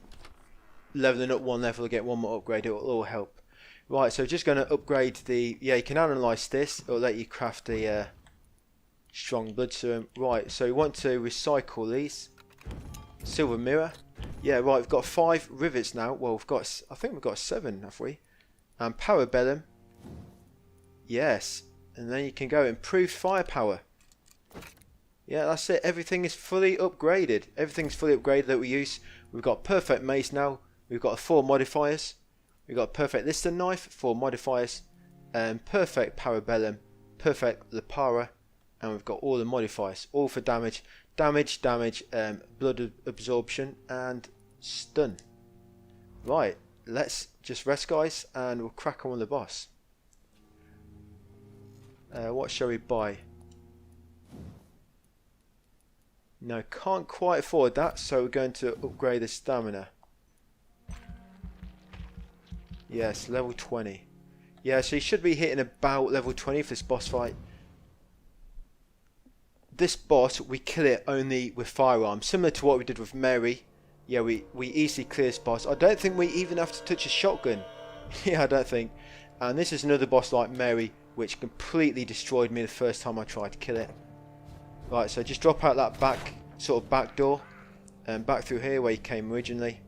leveling up one level to get one more upgrade, it will all help. Right, so just going to upgrade the... Yeah, you can analyse this. It will let you craft the strong blood serum. Right, so we want to recycle these. Silver mirror. Yeah, right, we've got 5 rivets now. Well, I think we've got 7, have we? And parabellum. Yes. And then you can go improved firepower. Yeah, that's it. Everything is fully upgraded. Everything's fully upgraded that we use. We've got perfect mace now. We've got 4 modifiers. We've got perfect lister knife, 4 modifiers. Perfect parabellum. Perfect lepara. And we've got all the modifiers. All for damage. Damage, blood absorption, and stun. Right, let's just rest, guys, and we'll crack on with the boss. What shall we buy? No, can't quite afford that, so we're going to upgrade the stamina. Yes, level 20. Yeah, so you should be hitting about level 20 for this boss fight. This boss, we kill it only with firearms, similar to what we did with Mary. Yeah, we easily clear this boss. I don't think we even have to touch a shotgun. Yeah, I don't think. And this is another boss like Mary, which completely destroyed me the first time I tried to kill it. Right, so just drop out that back door, and back through here where you came originally.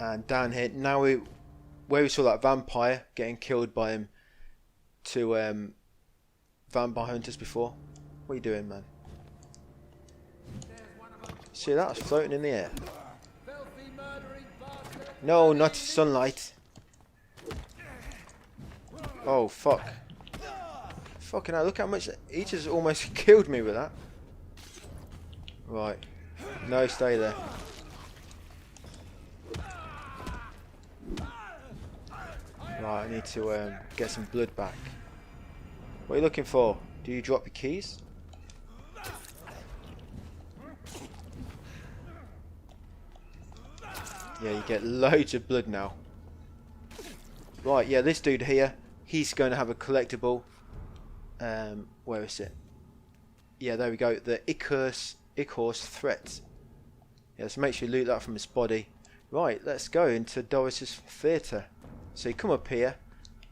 And down here, now where we saw that vampire getting killed by him. 2 vampire hunters before. What are you doing, man? See, that's floating in the air. No, not sunlight. Oh, fuck. Fucking hell, look how much... He just almost killed me with that. Right. No, stay there. Right, I need to get some blood back. What are you looking for? Do you drop your keys? Yeah, you get loads of blood now. Right, yeah, this dude here, he's going to have a collectible. Where is it? Yeah, there we go. The Ichor's threat. Yeah, so make sure you loot that from his body. Right, let's go into Doris's theatre. So you come up here,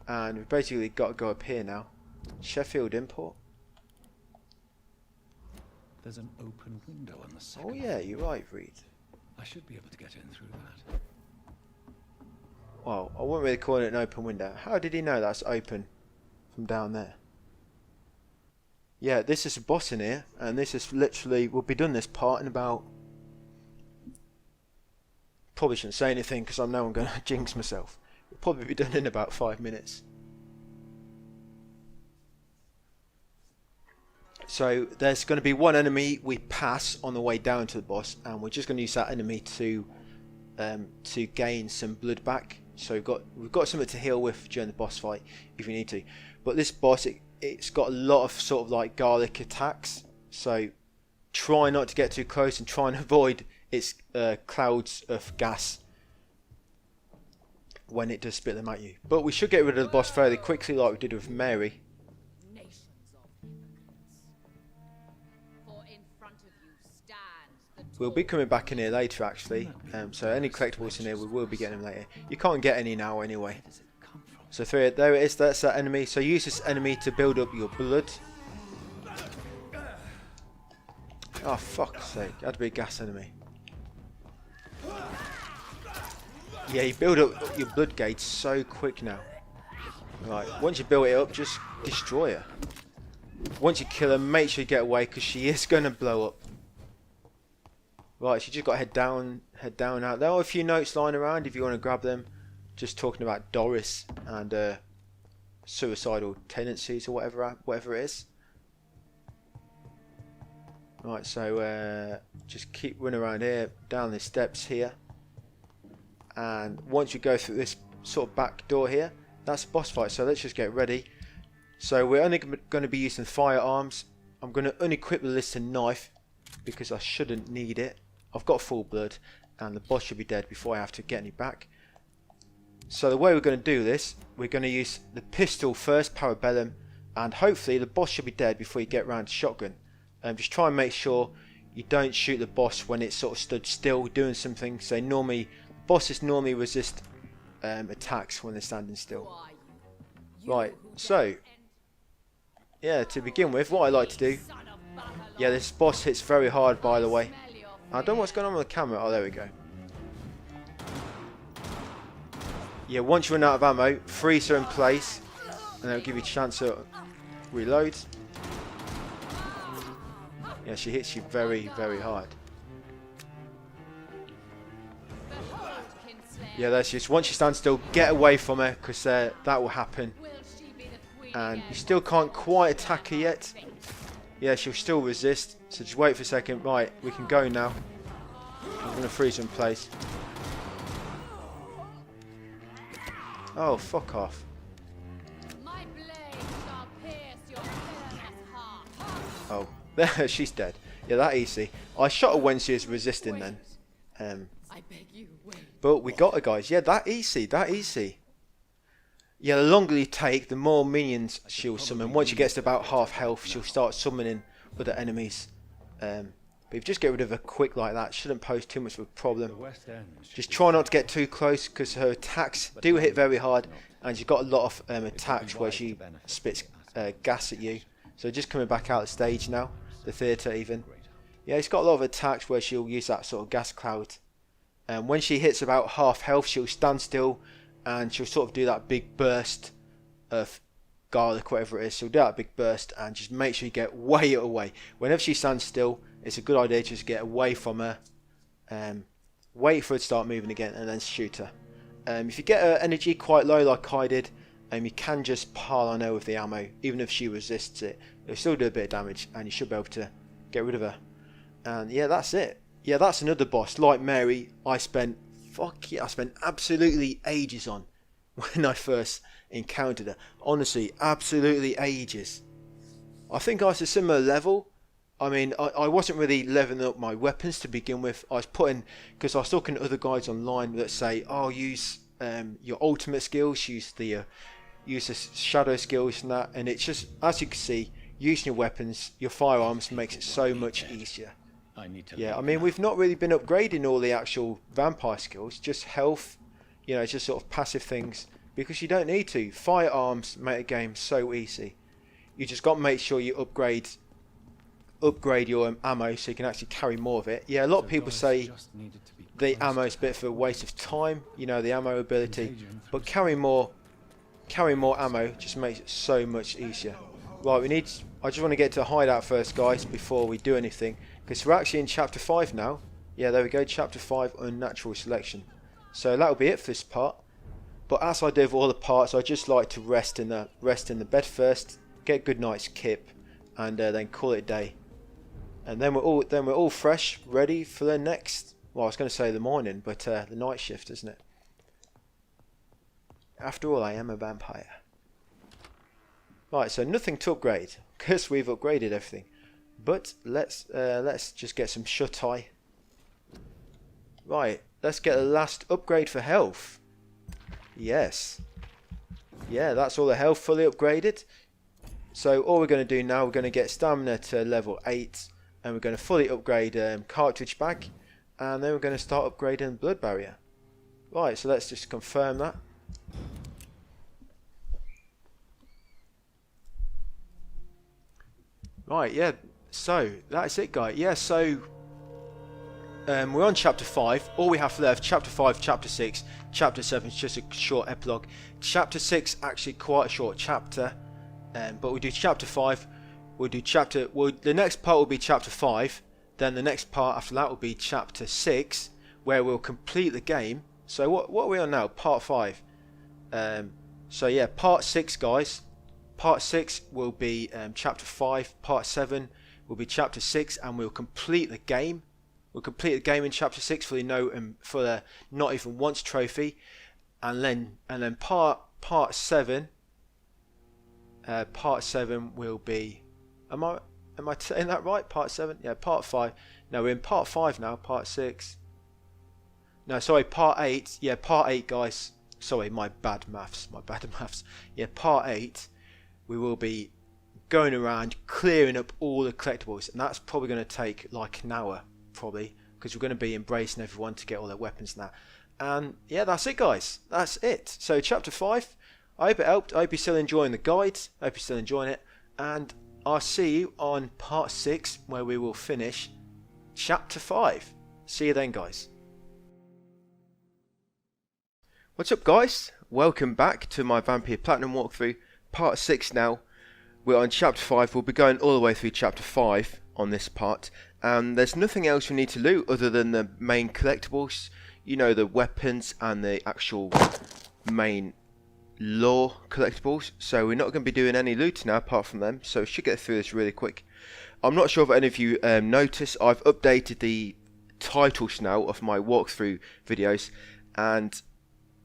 and we've basically got to go up here now. Sheffield Import. There's an open window on the second. Oh yeah, you're right, Reed. I should be able to get in through that. Well, I wouldn't really call it an open window. How did he know that's open from down there? Yeah, this is a boss in here, and this is literally, we'll be done this part in about... Probably shouldn't say anything because I know I'm going to jinx myself. We'll probably be done in about 5 minutes. So there's going to be one enemy we pass on the way down to the boss, and we're just going to use that enemy to gain some blood back. So we've got something to heal with during the boss fight if you need to. But this boss, it's got a lot of sort of like garlic attacks. So try not to get too close and try and avoid its clouds of gas when it does spit them at you. But we should get rid of the boss fairly quickly, like we did with Mary. We'll be coming back in here later actually, so any collectibles in here we will be getting them later. You can't get any now anyway. So there it is, that's that enemy. So use this enemy to build up your blood. Oh fuck's sake, it had to be a gas enemy. Yeah, you build up your blood gauge so quick now. Right, once you build it up, just destroy her. Once you kill her, make sure you get away because she is going to blow up. Right, so you just got to head down out. There are a few notes lying around if you want to grab them. Just talking about Doris and suicidal tendencies or whatever it is. Right, so just keep running around here, down the steps here. And once you go through this sort of back door here, that's a boss fight. So let's just get ready. So we're only going to be using firearms. I'm going to unequip the Listen knife because I shouldn't need it. I've got full blood and the boss should be dead before I have to get any back. So the way we're going to do this, we're going to use the pistol first, Parabellum, and hopefully the boss should be dead before you get around to shotgun. Just try and make sure you don't shoot the boss when it's sort of stood still doing something. So normally, bosses normally resist attacks when they're standing still. Right, so yeah, to begin with, what I like to do, yeah, this boss hits very hard, by the way. I don't know what's going on with the camera. Oh, there we go. Yeah, once you run out of ammo, freeze her in place, and it'll give you a chance to reload. Yeah, she hits you very, very hard. Yeah, that's just once you stand still, get away from her, because that will happen. And you still can't quite attack her yet. Yeah, she'll still resist. So just wait for a second. Right, we can go now. I'm going to freeze her in place. Oh, fuck off. Oh, there, she's dead. Yeah, that easy. I shot her when she was resisting then. But we got her, guys. Yeah, that easy, that easy. Yeah, the longer you take, the more minions she'll summon. Once she gets to about half health, she'll start summoning other enemies. But if you just get rid of her quick like that, shouldn't pose too much of a problem. Just try not to get too close, because her attacks do hit very hard, and she's got a lot of attacks where she spits gas at you. So just coming back out of the stage now, the theatre even. Yeah, it's got a lot of attacks where she'll use that sort of gas cloud. And when she hits about half health, she'll stand still, and she'll sort of do that big burst of garlic, whatever it is. She'll do that big burst, and just make sure you get way away. Whenever she stands still, it's a good idea to just get away from her. Wait for her to start moving again, and then shoot her. If you get her energy quite low like I did, you can just pile on her with the ammo. Even if she resists it, it'll still do a bit of damage, and you should be able to get rid of her. And yeah, that's it. Yeah, that's another boss. Like Mary, I spent absolutely ages on when I first encountered her. Honestly, absolutely ages. I think I was a similar level. I mean, I wasn't really leveling up my weapons to begin with. I was putting, because I was talking to other guys online that say, oh, use your ultimate skills, use the shadow skills and that. And it's just, as you can see, using your weapons, your firearms makes it so much easier. Yeah, I mean, we've not really been upgrading all the actual vampire skills, just health, you know, just sort of passive things, because you don't need to. Firearms make the game so easy. You just got to make sure you upgrade your ammo so you can actually carry more of it. Yeah, a lot of people say the ammo is a bit of a waste of time, you know, the ammo ability, but carrying more ammo just makes it so much easier. Right, I just want to get to the hideout first, guys, before we do anything, because we're actually in chapter 5 now. Yeah, there we go, chapter 5, Unnatural Selection. So that'll be it for this part. But as I do with all the parts, I just like to rest in the bed first, get a good night's kip, and then call it a day. And then we're all fresh, ready for the next. Well, I was going to say the morning, but the night shift, isn't it? After all, I am a vampire. Right, so nothing to upgrade, because we've upgraded everything. But let's just get some shut-eye. Right, let's get the last upgrade for health. Yes. Yeah, that's all the health fully upgraded. So all we're going to do now, we're going to get stamina to level 8. And we're going to fully upgrade cartridge bag. And then we're going to start upgrading blood barrier. Right, so let's just confirm that. Right, yeah, so that's it, guys. Yeah, so we're on chapter 5. All we have left, chapter 5, chapter 6, chapter 7 is just a short epilogue. Chapter 6 actually quite a short chapter, but we do chapter 5. The next part will be chapter 5. then the next part after that will be chapter 6, where we'll complete the game. So what are we on now? Part 5. So yeah, part 6, guys. Part 6 will be chapter 5. Part 7 will be chapter 6, and we'll complete the game. We'll complete the game in chapter 6 for the not even once trophy, and then part 7. Part 7 will be. Am I saying that right? Part 7. Yeah, part 5. No, we're in part 5 now. Part 6. No, sorry, part 8. Yeah, part 8, guys. Sorry, my bad maths. Yeah, part 8. We will be going around clearing up all the collectibles, and that's probably going to take like an hour, probably, because we're going to be embracing everyone to get all their weapons and that. And yeah, that's it, guys. That's it. So chapter 5. I hope it helped. I hope you're still enjoying the guide. I hope you're still enjoying it, and I'll see you on part 6, where we will finish chapter 5. See you then, guys. What's up, guys? Welcome back to my Vampyr Platinum walkthrough. Part 6 now. We're on chapter 5. We'll be going all the way through chapter 5 on this part. And there's nothing else we need to loot other than the main collectibles. You know, the weapons and the actual main lore collectibles. So we're not going to be doing any looting now apart from them. So we should get through this really quick. I'm not sure if any of you noticed. I've updated the titles now of my walkthrough videos. And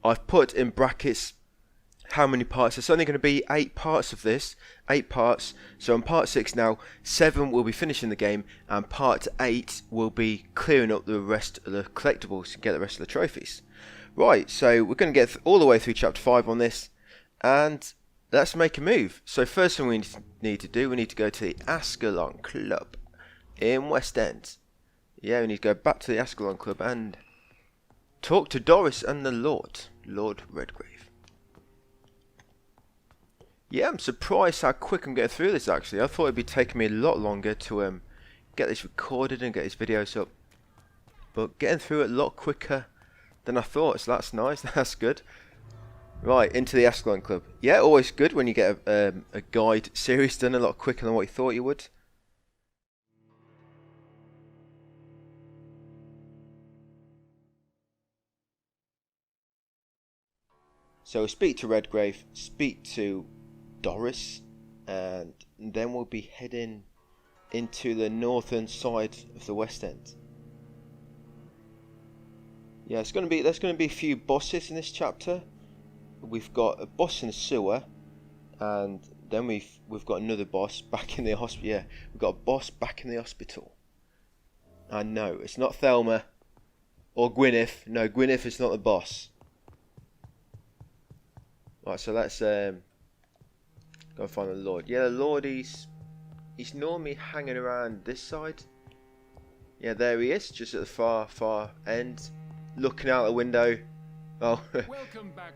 I've put in brackets how many parts. There's only going to be 8 parts of this. 8 parts. So on part 6 now, 7 will be finishing the game, and part 8 will be clearing up the rest of the collectibles and get the rest of the trophies. Right, so we're going to get all the way through chapter 5 on this, and let's make a move. So first thing we need to do, we need to go to the Ascalon Club in West End. Yeah, we need to go back to the Ascalon Club and talk to Doris and the Lord Redgrave. Yeah, I'm surprised how quick I'm getting through this, actually. I thought it'd be taking me a lot longer to get this recorded and get these videos up. But getting through it a lot quicker than I thought, so that's nice. That's good. Right, into the Ascalon Club. Yeah, always good when you get a guide series done a lot quicker than what you thought you would. So we'll speak to Redgrave, speak to Doris, and then we'll be heading into the northern side of the West End. Yeah, there's going to be a few bosses in this chapter. We've got a boss in the sewer, and then we've got another boss back in the hospital. Yeah, we've got a boss back in the hospital. I know it's not Thelma or Gwyneth. No, Gwyneth is not the boss. Right, so let's go and find the Lord. Yeah, the Lord, he's normally hanging around this side. Yeah, there he is, just at the far end, looking out the window. Oh, Welcome back,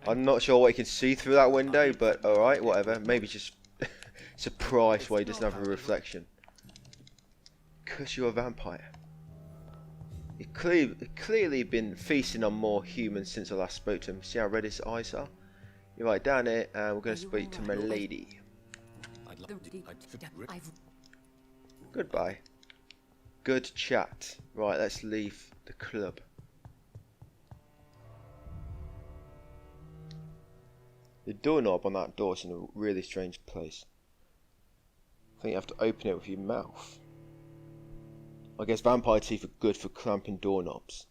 I'm not sure what you can see through that window, but alright, whatever. Maybe just surprised why he doesn't have a reflection. Because you're a vampire. He's clearly been feasting on more humans since I last spoke to him. See how red his eyes are? You're right, down here, and we're going to speak to my lady. Goodbye. Good chat. Right, let's leave the club. The doorknob on that door is in a really strange place. I think you have to open it with your mouth. I guess vampire teeth are good for clamping doorknobs.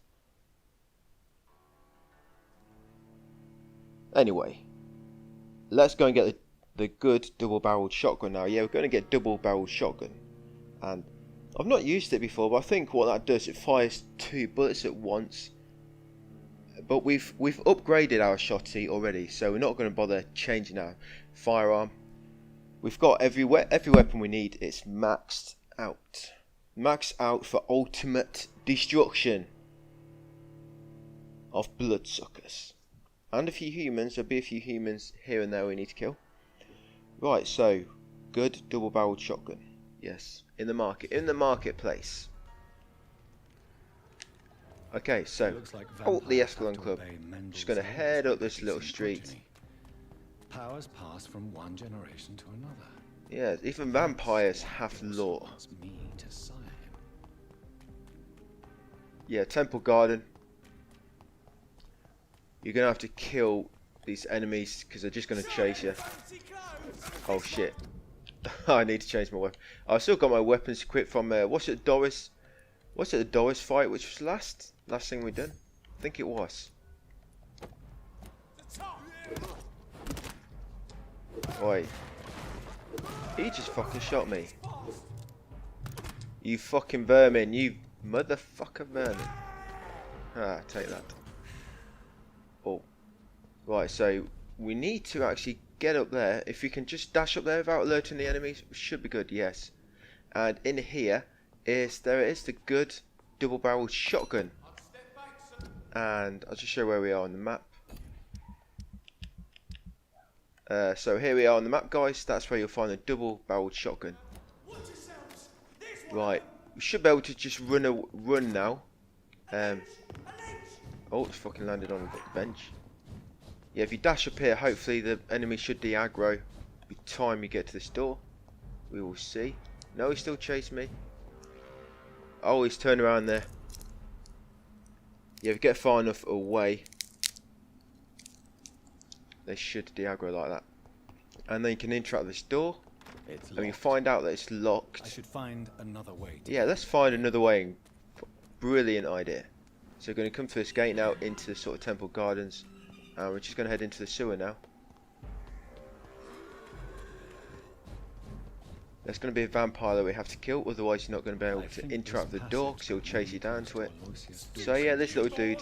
Anyway, let's go and get the good double-barreled shotgun now. Yeah, we're going to get double-barreled shotgun. And I've not used it before, but I think what that does, it fires 2 bullets at once. But we've upgraded our shotty already, so we're not going to bother changing our firearm. We've got every weapon we need. It's maxed out. Maxed out for ultimate destruction of bloodsuckers. And a few humans. There'll be a few humans here and there we need to kill. Right, so good double-barreled shotgun. Yes, in the marketplace. Okay, so the Ascalon Club. Just gonna head up this little street. Powers pass from one generation to another. Yeah, even vampires have lore. Yeah, Temple Garden. You're going to have to kill these enemies because they're just going to chase you. Oh shit. I need to change my weapon. I've still got my weapons equipped from, what's it, Doris? What's it, the Doris fight, which was last thing we done? I think it was. Oi. He just fucking shot me. You fucking vermin, you motherfucker vermin. Ah, take that. Oh. Right, so we need to actually get up there. If you can just dash up there without alerting the enemies, should be good, yes. And in here is, there it is, the good double-barreled shotgun. And I'll just show where we are on the map. So here we are on the map, guys. That's where you'll find the double-barreled shotgun. Right, we should be able to just run now. Oh, it's fucking landed on the bench. Yeah, if you dash up here, hopefully the enemy should de-aggro by the time you get to this door. We will see. No, he still chased me. Oh, he's turned around there. Yeah, if you get far enough away, they should de-aggro like that. And then you can interact with this door. And you find out that it's locked. I should find another way. Yeah, let's find another way. Brilliant idea. So we're going to come through this gate now into the sort of Temple Gardens. And we're just going to head into the sewer now. There's going to be a vampire that we have to kill, otherwise you're not going to be able to interact with the door because he'll chase you down to it. So yeah, this little dude,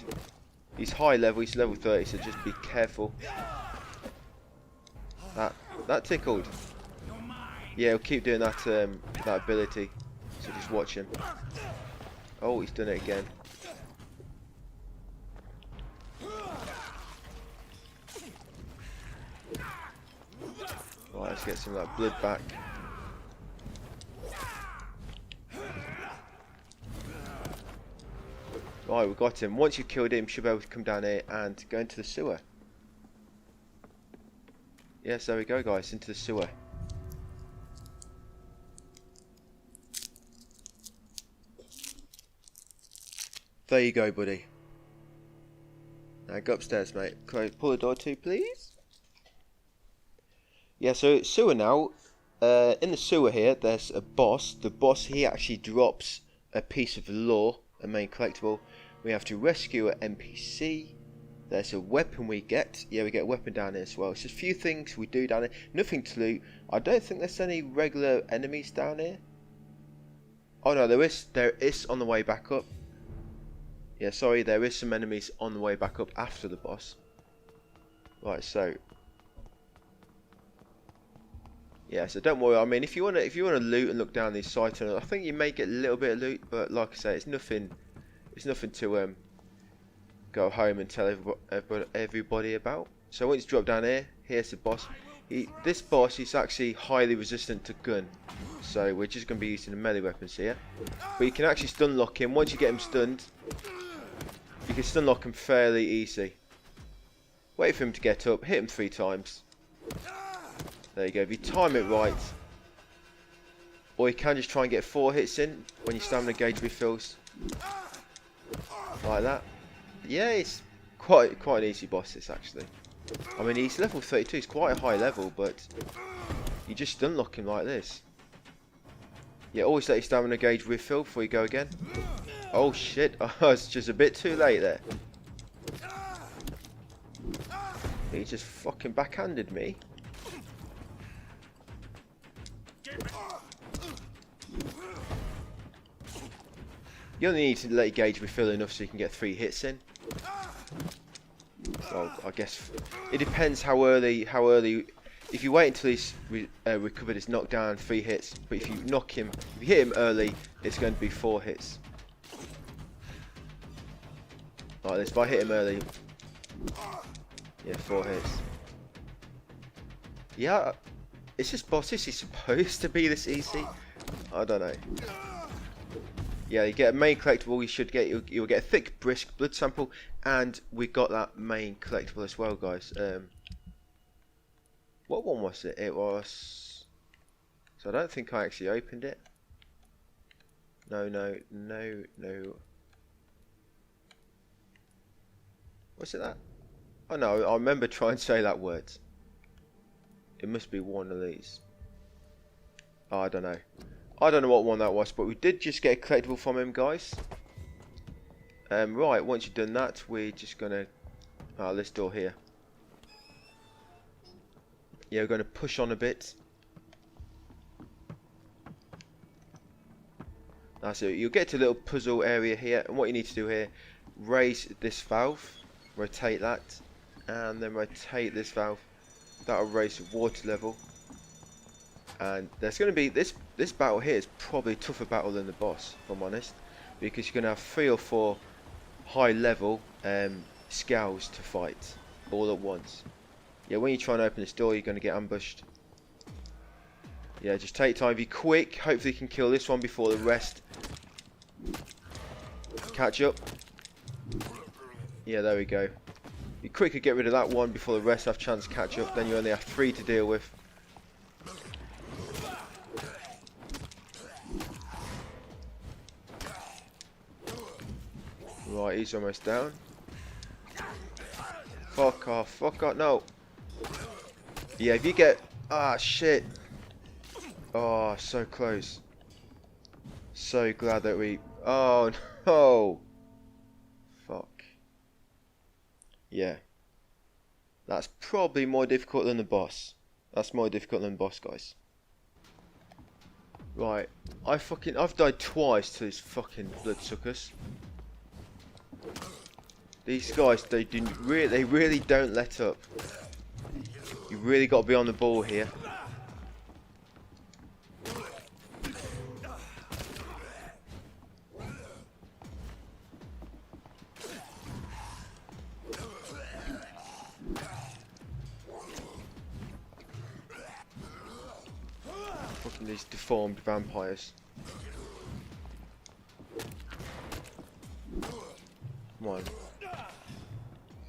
he's high level, he's level 30, so just be careful. That tickled. Yeah, he'll keep doing that that ability, so just watch him. Oh, he's done it again. Right, let's get some of that blood back. Right, we got him. Once you've killed him, you should be able to come down here and go into the sewer. Yes, there we go, guys, into the sewer. There you go, buddy. Now go upstairs, mate. Pull the door too, please. Yeah, so it's sewer now. In the sewer here, there's a boss. The boss, he actually drops a piece of lore, a main collectible. We have to rescue an NPC. There's a weapon we get. Yeah, we get a weapon down here as well. It's just a few things we do down here. Nothing to loot. I don't think there's any regular enemies down here. Oh no, there is on the way back up. Yeah, sorry, there is some enemies on the way back up after the boss. Right, so yeah, so don't worry. I mean, if you wanna loot and look down these sites, I think you may get a little bit of loot, but like I say, it's nothing to go home and tell everybody about. So once you drop down here, here's the boss. This boss is actually highly resistant to gun, so we're just going to be using the melee weapons here. But you can actually stun lock him. Once you get him stunned, you can stun lock him fairly easy. Wait for him to get up, hit him 3 times. There you go. If you time it right, or you can just try and get 4 hits in when your stamina gauge refills, like that. Yeah, it's quite an easy boss, this actually. I mean, he's level 32, he's quite a high level, but you just stun lock him like this. Yeah, always let your stamina gauge refill before you go again. Oh shit, oh, it's just a bit too late there. He just fucking backhanded me. You only need to let your gauge refill enough so you can get 3 hits in. Well, I guess it depends how early. If you wait until he's recovered his knockdown, 3 hits. But if you hit him early, it's going to be 4 hits. Like this. If I hit him early, yeah, 4 hits. Yeah, is this boss? Is he supposed to be this easy? I don't know. Yeah, you get a main collectible. You'll get a thick, brisk blood sample, and we got that main collectible as well, guys. What one was it? It was. So I don't think I actually opened it. No. Was it that? Oh no, I remember trying to say that word. It must be one of these. Oh, I don't know. I don't know what one that was, but we did just get a collectible from him, guys. Right, once you've done that, we're just gonna... Oh, this door here. Yeah, we're gonna push on a bit. That's it. You'll get to a little puzzle area here, and what you need to do here, raise this valve, rotate that, and then rotate this valve. That'll raise the water level. And there's going to be this battle here is probably a tougher battle than the boss, if I'm honest, because you're going to have 3 or 4 high level scows to fight all at once. Yeah, when you try and open this door, you're going to get ambushed. Yeah, just take time, be quick. Hopefully you can kill this one before the rest catch up. Yeah, there we go. Be quick to get rid of that one before the rest have a chance to catch up. Then you only have 3 to deal with. Right, he's almost down. Fuck off, no. Yeah, if you get... Ah, shit. Oh, so close. So glad that we... Oh, no. Fuck. Yeah. That's probably more difficult than the boss. That's more difficult than the boss, guys. Right. I've died twice to these fucking bloodsuckers. These guys, they really don't let up. You really got to be on the ball here. Fucking these deformed vampires. Come on.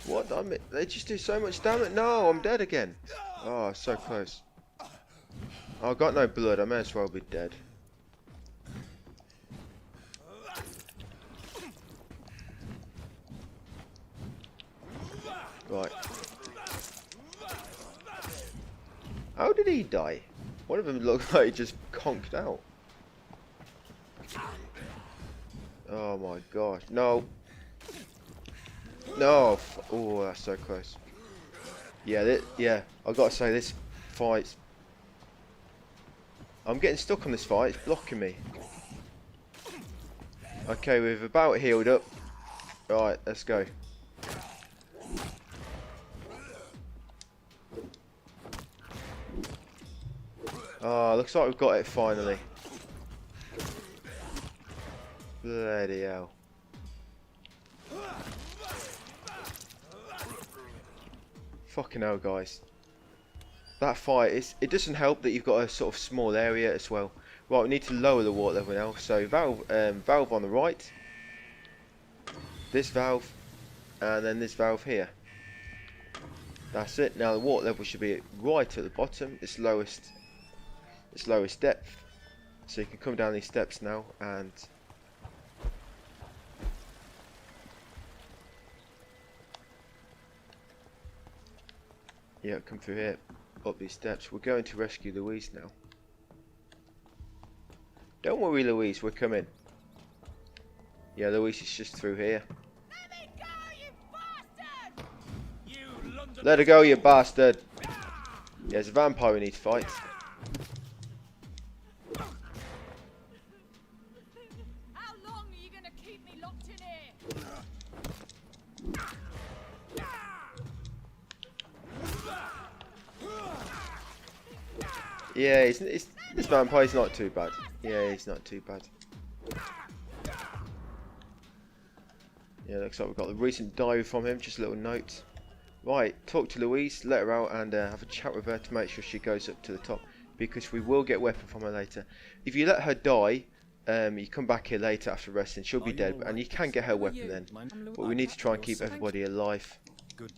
What? They just do so much damage. No, I'm dead again. Oh, so close. Oh, I've got no blood. I may as well be dead. Right. How did he die? One of them looked like he just conked out. Oh my gosh. No. No. Oh, that's so close. Yeah, I've got to say, this fight... I'm getting stuck on this fight. It's blocking me. Okay, we've about healed up. Right, let's go. Oh, looks like we've got it finally. Bloody hell. Fucking hell, guys. That fight, it doesn't help that you've got a sort of small area as well. Right, we need to lower the water level now. So valve on the right. This valve. And then this valve here. That's it. Now the water level should be right at the bottom. Its lowest depth. So you can come down these steps now and... Yeah, come through here, up these steps. We're going to rescue Louise now. Don't worry, Louise, we're coming. Yeah, Louise is just through here. Let me go, you bastard! Let her go, you bastard! Yeah, there's a vampire we need to fight. How long are you gonna keep me locked in here? Yeah, this vampire's not too bad. Yeah, he's not too bad. Yeah, looks like we've got the recent diary from him, just a little note. Right, talk to Louise, let her out and have a chat with her to make sure she goes up to the top. Because we will get weapon from her later. If you let her die, you come back here later after resting, she'll be dead. And you can get her weapon then. But we need to try and keep everybody alive. Good.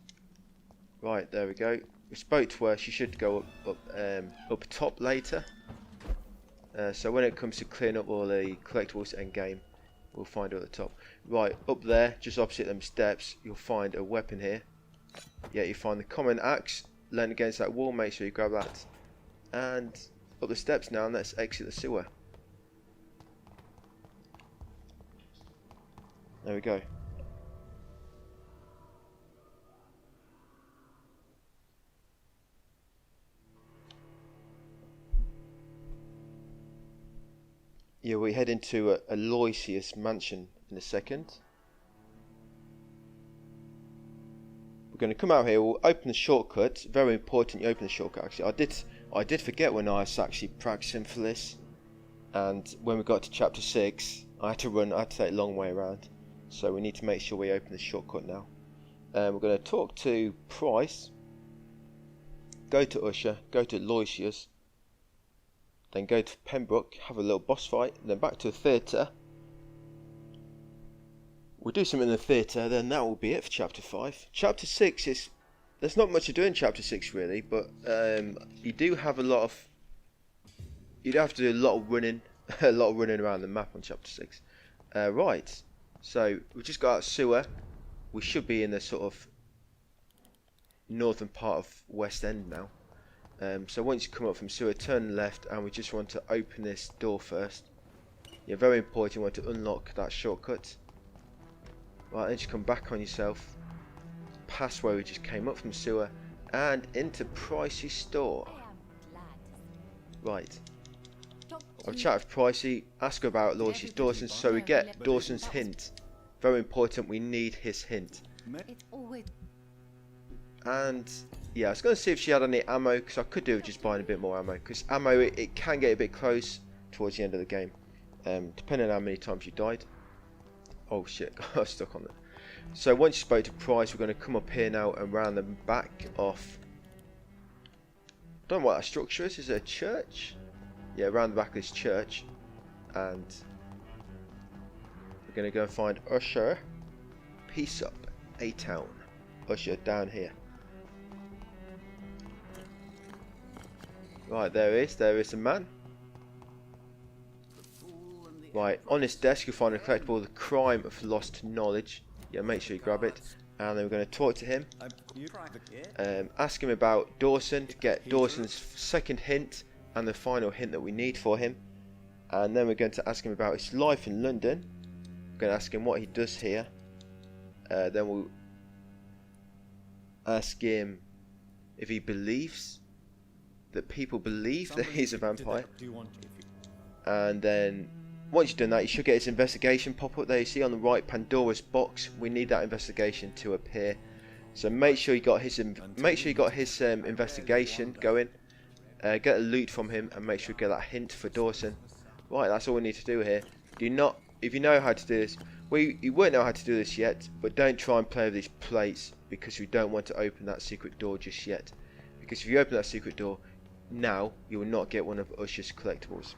Right, there we go. We spoke to her, she should go up top later. So when it comes to clearing up all the collectibles end game, We'll find her at the top. Right, up there, just opposite them steps, you'll find a weapon here. Yeah, you find the common axe, leaned against that wall, make sure you grab that. And up the steps now, and let's exit the sewer. There we go. Yeah, we head into a Aloysius mansion in a second. We're going to come out here, we'll open the shortcut. Very important you open the shortcut actually. I did forget when I was actually practicing for this. And when we got to chapter 6, I had to take a long way around. So we need to make sure we open the shortcut now. We're going to talk to Price. Go to Usher, go to Aloysius. Then go to Pembroke, have a little boss fight, and then back to the theatre. We'll do something in the theatre, then that will be it for chapter 5. Chapter 6 is... There's not much to do in chapter 6 really, but you do have a lot of... You'd have to do a lot of running, a lot of running around the map on chapter 6. Right, so we've just got out sewer. We should be in the sort of northern part of West End now. So once you come up from sewer, turn left, and we just want to open this door first. Yeah, very important, you want to unlock that shortcut. Right, then just come back on yourself, past where we just came up from sewer, and into Pricey's store. Right. I've chatted with Pricey, ask her about Aloysius Dawson, so we get Dawson's hint. Very important, we need his hint. And yeah, I was going to see if she had any ammo, because I could do with just buying a bit more ammo, because ammo, it can get a bit close towards the end of the game, depending on how many times you died. Oh shit, I got stuck on that. So once you spoke to Price, we're going to come up here now and round the back of... I don't know what that structure is it a church? Yeah, around the back of this church. And we're going to go and find Usher. Peace up, A-Town. Usher down here. Right, there is a man. Right, on this desk you'll find a collectible, The Crime of Lost Knowledge. Yeah, make sure you grab it. And then we're going to talk to him. Ask him about Dawson to get Dawson's second hint and the final hint that we need for him. And then we're going to ask him about his life in London. We're going to ask him what he does here. Then we'll ask him if he believes that people believe that he's a vampire. And then once you've done that, you should get his investigation pop up there. You see on the right, Pandora's box. We need that investigation to appear. So make sure you got his investigation going. Get a loot from him and make sure you get that hint for Dawson. Right, that's all we need to do here. If you know how to do this, well, you won't know how to do this yet, but don't try and play with these plates because we don't want to open that secret door just yet. Because if you open that secret door now, you will not get one of Usher's collectibles.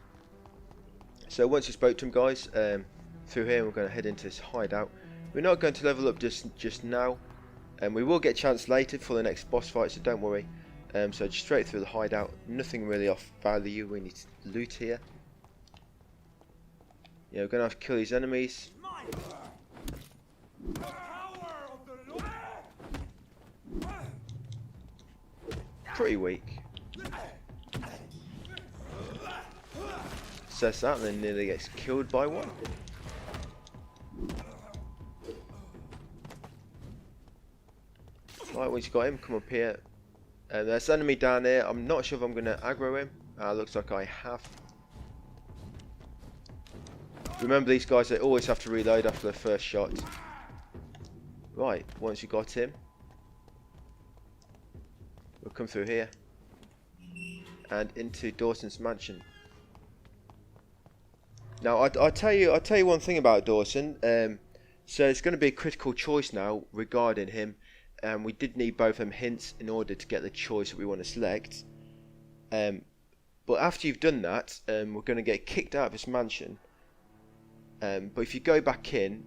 So once you spoke to him, guys, through here we're going to head into this hideout. We're not going to level up just now, and we will get a chance later for the next boss fight, so don't worry. So just straight through the hideout, nothing really off value. We need to loot here. Yeah, we're going to have to kill these enemies. Pretty weak. Says that and then nearly gets killed by one. Right, once you got him, come up here. There's an enemy down there. I'm not sure if I'm going to aggro him. Looks like I have. Remember, these guys, they always have to reload after their first shot. Right, once you got him, we'll come through here and into Dawson's mansion. Now, I'll tell you one thing about Dawson. So it's going to be a critical choice now regarding him. We did need both of them hints in order to get the choice that we want to select. But after you've done that, we're going to get kicked out of this mansion. But if you go back in,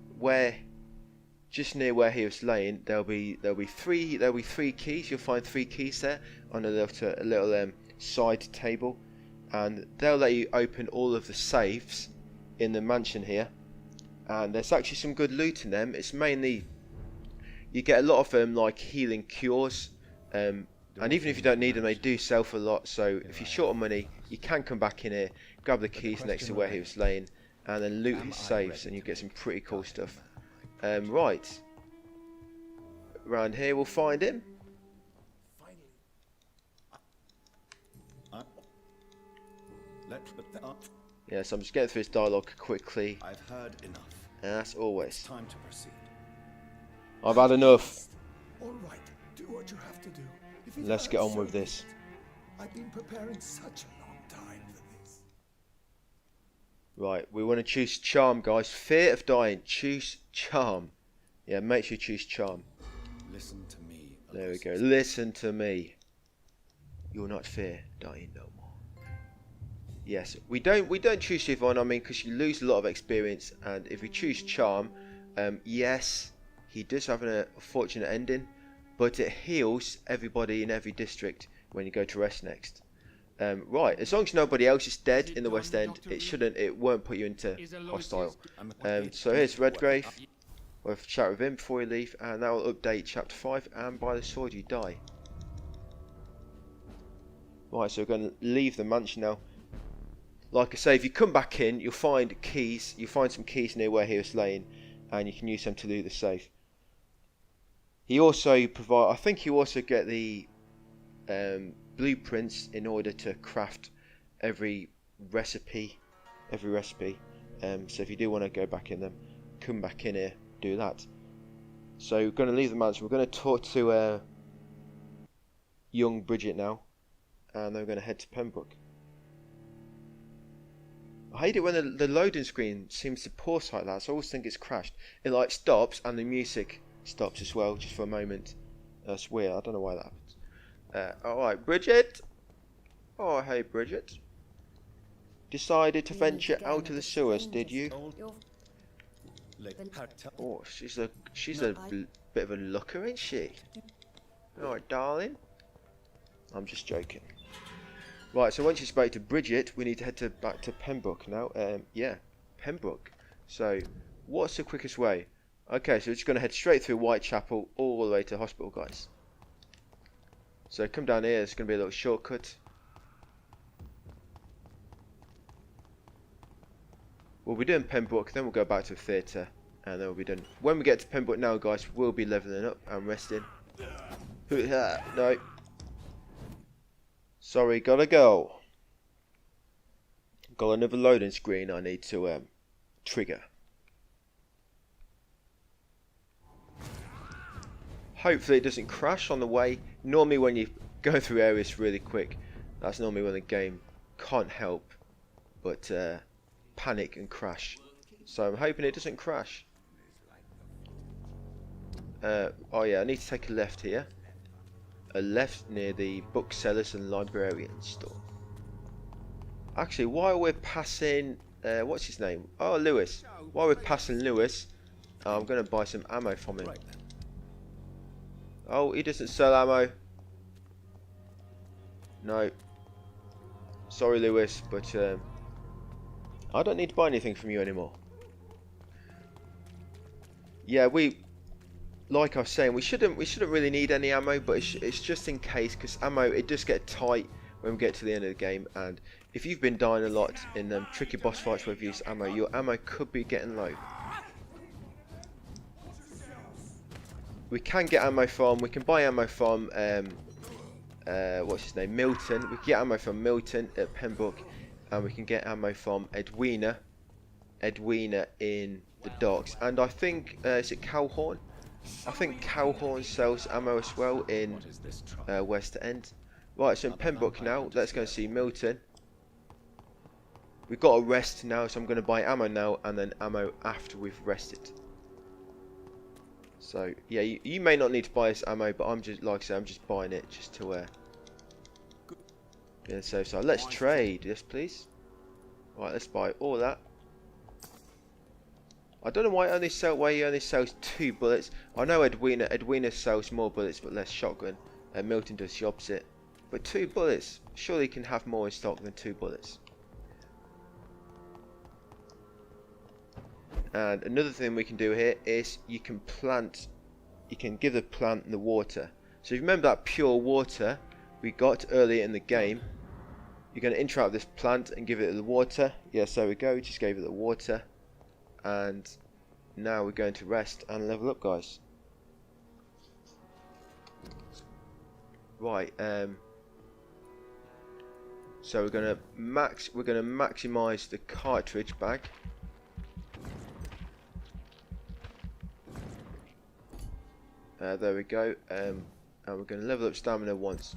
just near where he was laying, there'll be three keys. You'll find 3 keys there on a little side table, and they'll let you open all of the safes in the mansion here. and there's actually some good loot in them. It's mainly, you get a lot of them like healing cures, and even if you don't need them, they do sell for a lot. So if you're short of money, you can come back in here, grab the keys next to where he was laying, and then loot his safes, and you get some pretty cool stuff. Right, around here we'll find him. Yeah, so I'm just getting through this dialogue quickly. I've heard enough. As always. It's time to proceed. I've had enough. All right, do what you have to do. If it Let's get hurts, on with so be this. it. I've been preparing such a long time for this. Right, we want to choose charm, guys. Fear of dying. Choose charm. Yeah, make sure you choose charm. Listen to me. There we go. Listen to me. You'll not fear dying no more. Yes, we don't choose Yvonne. I mean, because you lose a lot of experience, and if we choose charm, yes, he does have an unfortunate ending, but it heals everybody in every district when you go to rest next. Right, as long as nobody else is dead in the West End, it won't put you into hostile. So here's Redgrave. We'll have a chat with him before we leave, and that will update chapter 5. And by the sword you die. Right, so we're going to leave the mansion now. Like I say, if you come back in, you'll find keys. You'll find some keys near where he was laying, and you can use them to loot the safe. He also I think you also get the blueprints in order to craft every recipe. So if you do want to go back in them, come back in here, do that. So we're going to leave the mansion. We're going to talk to young Bridget now, and then we're going to head to Pembroke. I hate it when the loading screen seems to pause like that, so I always think it's crashed. It like stops and the music stops as well, just for a moment. That's weird, I don't know why that happens. Alright, Bridget! Oh, hey Bridget. Decided to venture out of the sewers, did you? Oh, she's a bit of a looker, ain't she? Alright, darling. I'm just joking. Right, so once you spoke to Bridget, we need to head back to Pembroke now. Yeah, Pembroke. So, what's the quickest way? Okay, so we're just going to head straight through Whitechapel all the way to the hospital, guys. So come down here, it's going to be a little shortcut. We'll be doing Pembroke, then we'll go back to the theatre, and then we'll be done. When we get to Pembroke now, guys, we'll be levelling up and resting. No. Sorry, gotta go. Got another loading screen I need to trigger. Hopefully it doesn't crash on the way. Normally when you go through areas really quick, that's normally when the game can't help but panic and crash. So I'm hoping it doesn't crash. Oh yeah, I need to take a left here. A left near the booksellers and librarian store. Actually, while we're passing, what's his name? Oh, Lewis. While we're passing Lewis, I'm going to buy some ammo from him. Oh, he doesn't sell ammo. No. Sorry, Lewis, but I don't need to buy anything from you anymore. Yeah, like I was saying, we shouldn't really need any ammo, but it's just in case, because ammo, it does get tight when we get to the end of the game, and if you've been dying a lot in tricky boss fights where you've used ammo, your ammo could be getting low. We can get ammo from, we can buy ammo from, what's his name, Milton. We can get ammo from Milton at Pembroke, and we can get ammo from Edwina in the docks, and I think, is it Cowhorn? I think Cowhorn sells ammo as well in West End. Right, so in Pembroke now, let's go and see Milton. We've got a rest now, so I'm going to buy ammo now, and then ammo after we've rested. So, yeah, you may not need to buy this ammo, but I'm just, like I said, I'm just buying it just to be on the safe side. Let's trade, yes please. Right, let's buy all that. I don't know why he only sells 2 bullets. I know Edwina sells more bullets but less shotgun. Milton does the opposite. But 2 bullets, surely he can have more in stock than 2 bullets. And another thing we can do here is you can give the plant the water. So if you remember that pure water we got earlier in the game, you're going to interact with this plant and give it the water. Yes, there we go, we just gave it the water. And now we're going to rest and level up, guys. Right, so we're going to maximize the cartridge bag. There we go, and we're going to level up stamina once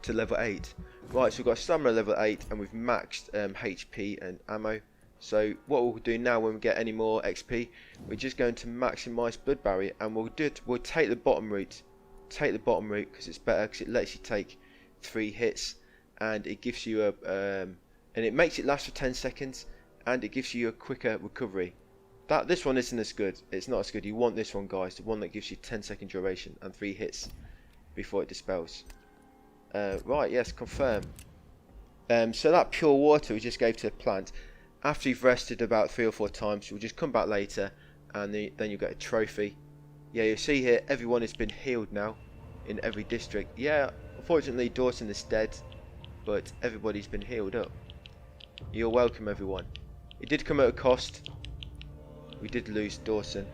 to level 8. Right, so we've got stamina level 8 and we've maxed HP and ammo. So what we'll do now when we get any more XP, we're just going to maximize blood barrier, and we'll take the bottom route. Take the bottom route because it's better, because it lets you take 3 hits, and it gives you a and it makes it last for 10 seconds, and it gives you a quicker recovery. This one isn't as good. It's not as good. You want this one, guys, the one that gives you 10-second duration and 3 hits before it dispels. Right, yes, confirm. So that pure water we just gave to the plant, after you've rested about 3 or 4 times, you'll just come back later, and then you'll get a trophy. Yeah, you see here, everyone has been healed now in every district. Yeah, unfortunately Dawson is dead, but everybody's been healed up. You're welcome, everyone. It did come at a cost. We did lose Dawson.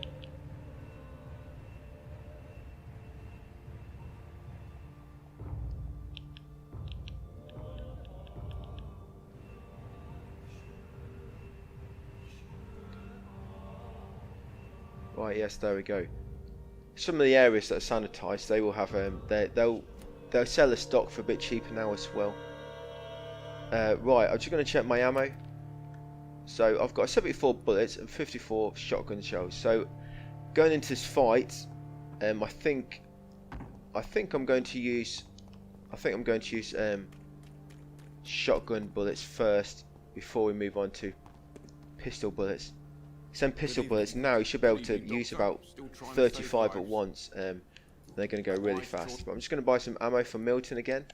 Right, yes, there we go. Some of the areas that are sanitised, they will have they'll sell the stock for a bit cheaper now as well. Right, I'm just going to check my ammo. So I've got 74 bullets and 54 shotgun shells. So going into this fight, I think I'm going to use shotgun bullets first before we move on to pistol bullets. Some pistol bullets now you should be able to use about 35 at once. They're going to go really fast. But I'm just going to buy some ammo from Milton again.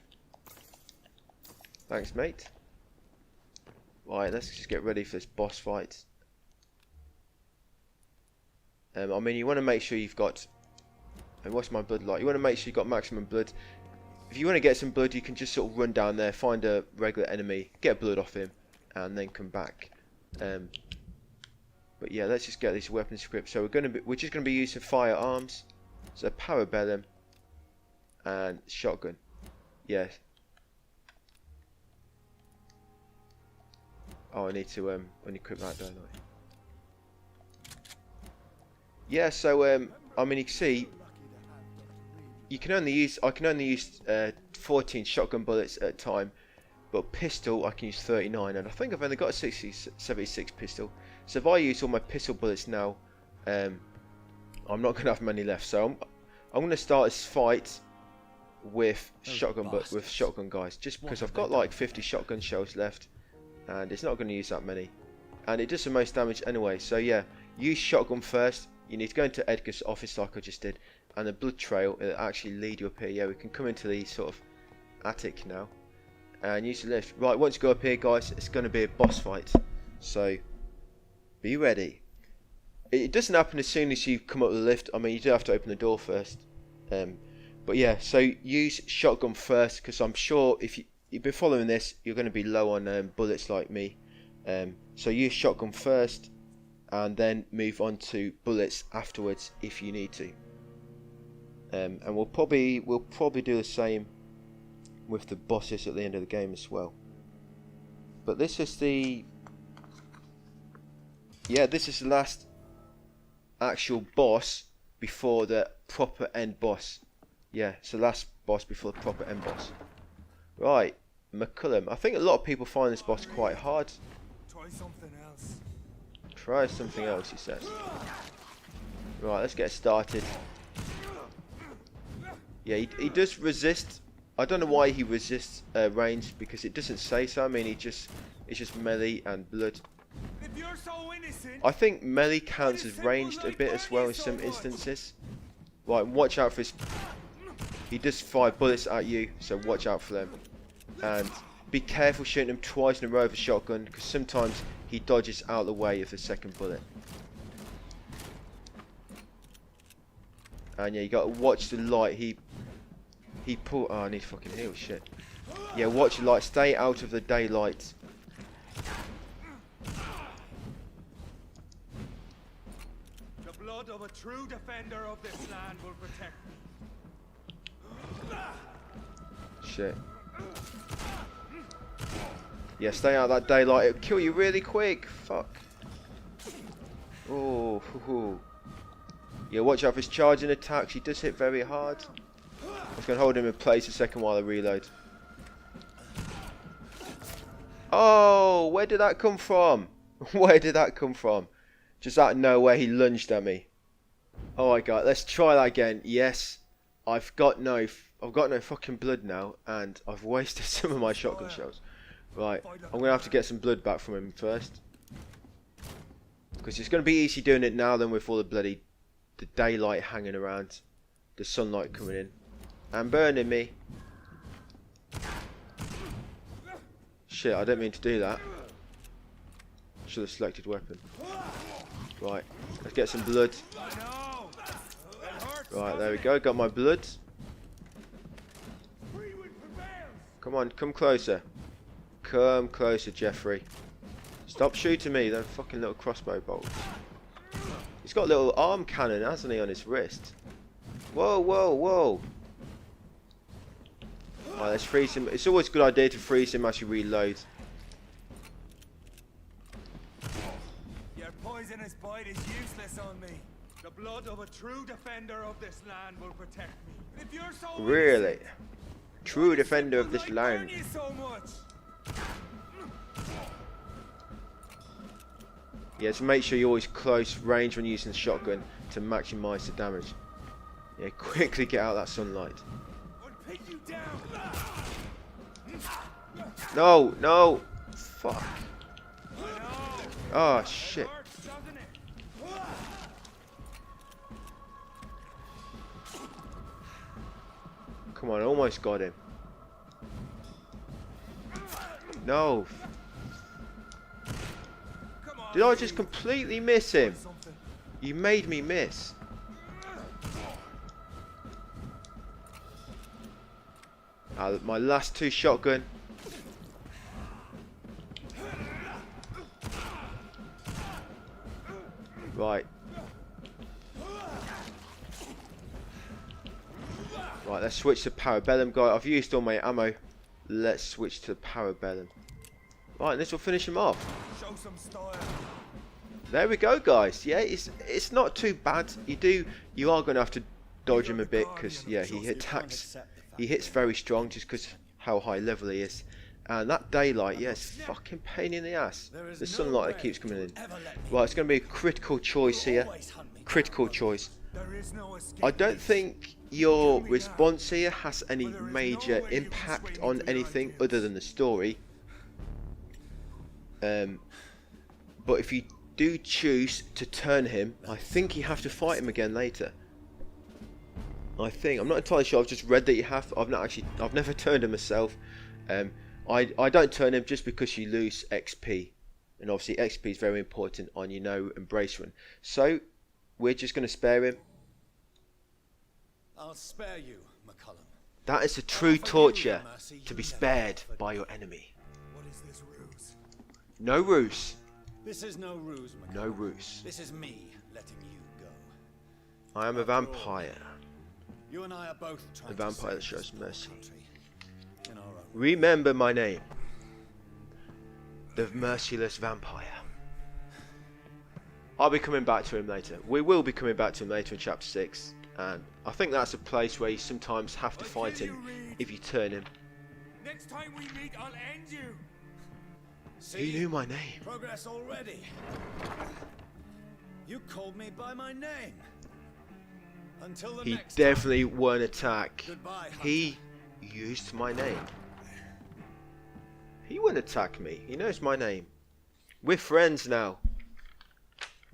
Thanks, mate. Right, let's just get ready for this boss fight. I mean, you want to make sure you've got... And what's my blood like? You want to make sure you've got maximum blood. If you want to get some blood, you can just sort of run down there, find a regular enemy, get blood off him, and then come back. But yeah, let's just get this weapon script. So we're just going to be using firearms. So parabellum and shotgun. Yes. Oh, I need to unequip that, don't I? Yeah, so I mean, you can see I can only use 14 shotgun bullets at a time, but pistol I can use 39, and I think I've only got a 76 pistol. So if I use all my pistol bullets now, I'm not going to have many left. So I'm going to start this fight with shotgun guys, just because I've got like 50 shotgun shells left, and it's not going to use that many, and it does the most damage anyway. So yeah, use shotgun first. You need to go into Edgar's office like I just did, and the blood trail will actually lead you up here. Yeah, we can come into the sort of attic now and use the lift. Right, once you go up here, guys, it's going to be a boss fight, so be ready. It doesn't happen as soon as you come up the lift. I mean, you do have to open the door first, but yeah, so use shotgun first, because I'm sure if you've been following this, you're going to be low on bullets like me. So use shotgun first, and then move on to bullets afterwards if you need to. And we'll probably do the same with the bosses at the end of the game as well. But this is the last actual boss before the proper end boss. Yeah, it's the last boss before the proper end boss. Right, McCullum. I think a lot of people find this boss quite hard. Try something else. Try something else, he says. Right, let's get started. Yeah, he does resist. I don't know why he resists range, because it doesn't say so. I mean, it's just melee and blood. If you're so innocent, I think melee counts as ranged a bit as well in some instances. Right, watch out for his... He does fire bullets at you, so watch out for them. And be careful shooting him twice in a row with a shotgun, because sometimes he dodges out of the way of the second bullet. And yeah, you got to watch the light. He pull. Oh, I need fucking heal. Shit. Yeah, watch the light. Stay out of the daylight. The blood of a true defender of this land will protect me. Shit. Yeah, stay out of that daylight. It'll kill you really quick. Fuck. Oh. Yeah, watch out for his charging attacks. He does hit very hard. I'm just going to hold him in place a second while I reload. Oh, where did that come from? Where did that come from? Just out of nowhere, he lunged at me. Oh my god, let's try that again. Yes, I've got no fucking blood now, and I've wasted some of my shotgun shells. Right, I'm gonna have to get some blood back from him first, because it's gonna be easy doing it now than with all the daylight hanging around, the sunlight coming in and burning me. Shit, I don't mean to do that. Should have selected weapon. Right, let's get some blood. Right, there we go, got my blood. Come on, come closer. Come closer, Jeffrey. Stop shooting me, them fucking little crossbow bolts. He's got a little arm cannon, hasn't he, on his wrist? Whoa, whoa, whoa. Right, let's freeze him. It's always a good idea to freeze him as you reload. Your poisonous bite is useless on me. The blood of a true defender of this land will protect me. If you're so Really? innocent, True defender of this like land. burn you so much? Yeah, so make sure you're always close range when using the shotgun to maximise the damage. Yeah, quickly get out of that sunlight. I'll pin you down. No, no. Fuck. I know. Oh, shit. It hurts, doesn't it? Come on, I almost got him. No. Come on, Did I you. just completely miss him? Something. You made me miss. My last two shotgun. Right. Right, let's switch to Parabellum, guy. I've used all my ammo. Let's switch to Parabellum. Right, and this will finish him off. Show some style. There we go, guys. Yeah, it's not too bad. You are going to have to dodge him a bit because yeah, he hits very strong just because how high level he is. And that daylight, yes, fucking pain in the ass. The sunlight that keeps coming in. Right, it's going to be a critical choice here. Critical choice. I don't think your response here has any major impact on anything other than the story. But if you do choose to turn him, I think you have to fight him again later. I think. I'm not entirely sure. I've just read that you have. I've never turned him myself. I don't turn him just because you lose XP, and obviously XP is very important on Embrace Run. So we're just going to spare him. I'll spare you, McCullum. That is a true torture, to be spared by your enemy. What is this ruse? No ruse. This is no ruse, McCullum. No ruse. This is me letting you go. I am a vampire. You and I are both trying The vampire to that shows save this mercy. country in our own. Remember my name. The merciless vampire. I'll be coming back to him later. We will be coming back to him later in chapter 6. And I think that's a place where you sometimes have to fight him if you turn him. Next time we meet, I'll end you. He knew my name. Progress already. You called me by my name. Until the He next definitely won't attack. Goodbye, Hunter. He used my name. He won't attack me. He knows my name. We're friends now.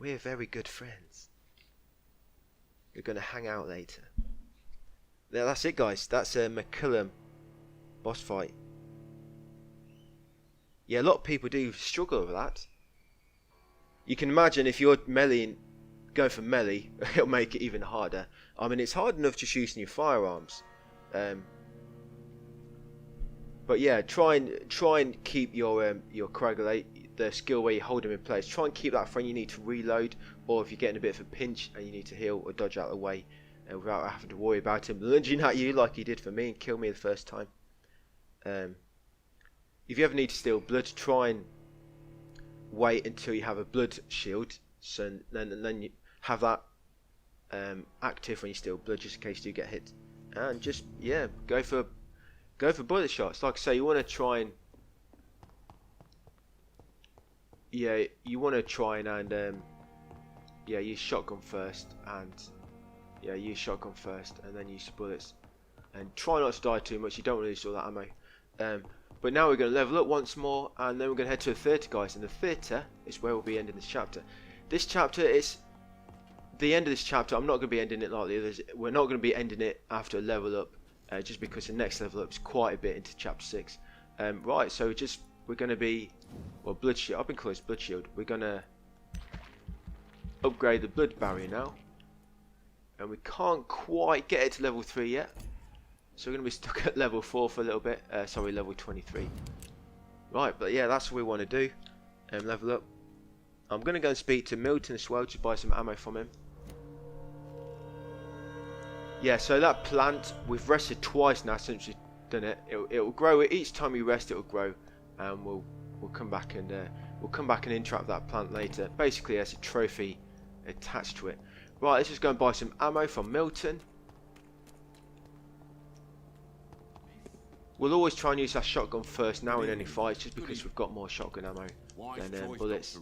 We're very good friends. We're going to hang out later. Yeah, that's it, guys. That's a McCullum boss fight. Yeah, a lot of people do struggle with that. You can imagine if you're meleeing going for melee, it'll make it even harder. I mean, it's hard enough just using your firearms. But yeah, try and keep your coagulate, the skill where you hold them in place. Try and keep that for when you need to reload, or if you're getting a bit of a pinch and you need to heal or dodge out of the way, without having to worry about him lunging at you like he did for me and kill me the first time. If you ever need to steal blood, try and wait until you have a blood shield, so then you have that active when you steal blood, just in case you do get hit. And just go for bullet shots. Like I say, you want to try and use shotgun first, and then use bullets, and try not to die too much. You don't want to lose all that ammo. But now we're going to level up once more, and then we're going to head to the theatre, guys. And the theatre is where we'll be ending this chapter. This chapter is the end of this chapter. I'm not going to be ending it like the others. We're not going to be ending it after a level up, just because the next level up is quite a bit into chapter 6. Right, so we're going to be, well, blood shield. I've been close blood shield. We're going to upgrade the blood barrier now, and we can't quite get it to level 3 yet. So we're going to be stuck at level 4 for a little bit. Sorry, level 23. Right, but yeah, that's what we want to do. Level up. I'm going to go and speak to Milton as well to buy some ammo from him. Yeah, so that plant, we've rested twice now since we've done it. It'll grow. Each time you rest, it'll grow, and we'll come back and interact with that plant later. Basically, there's a trophy attached to it. Right, let's just go and buy some ammo from Milton. We'll always try and use our shotgun first now in any fights, just because we've got more shotgun ammo than bullets.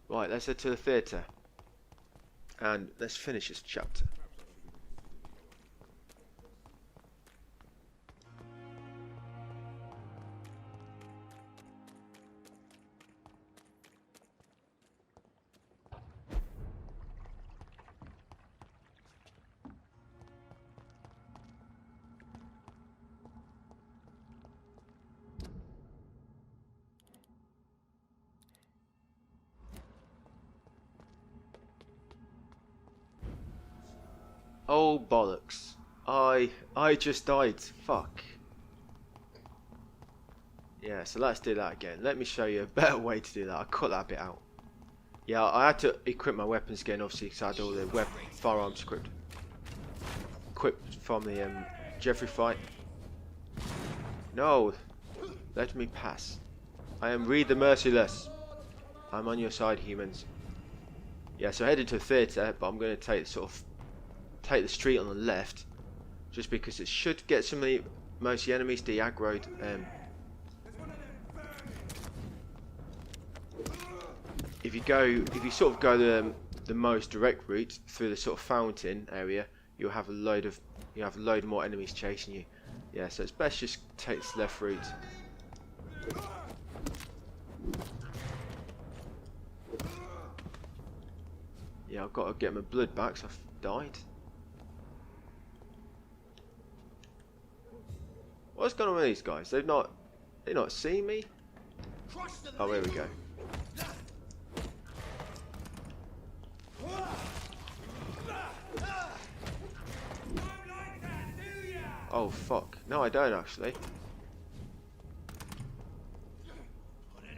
Right, let's head to the theatre, and let's finish this chapter. Oh bollocks. I just died. Fuck. Yeah, so let's do that again. Let me show you a better way to do that. I cut that bit out. Yeah, I had to equip my weapons again, obviously, because I had all the firearms equipped from the Jeffrey fight. No, let me pass. I am Reed the Merciless. I'm on your side, humans. Yeah, so headed to the theatre, but I'm going to take the street on the left, just because it should get some of most of the enemies de-aggroed. If you sort of go the most direct route through the sort of fountain area, you'll have a load more enemies chasing you. Yeah, so it's best just take this left route. Yeah, I've got to get my blood back, so I've died. What's going on with these guys? They've not seen me? Oh, here we go. Oh fuck. No, I don't actually.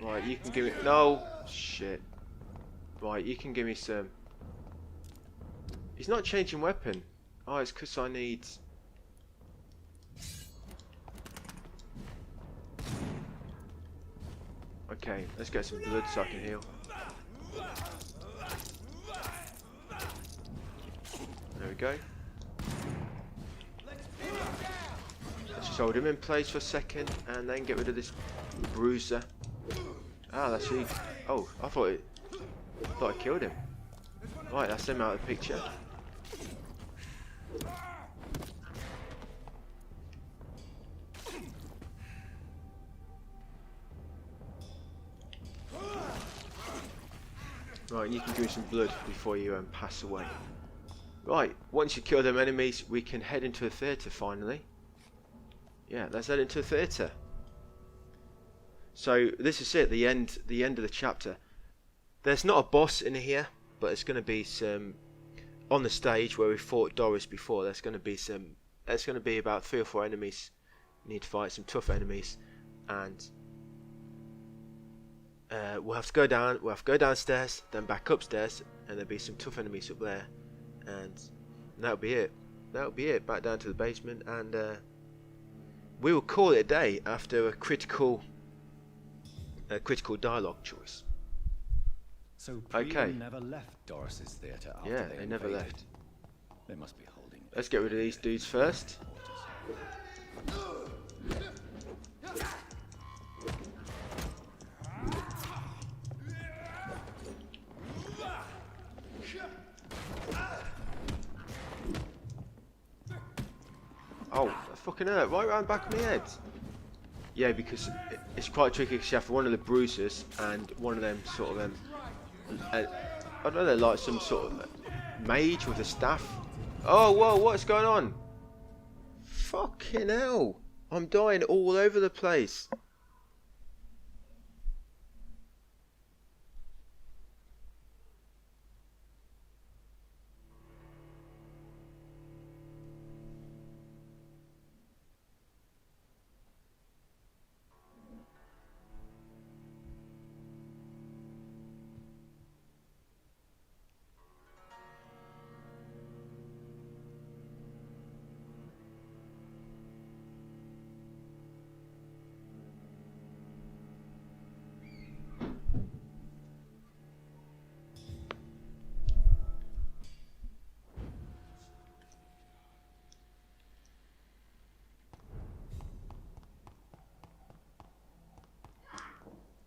Right, you can give me... No! Shit. Right, you can give me some... He's not changing weapon. Oh, it's because I need... Okay, let's get some blood so I can heal. There we go. Let's just hold him in place for a second and then get rid of this bruiser. Ah, that's he. Oh, I thought I killed him. Right, that's him out of the picture. Right, you can give me some blood before you pass away. Right, once you kill them enemies, we can head into the theatre finally. Yeah, let's head into the theatre. So this is it, the end of the chapter. There's not a boss in here, but it's going to be some on the stage where we fought Doris before. There's going to be about 3 or 4 enemies. You need to fight some tough enemies, and we'll have to go down. We'll have to go downstairs, then back upstairs, and there'll be some tough enemies up there, and that'll be it. That'll be it. Back down to the basement, and we will call it a day after a critical dialogue choice. So Okay. never left Doris's theater after Yeah, they they never invaded. left. They must be holding. Let's get rid of these dudes first. Oh, that fucking hurt right round the back of my head. Yeah, because it's quite tricky because you have one of the bruisers and one of them sort of I don't know, they're like some sort of mage with a staff. Oh, whoa, what's going on? Fucking hell. I'm dying all over the place.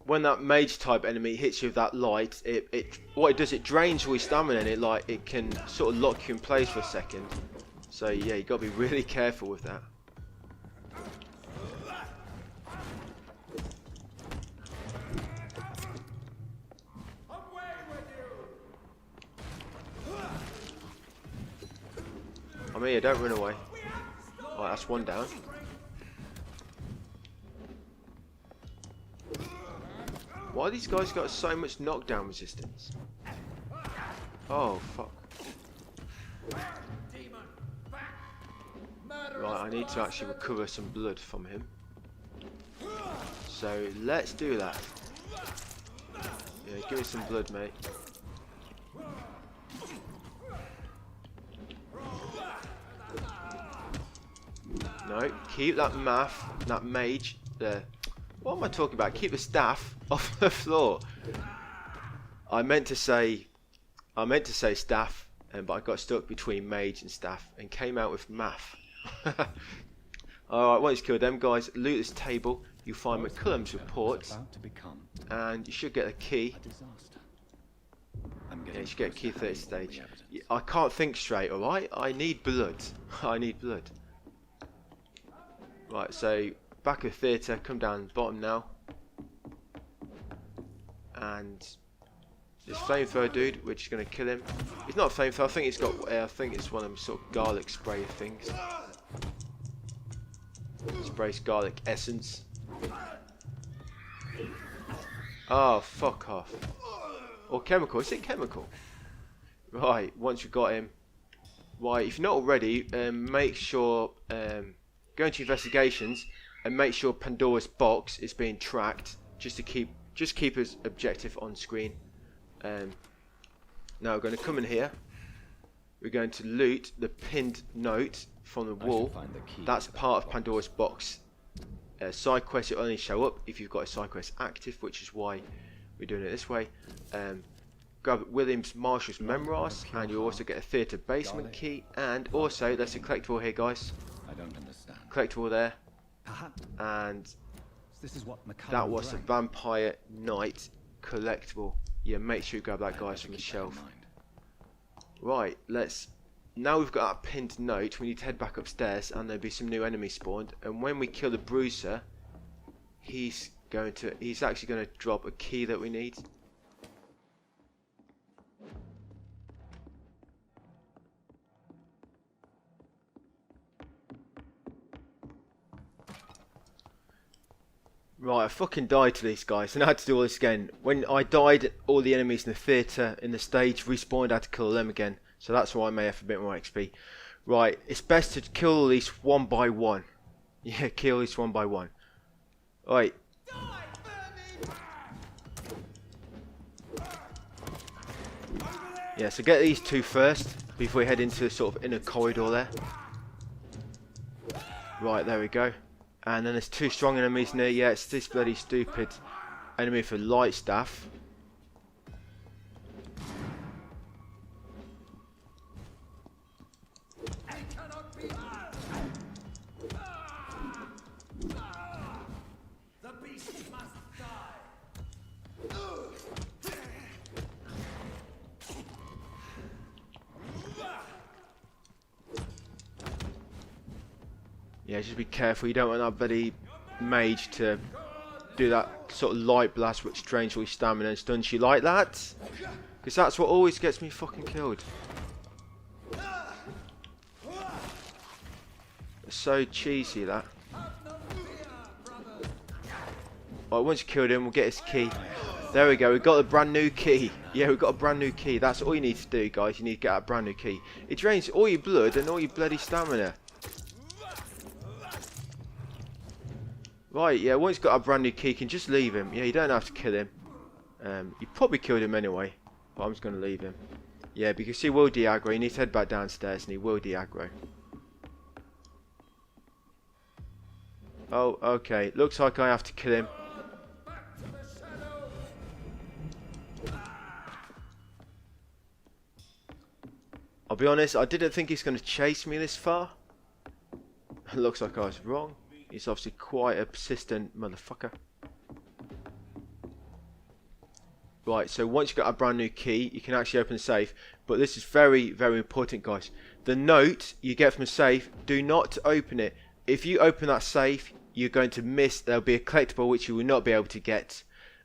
When that mage type enemy hits you with that light, what it does, it drains all your stamina, and it can sort of lock you in place for a second. So yeah, you got to be really careful with that. I'm here, don't run away. Alright, that's one down. Why these guys got so much knockdown resistance? Oh fuck. Right, I need to actually recover some blood from him. So let's do that. Yeah, give me some blood, mate. No, keep that mage there. What am I talking about? Keep the staff off the floor. I meant to say staff, but I got stuck between mage and staff and came out with math. Alright, once you kill them guys, loot this table. You find McCullum's report, and you should get a key. Yeah, you should get a key for this stage. I can't think straight, alright? I need blood. I need blood. Right, so back of the theatre, come down bottom now. And this flamethrower dude, which is going to kill him. He's not a flamethrower, I think it's one of them sort of garlic spray things. Sprays garlic essence. Oh, fuck off. Or chemical, is it chemical? Right, once you've got him. Right, if you're not already, make sure, go into investigations and make sure Pandora's box is being tracked, just to keep his objective on screen. Now we're going to come in here. We're going to loot the pinned note from the wall. That's part of Pandora's box. Side quests will only show up if you've got a side quest active, which is why we're doing it this way. Grab Williams Marshall's memoirs, and you'll also get a theatre basement key, and also there's a collectible here, guys. I don't understand. Collectible there, and This is what that was a Vampire Knight collectible. Yeah, make sure you grab that, guys, from the shelf. Right, now we've got that pinned note, we need to head back upstairs, and there'll be some new enemies spawned. And when we kill the bruiser, he's actually going to drop a key that we need. Right, I fucking died to these guys and I had to do all this again. When I died, all the enemies in the theatre, in the stage, respawned. I had to kill them again. So that's why I may have a bit more XP. Right, it's best to kill at least one by one. Yeah, kill at least one by one. Right. Yeah, so get these two first before we head into the sort of inner corridor there. Right, there we go. And then there's two strong enemies near. Yeah, it's this bloody stupid enemy for light staff. The beast must die. Yeah, just be careful. You don't want that bloody mage to do that sort of light blast which drains all your stamina and stuns you like that. Because that's what always gets me fucking killed. It's so cheesy, that. Right, once you killed him, we'll get his key. There we go, we've got a brand new key. Yeah, we've got a brand new key. That's all you need to do, guys. You need to get a brand new key. It drains all your blood and all your bloody stamina. Right, yeah, once you've got a brand new key, you can just leave him. Yeah, you don't have to kill him. You probably killed him anyway, but I'm just going to leave him. Yeah, because he will de-aggro. You need to head back downstairs and he will de-aggro. Oh, okay. Looks like I have to kill him. I'll be honest, I didn't think he's going to chase me this far. Looks like I was wrong. He's obviously quite a persistent motherfucker. Right, so once you've got a brand new key, you can actually open the safe. But this is very, very important, guys. The note you get from the safe, do not open it. If you open that safe, you're going to miss. There'll be a collectible which you will not be able to get.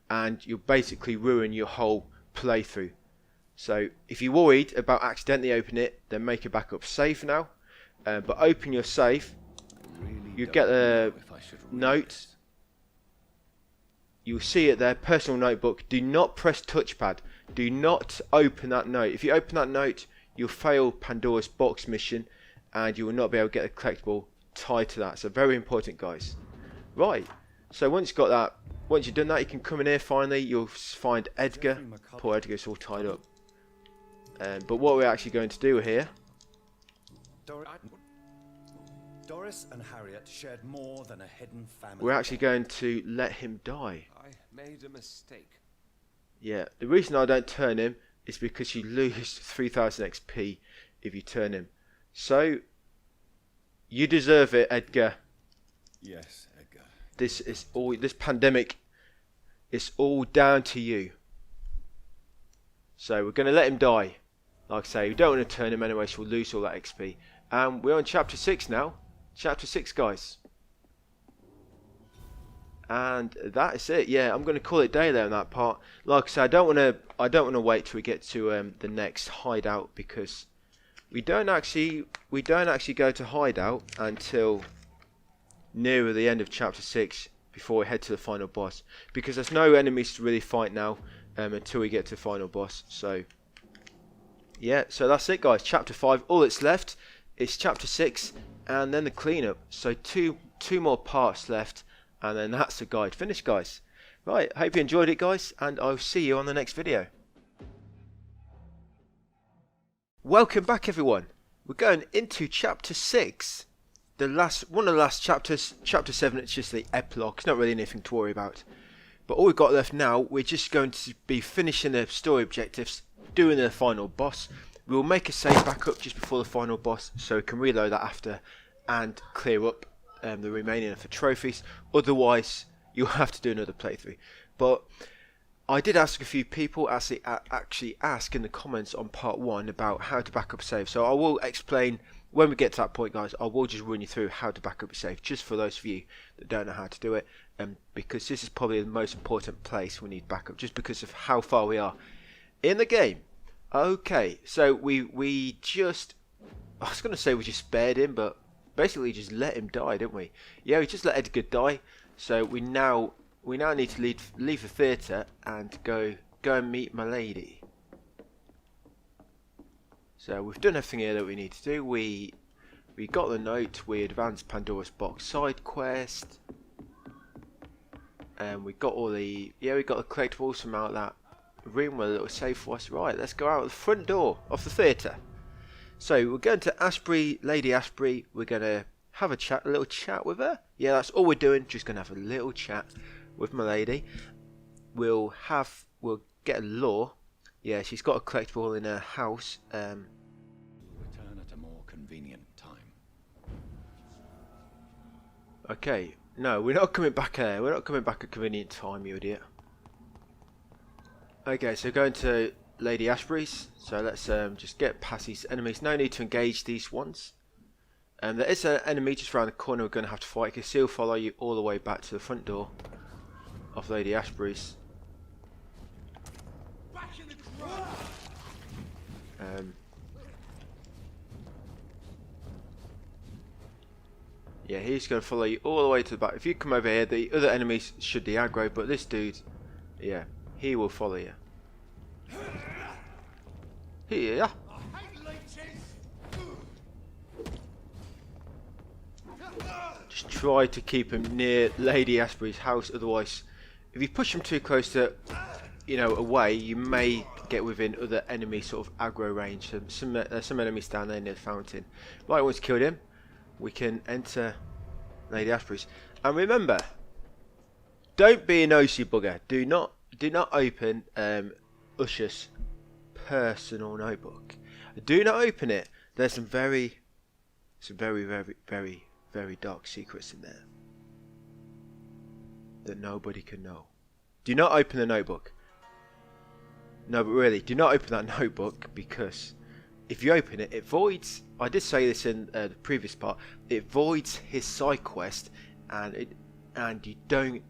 And you'll basically ruin your whole playthrough. So if you're worried about accidentally opening it, then make a backup safe now. But open your safe. You get a note. You'll see it there, personal notebook. Do not press touchpad. Do not open that note. If you open that note, you'll fail Pandora's box mission and you will not be able to get a collectible tied to that. So very important, guys. Right, so once you've got that, once you've done that, you can come in here finally. You'll find Edgar. Poor Edgar's all tied up. But what we're actually going to do here, Doris and Harriet shared more than a hidden family. we're actually going to let him die. I made a mistake. Yeah, the reason I don't turn him is because you lose 3000 XP if you turn him. So, you deserve it, Edgar. Yes, Edgar. This pandemic is all down to you. So we're going to let him die. Like I say, we don't want to turn him anyway, so we'll lose all that XP. And we're on chapter 6 now. Chapter 6, guys. And that is it. Yeah, I'm going to call it day there on that part. Like I said, I don't want to wait till we get to the next hideout, because we don't actually go to hideout until nearer the end of chapter 6 before we head to the final boss, because there's no enemies to really fight now until we get to the final boss. So yeah, so that's it, guys. Chapter 5. All that's left is chapter 6 and then the cleanup. So two more parts left, and then that's the guide finished, guys. Right, hope you enjoyed it, guys, and I'll see you on the next video. Welcome back, everyone. We're going into chapter 6, one of the last chapters. Chapter 7, it's just the epilogue. It's not really anything to worry about. But all we've got left now, we're just going to be finishing the story objectives, doing the final boss. We'll make a save backup just before the final boss, so we can reload that after and clear up the remaining for trophies. Otherwise, you'll have to do another playthrough. But I did ask a few people actually ask in the comments on part 1 about how to back up a save. So I will explain when we get to that point, guys. I will just run you through how to back up a save, just for those of you that don't know how to do it. Because this is probably the most important place we need backup, just because of how far we are in the game. Okay, so we just, I was going to say we just spared him, but basically just let him die, didn't we? Yeah, we just let Edgar die. So we now we now need to leave the theatre and go and meet my lady. So we've done everything here that we need to do. We got the note. We advanced Pandora's Box side quest, and we got all the we got the collectibles from out that room where it was safe for us. Right, let's go out the front door of the theatre. So we're going to Ashbury, Lady Ashbury. We're gonna have a little chat with her. Yeah, that's all we're doing. Just gonna have a little chat with my lady. We'll get a lure. Yeah, she's got a collectible in her house. Return at a more convenient time. Okay, no, we're not coming back there. We're not coming back at convenient time, you idiot. Okay, so going to Lady Ashbury's. So let's just get past these enemies. No need to engage these ones. There is an enemy just around the corner we're going to have to fight, because he'll follow you all the way back to the front door of Lady Ashbury's. Yeah, he's going to follow you all the way to the back. If you come over here, the other enemies should be aggro, but this dude, yeah, he will follow you. Here. Just try to keep him near Lady Ashbury's house, otherwise, if you push him too close to, away, you may get within other enemy sort of aggro range. Some enemies down there near the fountain. Right, once killed him, we can enter Lady Ashbury's. And remember, don't be a nosy bugger. Do not open Usher's personal notebook. Do not open it. There's some very, very, very, very dark secrets in there that nobody can know. Do not open the notebook. No, but really, do not open that notebook, because if you open it, it voids. I did say this in the previous part. It voids his side quest, and you don't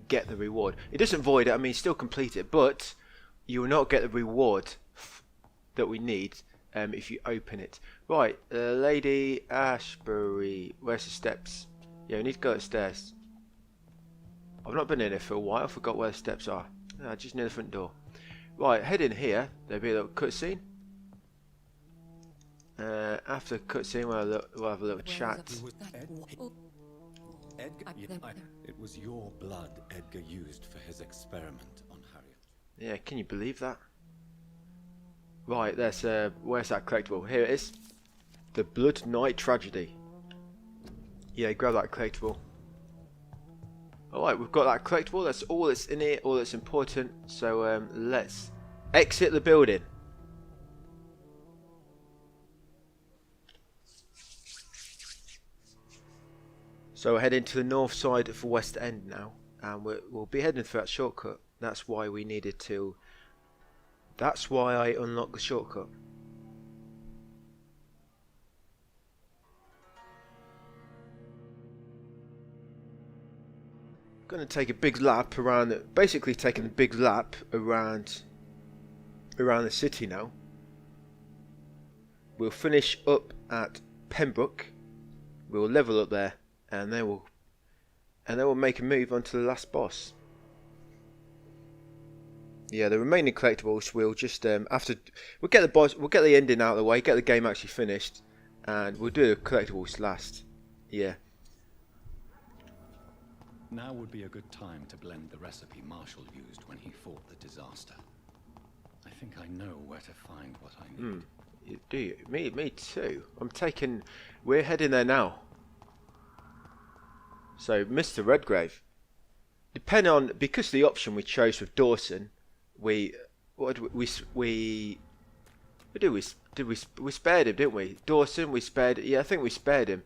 get the reward. It doesn't void it. I mean, still complete it, but you will not get the reward that we need if you open it. Right, Lady Ashbury. Where's the steps? Yeah, we need to go upstairs. I've not been in here for a while. I forgot where the steps are. Just near the front door. Right, head in here. There'll be a little cutscene. After the cutscene, we'll have a little chat. It was your blood Edgar used for his experiment on Harriet. Yeah, can you believe that? Right, where's that collectible? Here it is. The Blood Night Tragedy. Yeah, grab that collectible. Alright, we've got that collectible. That's all that's in here, all that's important. So let's exit the building. So we're heading to the north side of the West End now, and we'll be heading through that shortcut. That's why we needed to. That's why I unlocked the shortcut. Going to take a big lap around. Basically, taking a big lap around the city now. We'll finish up at Pembroke. We'll level up there. And then we'll make a move onto the last boss. Yeah, the remaining collectibles we'll just we'll get the boss, we'll get the ending out of the way, get the game actually finished, and we'll do the collectibles last. Yeah. Now would be a good time to blend the recipe Marshall used when he fought the disaster. I think I know where to find what I need. Do you? Me too. We're heading there now. So, Mr. Redgrave, because the option we chose with Dawson, we spared him, didn't we? Dawson, we spared. Yeah, I think we spared him.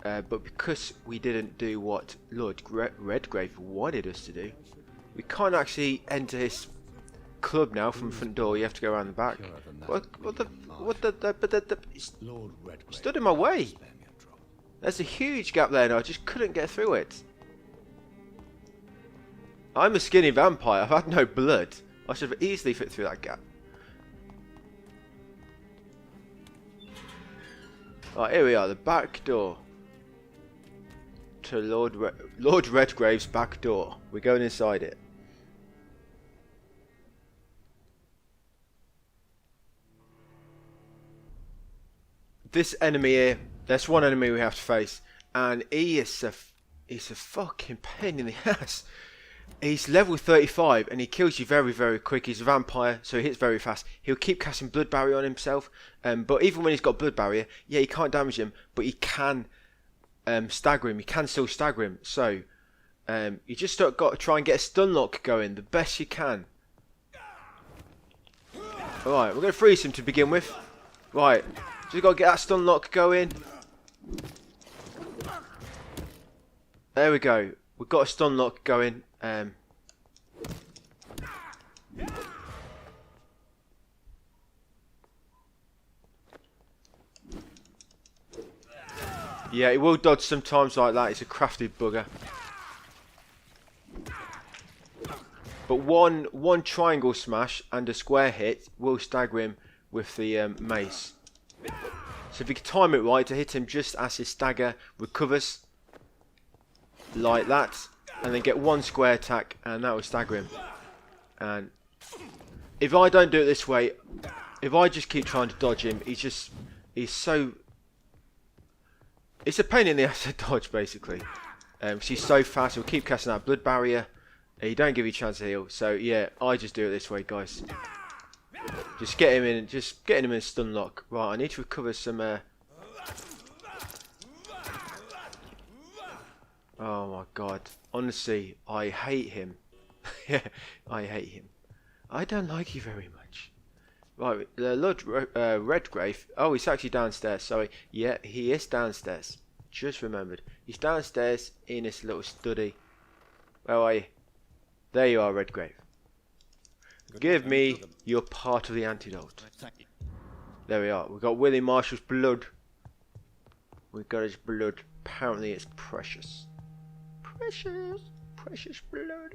But because we didn't do what Lord Redgrave wanted us to do, we can't actually enter his club now from the front door. You have to go around the back. What the stood in my way. There's a huge gap there and I just couldn't get through it. I'm a skinny vampire. I've had no blood. I should have easily fit through that gap. Right, here we are, the back door. to Lord Redgrave's back door. We're going inside it. This enemy here, that's one enemy we have to face, and he's a fucking pain in the ass. He's level 35 and he kills you very, very quick. He's a vampire, so he hits very fast. He'll keep casting blood barrier on himself, but even when he's got blood barrier, yeah, he can't damage him, but he can stagger him. He can still stagger him. So you just got to try and get a stun lock going the best you can. Alright, we're going to freeze him to begin with. Right, just got to get that stun lock going. There we go. We've got a stun lock going. Yeah, he will dodge sometimes like that. He's a crafty bugger. But one triangle smash and a square hit will stagger him with the mace. So if you can time it right to hit him just as his stagger recovers, like that, and then get one square attack, and that will stagger him. And if I don't do it this way, if I just keep trying to dodge him, he's so... It's a pain in the ass to dodge, basically. He's so fast, he'll keep casting that blood barrier. He don't give you a chance to heal. So yeah, I just do it this way, guys. Just get him in, just getting him in a stun lock. Right, I need to recover some... Oh my god. Honestly, I hate him. Yeah, I hate him. I don't like you very much. Right, Lord Redgrave. Oh, he's actually downstairs. Sorry. Yeah, he is downstairs. Just remembered. He's downstairs in his little study. Where are you? There you are, Redgrave. Give me your part of the antidote. There we are. We've got Willie Marshall's blood. We've got his blood. Apparently it's precious. Precious blood.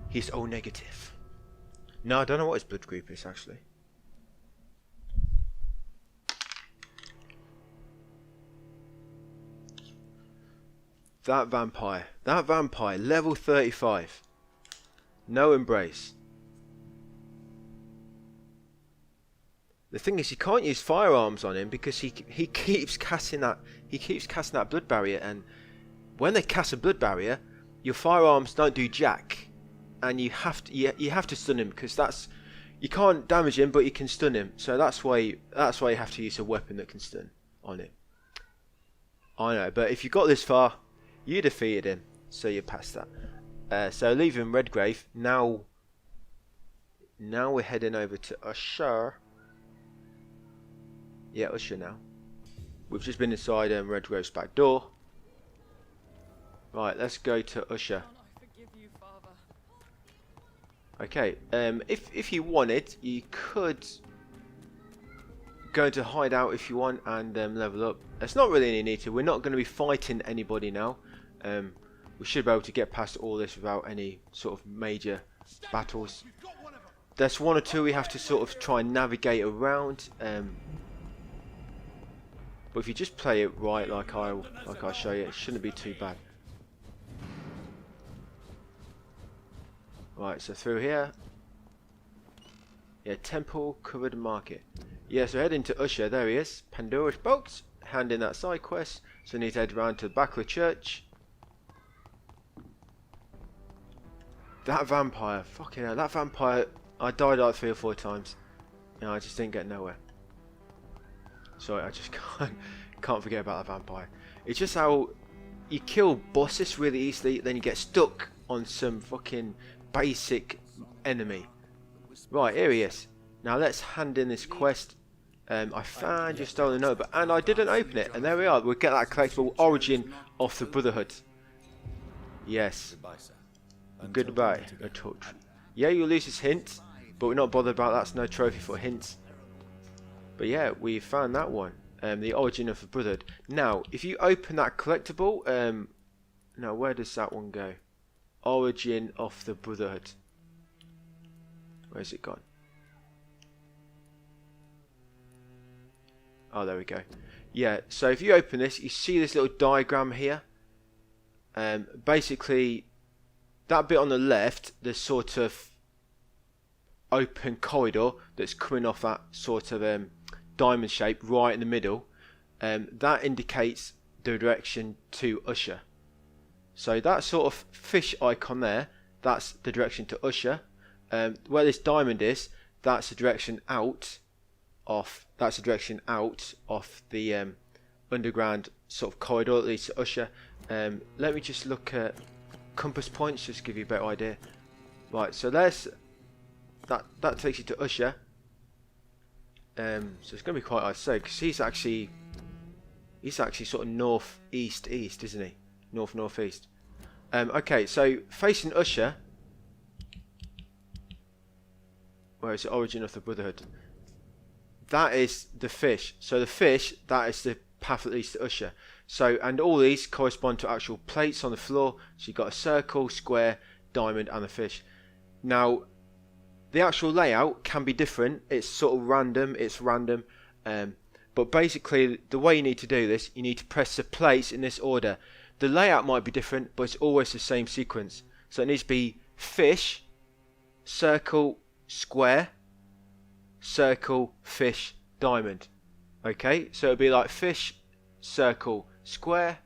He's O negative. No, I don't know what his blood group is actually. That vampire, level 35. No embrace. The thing is, you can't use firearms on him because he keeps casting that blood barrier, and when they cast a blood barrier, your firearms don't do jack, and you have to stun him because you can't damage him, but you can stun him. So that's why you have to use a weapon that can stun on him. I know, but if you got this far, you defeated him, so you're past that. So leaving Redgrave, now we're heading over to Usher. Yeah, Usher now. We've just been inside Redgrave's back door. Right, let's go to Usher. Okay, if you wanted, you could go into hideout if you want and level up. It's not really any need to. We're not going to be fighting anybody now. We should be able to get past all this without any sort of major battles. There's one or two we have to sort of try and navigate around. But if you just play it right, like I show you, it shouldn't be too bad. Right, so through here. Yeah, temple covered market. Yeah, so heading to Usher. There he is. Pandora's box. Hand in that side quest. So I need to head around to the back of the church. That vampire, fucking hell, that vampire, I died like 3 or 4 times. And I just didn't get nowhere. Sorry, I just can't forget about that vampire. It's just how you kill bosses really easily, then you get stuck on some fucking basic enemy. Right, here he is. Now let's hand in this quest. I found your stolen notebook, and I didn't open it, and there we are. We'll get that collectible origin of the Brotherhood. Yes. Goodbye, a touch. Yeah, you'll lose his hint, but we're not bothered about that. That's no trophy for hints. But yeah, we found that one. The origin of the Brotherhood. Now, if you open that collectible, now where does that one go? Origin of the Brotherhood. Where's it gone? Oh, there we go. Yeah, so if you open this, you see this little diagram here. Basically, that bit on the left, the sort of open corridor that's coming off that sort of diamond shape right in the middle, that indicates the direction to Usher. So that sort of fish icon there, that's the direction to Usher. Where this diamond is, that's the direction out of the underground sort of corridor that leads to Usher. Let me just look at compass points just to give you a better idea. Right, so there's that takes you to Usher. So it's going to be quite hard to say because he's actually sort of northeast, isn't he? Northeast. Okay, so facing Usher, where is the origin of the Brotherhood? That is the fish. So the fish, that is the path that leads to Usher. So, and all these correspond to actual plates on the floor. So you've got a circle, square, diamond, and the fish. Now, the actual layout can be different. It's sort of random. But basically, the way you need to do this, you need to press the plates in this order. The layout might be different, but it's always the same sequence. So it needs to be fish, circle, square, circle, fish, diamond. Okay, so it'll be like fish, circle, square,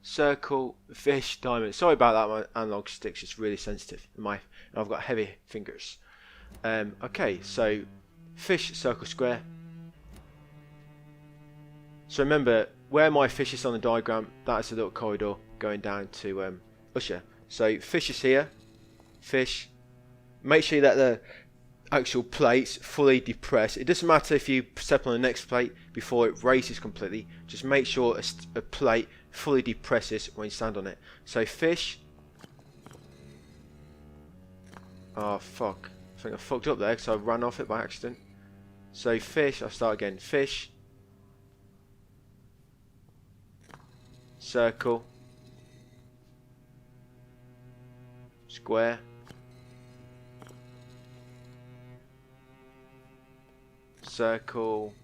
circle, fish, diamond. Sorry about that, my analog stick's just really sensitive. And I've got heavy fingers. Okay, so fish, circle, square. So remember, where my fish is on the diagram, that's a little corridor going down to Usher. So fish is here, fish. Make sure that the actual plates fully depress. It doesn't matter if you step on the next plate before it raises completely. Just make sure a plate fully depresses when you stand on it. So fish. Oh fuck! I think I fucked up there because I ran off it by accident. So fish. I'll start again. Fish. Circle. Square. Circle.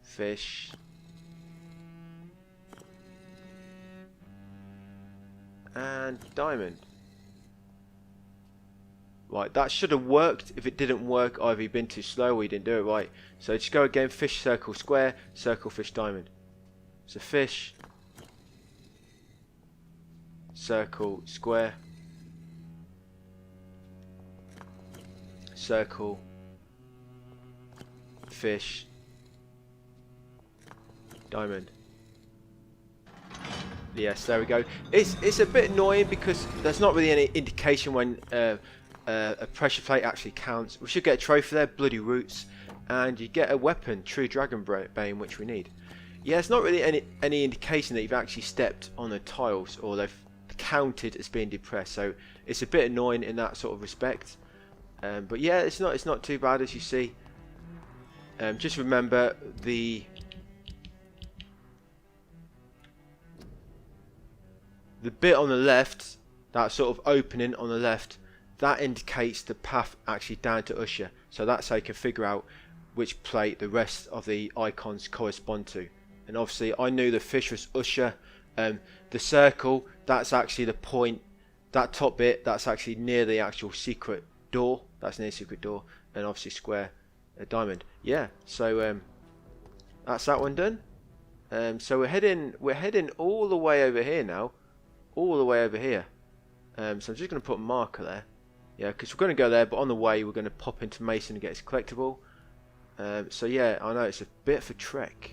Fish. And diamond. Right, that should have worked. If it didn't work, either you've been too slow or you didn't do it right. So just go again, fish, circle, square, circle, fish, diamond. So fish, circle, square, circle, fish, diamond. Yes, there we go. It's a bit annoying because there's not really any indication when a pressure plate actually counts. We should get a trophy there, bloody roots, and you get a weapon, true dragon bane, which we need. Yeah, it's not really any indication that you've actually stepped on the tiles or they've counted as being depressed. So it's a bit annoying in that sort of respect. But yeah, it's not too bad as you see. Just remember the bit on the left, that sort of opening on the left, that indicates the path actually down to Usher. So that's how you can figure out which plate the rest of the icons correspond to. And obviously I knew the fish was Usher. The circle, that's actually the point, that top bit, that's actually near the actual secret door. That's near the secret door. And obviously square, a diamond. Yeah, so that's that one done. So we're heading all the way over here now. All the way over here. So I'm just going to put a marker there. Yeah, because we're going to go there, but on the way we're going to pop into Mason and get his collectible. So yeah, I know it's a bit of a trek.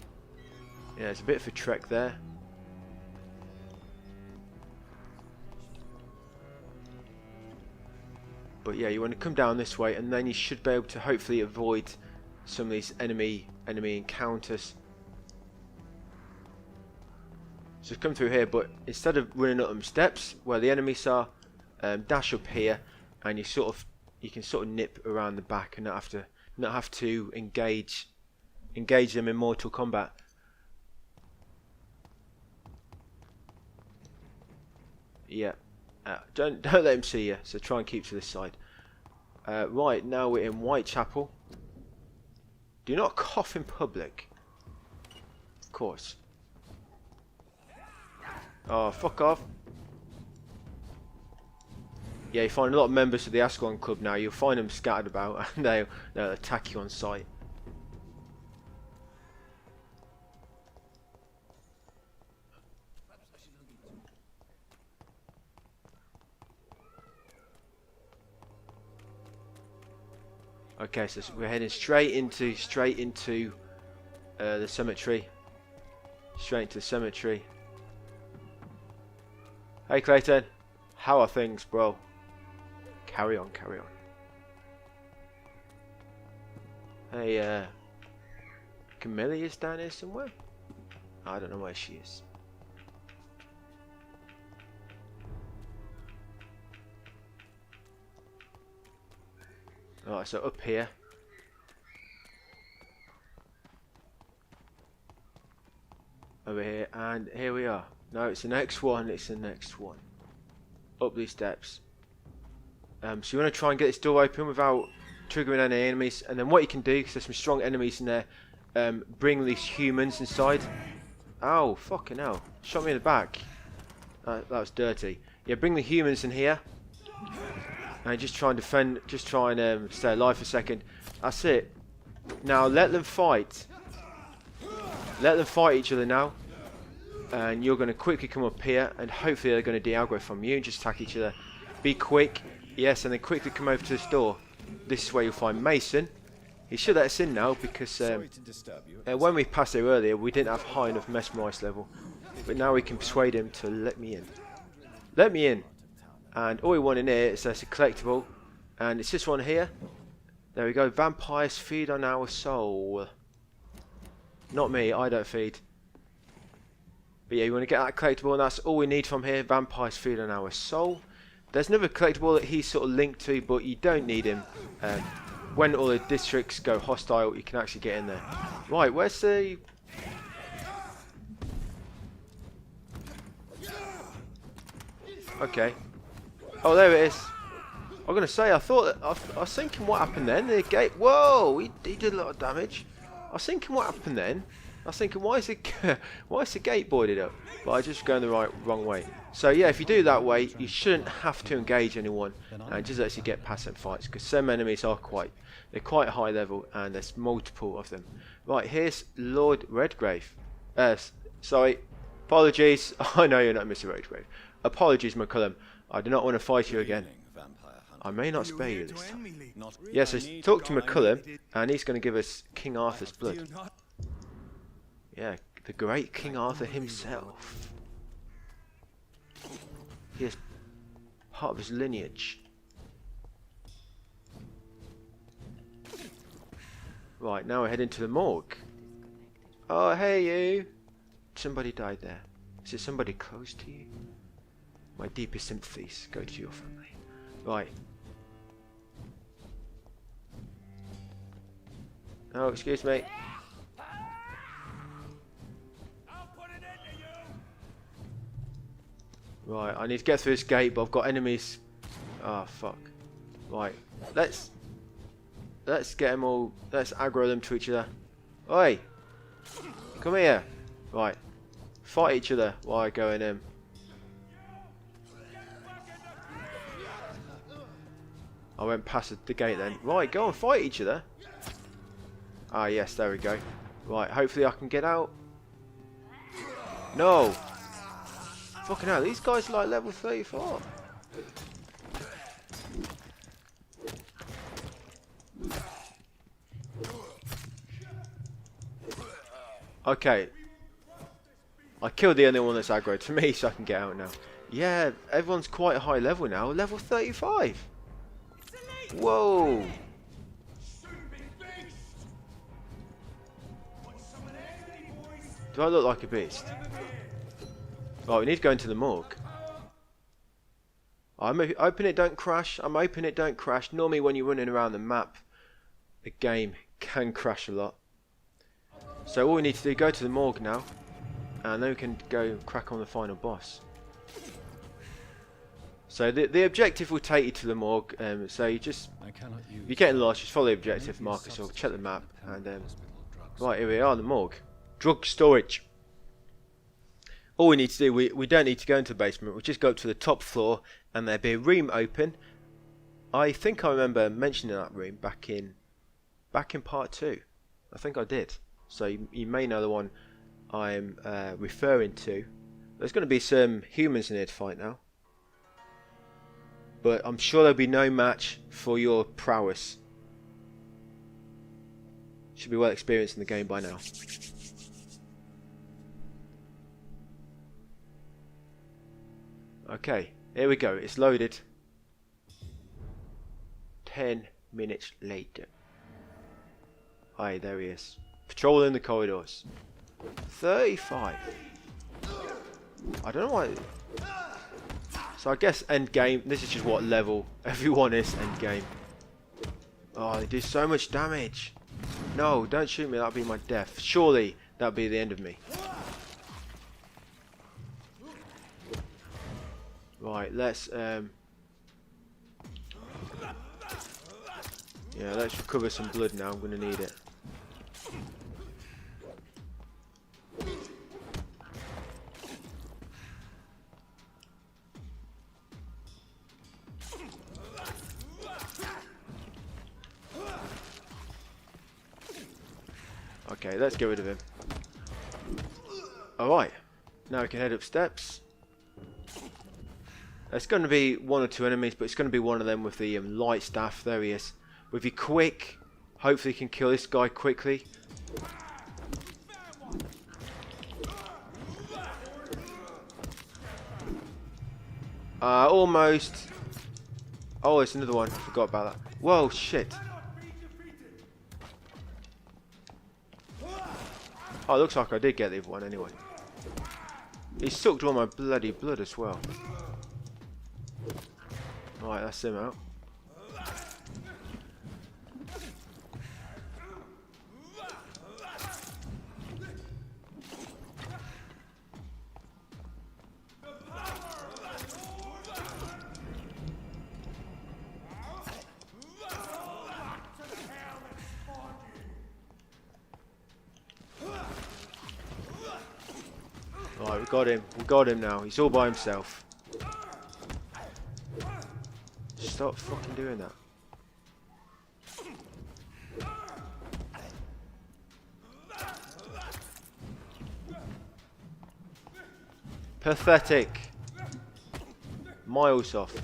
Yeah, it's a bit of a trek there. But yeah, you want to come down this way, and then you should be able to hopefully avoid some of these enemy encounters. So come through here, but instead of running up them steps where the enemies are, dash up here, and you can sort of nip around the back and not have to engage them in Mortal Kombat. Yeah, don't let him see you. So try and keep to this side. Right, now we're in Whitechapel. Do not cough in public. Of course. Oh, fuck off. Yeah, you find a lot of members of the Ascalon Club now. You'll find them scattered about and they'll attack you on sight. Okay, so we're heading straight into the cemetery. Straight into the cemetery. Hey Clayton, how are things, bro? Carry on, carry on. Hey, Camille's down here somewhere? I don't know where she is. Alright, so up here. Over here, and here we are. No, it's the next one, it's the next one. Up these steps. So you want to try and get this door open without triggering any enemies, and then what you can do, because there's some strong enemies in there, bring these humans inside. Ow, fucking hell. Shot me in the back. That was dirty. Yeah, bring the humans in here. And just try and defend, just try and stay alive for a second. That's it. Now let them fight. Let them fight each other now. And you're going to quickly come up here, and hopefully they're going to de-aggro from you and just attack each other. Be quick. Yes, and then quickly come over to this door. This is where you'll find Mason. He should let us in now because when we passed there earlier, we didn't have high enough mesmerise level. But now we can persuade him to let me in. Let me in. And all we want in here is there's a collectible. And it's this one here. There we go. Vampires feed on our soul. Not me, I don't feed. But yeah, you want to get that collectible, and that's all we need from here. Vampires feed on our soul. There's another collectible that he's sort of linked to, but you don't need him. When all the districts go hostile, you can actually get in there. Right, where's the... Okay. Oh, there it is. I'm going to say, I was thinking what happened then. The gate... Whoa, he did a lot of damage. I was thinking what happened then. I was thinking, why is the gate boarded up? But I just going the wrong way. So yeah, if you do that way, you shouldn't have to engage anyone, and just actually get past them fights, because some enemies are quite high level, and there's multiple of them. Right, here's Lord Redgrave. Sorry, apologies. I know you're not Mr. Redgrave. Apologies, McCullum. I do not want to fight you again. I may not spare you this time. Yes, so talk to McCullum, and he's going to give us King Arthur's blood. Yeah, the great King Arthur himself. He is part of his lineage. Right, now we're heading to the morgue. Oh, hey you! Somebody died there. Is it somebody close to you? My deepest sympathies go to your family. Right. Oh, excuse me. Right, I need to get through this gate, but I've got enemies. Oh, fuck. Right, let's get them all. Let's aggro them to each other. Oi! Come here. Right, fight each other while I go in. I went past the gate then. Right, go and fight each other. Ah, yes, there we go. Right, hopefully I can get out. No! Fucking hell, these guys are like level 34. Okay. I killed the only one that's aggro to me, so I can get out now. Yeah, everyone's quite a high level now. Level 35. Whoa. Do I look like a beast? Right, we need to go into the morgue. I'm hoping it don't crash. I'm hoping it don't crash. Normally when you're running around the map, the game can crash a lot. So all we need to do, go to the morgue now, and then we can go crack on the final boss. So the objective will take you to the morgue. So you just, if you're getting lost, just follow the objective markers or check the map. And right, here we are, the morgue. Drug storage. all we need to do, we don't need to go into the basement. We'll just go up to the top floor, and there'll be a room open. I think I remember mentioning that room back in part 2. I think I did. So you may know the one I'm referring to. There's going to be some humans in here to fight now, but I'm sure there'll be no match for your prowess. Should be well experienced in the game by now. Okay, here we go. It's loaded. 10 minutes later. Aye, there he is. Patrolling the corridors. 35. I don't know why. So I guess end game. This is just what level everyone is end game. Oh, they do so much damage. No, don't shoot me. That'll be my death. Surely that'll be the end of me. Right, let's yeah, let's recover some blood now. I'm gonna need it. Okay, let's get rid of him. Alright, now we can head up steps. There's going to be 1 or 2 enemies, but it's going to be one of them with the light staff. There he is. With your quick, hopefully you can kill this guy quickly. Almost. Oh, it's another one. Forgot about that. Whoa, shit. Oh, it looks like I did get the other one anyway. He sucked all my bloody blood as well. Right, that's him out. Right, we got him. We got him now. He's all by himself. Stop fucking doing that. Pathetic. Miles off.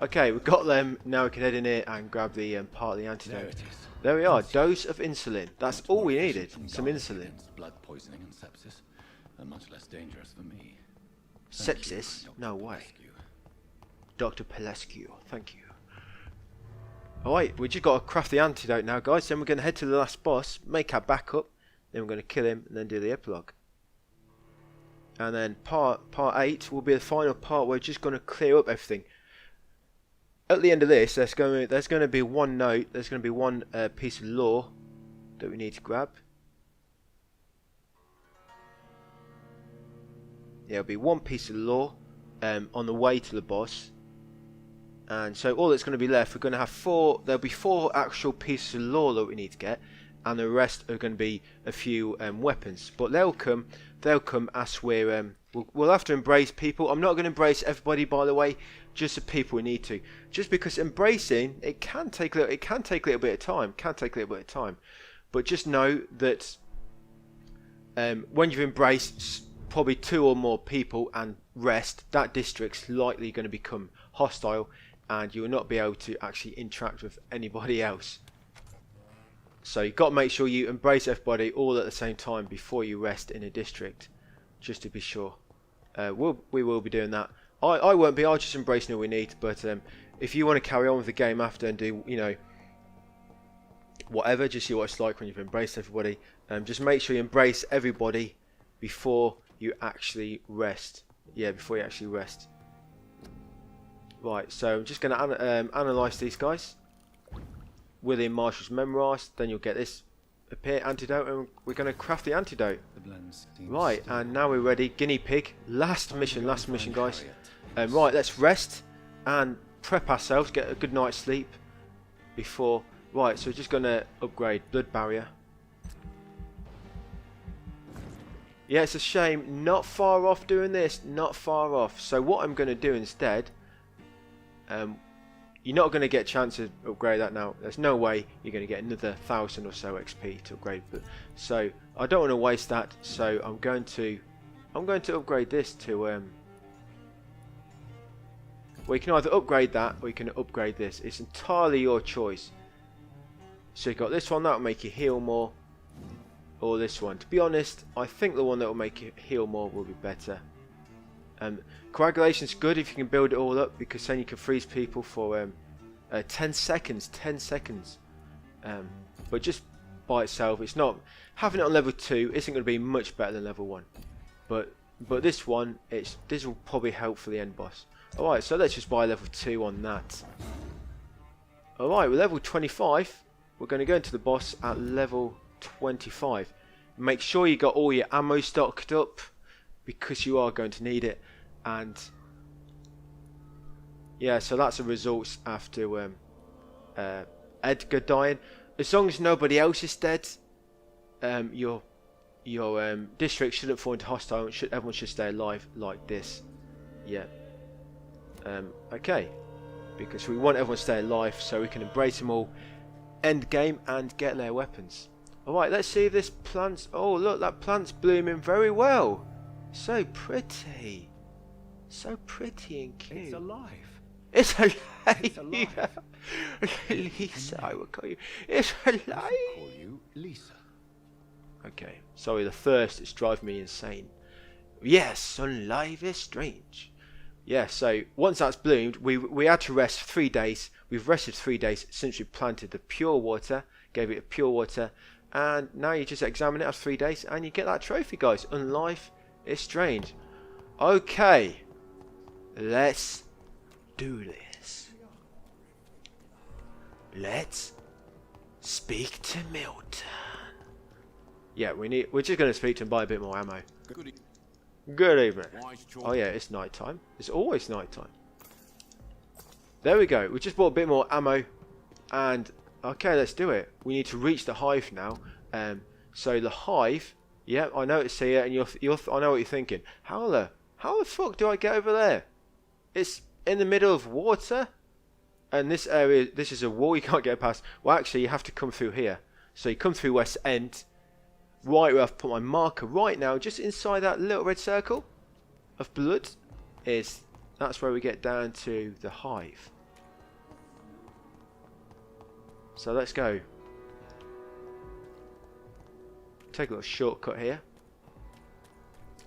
Okay, we've got them. Now we can head in here and grab the part of the antidote. There it is. There we are. Dose of insulin. That's all we needed. Some insulin. Against blood poisoning and sepsis, and much less dangerous for me. Sepsis? No way. Dr. Pelescu, thank you. Alright, we just got to craft the antidote now, guys. Then we're going to head to the last boss, make our backup, then we're going to kill him, and then do the epilogue. And then part 8 will be the final part where we're just going to clear up everything. At the end of this, there's going to be one note, there's going to be one piece of lore that we need to grab. Yeah, it'll be one piece of lore on the way to the boss. And so all that's going to be left, we're going to have there'll be 4 actual pieces of lore that we need to get, and the rest are going to be a few weapons. But they'll come as we'll have to embrace people. I'm not going to embrace everybody, by the way, just the people we need to. Just because embracing, it can take a little bit of time. But just know that when you've embraced probably 2 or more people and rest, that district's likely going to become hostile, and you will not be able to actually interact with anybody else. So you've got to make sure you embrace everybody all at the same time before you rest in a district, just to be sure. We will be doing that. I won't be. I'll just embrace all we need. But if you want to carry on with the game after and do, whatever, just see what it's like when you've embraced everybody. Just make sure you embrace everybody before you actually rest. Yeah, before you actually rest. Right, so I'm just going to analyse these guys. William Marshall's memorised, then you'll get this appear antidote, and we're going to craft the antidote. Right, and now we're ready. Guinea pig. Last mission, guys. Right, let's rest and prep ourselves, get a good night's sleep before. Right, so we're just going to upgrade blood barrier. Yeah, it's a shame. Not far off doing this. Not far off. So what I'm going to do instead, you're not going to get a chance to upgrade that now. There's no way you're going to get another 1,000 or so XP to upgrade. So I don't want to waste that. So I'm going to upgrade this to well, you can either upgrade that or you can upgrade this. It's entirely your choice. So you've got this one that will make you heal more, or this one. To be honest, I think the one that will make you heal more will be better. Coagulation's good if you can build it all up, because then you can freeze people for 10 seconds. 10 seconds. But just by itself, it's not, having it on level 2 isn't going to be much better than level 1. But this one, this will probably help for the end boss. Alright, so let's just buy level 2 on that. Alright, we're level 25. We're going to go into the boss at level 25. Make sure you got all your ammo stocked up, because you are going to need it. And yeah, so that's the results after Edgar dying. As long as nobody else is dead, your district shouldn't fall into hostile. Everyone should stay alive like this. Yeah. Okay, because we want everyone to stay alive so we can embrace them all, end game, and get their weapons. Alright, let's see if this plant's... Oh, look, that plant's blooming very well. So pretty. So pretty and cute. It's alive. It's alive. It's alive. Lisa, I will call you. It's alive. I call you Lisa. Okay, sorry, the thirst is driving me insane. Yes, alive is strange. Yeah, so once that's bloomed, we had to rest 3 days. We've rested 3 days since we planted the pure water, gave it a pure water, and now you just examine it after 3 days and you get that trophy, guys. Unlife is strange. Okay, let's do this. Let's speak to Milton. Yeah, we're just going to speak to him, buy a bit more ammo. Good evening. Oh yeah, it's night time. It's always night time. There we go. We just bought a bit more ammo, and okay, let's do it. We need to reach the hive now. So the hive. Yeah, I know it's here, and I know what you're thinking. How the fuck do I get over there? It's in the middle of water, and this area. This is a wall you can't get past. Well, actually, you have to come through here. So you come through West End. Right where I've put my marker right now, just inside that little red circle of blood, that's where we get down to the hive. So let's go. Take a little shortcut here.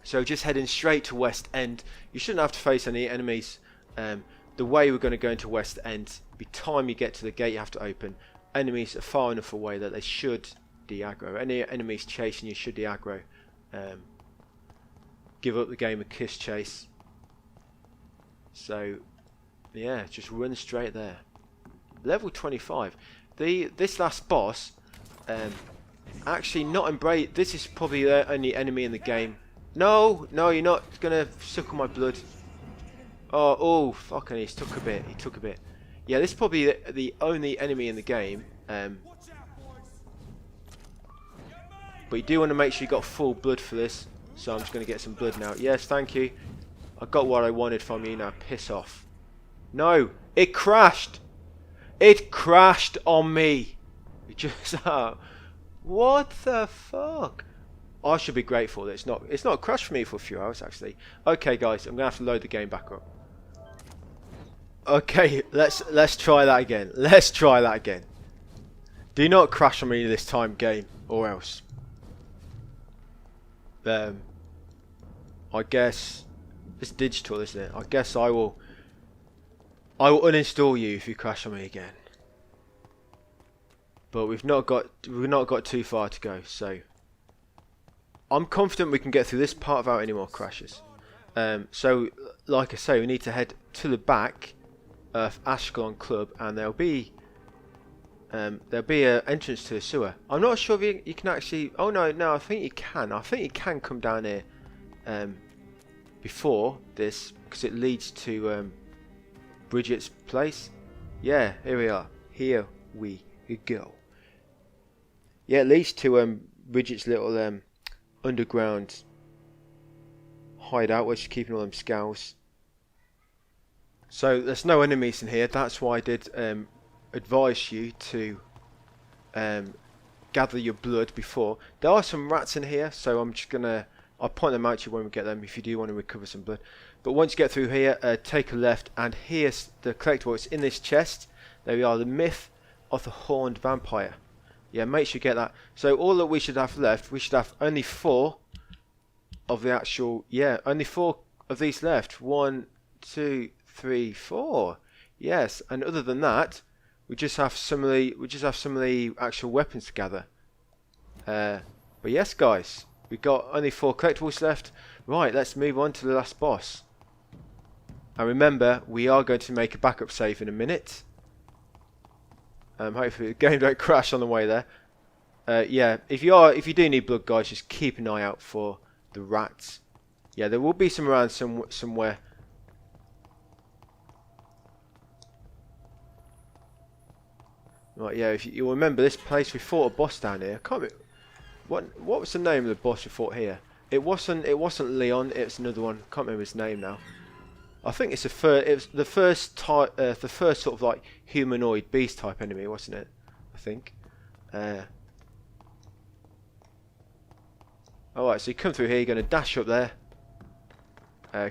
So just heading straight to West End. You shouldn't have to face any enemies. The way we're going to go into West End, by the time you get to the gate you have to open, enemies are far enough away that they should de-aggro. Any enemies chasing you should de-aggro. Give up the game of kiss chase. So yeah, just run straight there. Level 25. This last boss, actually not embrace. This is probably the only enemy in the game. No, you're not gonna suck on my blood. Oh, fucking, he took a bit. Yeah, this is probably the only enemy in the game. But you do want to make sure you got full blood for this. So I'm just going to get some blood now. Yes, thank you. I got what I wanted from you. Now piss off. No, it crashed. It crashed on me. It just what the fuck? I should be grateful that it's not crashed for me for a few hours actually. Okay, guys, I'm gonna have to load the game back up. Okay, let's try that again. Let's try that again. Do not crash on me this time, game, or else. I guess it's digital, isn't it? I guess I will uninstall you if you crash on me again. But we've not got too far to go, so I'm confident we can get through this part without any more crashes. So, like I say, we need to head to the back of Ashkelon Club, and there'll be an entrance to the sewer. I'm not sure if you can actually. Oh no, I think you can. I think you can come down here before this, because it leads to Bridget's place. Yeah, here we are. Here we go. Yeah, it leads to Bridget's little underground hideout where she's keeping all them scows. So there's no enemies in here. That's why I did advise you to gather your blood before. There are some rats in here, so I'm just gonna, I'll point them out to you when we get them if you do want to recover some blood. But once you get through here, take a left, and here's the collectible. It's in this chest. There we are, the Myth of the Horned Vampire. Yeah, make sure you get that. So all that we should have left, we should have only 4 of the actual, yeah, only 4 of these left. 1, 2, 3, 4. Yes, and other than that, we just have some of the actual weapons to gather. But yes, guys, we've got only 4 collectibles left. Right, let's move on to the last boss. And remember, we are going to make a backup save in a minute. Hopefully the game don't crash on the way there. Yeah, if you do need blood, guys, just keep an eye out for the rats. Yeah, there will be some around somewhere. Right, yeah, if you remember this place, we fought a boss down here. I can't remember, what was the name of the boss we fought here? It wasn't Leon. It's another one. Can't remember his name now. I think it's it was the first type, the first sort of like humanoid beast type enemy, wasn't it? I think. Alright, so you come through here. You're going to dash up there.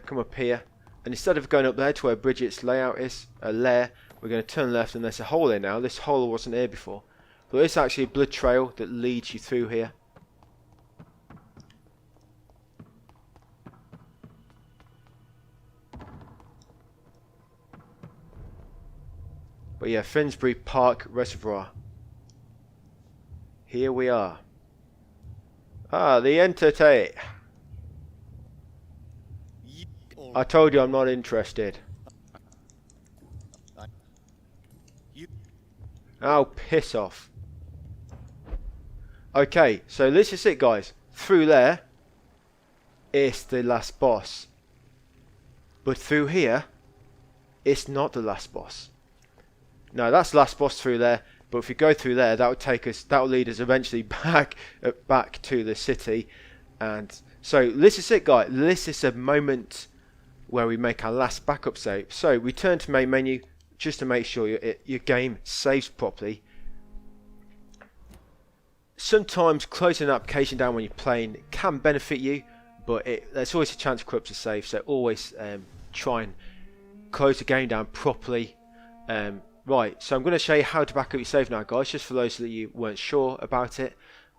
Come up here, and instead of going up there to where Bridget's layout is, lair, we're going to turn left, and there's a hole here now. This hole wasn't here before. But there's actually a blood trail that leads you through here. But yeah, Finsbury Park Reservoir. Here we are. Ah, the entity. I told you I'm not interested. Oh, piss off. Okay, so this is it, guys. Through there, it's the last boss. But through here, it's not the last boss. No, that's the last boss through there. But if we go through there, that would take us. That will lead us eventually back to the city. And so this is it, guys. This is a moment where we make our last backup save. So we turn to main menu just to make sure your game saves properly. Sometimes closing an application down when you're playing can benefit you, but there's always a chance of corrupt a save. So always try and close the game down properly. Right, so I'm going to show you how to back up your save now, guys, just for those that you weren't sure about it.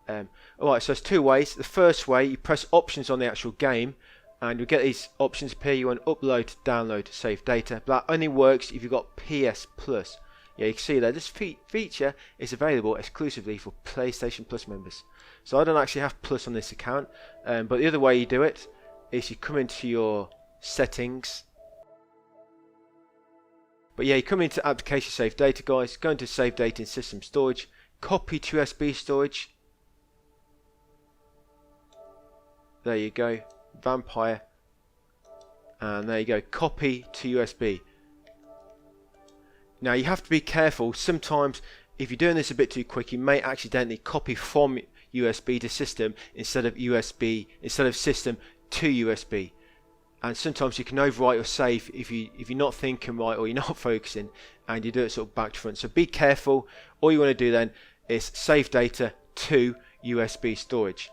Alright, so there's 2 ways. The first way, you press options on the actual game, and you'll get these options appear. You want upload, download, save data. But that only works if you've got PS Plus. Yeah, you can see there, this feature is available exclusively for PlayStation Plus members. So I don't actually have Plus on this account, but the other way you do it is you come into your settings. But yeah, you come into application save data, guys, go into save data in system storage, copy to USB storage. There you go, Vampyr, and there you go, copy to USB. Now you have to be careful. Sometimes if you're doing this a bit too quick, you may accidentally copy from USB to system instead of system to USB. And sometimes you can overwrite your save if you're not thinking right or you're not focusing, and you do it sort of back to front. So be careful. All you want to do then is save data to USB storage.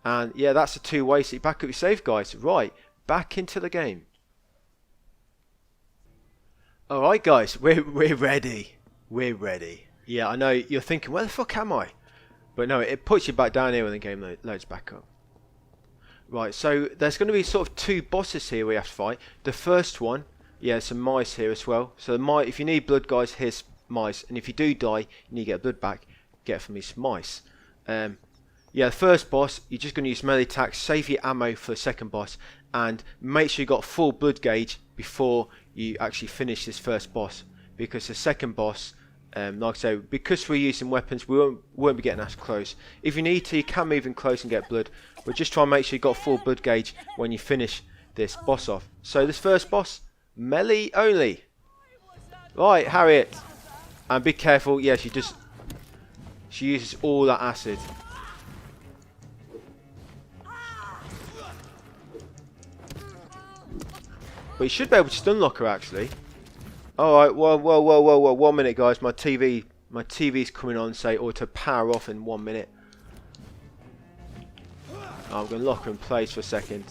And yeah, that's the 2 ways that you back up your save, guys. Right, back into the game. Alright, guys, we're ready. We're ready. Yeah, I know you're thinking, where the fuck am I? But no, it puts you back down here when the game loads back up. Right, so there's going to be sort of 2 bosses here we have to fight. The first one, yeah, some mice here as well. So if you need blood, guys, here's mice. And if you do die, you need to get blood back, get it from these mice. Yeah, the first boss, you're just going to use melee attacks, save your ammo for the second boss, and make sure you got full blood gauge before you actually finish this first boss. Because the second boss, like I say, because we're using weapons, we won't be getting as close. If you need to, you can move in close and get blood, but just try and make sure you got full blood gauge when you finish this boss off. So this first boss, melee only. Right, Harriet, and be careful. Yeah, she uses all that acid. But you should be able to stun lock her actually. Alright, whoa, 1 minute guys, my TV's coming on, say auto power off in 1 minute. I'm going to lock her in place for a second.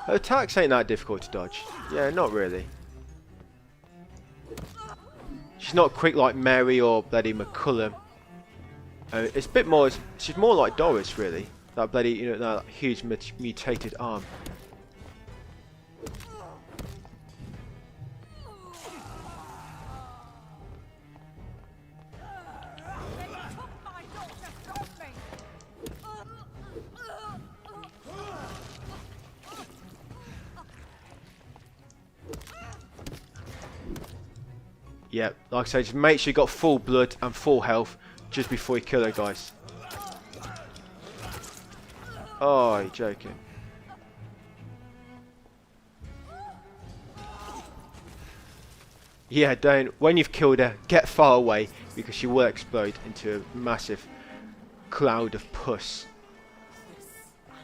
Her attacks ain't that difficult to dodge. Yeah, not really. She's not quick like Mary or bloody McCullum. It's a bit more. She's more like Doris, really. That bloody, you know, that huge mutated arm. Yeah, like I say, just make sure you got full blood and full health just before you kill her, guys. Oh, you're joking. Yeah, don't. When you've killed her, get far away because she will explode into a massive cloud of pus.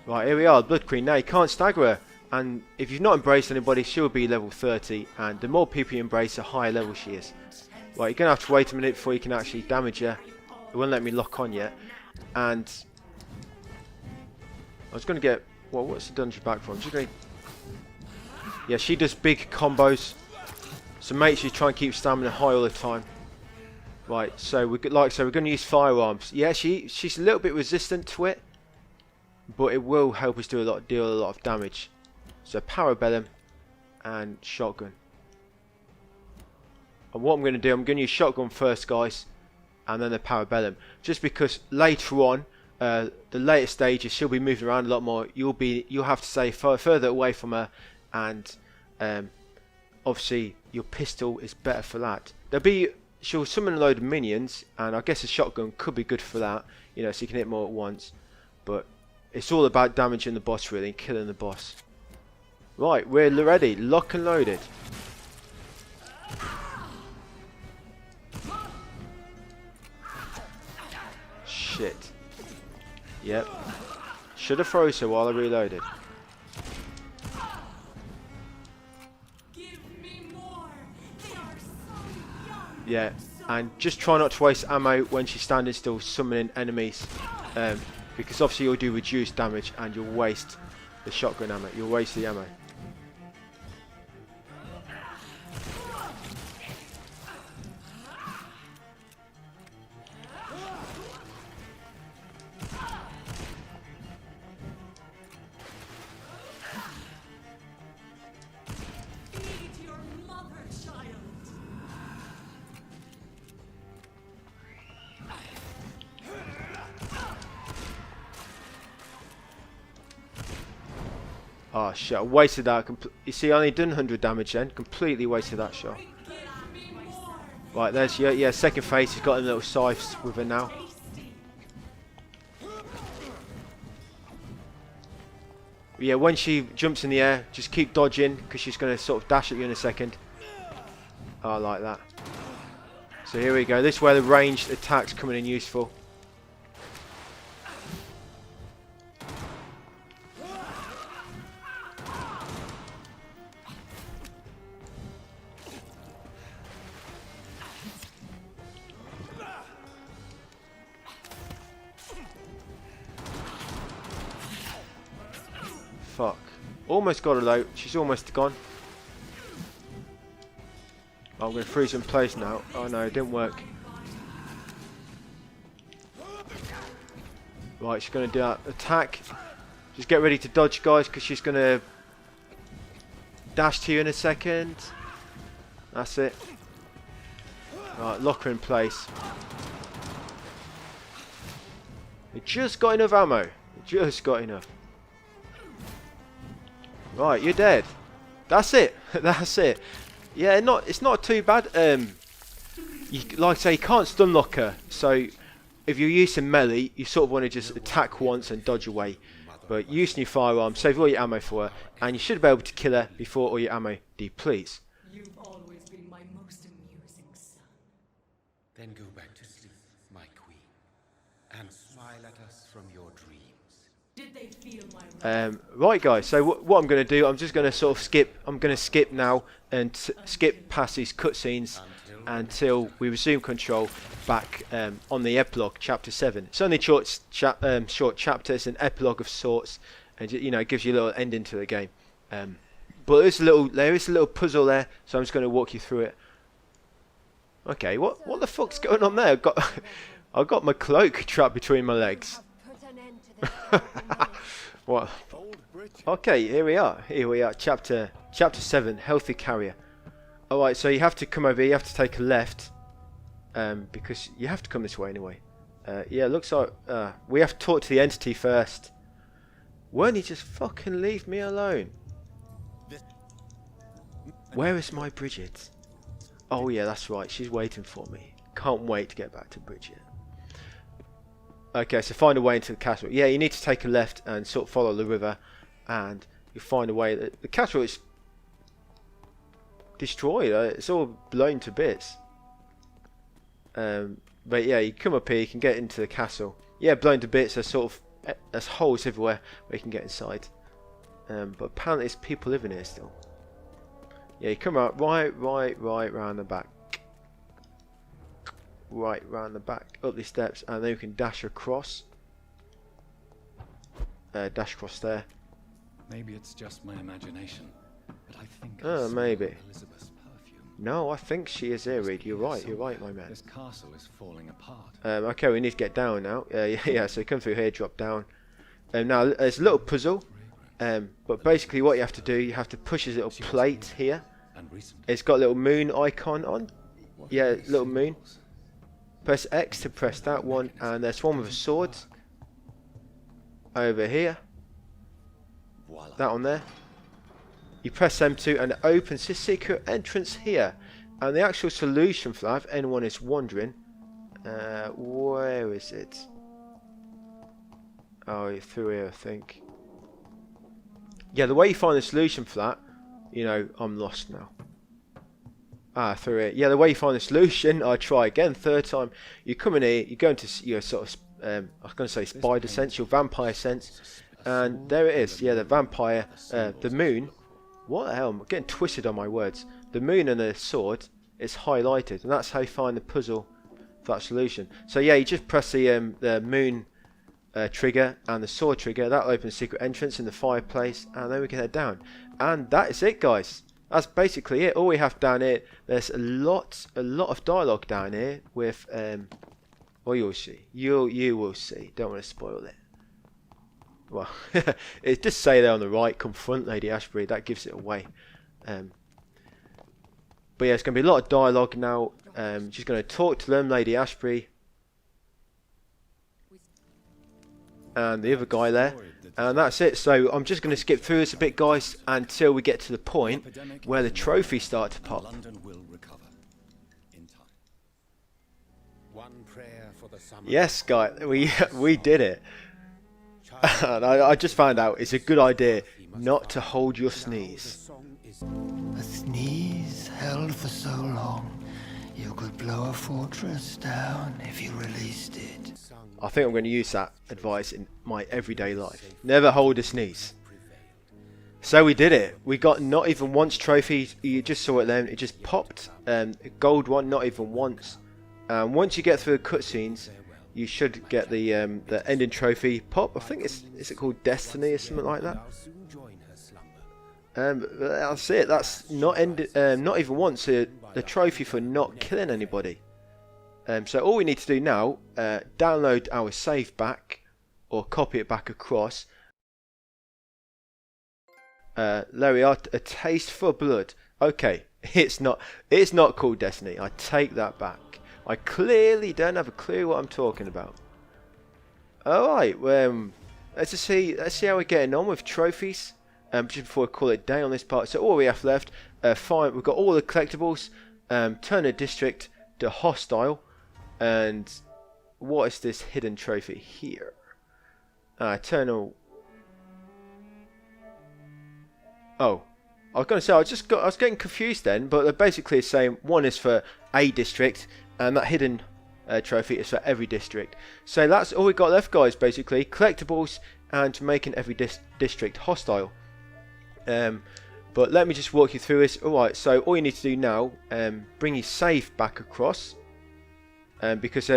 Right, here we are, Blood Queen. Now you can't stagger her. And if you've not embraced anybody, she'll be level 30. And the more people you embrace, the higher level she is. Right, you're going to have to wait a minute before you can actually damage her. It won't let me lock on yet. And I was going to get... Well, what's the dungeon back from? Just going to... Yeah, she does big combos. So make sure you try and keep stamina high all the time. Right, so we're like so we're going to use firearms. Yeah, she's a little bit resistant to it, but it will help us deal a lot of damage. So parabellum and shotgun. And what I'm going to do, I'm going to use shotgun first, guys, and then the parabellum. Just because later on, the later stages, she'll be moving around a lot more. You'll have to stay further away from her, and obviously your pistol is better for that. She'll summon a load of minions, and I guess a shotgun could be good for that. You know, so you can hit more at once. But it's all about damaging the boss, really, and killing the boss. Right, we're ready, lock and loaded. Shit. Yep. Should have froze her while I reloaded. Yeah, and just try not to waste ammo when she's standing still summoning enemies. Because obviously you'll do reduced damage and you'll waste the shotgun ammo. You'll waste the ammo. Oh shit, I wasted that. You see, I only done 100 damage then. Completely wasted that shot. Right, there's yeah, second phase. He's got a little scythes with her now. Yeah, when she jumps in the air, just keep dodging because she's going to sort of dash at you in a second. Oh, like that. So here we go. This is where the ranged attacks come in useful. Fuck. Almost got her low. She's almost gone. Oh, I'm going to freeze in place now. Oh no, it didn't work. Right, she's going to do that attack. Just get ready to dodge, guys, because she's going to dash to you in a second. That's it. Right, lock her in place. We just got enough ammo. We just got enough. Right, you're dead. That's it. That's it. Yeah, it's not too bad. Like I say, you can't stun lock her. So if you're using melee, you sort of want to just attack once and dodge away. But using your firearm, save all your ammo for her, and you should be able to kill her before all your ammo depletes. You've always been my most amusing son. Then go back to sleep, my queen, and smile Twilight us from your dreams. Did they feel my Right, guys. So what I'm going to do, I'm just going to sort of skip. I'm going to skip now and skip past these cutscenes until we resume control back on the epilogue, chapter 7. It's only short chapters, an epilogue of sorts, and you know, it gives you a little ending to the game. But there is a little puzzle there, so I'm just going to walk you through it. Okay, what the fuck's going on there? I've got my cloak trapped between my legs. What? Okay, here we are. Chapter 7, Healthy Carrier. Alright, so you have to come over here, you have to take a left. Because you have to come this way anyway. Yeah, it looks like we have to talk to the entity first. Won't you just fucking leave me alone? Where is my Bridget? Oh yeah, that's right, she's waiting for me. Can't wait to get back to Bridget. Okay, so find a way into the castle. Yeah, you need to take a left and sort of follow the river, and you find a way. The castle is destroyed. It's all blown to bits. But yeah, you come up here, you can get into the castle. Yeah, blown to bits. There's holes everywhere where you can get inside. But apparently there's people living here still. Yeah, you come out right round the back. Right round the back, up these steps, and then you can dash across. Dash across there. Maybe it's just my imagination, but I think maybe. Elizabeth's perfume. No, I think she is here, Reed. You're right, my man. This castle is falling apart. Okay, we need to get down now. Yeah, so you come through here, drop down. Now, there's a little puzzle. But basically what you have to do, you have to push this little plate here. It's got a little moon icon on. Yeah, little moon. Press X to press that one, and there's one with a sword. Over here. That one there. You press M2 and it opens this secret entrance here. And the actual solution for that, if anyone is wondering, where is it? Oh, through here, I think. Yeah, the way you find the solution for that, you know, I'm lost now. Through here. Yeah, the way you find the solution, I try again, third time. You come in here, you go into your sort of, I was going to say spider sense, your vampire sense. And there it is, yeah, the vampire, the moon. What the hell, I'm getting twisted on my words. The moon and the sword is highlighted, and that's how you find the puzzle for that solution. So yeah, you just press the moon trigger and the sword trigger. That'll open a secret entrance in the fireplace, and then we can head down. And that is it, guys. That's basically it. All we have down here, there's a lot of dialogue down here with, well, you'll see. You will see. Don't want to spoil it. Well, it just say there on the right, confront Lady Ashbury. That gives it away. But yeah, it's going to be a lot of dialogue now. She's going to talk to them, Lady Ashbury, and the other guy there. And that's it. So I'm just going to skip through this a bit, guys, until we get to the point where the trophies start to pop. Yes, guys, we did it. And I just found out it's a good idea not to hold your sneeze. A sneeze held for so long, you could blow a fortress down if you released it. I think I'm going to use that advice in my everyday life. Never hold a sneeze. So we did it. We got not even once trophies. You just saw it then. It just popped. A gold one, not even once. Once you get through the cutscenes, you should get the ending trophy pop. I think is it called Destiny or something like that. That's it. That's not even once the trophy for not killing anybody. So all we need to do now, download our save back, or copy it back across. There we are, a taste for blood. Okay, it's not called Destiny. I take that back. I clearly don't have a clue what I'm talking about. Alright, let's see how we're getting on with trophies. Just before I call it day on this part. So all we have left, fine, we've got all the collectibles. Turn a district to hostile. And what is this hidden trophy here? Eternal. Oh, I was going to say I was getting confused then, but they're basically saying one is for a district, and that hidden trophy is for every district. So that's all we got left, guys. Basically, collectibles and making every district hostile. But let me just walk you through this. Alright, so all you need to do now, bring your save back across, because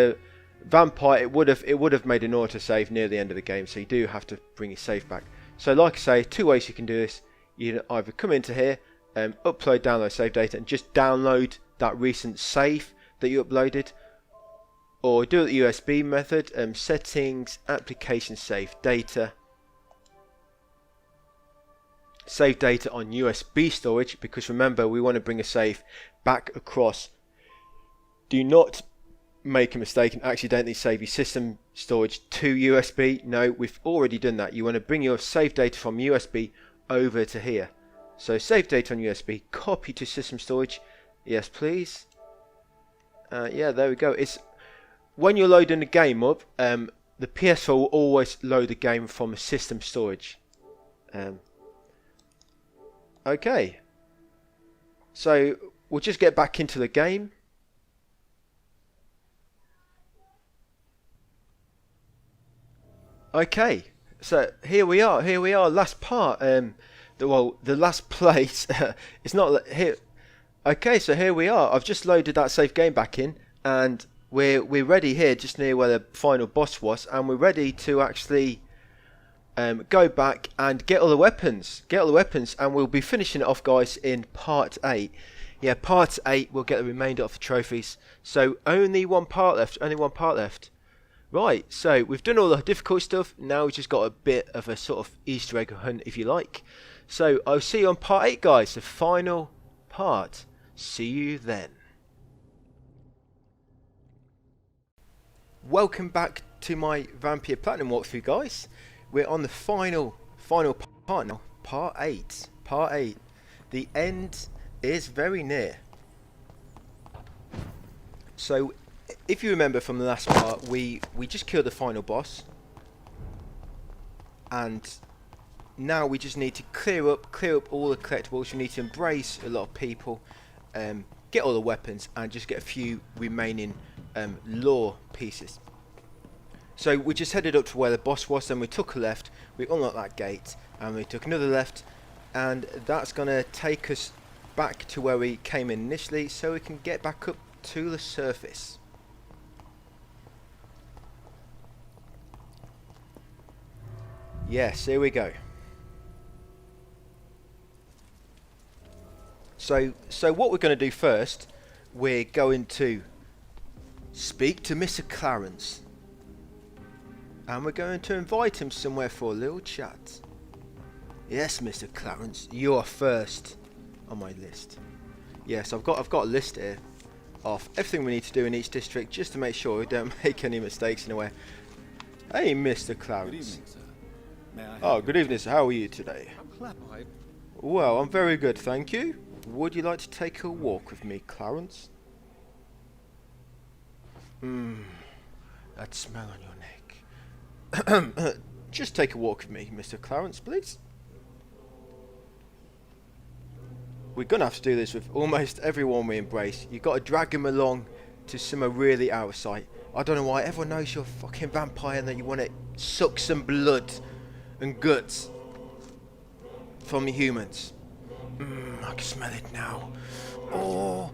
Vampyr, it would have made an autosave near the end of the game, so you do have to bring your save back. So like I say, 2 ways you can do this. You can either come into here, upload, download save data, and just download that recent save that you uploaded, or do it the USB method. Settings, application, save data. Save data on USB storage, because remember, we want to bring a save back across. Do not make a mistake and accidentally save your system storage to USB. No, we've already done that. You want to bring your save data from USB over to here. So save data on USB, copy to system storage. Yes, please. Yeah, there we go. It's when you're loading the game up, the PS4 will always load the game from a system storage. Okay, so we'll just get back into the game. Okay, so here we are, last part. The last place. It's not here. Okay, so here we are. I've just loaded that save game back in, and we're ready here, just near where the final boss was, and we're ready to actually go back and get all the weapons. And we'll be finishing it off, guys, in part 8. Yeah, part 8, we'll get the remainder of the trophies. So only one part left. Right, so we've done all the difficult stuff. Now we've just got a bit of a sort of Easter egg hunt, if you like. So I'll see you on part 8, guys, the final part. See you then. Welcome back to my Vampyr Platinum walkthrough, guys. We're on the final part now, part 8. The end is very near. So, if you remember from the last part, we just killed the final boss, and now we just need to clear up all the collectibles. We need to embrace a lot of people, get all the weapons, and just get a few remaining lore pieces. So we just headed up to where the boss was, then we took a left, we unlocked that gate, and we took another left, and that's going to take us back to where we came in initially, so we can get back up to the surface. Yes, here we go. So what we're going to do first, we're going to speak to Mr. Clarence. And we're going to invite him somewhere for a little chat. Yes, Mr. Clarence, you are first on my list. Yes, I've got a list here of everything we need to do in each district, just to make sure we don't make any mistakes in a way. Hey, Mr. Clarence. Good evening, sir. May I Oh, good evening, sir. How are you today? I'm clarified. Well, I'm very good, thank you. Would you like to take a walk with me, Clarence? That smell on your neck. Just take a walk with me, Mr. Clarence, please. We're gonna have to do this with almost everyone we embrace. You got to drag them along to somewhere really out of sight. I don't know why. Everyone knows you're a fucking vampire and that you want to suck some blood and guts from the humans. I can smell it now. Oh.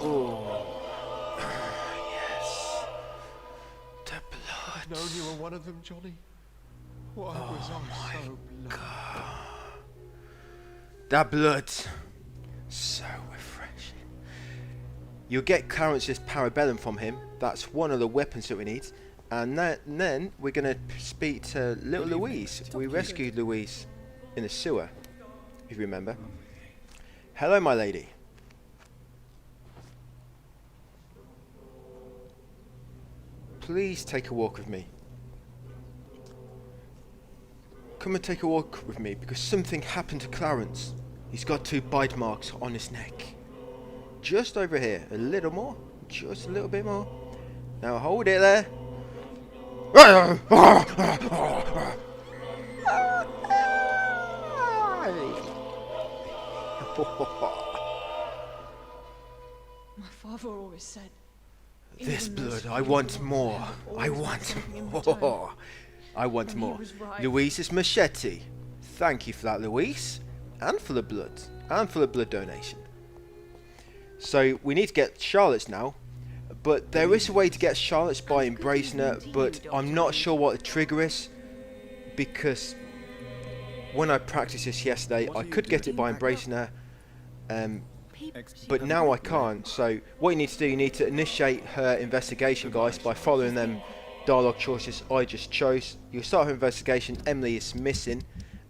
Oh. Yes. The blood. Known you were one of them, Johnny. Why was I so blind? That blood. So refreshing. You'll get Clarence's parabellum from him. That's one of the weapons that we need. And then we're going to speak to little Louise. We rescued Louise in the sewer, if you remember. Hello, my lady. Please take a walk with me. Come and take a walk with me, because something happened to Clarence. He's got 2 bite marks on his neck. Just over here. A little more. Just a little bit more. Now hold it there. My father always said. This even those blood, I few want who more. have I always want something in return. more. I want And he more. was right. Louise's machete. Thank you for that, Louise. And for the blood. And for the blood donation. So we need to get Charlotte's now. But there is a way to get Charlotte's by embracing her. But I'm not sure what the trigger is. Because when I practiced this yesterday, I could get it by embracing her. But now I can't. So what you need to do, you need to initiate her investigation, guys, by following them dialogue choices I just chose. You'll start her investigation. Emily is missing,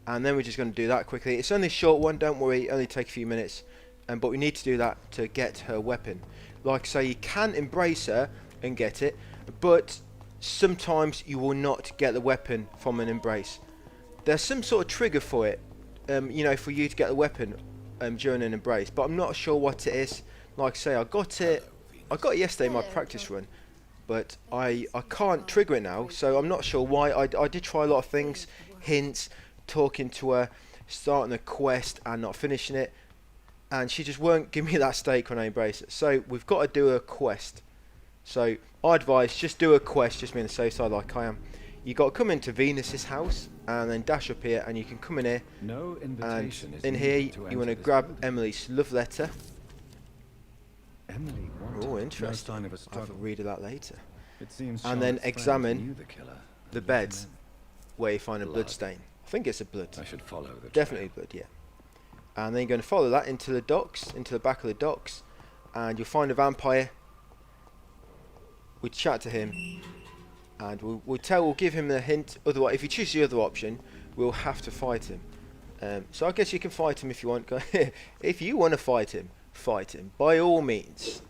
and then we're just going to do that quickly. It's only a short one, don't worry, it only take a few minutes, but we need to do that to get her weapon. Like I say, you can embrace her and get it, but sometimes you will not get the weapon from an embrace. There's some sort of trigger for it, you know, for you to get the weapon during an embrace, but I'm not sure what it is. Like I say, I got it yesterday in my practice run, but I can't trigger it now, so I'm not sure why. I did try a lot of things, hints, talking to her, starting a quest and not finishing it, and she just won't give me that stake when I embrace it. So we've got to do a quest. So I advise just do a quest, just be on the safe side like I am. You got to come into Venus's house and then dash up here, and you can come in here. No invitation and is in here needed to you want to enter this grab building. Emily's love letter. Emily wanted. Oh, No interesting. sign of a I'll struggle. read of that later. It seems And then Charlotte's friends examine knew the killer the and bed let him where you find a blood Blood. stain. I think it's a blood. in. I should follow the Definitely trail. blood, yeah. And then you're going to follow that into the docks, into the back of the docks, and you'll find a vampire. We chat to him, and we'll give him a hint. Otherwise, if you choose the other option, we'll have to fight him. So I guess you can fight him if you want. If you want to fight him by all means.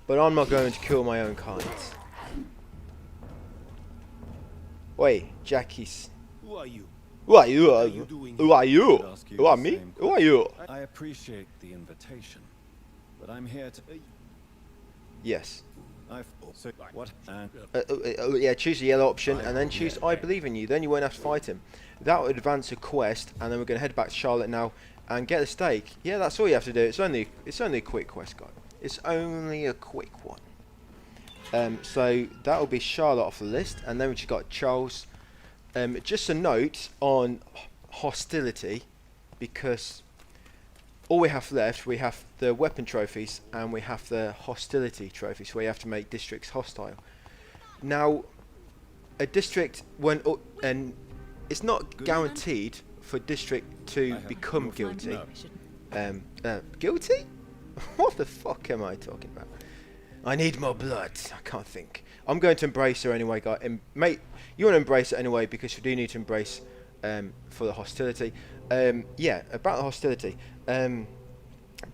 But I'm not going to kill my own kind. Wait, Jackie's. Who are you? Who are you? What are you doing Who are you? I'd ask you Who are the me? same Who are you? I appreciate the invitation, but I'm here to. Yes. I've so what? Yeah, choose the yellow option and then choose I believe in you. Then you won't have to fight him. That would advance a quest, and then we're going to head back to Charlotte now and get the stake. Yeah, that's all you have to do. It's only a quick quest, guys. It's only a quick one. So that will be Charlotte off the list, and then we just got Charles. Just a note on hostility, because all we have left, we have the weapon trophies and we have the hostility trophies, where you have to make districts hostile. Now, a district, and it's not guaranteed for district to become guilty. Guilty? What the fuck am I talking about? I need more blood. I can't think. I'm going to embrace her anyway, guys. Mate, you want to embrace it anyway, because you do need to embrace for the hostility. Yeah, about the hostility.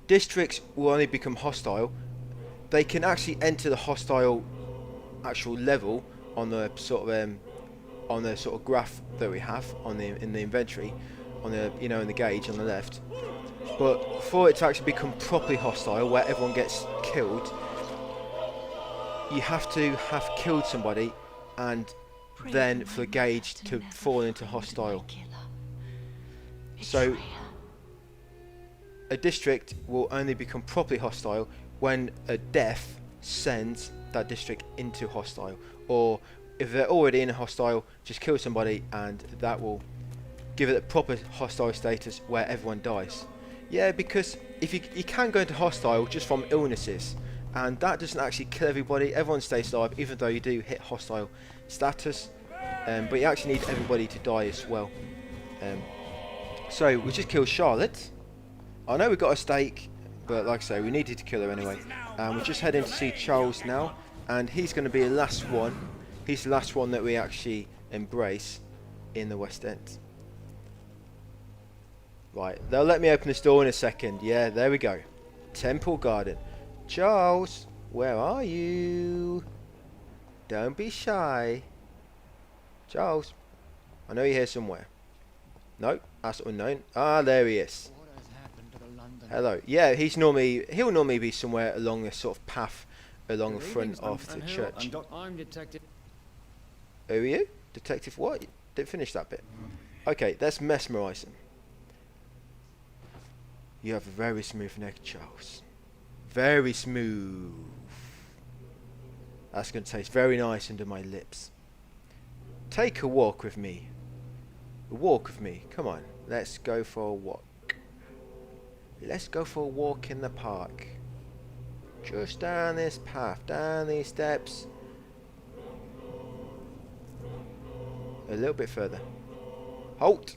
Districts will only become hostile. They can actually enter the hostile actual level on the sort of graph that we have in the inventory, on the in the gauge on the left. But for it to actually become properly hostile, where everyone gets killed, you have to have killed somebody, and then for the gauge to fall into hostile. So a district will only become properly hostile when a death sends that district into hostile, or if they're already in a hostile, just kill somebody and that will give it a proper hostile status where everyone dies. Yeah, because if you can go into hostile just from illnesses, and that doesn't actually kill everybody. Everyone stays alive, even though you do hit hostile status, but you actually need everybody to die as well. So we just killed Charlotte. I know we got a stake, but like I say, we needed to kill her anyway. And we're just heading to see Charles now, and he's going to be the last one. He's the last one that we actually embrace in the West End. Right, they'll let me open this door in a second. Yeah, there we go. Temple Garden. Charles, where are you? Don't be shy. Charles, I know you're here somewhere. No, that's unknown. Ah, there he is. Hello. Yeah, he'll normally be somewhere along this sort of path along the front of the church. I'm Detective. Who are you? Detective what? Didn't finish that bit. Okay, let's mesmerise him. You have a very smooth neck, Charles. Very smooth. That's going to taste very nice under my lips. Take a walk with me. Walk with me. Come on. Let's go for a walk. Let's go for a walk in the park. Just down this path. Down these steps. A little bit further. Halt.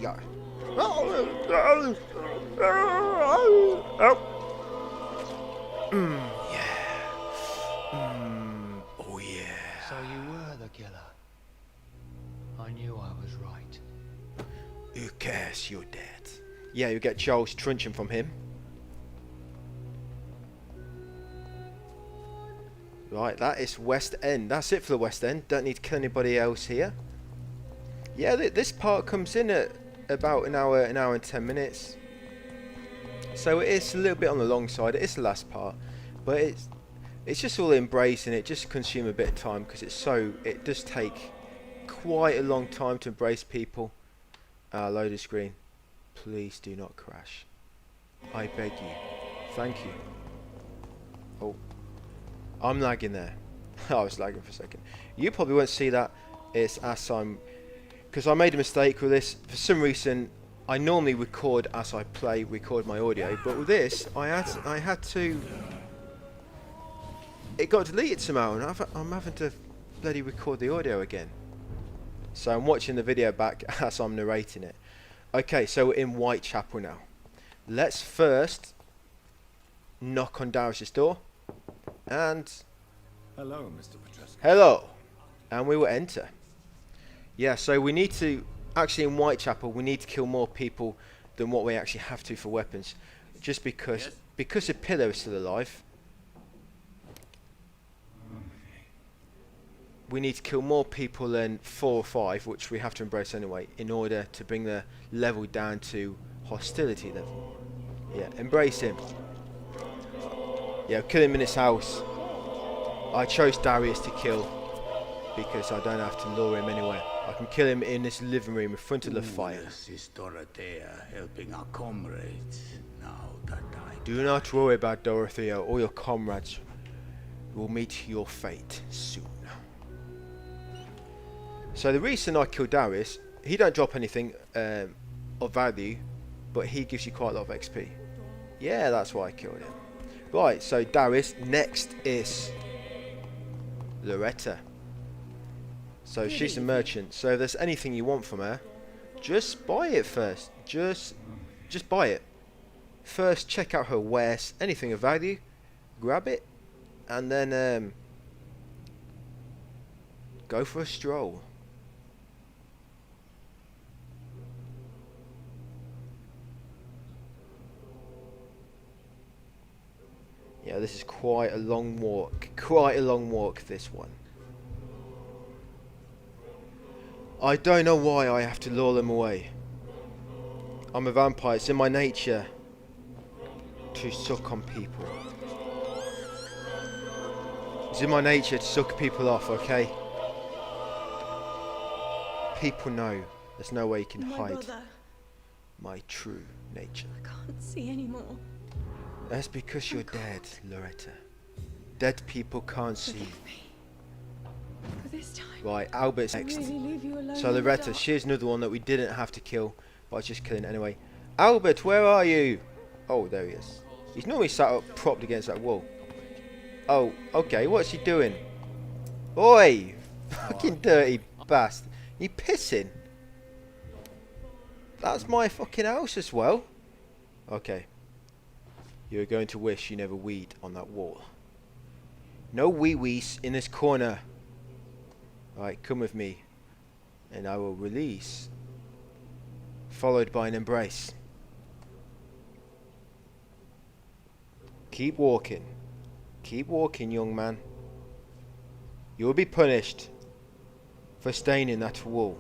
Yeah. Oh yeah. So you were the killer. I knew I was right. Who cares? You're dead. Yeah, you get Charles truncheon from him. Right, that is West End. That's it for the West End. Don't need to kill anybody else here. Yeah, this part comes in at about an hour and 10 minutes. So it is a little bit on the long side. It is the last part, but it's just all embracing it. Just consume a bit of time because it does take quite a long time to embrace people. Loaded screen. Please do not crash. I beg you. Thank you. Oh. I'm lagging there. I was lagging for a second. You probably won't see that. It's as I'm... Because I made a mistake with this. For some reason, I normally record as I play, record my audio. But with this, I had to... It got deleted somehow, and I'm having to bloody record the audio again. So I'm watching the video back as I'm narrating it. Okay, so we're in Whitechapel now. Let's first knock on Darius's door. And hello, Mr. Petrescu. Hello, and we will enter. Yeah, so we need to actually in Whitechapel we need to kill more people than what we actually have to for weapons, just because the pillar is still alive. We need to kill more people than 4 or 5, which we have to embrace anyway, in order to bring the level down to hostility level. Yeah, embrace him. Yeah, kill him in his house. I chose Darius to kill because I don't have to lure him anywhere. I can kill him in this living room in front of the fire. This is Dorothea helping our comrades. Now that I... Do not worry about Dorothea or your comrades. You will meet your fate soon. So the reason I killed Darius, he don't drop anything of value, but he gives you quite a lot of XP. Yeah, that's why I killed him. Right, so Darius, next is Loretta. So she's a merchant, so if there's anything you want from her, just buy it first. Just buy it. First check out her wares, anything of value, grab it, and then go for a stroll. Yeah, this is quite a long walk. Quite a long walk, this one. I don't know why I have to lure them away. I'm a vampire. It's in my nature to suck on people. It's in my nature to suck people off, okay? People know. There's no way you can hide brother. My true nature. I can't see anymore. That's because you're dead, Loretta. Dead people can't see. For this time. Right, Albert's next. Really leave you alone So Loretta, she's another one that we didn't have to kill, but I was just killing anyway. Albert, where are you? Oh, there he is. He's normally sat up, propped against that wall. Oh, okay, what's he doing? Oi! Fucking dirty bastard. You pissing? That's my fucking house as well. Okay. You're going to wish you never weed on that wall. No wee-wees in this corner. Right, come with me. And I will release. Followed by an embrace. Keep walking. Keep walking, young man. You will be punished for staining that wall.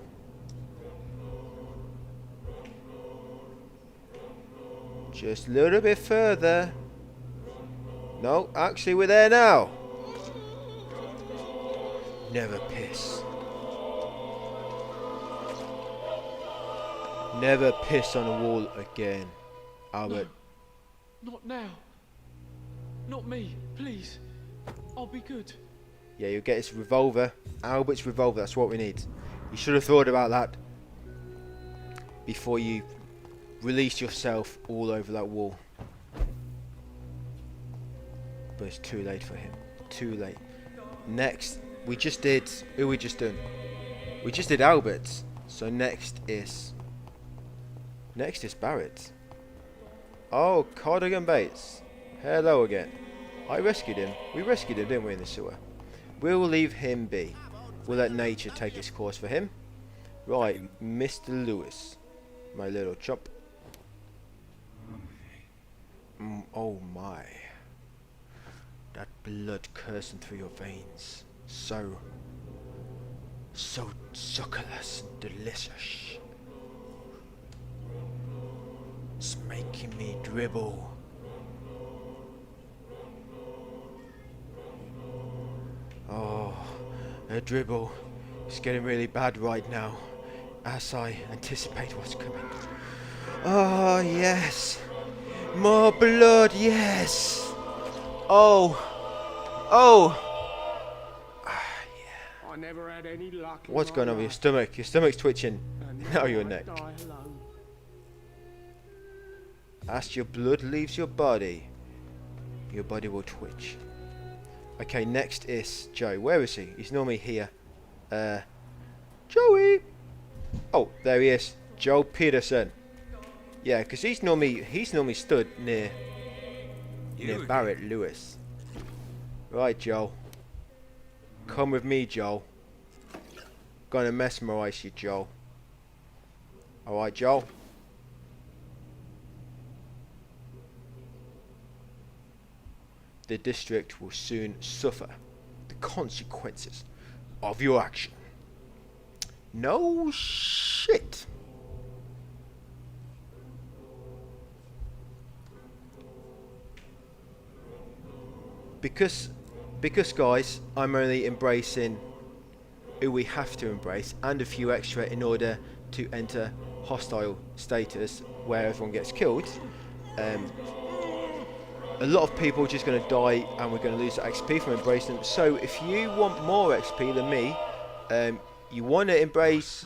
Just a little bit further. No, actually we're there now. Never piss. Never piss on a wall again, Albert. Not now. Not me, please. I'll be good. Yeah, you'll get his revolver. Albert's revolver, that's what we need. You should have thought about that before you released yourself all over that wall. But it's too late for him. Too late. Next, we just did... Who we just done? We just did Albert. So next is... Next is Barrett. Oh, Cardigan Bates. Hello again. I rescued him. We rescued him, didn't we, in the sewer? We'll leave him be. We'll let nature take its course for him. Right, Mr. Lewis. My little chop. Oh my. That blood coursing through your veins. So succulous and delicious. It's making me dribble. Oh, a dribble. It's getting really bad right now as I anticipate what's coming. Oh, yes. More blood, yes. Oh. I never had any luck. What's going on with your stomach? Your stomach's twitching. Now your neck. As your blood leaves your body will twitch. Okay, next is Joe. Where is he? He's normally here. Joey! Oh, there he is. Joe Peterson. Yeah, because he's normally stood near Barrett Lewis. Right, Joe. Come with me, Joe. Gonna mesmerize you, Joe. Alright, Joe. The district will soon suffer the consequences of your action. No shit. Because guys, I'm only embracing who we have to embrace and a few extra in order to enter hostile status where everyone gets killed. A lot of people are just going to die and we're going to lose that XP from embracing them. So if you want more XP than me, you want to embrace...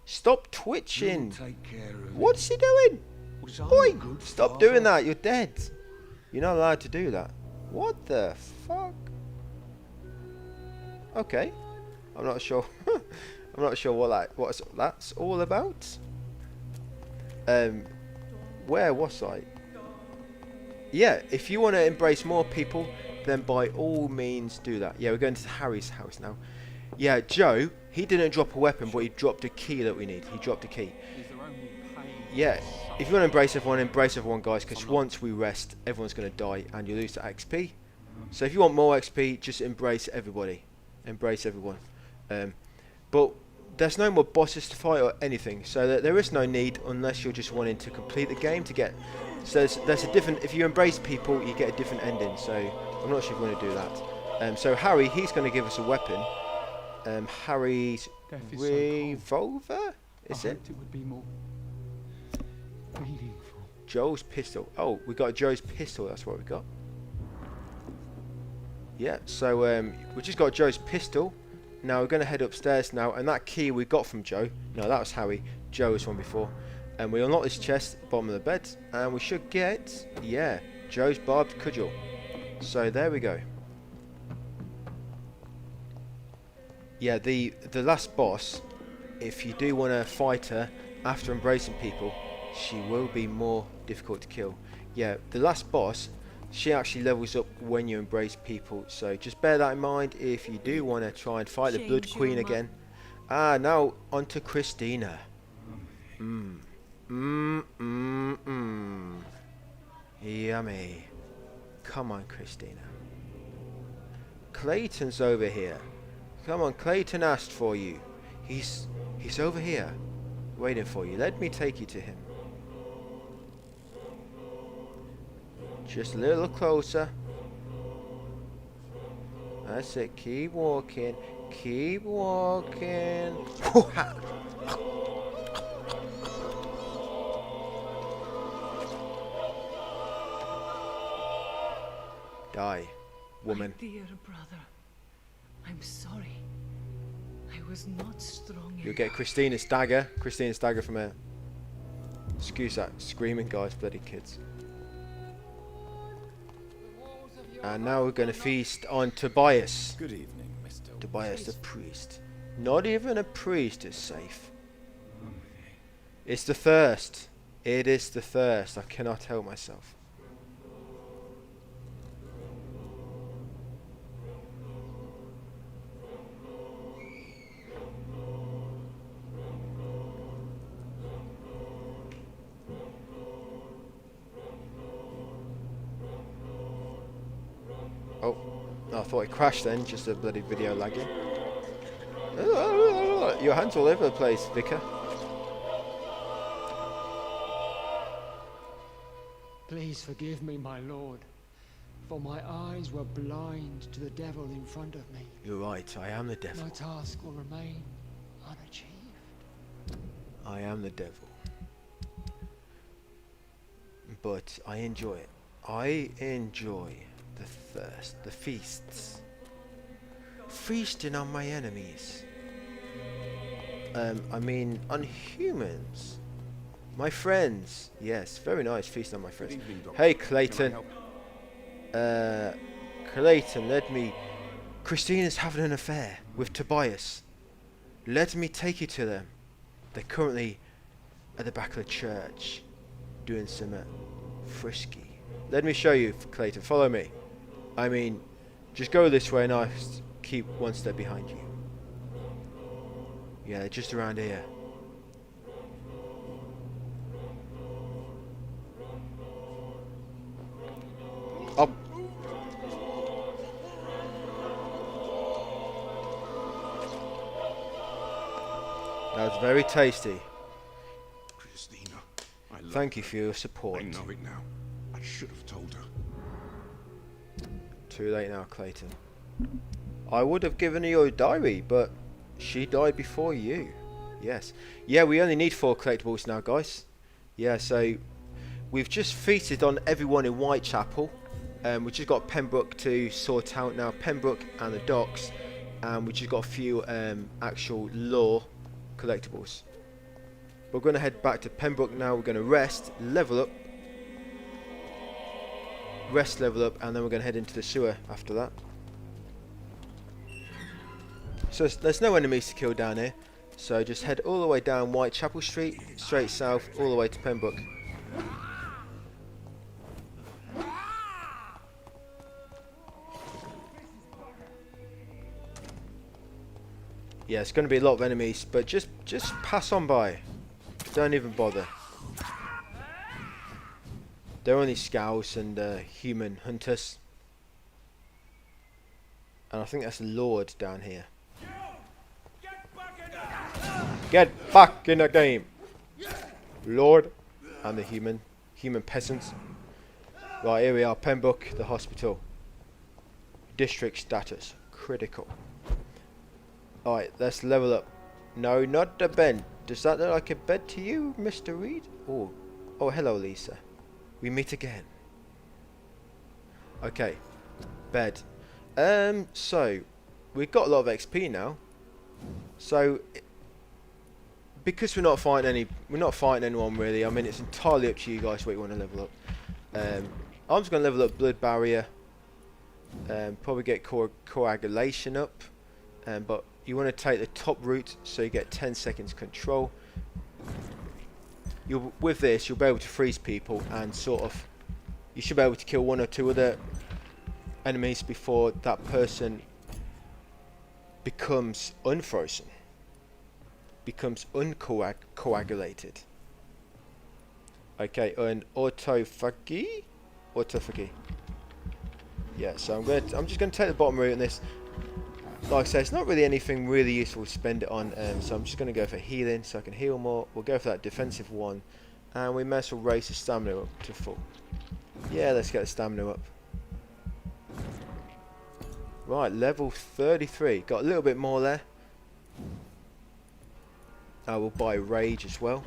Stop twitching. What's he doing? Oi, stop doing that. You're dead. You're not allowed to do that. What the fuck? Okay. I'm not sure. I'm not sure what that's all about. Where was I? Yeah, if you want to embrace more people, then by all means do that. Yeah, we're going to Harry's house now. Yeah, Joe, he didn't drop a weapon, but he dropped a key that we need. He dropped a key. Yeah, if you want to embrace everyone, guys, because once we rest, everyone's going to die and you lose the XP. So if you want more XP, just embrace everybody. Embrace everyone. But there's no more bosses to fight or anything, so there is no need unless you're just wanting to complete the game to get... So there's a different... If you embrace people, you get a different ending, so I'm not sure if you want to do that. So Harry, he's going to give us a weapon. Harry's revolver? Is it? It would be more meaningful. Joe's pistol. Oh, we got Joe's pistol, that's what we got. Yeah, so we just got Joe's pistol. Now we're going to head upstairs now, and that key we got from Joe. No, that was Harry. Joe was one before. And we unlock this chest, bottom of the bed, and we should get, yeah, Joe's barbed cudgel. So there we go. Yeah, the last boss, if you do want to fight her after embracing people, she will be more difficult to kill. Yeah, the last boss, she actually levels up when you embrace people, so just bear that in mind if you do want to try and fight the Blood Queen again. Now on to Christina. Yummy. Come on, Christina. Clayton's over here. Come on, Clayton asked for you. He's over here, waiting for you. Let me take you to him. Just a little closer. That's it. Keep walking. Keep walking. Die, woman. My dear brother, I'm sorry. I was not strong You'll get Christina's dagger. Christina's dagger from her. Excuse that screaming, guys, bloody kids. And now we're going to feast on Tobias. Good evening, Mr. Tobias the priest. Not even a priest is safe. It's the thirst. It is the thirst. I cannot help myself. Oh, I thought it crashed then, just a bloody video lagging. Your hand's all over the place, Vicar. Please forgive me, my lord, for my eyes were blind to the devil in front of me. You're right, I am the devil. My task will remain unachieved. I am the devil. But I enjoy it. I enjoy the thirst, the feasts. Feasting on my enemies. I mean, on humans. My friends. Yes, very nice, feasting on my friends. Hey, Clayton. Clayton, let me... Christina's having an affair with Tobias. Let me take you to them. They're currently at the back of the church doing some frisky. Let me show you, Clayton. Follow me. I mean, just go this way and I'll keep one step behind you. Yeah, they're just around here. Up. That was very tasty. Christina, I love Thank you for your support. I know it now. I should have told her. Too late now, Clayton. I would have given her your diary, but she died before you. Yes. Yeah, we only need 4 collectibles now, guys. Yeah, so we've just feasted on everyone in Whitechapel. We just got Pembroke to sort out now. Pembroke and the docks. And we just got a few actual lore collectibles. We're going to head back to Pembroke now. We're going to rest, level up. Rest, level up, and then we're going to head into the sewer after that. So there's no enemies to kill down here. So just head all the way down Whitechapel Street, straight south, all the way to Pembroke. Yeah, it's going to be a lot of enemies, but just pass on by. Don't even bother. They're only scows and human hunters. And I think that's a lord down here. Get back in the game! Lord and the human peasants. Right, here we are, Pembroke, the hospital. District status, critical. Alright, let's level up. No, not the bed. Does that look like a bed to you, Mr. Reed? Oh, hello, Lisa. We meet again. Okay, bed. So we've got a lot of XP now. So because we're not fighting anyone really. I mean, it's entirely up to you guys what you want to level up. I'm just gonna level up blood barrier. Probably get coagulation up. But you want to take the top route so you get 10 seconds control. With this, you'll be able to freeze people and you should be able to kill 1 or 2 other enemies before that person becomes unfrozen, becomes uncoagulated. Okay, and autophagy. Yeah, so I'm just going to take the bottom route in this. Like I say, it's not really anything really useful to spend it on, so I'm just going to go for healing so I can heal more. We'll go for that defensive one, and we may as well raise the stamina up to full. Yeah, let's get the stamina up. Right, level 33. Got a little bit more there. I will buy rage as well.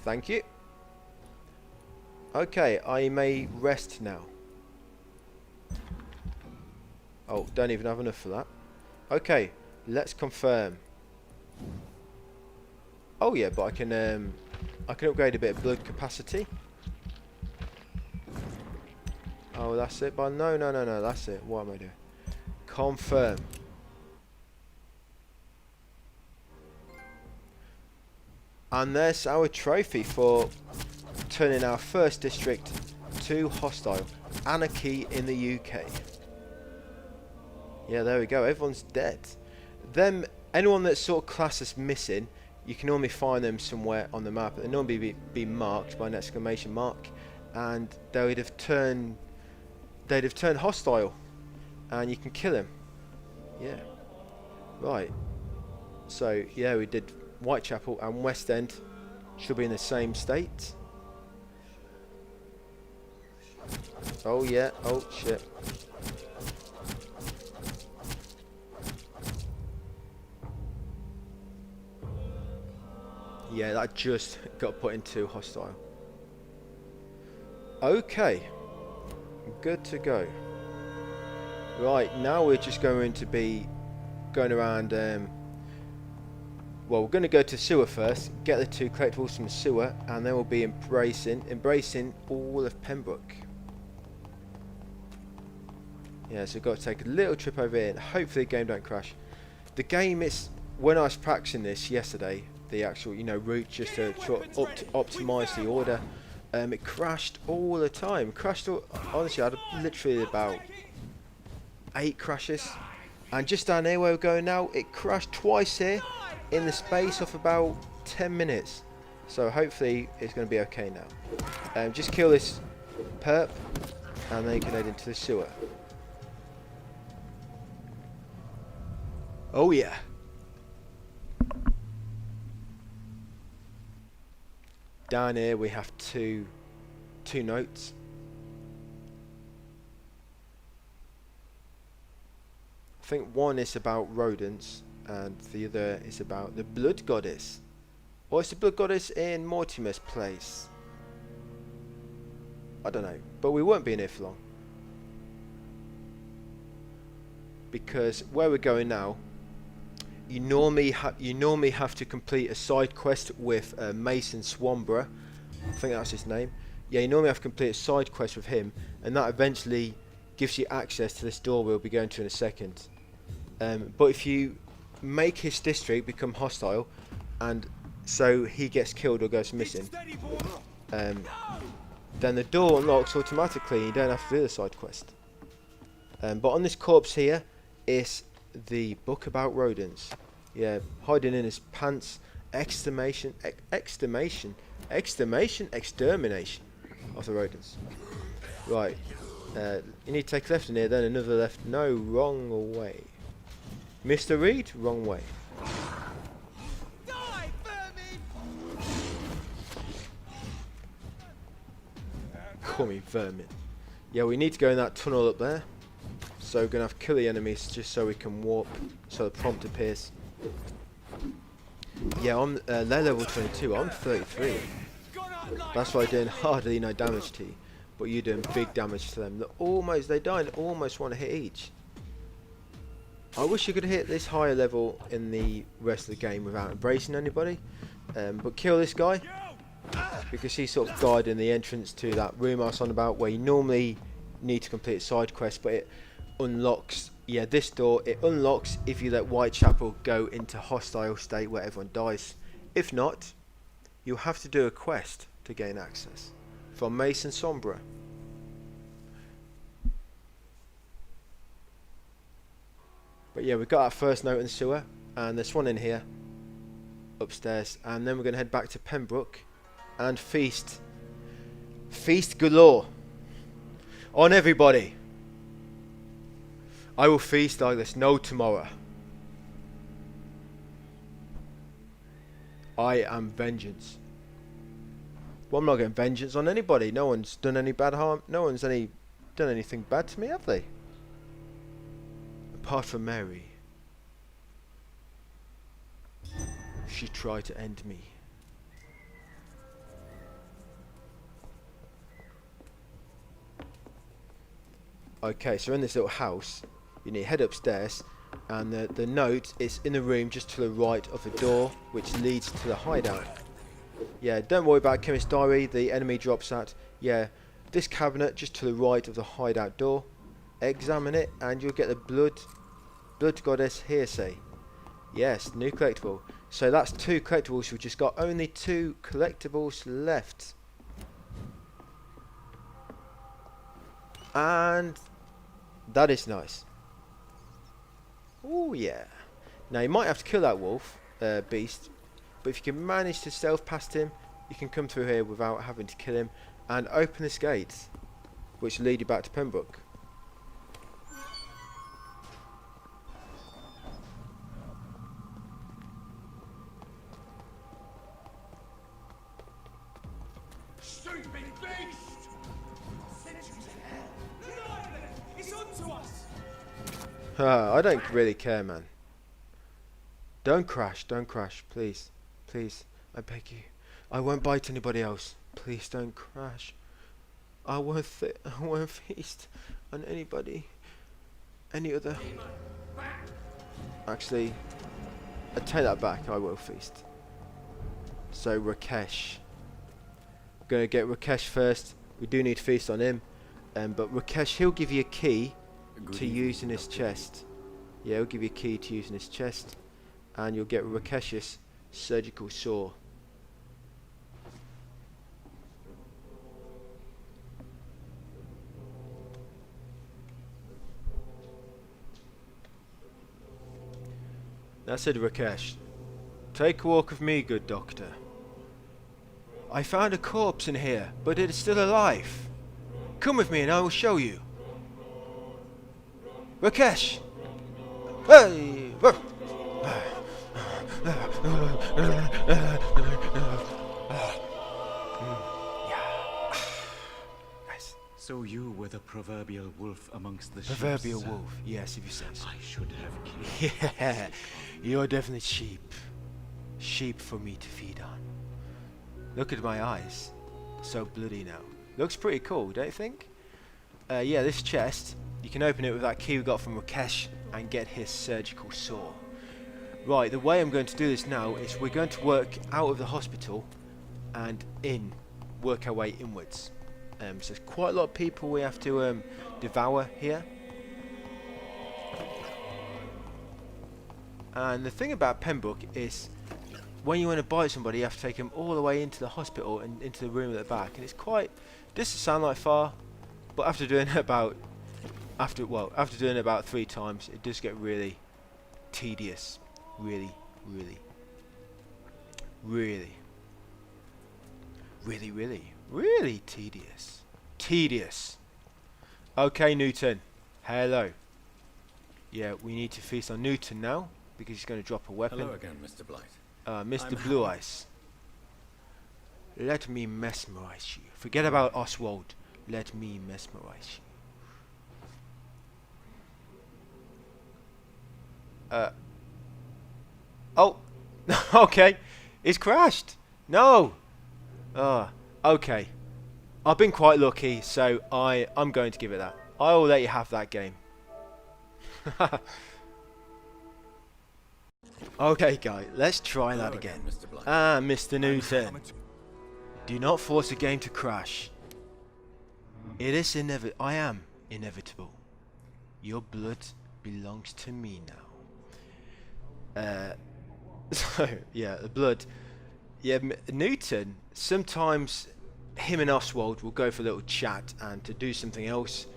Thank you. Okay, I may rest now. Oh, don't even have enough for that. Okay, let's confirm. Oh yeah, but I can upgrade a bit of blood capacity. Oh, that's it. But no, that's it. What am I doing? Confirm. And there's our trophy for turning our first district to hostile. Anarchy in the UK. Yeah, there we go. Everyone's dead. Anyone that's sort of classed as missing, you can normally find them somewhere on the map. They normally be marked by an exclamation mark, and they'd have turned hostile, and you can kill them. Yeah. Right. So yeah, we did Whitechapel and West End. Should be in the same state. Oh yeah. Oh shit. Yeah, that just got put into hostile. Okay. Good to go. Right, now we're just going to be going around. Well, we're going to go to sewer first, get the 2 collectibles from the sewer, and then we'll be embracing all of Pembroke. Yeah, so we've got to take a little trip over here, and hopefully the game don't crash. The game is, when I was practicing this yesterday, the actual, route just to optimize the order, it crashed all the time. Honestly, I had literally about 8 crashes, and just down here where we're going now, it crashed twice here in the space of about 10 minutes. So hopefully it's going to be okay now. Just kill this perp, and then you can head into the sewer. Oh yeah. Down here we have two notes. I think one is about rodents and the other is about the blood goddess. Or is the blood goddess in Mortimer's place? I don't know, but we won't be in here for long. Because where we're going now, you normally have to complete a side quest with Mason Swamborough. I think that's his name. Yeah, you normally have to complete a side quest with him, and that eventually gives you access to this door we'll be going to in a second. But if you make his district become hostile, and so he gets killed or goes missing, then the door unlocks automatically and you don't have to do the side quest. But on this corpse here is the book about rodents. Yeah, hiding in his pants, extermination of the rodents. Right, you need to take a left in here, then another left. No, wrong way. Mr. Reed, wrong way. Die, vermin! Call me vermin. Yeah, we need to go in that tunnel up there. So we're going to have to kill the enemies just so we can warp, so the prompt appears. Yeah, they're level 22, I'm 33. That's why I'm doing hardly no damage to you. But you're doing big damage to them. They die and almost want to hit each. I wish you could hit this higher level in the rest of the game without embracing anybody. But kill this guy, because he's sort of guiding the entrance to that room I was on about, where you normally need to complete a side quest, but it unlocks, yeah, this door, it unlocks if you let Whitechapel go into hostile state where everyone dies. If not, you'll have to do a quest to gain access from Mason Sombra. But yeah, we've got our first note in the sewer, and there's one in here upstairs, and then we're going to head back to Pembroke and feast galore on everybody. I will feast like there's no tomorrow. I am vengeance. Well, I'm not getting vengeance on anybody. No one's done any bad harm. No one's done anything bad to me, have they? Apart from Mary. She tried to end me. Okay, so in this little house, you need to head upstairs, and the note is in the room just to the right of the door, which leads to the hideout. Yeah, don't worry about Chemist's Diary, the enemy drops at. Yeah, this cabinet just to the right of the hideout door. Examine it, and you'll get the blood goddess hearsay. Yes, new collectible. So that's 2 collectibles. We've just got only 2 collectibles left. And that is nice. Oh yeah. Now you might have to kill that wolf beast, but if you can manage to stealth past him, you can come through here without having to kill him and open this gate, which will lead you back to Pembroke. Stupid beast! Send you to hell! No, it's onto us! I don't really care, man. Don't crash, please. Please, I beg you. I won't bite anybody else. Please don't crash. I won't feast on anybody. Any other. Actually, I take that back, I will feast. So Rakesh. Gonna get Rakesh first. We do need to feast on him. But Rakesh, he'll give you a key to use in his chest. Yeah, he'll give you a key to use in his chest. And you'll get Rakesh's surgical saw. That said, Rakesh, take a walk with me, good doctor. I found a corpse in here, but it is still alive. Come with me and I will show you. Rakesh! Hey! Nice. So you were the proverbial wolf amongst the sheep. Proverbial wolf, yes, if you say so. I should have killed. Yeah, you're definitely sheep. Sheep for me to feed on. Look at my eyes. So bloody now. Looks pretty cool, don't you think? Yeah, this chest, you can open it with that key we got from Rakesh and get his surgical saw. Right, the way I'm going to do this now is we're going to work out of the hospital and work our way inwards. So there's quite a lot of people we have to devour here. And the thing about Pembroke is when you want to bite somebody, you have to take them all the way into the hospital and into the room at the back, and it's quite. Doesn't sound like far, but after doing it about 3 times, it does get really tedious. Really tedious. Tedious. Okay, Newton. Hello. Yeah, we need to feast on Newton now because he's going to drop a weapon. Hello again, Mr. Blight. Mr. Blue Eyes. Let me mesmerize you. Forget about Oswald. Let me mesmerize you. Oh, okay. It's crashed. No. Okay. I've been quite lucky, so I'm going to give it that. I will let you have that game. Okay, guy. Let's try that again. Mr. Newton. Do not force a game to crash. It is inevitable. I am inevitable. Your blood belongs to me now. So, yeah, the blood. Yeah, Newton, sometimes him and Oswald will go for a little chat and to do something else,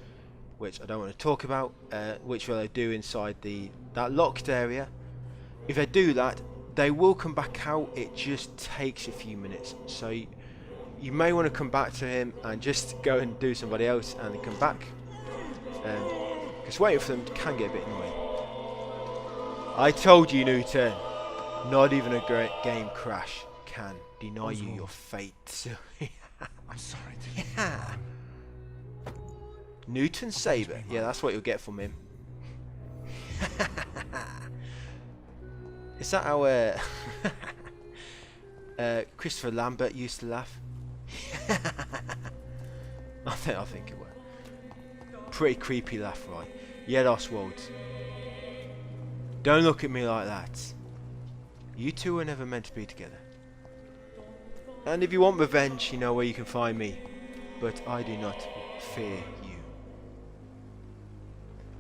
which I don't want to talk about, which will they do inside that locked area. If they do that, they will come back out. It just takes a few minutes. So you may want to come back to him and just go and do somebody else and then come back. Because waiting for them can get a bit annoying. I told you, Newton. Not even a great game crash can deny you your fate. I'm sorry. Yeah. Newton Saber. Yeah, that's what you'll get from him. Is that how Christopher Lambert used to laugh? I think it was. pretty creepy laugh, right? Yeah, Oswald. Don't look at me like that. You two were never meant to be together. And if you want revenge, you know where you can find me. But I do not fear you.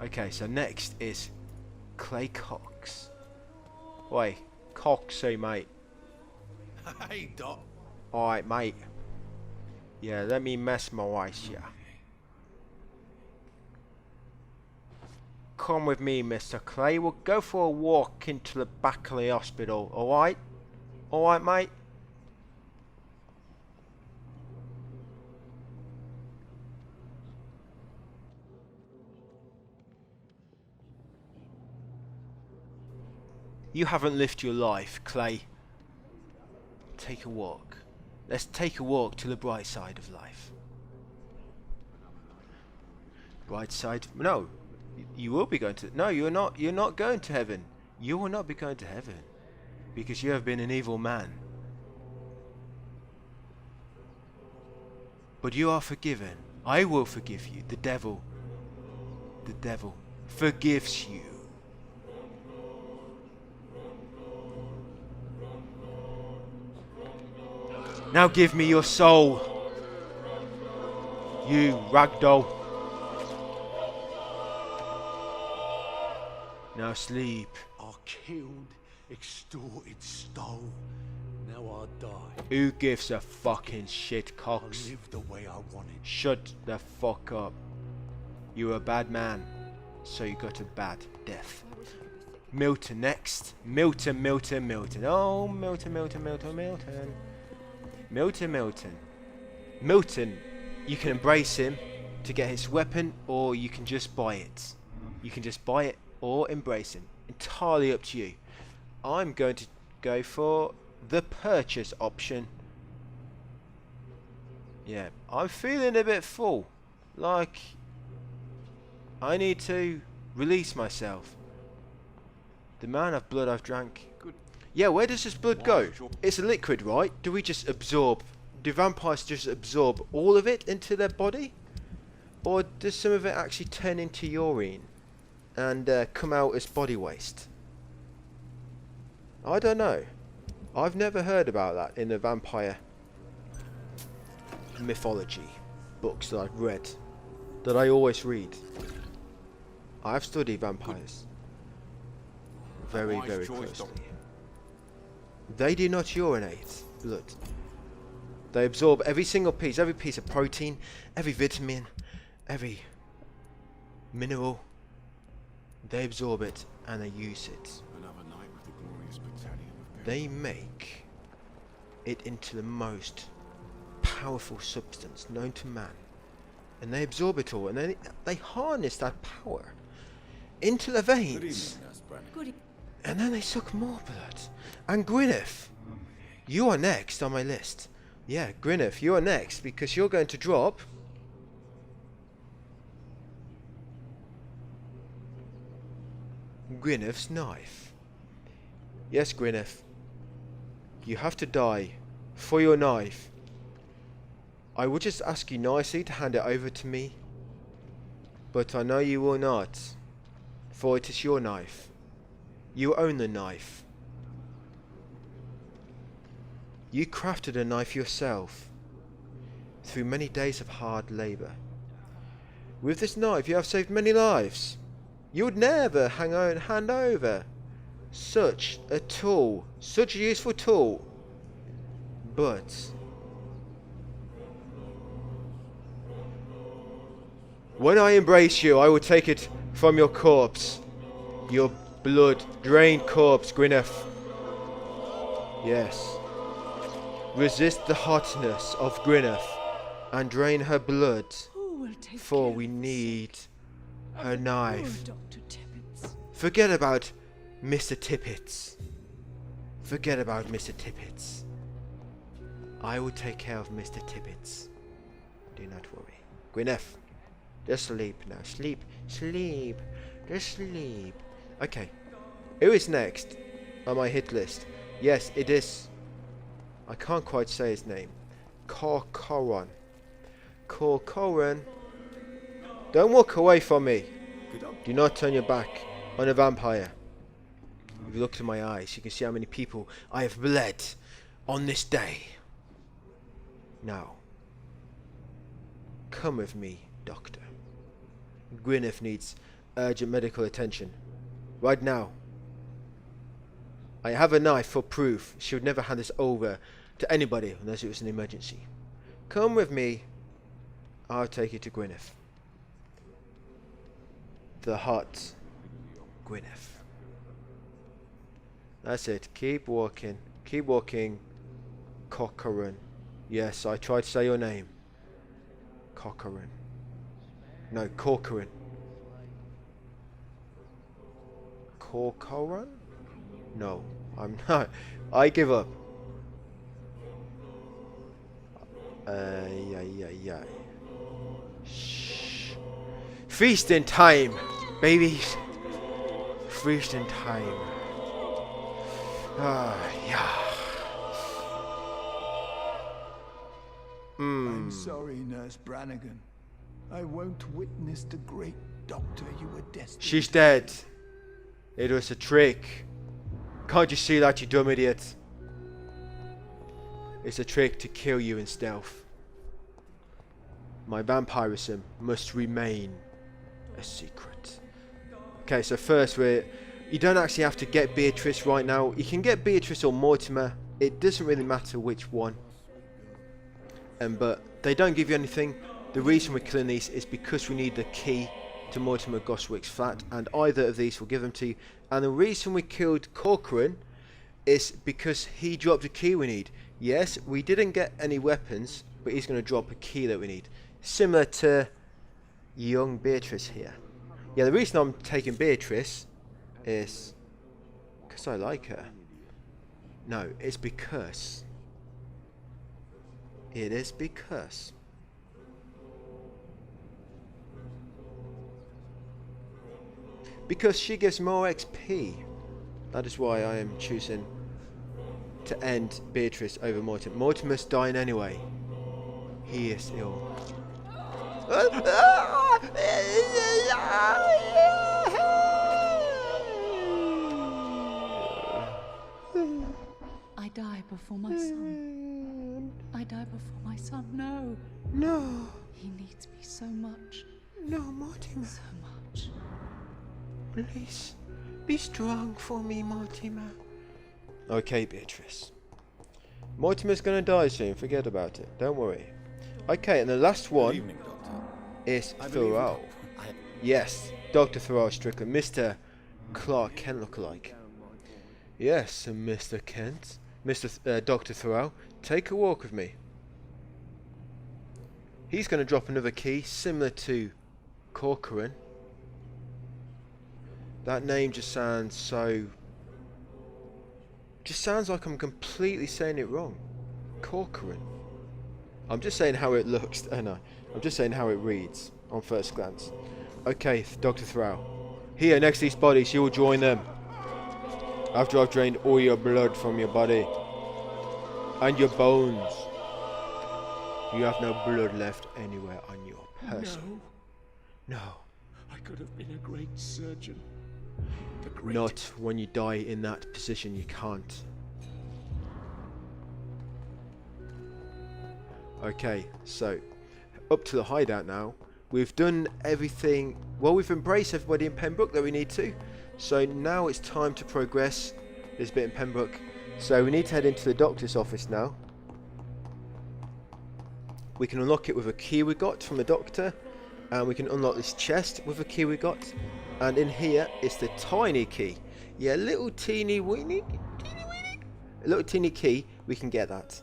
Okay, so next is Clay Cox. Wait, Cox, hey mate. Hey, Doc. Alright, mate. Yeah, let me mesmerize ya. Come with me, Mr. Clay. We'll go for a walk into the back of the hospital, alright? Alright, mate? You haven't lived your life, Clay. Take a walk. Let's take a walk to the bright side of life. Bright side? No. You will be going to... No, you're not. You're not going to heaven. You will not be going to heaven. Because you have been an evil man. But you are forgiven. I will forgive you. The devil forgives you. Now give me your soul, you ragdoll. Now sleep. I killed, extorted, stole. Now I die. Who gives a fucking shit, Cox? I live the way I wanted. Shut the fuck up. You're a bad man, so you got a bad death. Milton next. Milton. Oh, Milton. Milton, you can embrace him to get his weapon, or you can just buy it. You can just buy it or embrace him. Entirely up to you. I'm going to go for the purchase option. Yeah, I'm feeling a bit full. Like, I need to release myself. The amount of blood I've drank. Yeah, where does this blood go? It's a liquid, right? Do we just absorb... Do vampires just absorb all of it into their body? Or does some of it actually turn into urine and come out as body waste? I don't know. I've never heard about that in the vampire mythology books that I've read. That I always read. I've studied vampires very, very closely. They do not urinate blood. They absorb every single piece, every piece of protein, every vitamin, every mineral. They absorb it and they use it. They make it into the most powerful substance known to man. And they absorb it all, and then they harness that power into their veins. And then they suck more blood. And Gwyneth, you are next on my list. Yeah, Gwyneth, you are next because you're going to drop Gwyneth's knife. Yes, Gwyneth, you have to die for your knife. I would just ask you nicely to hand it over to me, but I know you will not, for it is your knife. You own the knife. You crafted a knife yourself through many days of hard labour. With this knife you have saved many lives. You would never hand over such a tool, such a useful tool. But when I embrace you, I will take it from your corpse. Your blood-drained corpse, Gwyneth. Yes. Resist the hotness of Gwyneth and drain her blood, for we need her knife. Forget about Mr. Tippets. Forget about Mr. Tippets. I will take care of Mr. Tippets. Do not worry. Gwyneth, just sleep now. Sleep. Just sleep. Okay. Who is next on my hit list? Yes, it is. I can't quite say his name. Corcoran. Don't walk away from me. Do not turn your back on a vampire. If you look into my eyes, you can see how many people I have bled on this day. Now, come with me, Doctor. Gwyneth needs urgent medical attention. Right now. I have a knife for proof. She would never hand this over to anybody unless it was an emergency. Come with me. I'll take you to Gwyneth. The hot Gwyneth. That's it. Keep walking. Keep walking. Corcoran. Yes, I tried to say your name. Corcoran. No, Corcoran. Corcoran? No, I'm not. I give up. Yeah. Shh. Feasting time, babies. Feasting time. Yeah. I'm sorry, Nurse Brannigan. I won't witness the great doctor you were destined. She's dead. It was a trick. Can't you see that, you dumb idiot? It's a trick to kill you in stealth. My vampirism must remain a secret. Okay, so first you don't actually have to get Beatrice right now. You can get Beatrice or Mortimer. It doesn't really matter which one. But they don't give you anything. The reason we're killing these is because we need the key to Mortimer Goswick's flat, and either of these will give them to you. And the reason we killed Corcoran is because he dropped a key we need. Yes, we didn't get any weapons, but he's going to drop a key that we need. Similar to young Beatrice here. Yeah, the reason I'm taking Beatrice is because I like her. No, it's because... It is because... Because she gives more XP. That is why I am choosing to end Beatrice over Mortimer. Mortimer's dying anyway. He is ill. I die before my son. I die before my son. No. No. He needs me so much. No, Mortimer. So much. Please, be strong for me, Mortimer. Okay, Beatrice. Mortimer's gonna die soon, forget about it. Don't worry. Okay, and the last one is Thoreau. Yes, Dr. Thoreau Strickland, Mr. Clark Kent lookalike. Yes, Mr. Kent. Dr. Thoreau, take a walk with me. He's gonna drop another key, similar to Corcoran. That name just sounds so... Just sounds like I'm completely saying it wrong. Corcoran. I'm just saying how it looks. No, I'm just saying how it reads on first glance. Okay, Dr. Thoreau. Here, next to these bodies, you will join them. After I've drained all your blood from your body. And your bones. You have no blood left anywhere on your person. No. I could have been a great surgeon. Not when you die in that position, you can't. Okay, so up to the hideout now. We've done everything. Well, we've embraced everybody in Pembroke that we need to. So now it's time to progress this bit in Pembroke. So we need to head into the doctor's office now. We can unlock it with a key we got from the doctor. And we can unlock this chest with a key we got. And in here is the tiny key. Yeah, little teeny weeny. A little teeny key. We can get that.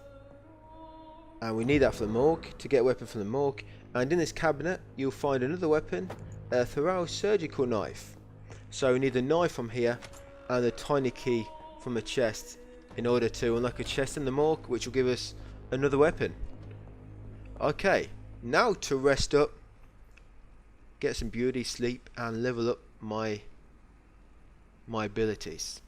And we need that for the morgue. To get a weapon from the morgue. And in this cabinet, you'll find another weapon. A Thoreau surgical knife. So we need the knife from here. And the tiny key from the chest. In order to unlock a chest in the morgue. Which will give us another weapon. Okay. Now to rest up. Get some beauty, sleep, and level up my abilities.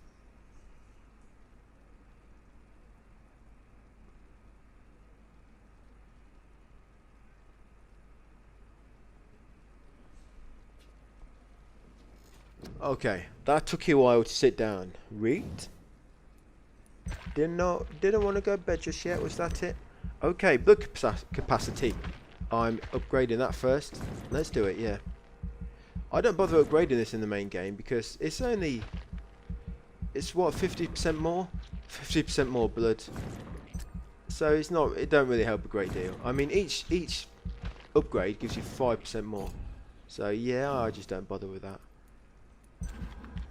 Okay, that took you a while to sit down. Read. Didn't want to go to bed just yet. Was that it? Okay, blood capacity. I'm upgrading that first. Let's do it. Yeah. I don't bother upgrading this in the main game because it's what 50% more, 50% more blood. So it don't really help a great deal. I mean, each upgrade gives you 5% more. So yeah, I just don't bother with that.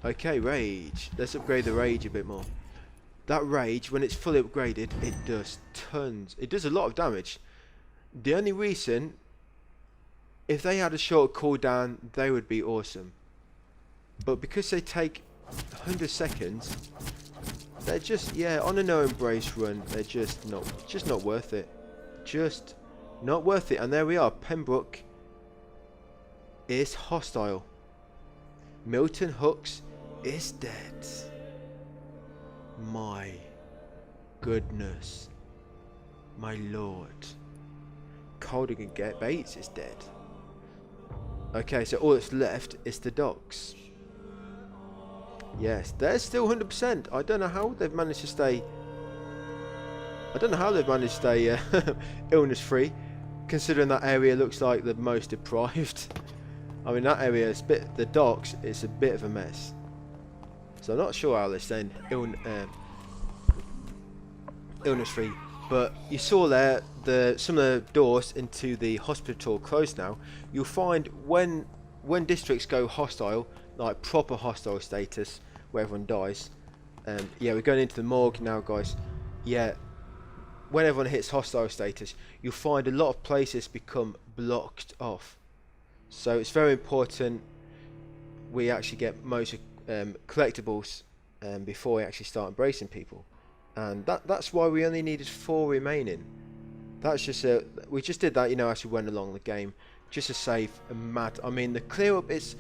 Okay, rage. Let's upgrade the rage a bit more. That rage, when it's fully upgraded, it does tons. It does a lot of damage. The only reason, if they had a short cooldown, they would be awesome. But because they take 100 seconds, they're just, yeah, on a no embrace run, they're just not worth it. Just not worth it. And there we are. Pembroke is hostile. Milton Hooks is dead. My goodness. My lord. Caldigan Bates is dead. Okay, so all that's left is the docks. Yes, they're still 100%. I don't know how they've managed to stay. Illness free, considering that area looks like the most deprived. I mean, that area is the docks is a bit of a mess. So I'm not sure how they're staying illness free. But you saw there some of the doors into the hospital closed now. You'll find when districts go hostile, like proper hostile status, where everyone dies. Yeah, we're going into the morgue now, guys. Yeah, when everyone hits hostile status, you'll find a lot of places become blocked off. So it's very important we actually get most collectibles before we actually start embracing people. And that's why we only needed 4 remaining. That's just we just did that, you know, as we went along the game, just to save a mad. I mean, the clear up is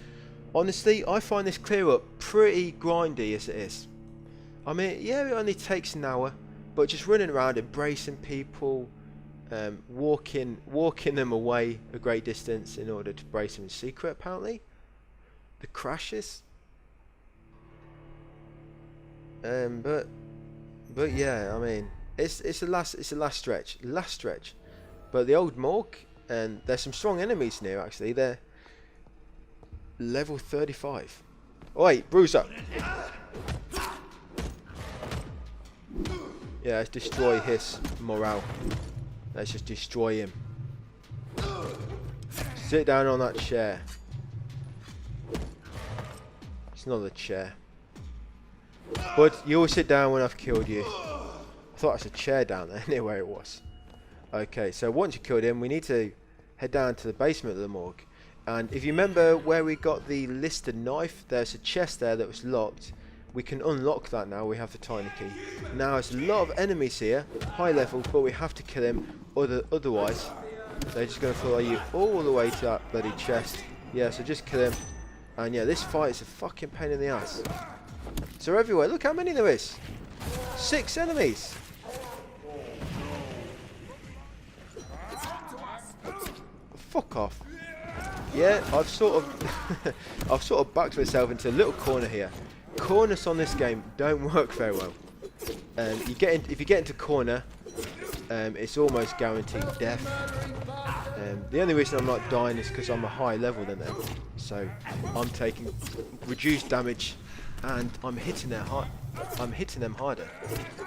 honestly, I find this clear up pretty grindy as it is. I mean, yeah, it only takes an hour, but just running around embracing people, walking them away a great distance in order to embrace them in secret. Apparently, the crashes. But yeah, I mean, it's the last stretch, But the old morgue, and there's some strong enemies near. Actually, they're level 35. Oh, wait, Bruiser. Yeah, let's destroy his morale. Let's just destroy him. Sit down on that chair. It's not a chair. But you'll sit down when I've killed you. I thought that's a chair down there, anyway it was. Okay, so once you killed him, we need to head down to the basement of the morgue. And if you remember where we got the listed knife, there's a chest there that was locked. We can unlock that now, we have the tiny key. Now there's a lot of enemies here, high level, but we have to kill him, otherwise they're just going to follow you all the way to that bloody chest. Yeah, so just kill him. And yeah, this fight is a fucking pain in the ass. So they're everywhere, look how many there is. 6 enemies. Fuck off. Yeah, I've sort of backed myself into a little corner here. Corners on this game don't work very well. If you get into corner, it's almost guaranteed death. The only reason I'm not dying is because I'm a higher level than them, so I'm taking reduced damage, and I'm hitting them harder.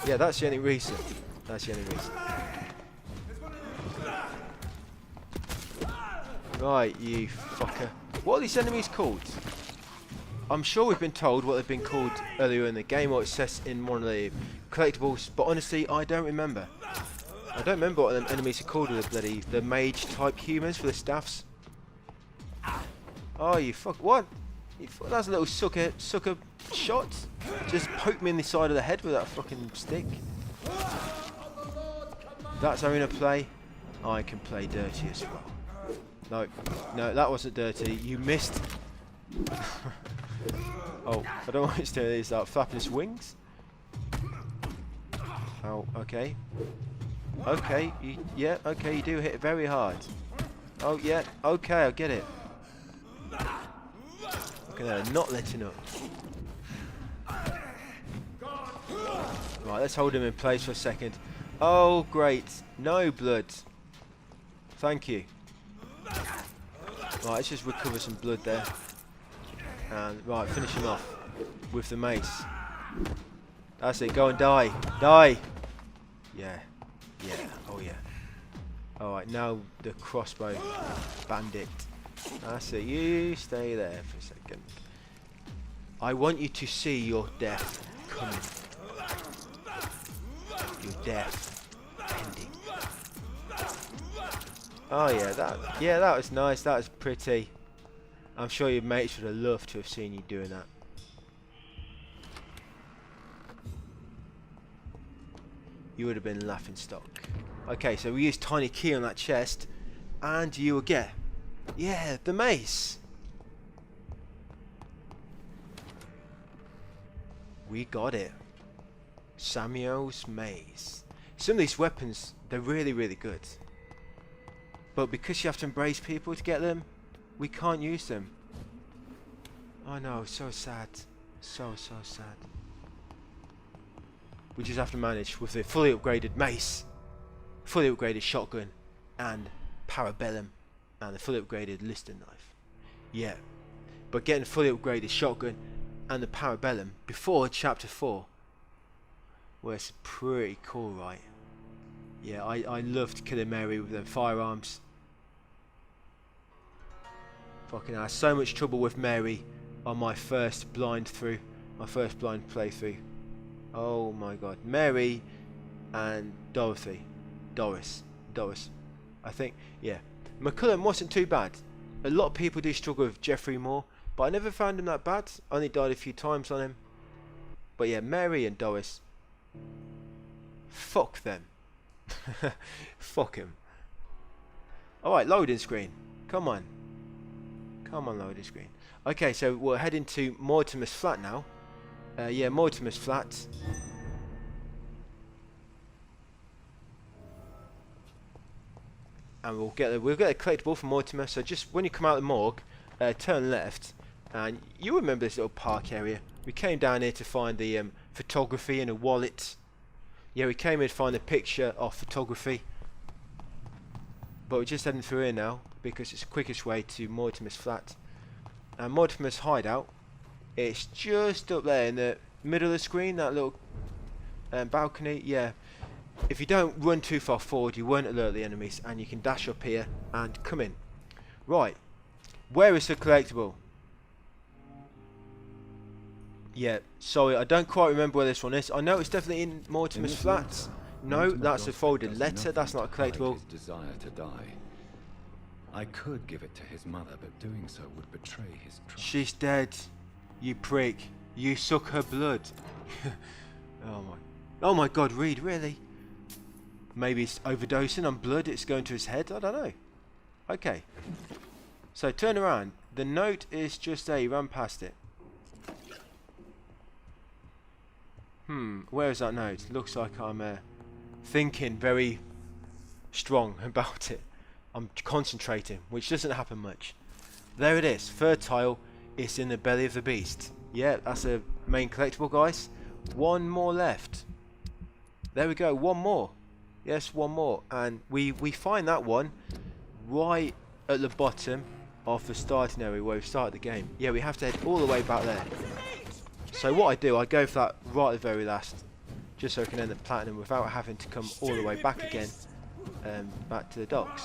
Yeah, that's the only reason. Right, you fucker. What are these enemies called? I'm sure we've been told what they've been called earlier in the game, or it says in one of the collectibles, but honestly, I don't remember. I don't remember what them enemies are called with the mage type humans for the staffs. Oh, you fuck, what? That's a little sucker shot. Just poke me in the side of the head with that fucking stick. That's arena play. I can play dirty as well. No, that wasn't dirty. You missed. Oh, I don't want you to do this. Flapping his wings. Oh, okay. Okay, yeah, okay, you do hit it very hard. Oh, yeah, okay, I get it. Fucking hell, not letting up. Right, let's hold him in place for a second. Oh, great. No blood. Thank you. Right, let's just recover some blood there. And, right, finish him off with the mace. That's it, go and die. Die! Yeah. Yeah, oh yeah. Alright, now the crossbow bandit. That's it, you stay there for a second. I want you to see your death coming. Your death ending. Oh yeah, that was nice, that was pretty. I'm sure your mates would have loved to have seen you doing that. You would have been laughing stock. Okay, so we use tiny key on that chest, and you will get, yeah, the mace. We got it. Samuel's mace. Some of these weapons, they're really, really good. But because you have to embrace people to get them, we can't use them. Oh no, so sad. So sad. We just have to manage with the fully upgraded mace, fully upgraded shotgun, and parabellum, and the fully upgraded listing knife. Yeah, but getting fully upgraded shotgun and the parabellum before chapter 4, well, it's pretty cool, right? Yeah, I loved killing Mary with them firearms. Fucking I had so much trouble with Mary on my first blind playthrough. Oh my god. Mary and Doris. I think, yeah. McCullum wasn't too bad. A lot of people do struggle with Jeffrey more, but I never found him that bad. Only died a few times on him. But yeah, Mary and Doris. Fuck them. Fuck him. Alright, loading screen. Come on. Come on, loading screen. Okay, so we're heading to Mortimer's flat now. Yeah, Mortimer's flat. And we'll get a collectible from Mortimer. So just when you come out of the morgue, turn left, and you remember this little park area. We came down here to find the photography and a wallet. Yeah, we came here to find a picture of photography. But we're just heading through here now because it's the quickest way to Mortimer's flat. And Mortimer's hideout, it's just up there in the middle of the screen, that little balcony. Yeah, if you don't run too far forward, you won't alert the enemies, and you can dash up here and come in. Right, where is the collectible? Yeah, sorry, I don't quite remember where this one is. I know it's definitely in Mortimer's flat. No, that's a folded letter. That's not a collectible. His desire to die. I could give it to his mother, but doing so would betray his trust. She's dead. You prick. You suck her blood. Oh my god, Reed, really? Maybe it's overdosing on blood, it's going to his head, I don't know. Okay. So turn around. The note is just there, you ran past it. Where is that note? Looks like I'm thinking very strong about it. I'm concentrating, which doesn't happen much. There it is, third tile. It's in the belly of the beast. Yeah, that's a main collectible, guys. One more left. There we go, one more. Yes, one more. And we find that one right at the bottom of the starting area where we started the game. Yeah, we have to head all the way back there. So what I do, I go for that right at the very last, just so I can end the platinum without having to come all the way back again, back to the docks.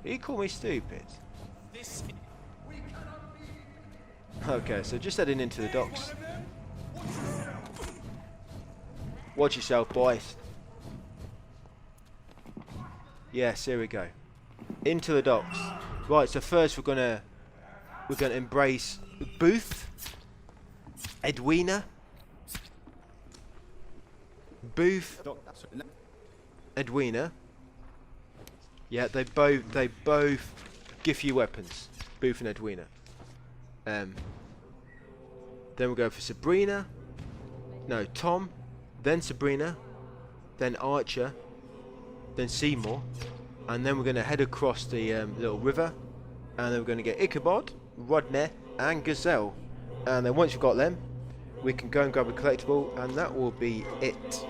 You call me stupid? Okay, so just heading into the docks. Watch yourself, boys. Yes, here we go. Into the docks. Right, so first we're gonna embrace Booth, Edwina, Booth, Edwina. Yeah, they both give you weapons, Booth and Edwina. Then we'll go for Sabrina. No, Tom. Then Sabrina. Then Archer. Then Seymour. And then we're going to head across the little river. And then we're going to get Ichabod, Rodney, and Gazelle. And then once we've got them, we can go and grab a collectible, and that will be it.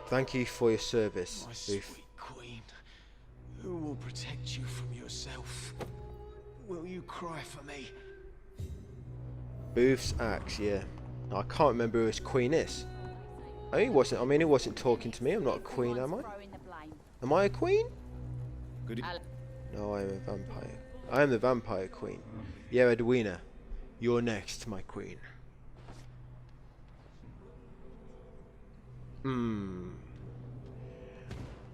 Thank you for your service, My Booth. sweet queen, who will protect you from yourself? Will you cry for me? Booth's axe, yeah. I can't remember who his queen is. Oh, he wasn't. I mean, he wasn't talking to me. I'm not a queen, am I? Am I a queen? No, I am a vampire. I am the vampire queen. Yeah, Edwina, you're next, my queen.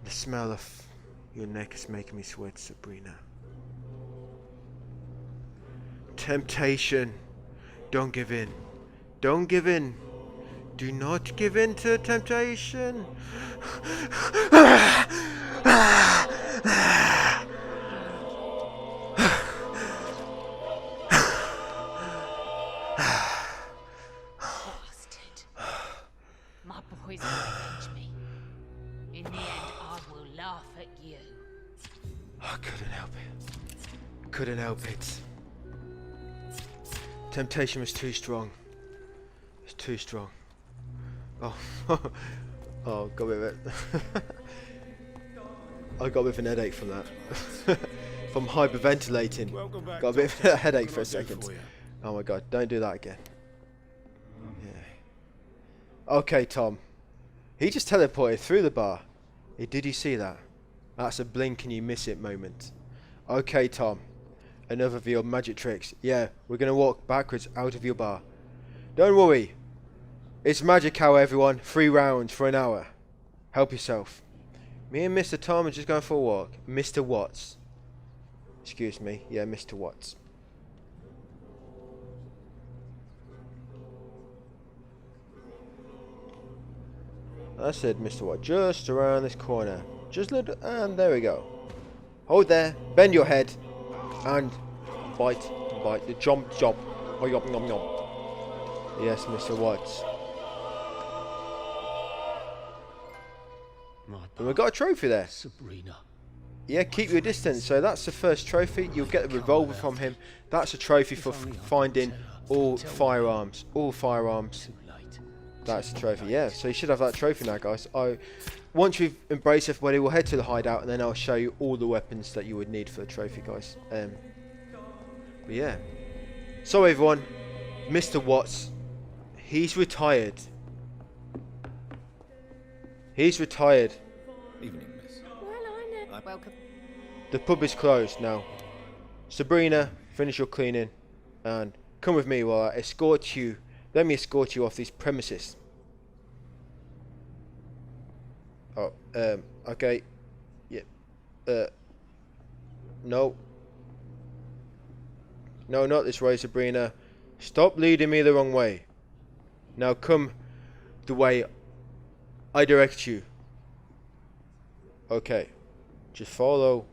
The smell of your neck is making me sweat, Sabrina. Temptation. Don't give in. Don't give in. Do not give in to temptation. Bastard. My boys will avenge me. In the end, I will laugh at you. I couldn't help it. Couldn't help it. Temptation was too strong. It's too strong. Oh, oh, got a bit of it. I got a bit of an headache from that. From hyperventilating. Got a bit of a headache for a second. Oh my god, don't do that again. Yeah. Okay, Tom. He just teleported through the bar. Did you see that? That's a blink and you miss it moment. Okay, Tom. Another of your magic tricks. Yeah, we're going to walk backwards out of your bar. Don't worry. It's magic hour, everyone. 3 rounds for an hour. Help yourself. Me and Mr. Tom are just going for a walk. Mr. Watts. Excuse me. Yeah, Mr. Watts. I said, Mr. Watts. Just around this corner. Just little, and there we go. Hold there. Bend your head. And bite. The jump. Oh, yum, yum, yum. Yes, Mr. Watts. And we got a trophy there. Sabrina. Yeah, keep your distance. So that's the first trophy. You'll get the revolver from him. That's a trophy for finding all firearms. All firearms. That's the trophy. Yeah, so you should have that trophy now, guys. Once we've embraced everybody, we'll head to the hideout, and then I'll show you all the weapons that you would need for the trophy, guys. But yeah. So everyone, Mr. Watts, he's retired. He's retired. Evening, miss. Welcome. The pub is closed now. Sabrina, finish your cleaning, and come with me while I escort you. Let me escort you off these premises. Oh, okay. Yeah. No. No, not this way, Sabrina. Stop leading me the wrong way. Now come the way I direct you. Okay. Just follow.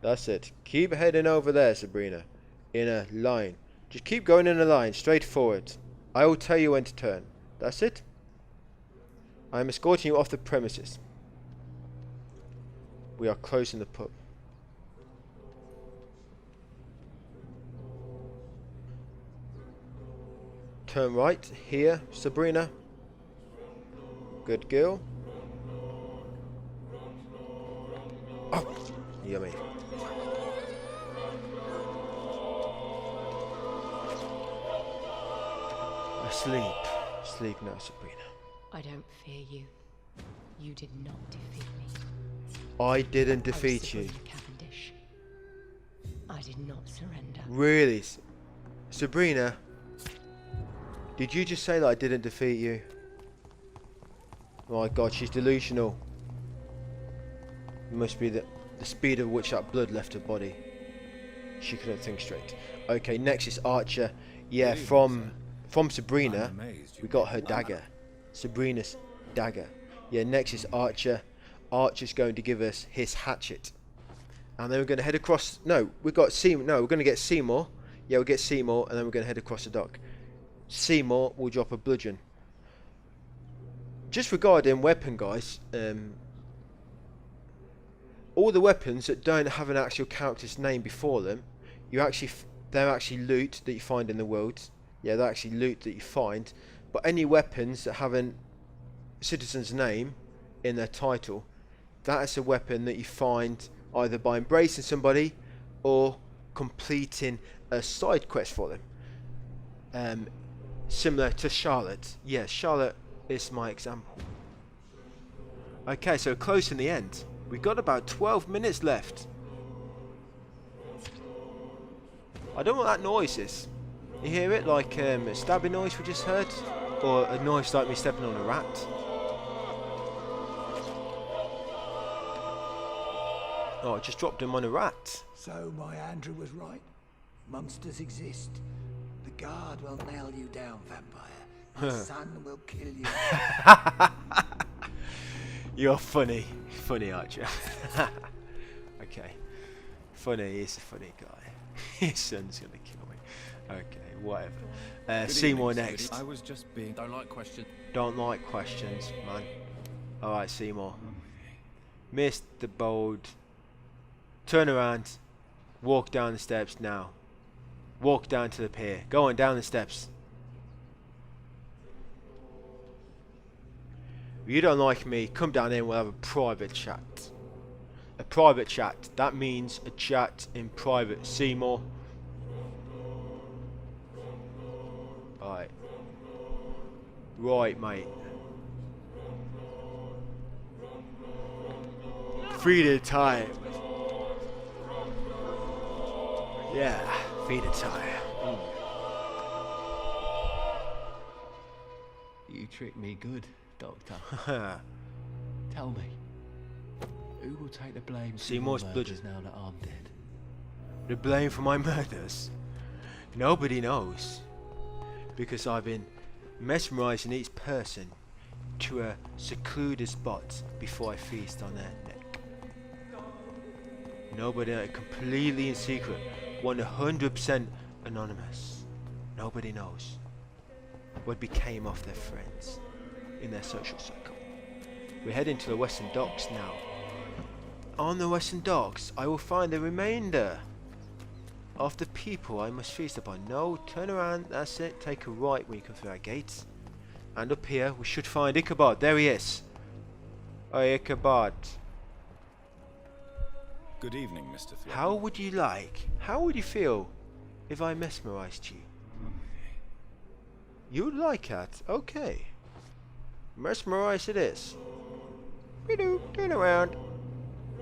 That's it. Keep heading over there, Sabrina. In a line. Just keep going in a line, straight forward. I will tell you when to turn. That's it. I am escorting you off the premises. We are closing the pub. Turn right here, Sabrina. Good girl. Oh, yummy. Sleep. Sleep now, Sabrina. I don't fear you. You did not defeat me. I didn't defeat you. Cavendish. I did not surrender. Really? Sabrina? Did you just say that I didn't defeat you? Oh my god, she's delusional. It must be the speed of which that blood left her body. She couldn't think straight. Okay, next is Archer. Yeah, from Sabrina, we got her dagger. Sabrina's dagger. Yeah, next is Archer. Archer's going to give us his hatchet. And then we're going to head across... No, we're going to get Seymour. Yeah, we'll get Seymour, and then we're going to head across the dock. Seymour will drop a bludgeon. just regarding weapon, guys, all the weapons that don't have an actual character's name before them, they're actually loot that you find in the world. Yeah, they're actually loot that you find. But any weapons that have a citizen's name in their title, that is a weapon that you find either by embracing somebody or completing a side quest for them. Similar to Charlotte. Yeah, Charlotte is my example. Okay, so close in the end. We've got about 12 minutes left. I don't know what that noise is. You hear it? Like a stabbing noise we just heard? Or a noise like me stepping on a rat? Oh, I just dropped him on a rat. So my Andrew was right. Monsters exist. The guard will nail you down, vampire. The sun will kill you. You're funny. Funny, Archer. Okay. Funny, he's a funny guy. His son's gonna kill me. Okay, whatever. Seymour next. I was just being. Don't like questions. Don't like questions, man. Alright, Seymour. Mr. Bold. Turn around. Walk down the steps now. Walk down to the pier. Go on, down the steps. If you don't like me, come down here and we'll have a private chat. A private chat. That means a chat in private. Seymour. Alright. Right, mate. Feed it time. Yeah, feed it time. You tricked me good, Doctor. Tell me, who will take the blame for Seymour's your blood. murders now that I'm dead? The blame for my murders? Nobody knows. Because I've been mesmerising each person to a secluded spot before I feast on their neck. Nobody, completely in secret, 100% anonymous. Nobody knows what became of their friends in their social circle. We're heading to the Western Docks now. On the Western Docks, I will find the remainder of the people I must feast upon. No, turn around, that's it. Take a right when you come through our gates. And up here, we should find Ichabod. There he is. Oh, Ichabod. Good evening, Mr. Threadneedle. How would you feel if I mesmerized you? You'd like that? Okay. Mesmerize it is. Turn around.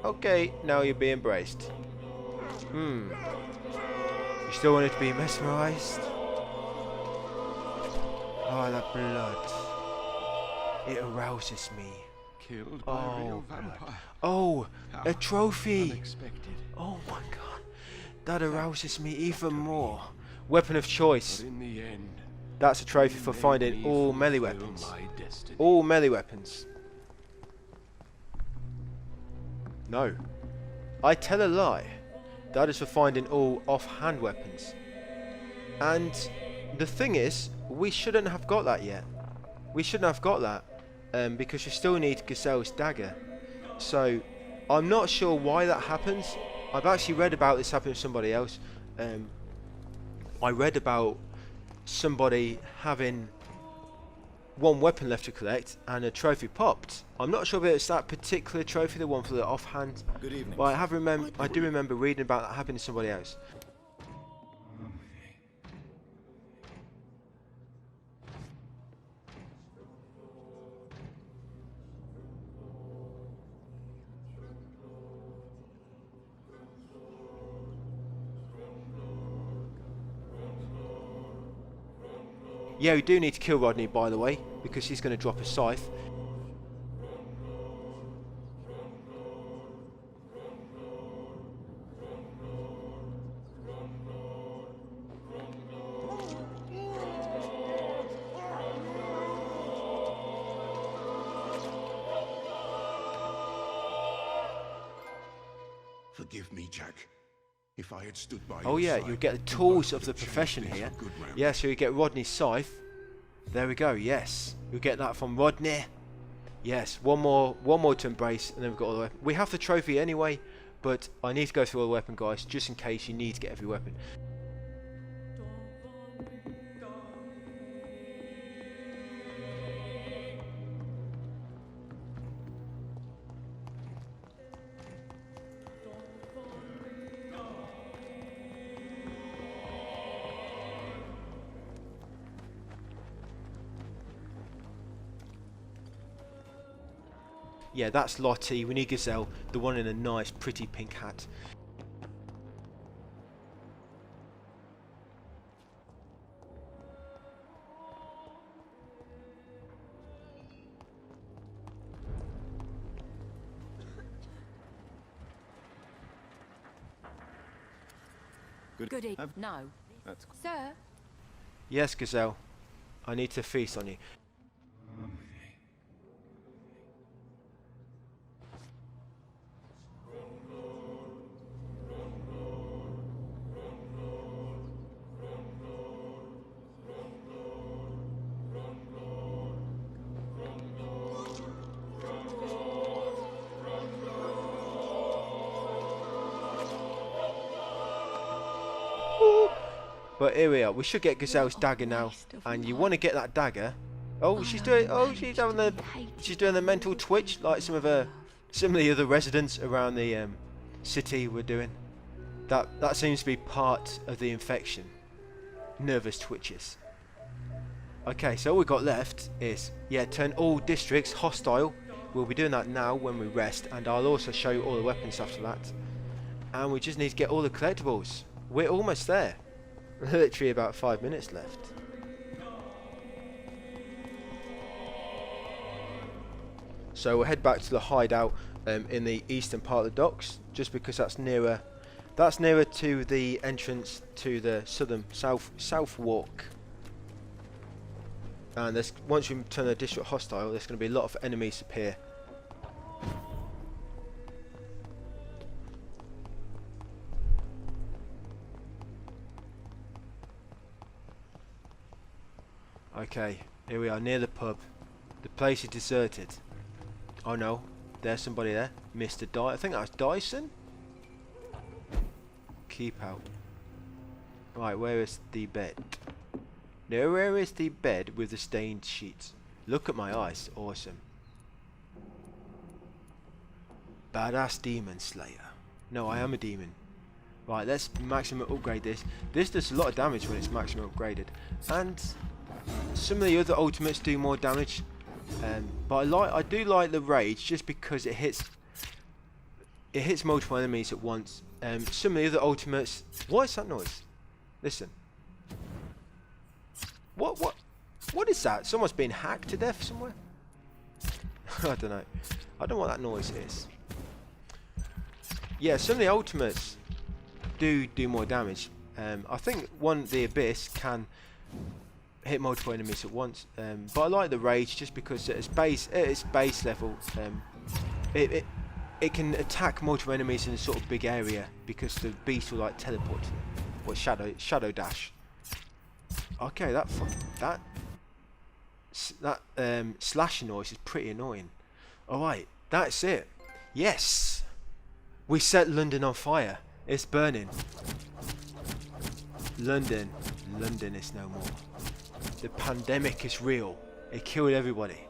Okay, now you're being embraced. You still wanted to be mesmerized? Oh, that blood. It arouses me. Killed by a real vampire. Oh, a trophy. Unexpected. Oh my god. That arouses me even more. Weapon of choice. But in the end, that's a trophy for finding all melee weapons. All melee weapons. No. I tell a lie. That is for finding all offhand weapons. And the thing is, we shouldn't have got that yet. We shouldn't have got that. Because you still need Gazelle's dagger. So, I'm not sure why that happens. I've actually read about this happening to somebody else. I read about somebody having one weapon left to collect and a trophy popped. I'm not sure if it's that particular trophy, the one for the offhand. Good evening. But I do remember reading about that happening to somebody else. Yeah, we do need to kill Rodney, by the way, because he's going to drop a scythe. Forgive me, Jack. If I had stood by oh yeah, you get the tools of the profession here. Yeah, so you get Rodney's scythe. There we go, yes. You'll get that from Rodney. Yes, one more to embrace, and then we've got all the weapons. We have the trophy anyway, but I need to go through all the weapon guys, just in case you need to get every weapon. Yeah, that's Lottie. We need Gazelle, the one in a nice, pretty pink hat. Good evening. No. Sir? Yes, Gazelle. I need to feast on you. But here we are. We should get Gazelle's dagger now, and you want to get that dagger. Oh, she's doing. Oh, she's having the. She's doing the mental twitch like some of the other residents around the city were doing. That seems to be part of the infection. Nervous twitches. Okay, so all we've got left is turn all districts hostile. We'll be doing that now when we rest, and I'll also show you all the weapons after that. And we just need to get all the collectibles. We're almost there. Literally about 5 minutes left. So we'll head back to the hideout in the eastern part of the docks, just because that's nearer. That's nearer to the entrance to the south walk. And once we turn the district hostile, there's going to be a lot of enemies appear. Okay, here we are near the pub. The place is deserted. Oh no, there's somebody there. Mr. I think that's Dyson? Keep out. Right, where is the bed? Now, where is the bed with the stained sheets? Look at my eyes, awesome. Badass demon slayer. No, I am a demon. Right, let's maximum upgrade this. This does a lot of damage when it's maximum upgraded. And some of the other ultimates do more damage, but I do like the rage just because it hits multiple enemies at once. Some of the other ultimates. What is that noise? Listen. What is that? Someone's been hacked to death somewhere. I don't know. I don't know what that noise is. Yeah, some of the ultimates do more damage. I think the Abyss can hit multiple enemies at once, but I like the rage just because at its base level, it can attack multiple enemies in a sort of big area because the beast will like teleport to them. Or shadow dash. Okay, that slashing noise is pretty annoying. Alright, that's it. Yes, we set London on fire. It's burning. London is no more. The pandemic is real. It killed everybody.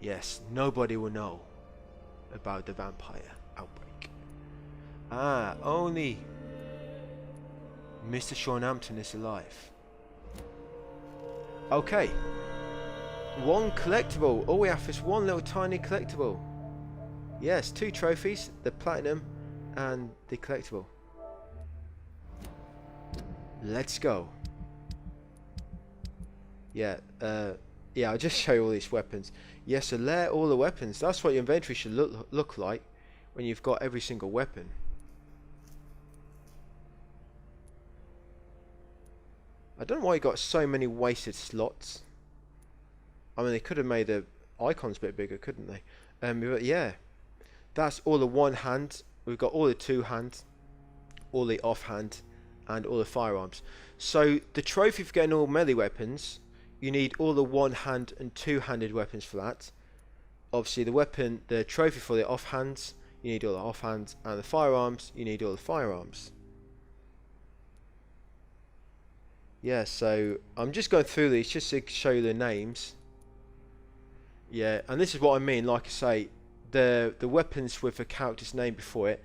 Yes, nobody will know about the vampire outbreak. Only Mr. Shornampton is alive. Okay. One collectible. All we have is one little tiny collectible. Yes, 2 trophies, the platinum and the collectible. Let's go. Yeah, I'll just show you all these weapons. Yes, so layer all the weapons. That's what your inventory should look like when you've got every single weapon. I don't know why you got so many wasted slots. I mean, they could have made the icons a bit bigger, couldn't they? But yeah, that's all the one hand. We've got all the two hand, all the offhand, and all the firearms. So the trophy for getting all melee weapons, you need all the one hand and two handed weapons for that. obviously the weapon, the trophy for the offhands, you need all the offhands, and the firearms, you need all the firearms. Yeah, so I'm just going through these just to show you the names. Yeah, and this is what I mean, like I say, the weapons with a character's name before it,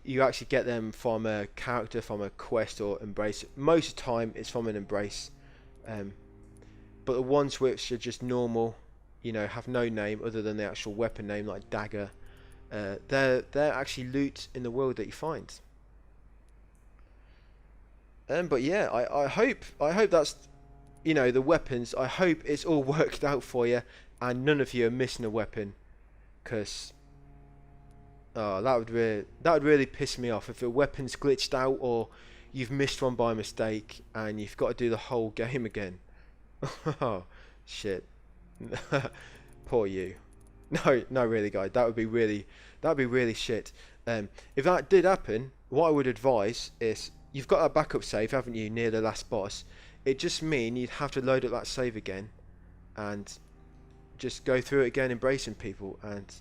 you actually get them from a character, from a quest or embrace. Most of the time it's from an embrace, but the ones which are just normal, you know, have no name other than the actual weapon name, like dagger, they're actually loot in the world that you find. But yeah, I hope that's, you know, the weapons, I hope it's all worked out for you and none of you are missing a weapon, because that would really piss me off if a weapon's glitched out or you've missed one by mistake and you've got to do the whole game again. Oh shit. Poor you. No really guys, that would be really shit. If that did happen, what I would advise is, you've got a backup save, haven't you, near the last boss. It just means you'd have to load up that save again and just go through it again, embracing people. And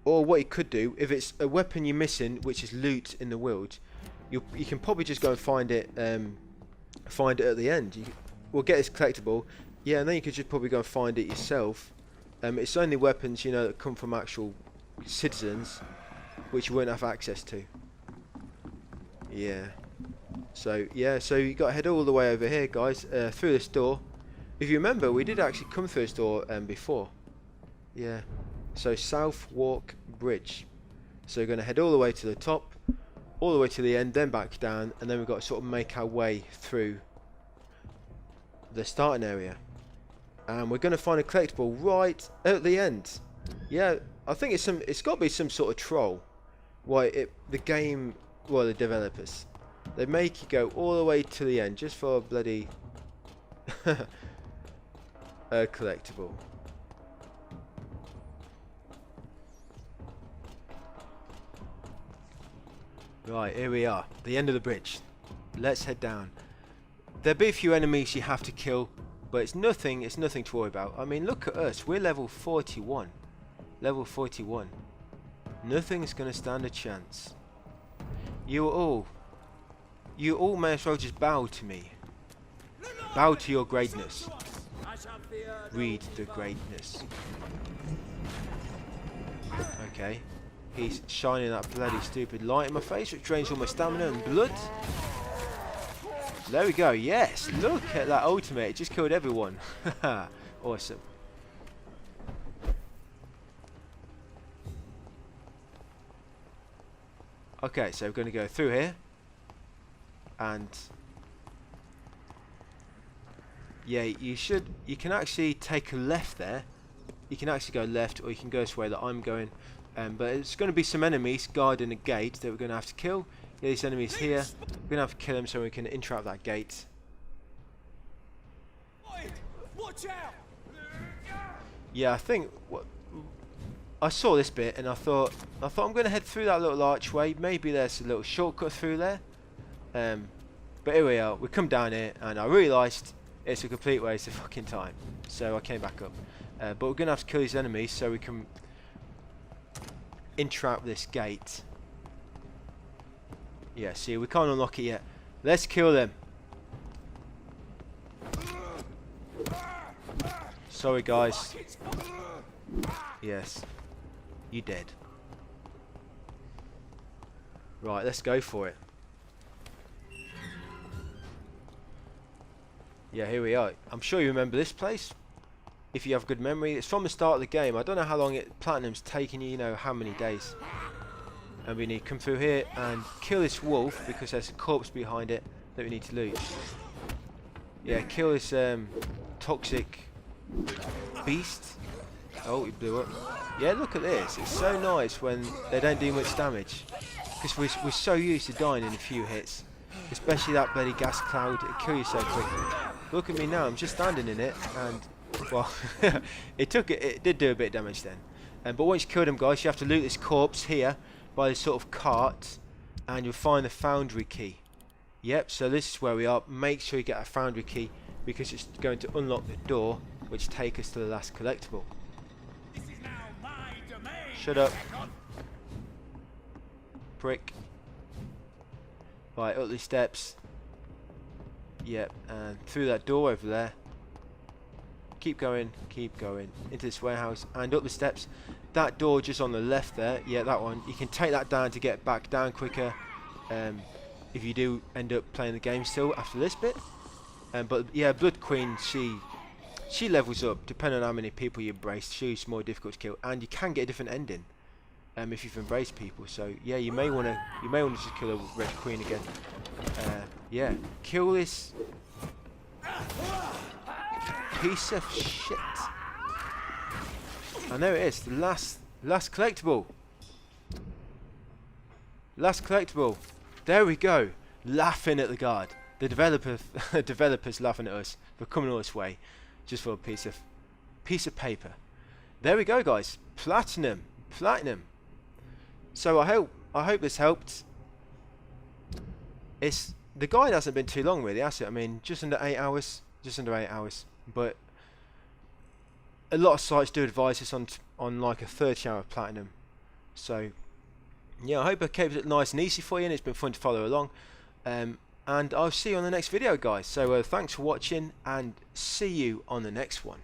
or what you could do, if it's a weapon you're missing which is loot in the world, you can probably just go and find it at the end. We'll get this collectible, yeah, and then you could just probably go and find it yourself. It's only weapons, you know, that come from actual citizens, which you won't have access to. Yeah. So yeah, so you got to head all the way over here, guys, through this door. If you remember, we did actually come through this door before. Yeah. So South Walk Bridge. So we're going to head all the way to the top, all the way to the end, then back down, and then we've got to sort of make our way through the starting area. And we're going to find a collectible right at the end. Yeah, I think it's got to be some sort of troll. Why the developers, they make you go all the way to the end just for a bloody a collectible. Right, here we are, the end of the bridge. Let's head down. There'll be a few enemies you have to kill, but it's nothing to worry about. I mean, look at us, we're level 41. Level 41. Nothing's gonna stand a chance. You all may as well just bow to me. Bow to your greatness. Read the greatness. Okay. He's shining that bloody stupid light in my face, which drains all my stamina and blood. There we go, yes! Look at that ultimate, it just killed everyone. Awesome. Okay, so we're going to go through here. And yeah, you can actually take a left there. You can actually go left, or you can go this way that I'm going. But it's going to be some enemies guarding a gate that we're going to have to kill. Yeah, these enemies here, we're going to have to kill them so we can interrupt that gate. Watch out! Yeah, I think I saw this bit and I thought I'm going to head through that little archway. Maybe there's a little shortcut through there. But here we are. We come down here and I realised it's a complete waste of fucking time. So I came back up. But we're going to have to kill these enemies so we can entrap this gate. Yeah, see, we can't unlock it yet. Let's kill them. Sorry, guys. Yes. You dead. Right, let's go for it. Yeah, here we are. I'm sure you remember this place. If you have good memory. It's from the start of the game. I don't know how long Platinum's taken you, know how many days. And we need to come through here and kill this wolf because there's a corpse behind it that we need to loot. Yeah, kill this toxic beast. Oh, he blew up. Yeah, look at this. It's so nice when they don't do much damage. Because we're so used to dying in a few hits. Especially that bloody gas cloud. It'll kill you so quickly. Look at me now. I'm just standing in it. And, well, it did do a bit of damage then. But once you kill them, guys, you have to loot this corpse here by this sort of cart. And you'll find the foundry key. Yep, so this is where we are. Make sure you get a foundry key. because it's going to unlock the door, which take us to the last collectible. Shut up, prick. Right, up the steps. Yep, and through that door over there. Keep going into this warehouse and up the steps. That door just on the left there, yeah, that one. You can take that down to get back down quicker. If you do end up playing the game still after this bit. But yeah, Blood Queen, she levels up depending on how many people you embrace. She's more difficult to kill, and you can get a different ending if you've embraced people. So yeah, you may want to just kill a Red Queen again. Yeah, kill this piece of shit. And there it is, the last collectible. Last collectible. There we go. Laughing at the guard. The developers laughing at us for coming all this way just for a piece of paper. There we go, guys. Platinum. So I hope this helped. The guide hasn't been too long, really, has it? I mean, just under 8 hours. But a lot of sites do advise us on like a 30-hour platinum. So yeah, I hope I kept it nice and easy for you, and it's been fun to follow along. And I'll see you on the next video, guys. So thanks for watching, and see you on the next one.